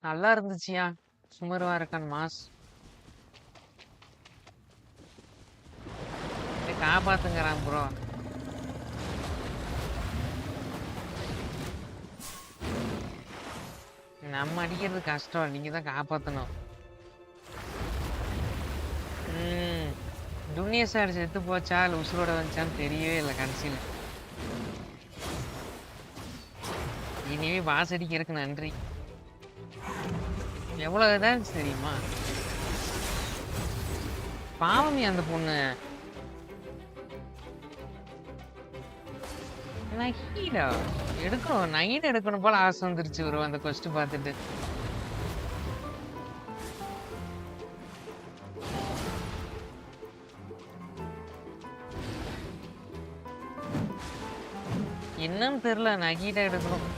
நல்லா இருந்துச்சியா சுமரு ஹார்கான் மாஸ். காப்பாத்துங்கிறான் ப்ரோ. நம்ம அடிக்கிறது கஷ்டம். நீங்க தான் காப்பாத்தணும். துனியா சார் செத்து போச்சா இல்லை உசுரோட வந்துச்சான்னு தெரியவே இல்லை கடைசியில். இனிமே பாஸ் அடிக்கிறதுக்கு நன்றி. எவ்வளவுதான் தெரியுமா? பாவமே அந்த பொண்ணு. நகீடா எடுக்கணும். நைட் எடுக்கணும் போல ஆசை வந்துருச்சு வரும் அந்த கொஸ்ட் பார்த்துட்டு. என்னன்னு தெரியல. நகீடா எடுக்கணும்.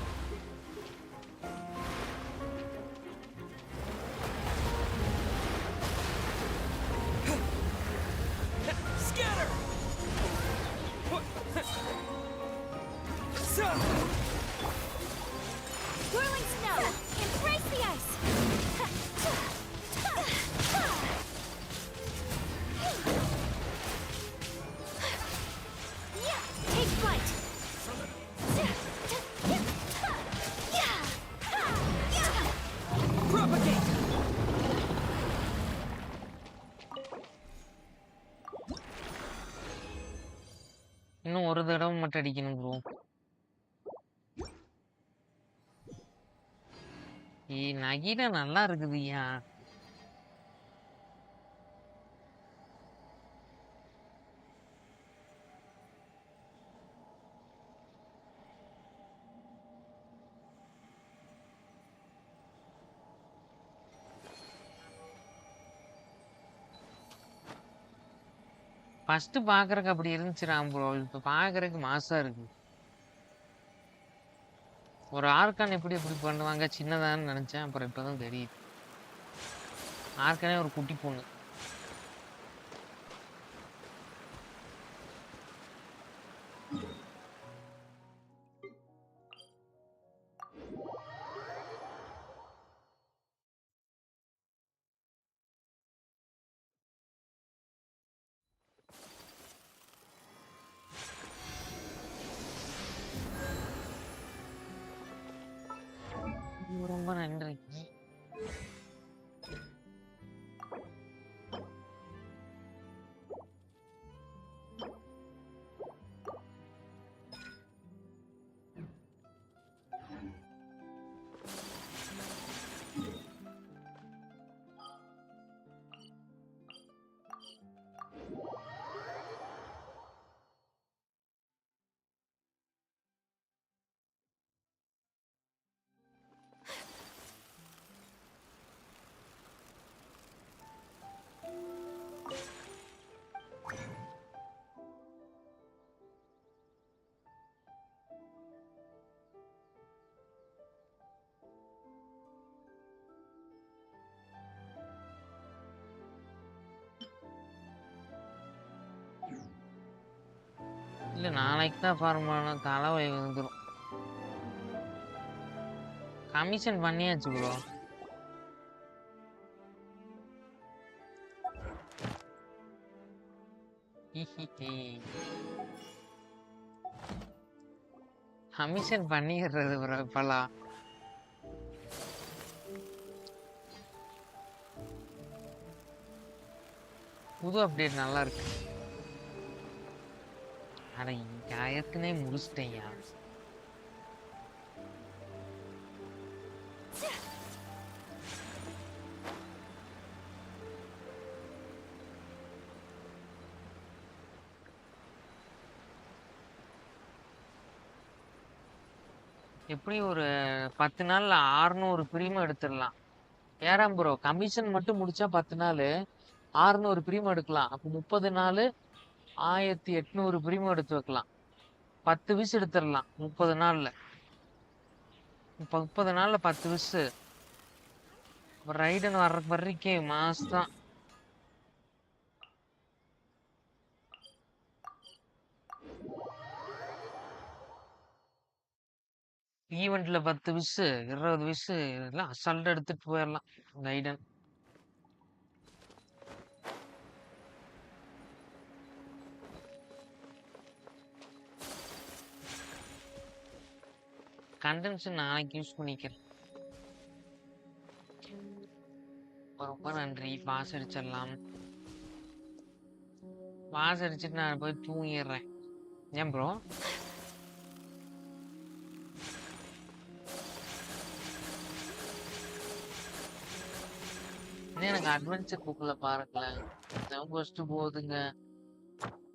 Whirling snow! Embrace the ice! Yeah! Take flight! Propagate! இன்னும் ஒரு தடவை மட்டும் அடிக்கணும் ப்ரோ. நகீடா நல்லா இருக்குதுயா. ஃபர்ஸ்ட் பாக்குறதுக்கு அப்படி இருந்துச்சுராம் ப்ரோ. இப்ப பாக்குறதுக்கு மாசா இருக்கு. ஒரு ஆர்கான் எப்படி எப்படி பண்ணுவாங்க சின்னதான்னு நினைச்சேன். அப்புறம் இப்பதான் தெரியுது ஆர்கானே ஒரு குட்டி பொண்ணு. நன்றி. இல்ல நாளைக்கு தான் ஃபார்ம் பண்ணணும். தலைவலி வந்துடும். கமிஷன் பண்ணியாச்சு ப்ரோ. கமிஷன் பண்ணிடுறது ப்ரோ இப்பெல்லாம். புது அப்டேட் நல்லா இருக்கு. அட ஏற்கனவே முடிச்சிட்டேயா. எப்படி ஒரு 10 நாள்ல 600 பிரீமியம் எடுத்துடலாம். ஏறாம் ப்ரோ கமிஷன் மட்டும் முடிச்சா 10 நாள் 600 பிரீமியம் எடுக்கலாம். அப்போ 30 நாள் 1800 பிரீமியம் எடுத்து வைக்கலாம். 10 விஷ் எடுத்துடலாம் 30 நாள்ல. 30 நாள்ல 10 விஷ். ரைடன் வர்றதுக்கே மாஸ் தான். ஈவெண்ட்ல 10 விஷ் 20 விஷ் எல்லாம் அசால்ட் எடுத்துட்டு போயிடலாம் ரைடன். கண்டென்ஷன் நாளைக்கு யூஸ் பண்ணிக்கிறேன். ரொம்ப நன்றி. பாஸ் அடிச்சிடலாம். பாஸ் அடிச்சுட்டு நான் போய் தூங்கிடுறேன். ஏன் ப்ரோ? எனக்கு அட்வென்ச்சர் புக்ல பாருங்களேன். ஃபர்ஸ்ட் போகுதுங்க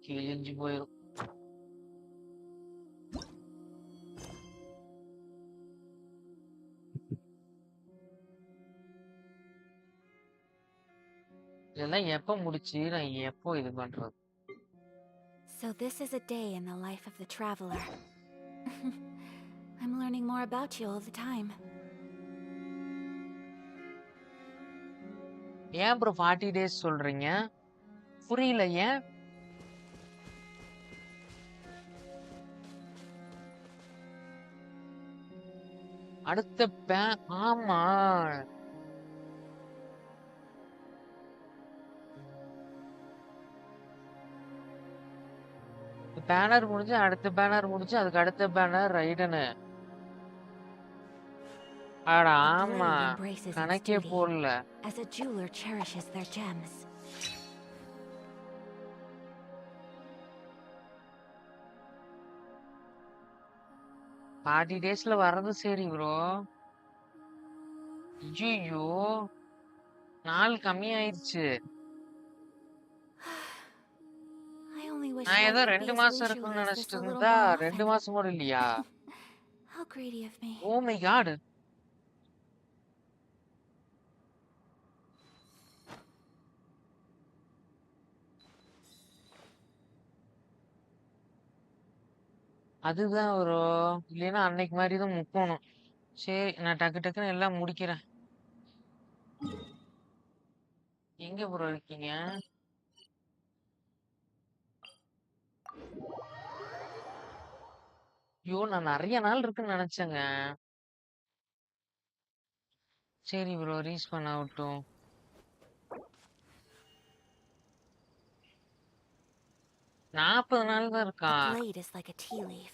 கிழிஞ்சு போயிடும். இதெல்லாம் எப்ப முடிச்சு நான் எப்போ இது பண்றது? So this is a day in the life of the traveler. I'm learning more about you all the time. ஏன் ப்ரோ 40 days சொல்றீங்க? புரியல ஏன்? அடுத்த ஆமா பேனர் முடிஞ்சு அடுத்த பேனர் முடிஞ்சு அதுக்கு அடுத்த பேனர் ரைடனு. அட ஆமா கணக்கே போடல. As a jeweler cherishes their gems. Party டேஸ்ல வர்றது சரி ப்ரோ. ஐயோ நாள் கம்மியாயிருச்சு. நான் ஏதோ 2 மாசம் இருக்குன்னு நினைச்சிட்டு இருந்தா 2 மாசம் கூட இல்லையா? How greedy of me. Oh my god. அதுதான் ப்ரோ. இல்லைன்னா அன்னைக்கு மாதிரி தான் முக்கணும். சரி நான் டக்கு டக்குன்னு எல்லாம் முடிக்கிறேன். எங்க ப்ரோ இருக்கீங்க? ஐயோ நான் நிறைய நாள் இருக்குன்னு நினைச்சேங்க. சரி ப்ரோ ரீச் பண்ண ஆகட்டும். 40 நாள் தான் இருக்கா?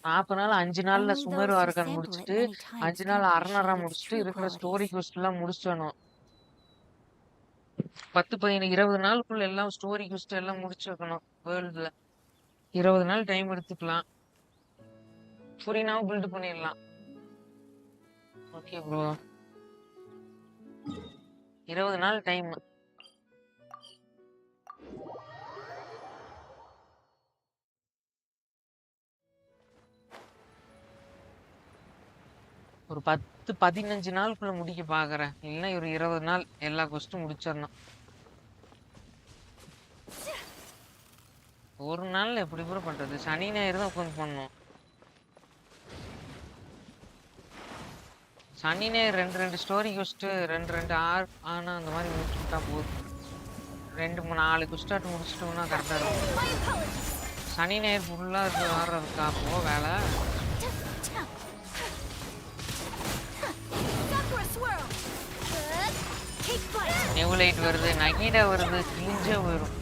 40 நாள் 5 நாள்ல சுமேரு அரக்கன் முடிச்சுட்டு 5 நாள் அரண்மனை முடிச்சுட்டு இருக்கிற ஸ்டோரி குவெஸ்ட் எல்லாம் முடிச்சிடணும். 10 15 20 நாளுக்குள்ள எல்லாம் ஸ்டோரி குவெஸ்ட் எல்லாம் முடிச்சு வைக்கணும். வேர்ல்டுல 20 நாள் டைம் எடுத்துக்கலாம். ஃபுரினாவும் பில்ட் பண்ணிடலாம். ஓகே ப்ரோ, 20 நாள் டைம். ஒரு 10 15 நாளுக்குள்ள முடிக்க பாக்குறேன். இல்லைன்னா ஒரு 20 நாள் எல்லா கொஸ்டும் முடிச்சிடணும். ஒரு நாள்ல எப்படி கூட பண்றது? சனி ஞாயிறு தான் உட்காந்து பண்ணணும். சனி ஞாயிறு 2 ஸ்டோரி கொஸ்ட் 2 ஆர் ஆனா அந்த மாதிரி முடிச்சுட்டா போதும். 2 4 கொஸ்டாட்டு முடிச்சிட்டோம்னா கரெக்டா இருக்கும். சனி ஞாயிறு ஃபுல்லா ஆடுறதுக்கா அப்போ வேலை? நெவுலைட் வருது, நகீடா வருது, கிழிஞ்சே வரும்.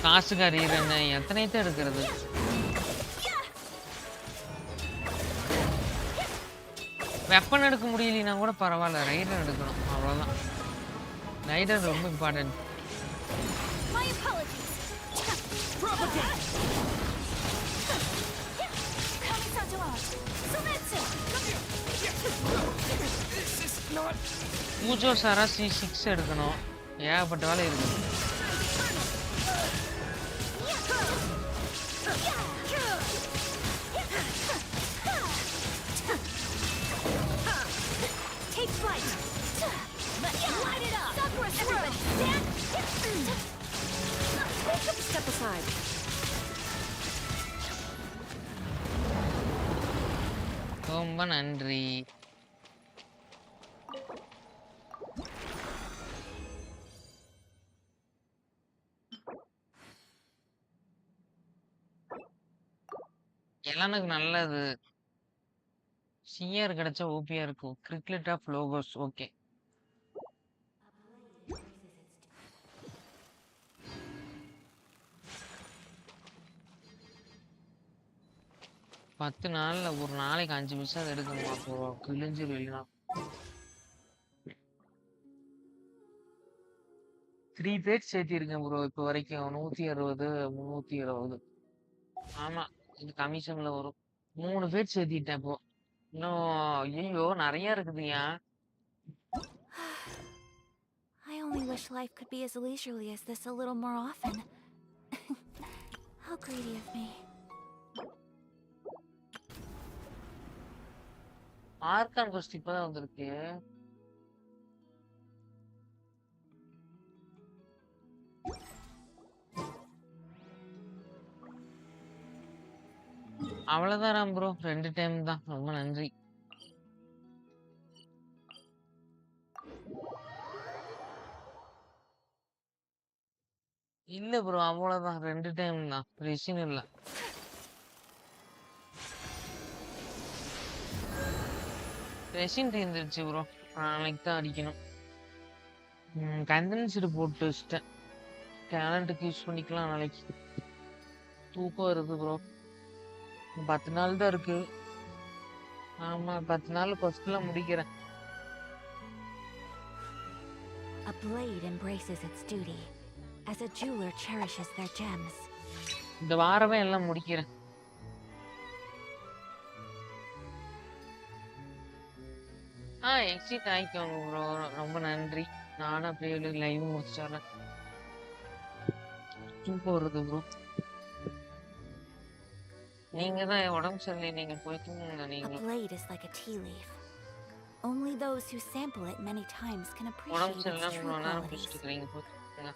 காசுக்காரி என்ன எத்தனைத்தான் எடுக்கிறது? வெப்பன் எடுக்க முடியலனா கூட பரவாயில்ல, ரைடர் எடுக்கணும் அவ்வளவுதான். ரைடர் ரொம்ப இம்பார்ட்டன்ட். பூஜோ சாரா C6 எடுக்கணும். ஏகப்பட்ட வேலை இருக்கு. Take flight! Light it up! Sakura swirl! Step aside. ரொம்ப நன்றி. எனக்கு நல்லது. சிஆர் கிடைச்சா ஓபியா இருக்கும். கிரிக்லெட் ஆஃப் லோகோஸ். ஓகே, பத்து நாள்ல ஒரு நாளைக்கு 5 நிமிஷம் எடுக்கணுமா? அப்போ கிழிஞ்சிரும். இல்லைனா 3 பேஜ் சேர்த்திருக்கேன் ப்ரோ இப்போ வரைக்கும். 160 320. ஆமா, இது கமிஷன்ல வரும். 3 பேஜ் சேர்த்திட்டேன் இப்போ. இன்னும் ஐயோ நிறைய இருக்குதுயா. I only wish life could be as leisurely as this a little more often. How greedy of me. Arkham ghost இப்பதான் வந்திருக்கு. அவ்வளவுதான் ப்ரோ, 2 டைம் தான். ரொம்ப நன்றி. இல்ல ப்ரோ, அவ்வளவுதான். 2 டைம் தான், பிரச்சனை இல்ல. ரெசின் தீர்ந்துருச்சு ப்ரோ, நாளைக்கு தான் அடிக்கணும். கண்டென்ஸ்டு போட்டு வச்சிட்டேன். டேலண்ட்டுக்கு யூஸ் பண்ணிக்கலாம் நாளைக்கு. தூக்கம் வருது ப்ரோ. 10 நாள் தான் இருக்கு. ஆமா, 10 நாள் ஃபர்ஸ்ட்லாம் முடிக்கிறேன். A blade embraces its duty, as a jeweler cherishes their gems. இந்த வாரமே எல்லாம் முடிக்கிறேன். எக்ஸிட் ஆயிக்கோங்க ப்ரோ, ரொம்ப நன்றி. நானும் அப்படியே லைவ் முடிச்சிடறேன். தூக்கம் வருது ப்ரோ. நீங்க தான் உடம்பு சரியில்லை, நீங்க போய் தூங்குங்க. நீங்க A blade is like a tea leaf. Only those who sample it many times can உடம்பு appreciate its சரியில்லை, true இவ்வளவு நேரம் qualities. பிடிச்சிட்டு இருக்கீங்க. போய் தூங்குங்க.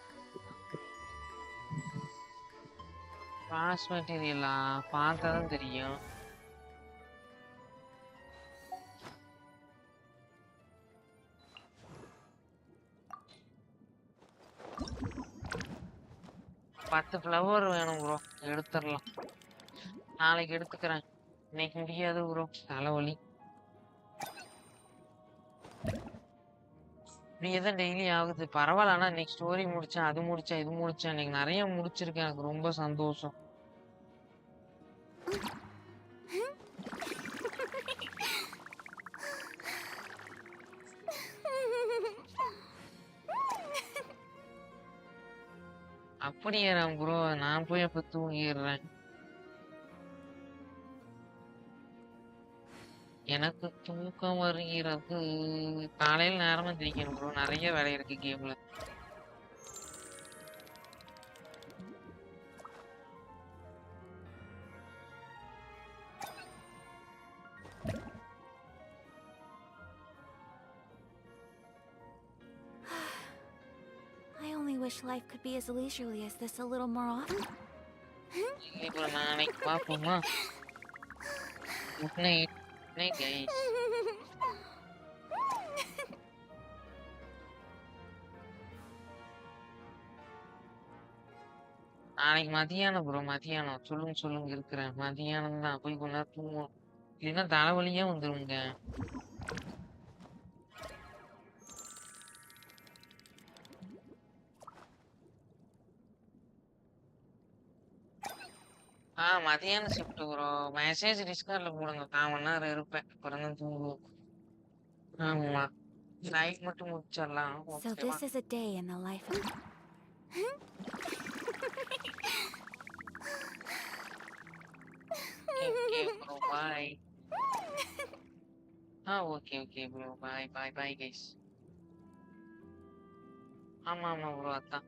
பாஸ் மெட்டீரியலா பார்த்தாதான் தெரியும். 10 ஃப்ளவர் வேணும் ப்ரோ. எடுத்துடலாம். நாளைக்கு எடுத்துக்கிறேன். இன்னைக்கு முடியாது ப்ரோ. தலைவலி. இப்படியே தான் டெய்லி ஆகுது. பரவாயில்ல. ஆனா இன்னைக்கு ஸ்டோரி முடிச்சேன், அது முடிச்சேன், இது முடிச்சேன். இன்னைக்கு நிறைய முடிச்சிருக்கேன். எனக்கு ரொம்ப சந்தோஷம். அப்படியே ப்ரோ. நான் போய் அப்ப தூங்கிடுறேன். எனக்கு தூக்கம் வருகிறது. காலையில நேரமா எந்திரிக்கணும் ப்ரோ. நிறைய வேலை இருக்கு கேம்ல. I only wish life could be as leisurely as this a little more often. இப்போ நாளைக்கு பார்ப்போமா? Good night. Night guys. நாளைக்கு மதியானம் ப்ரோ. மதியானம் சொல்லுங்க இருக்கிறேன். மதியானம் தான் போய் கொஞ்ச நேரம் தூங்கணும். இல்லைன்னா தலைவலியே வந்துருங்க. மதியானம் ஷிஃப்ட் ப்ரோ. மெசேஜ் டிஸ்கார்ட்ல போடுங்க. 1/4 மணி நேரம் இருப்பேன். அப்புறம் தான் தூங்குவோம். ஆமா. நைட் மட்டும் முடிச்சிடலாம். So ஓகேவா? this is a day in the life of... Okay bro. Bye. Okay bro. Bye guys. ஆமா ப்ரோ. அதான்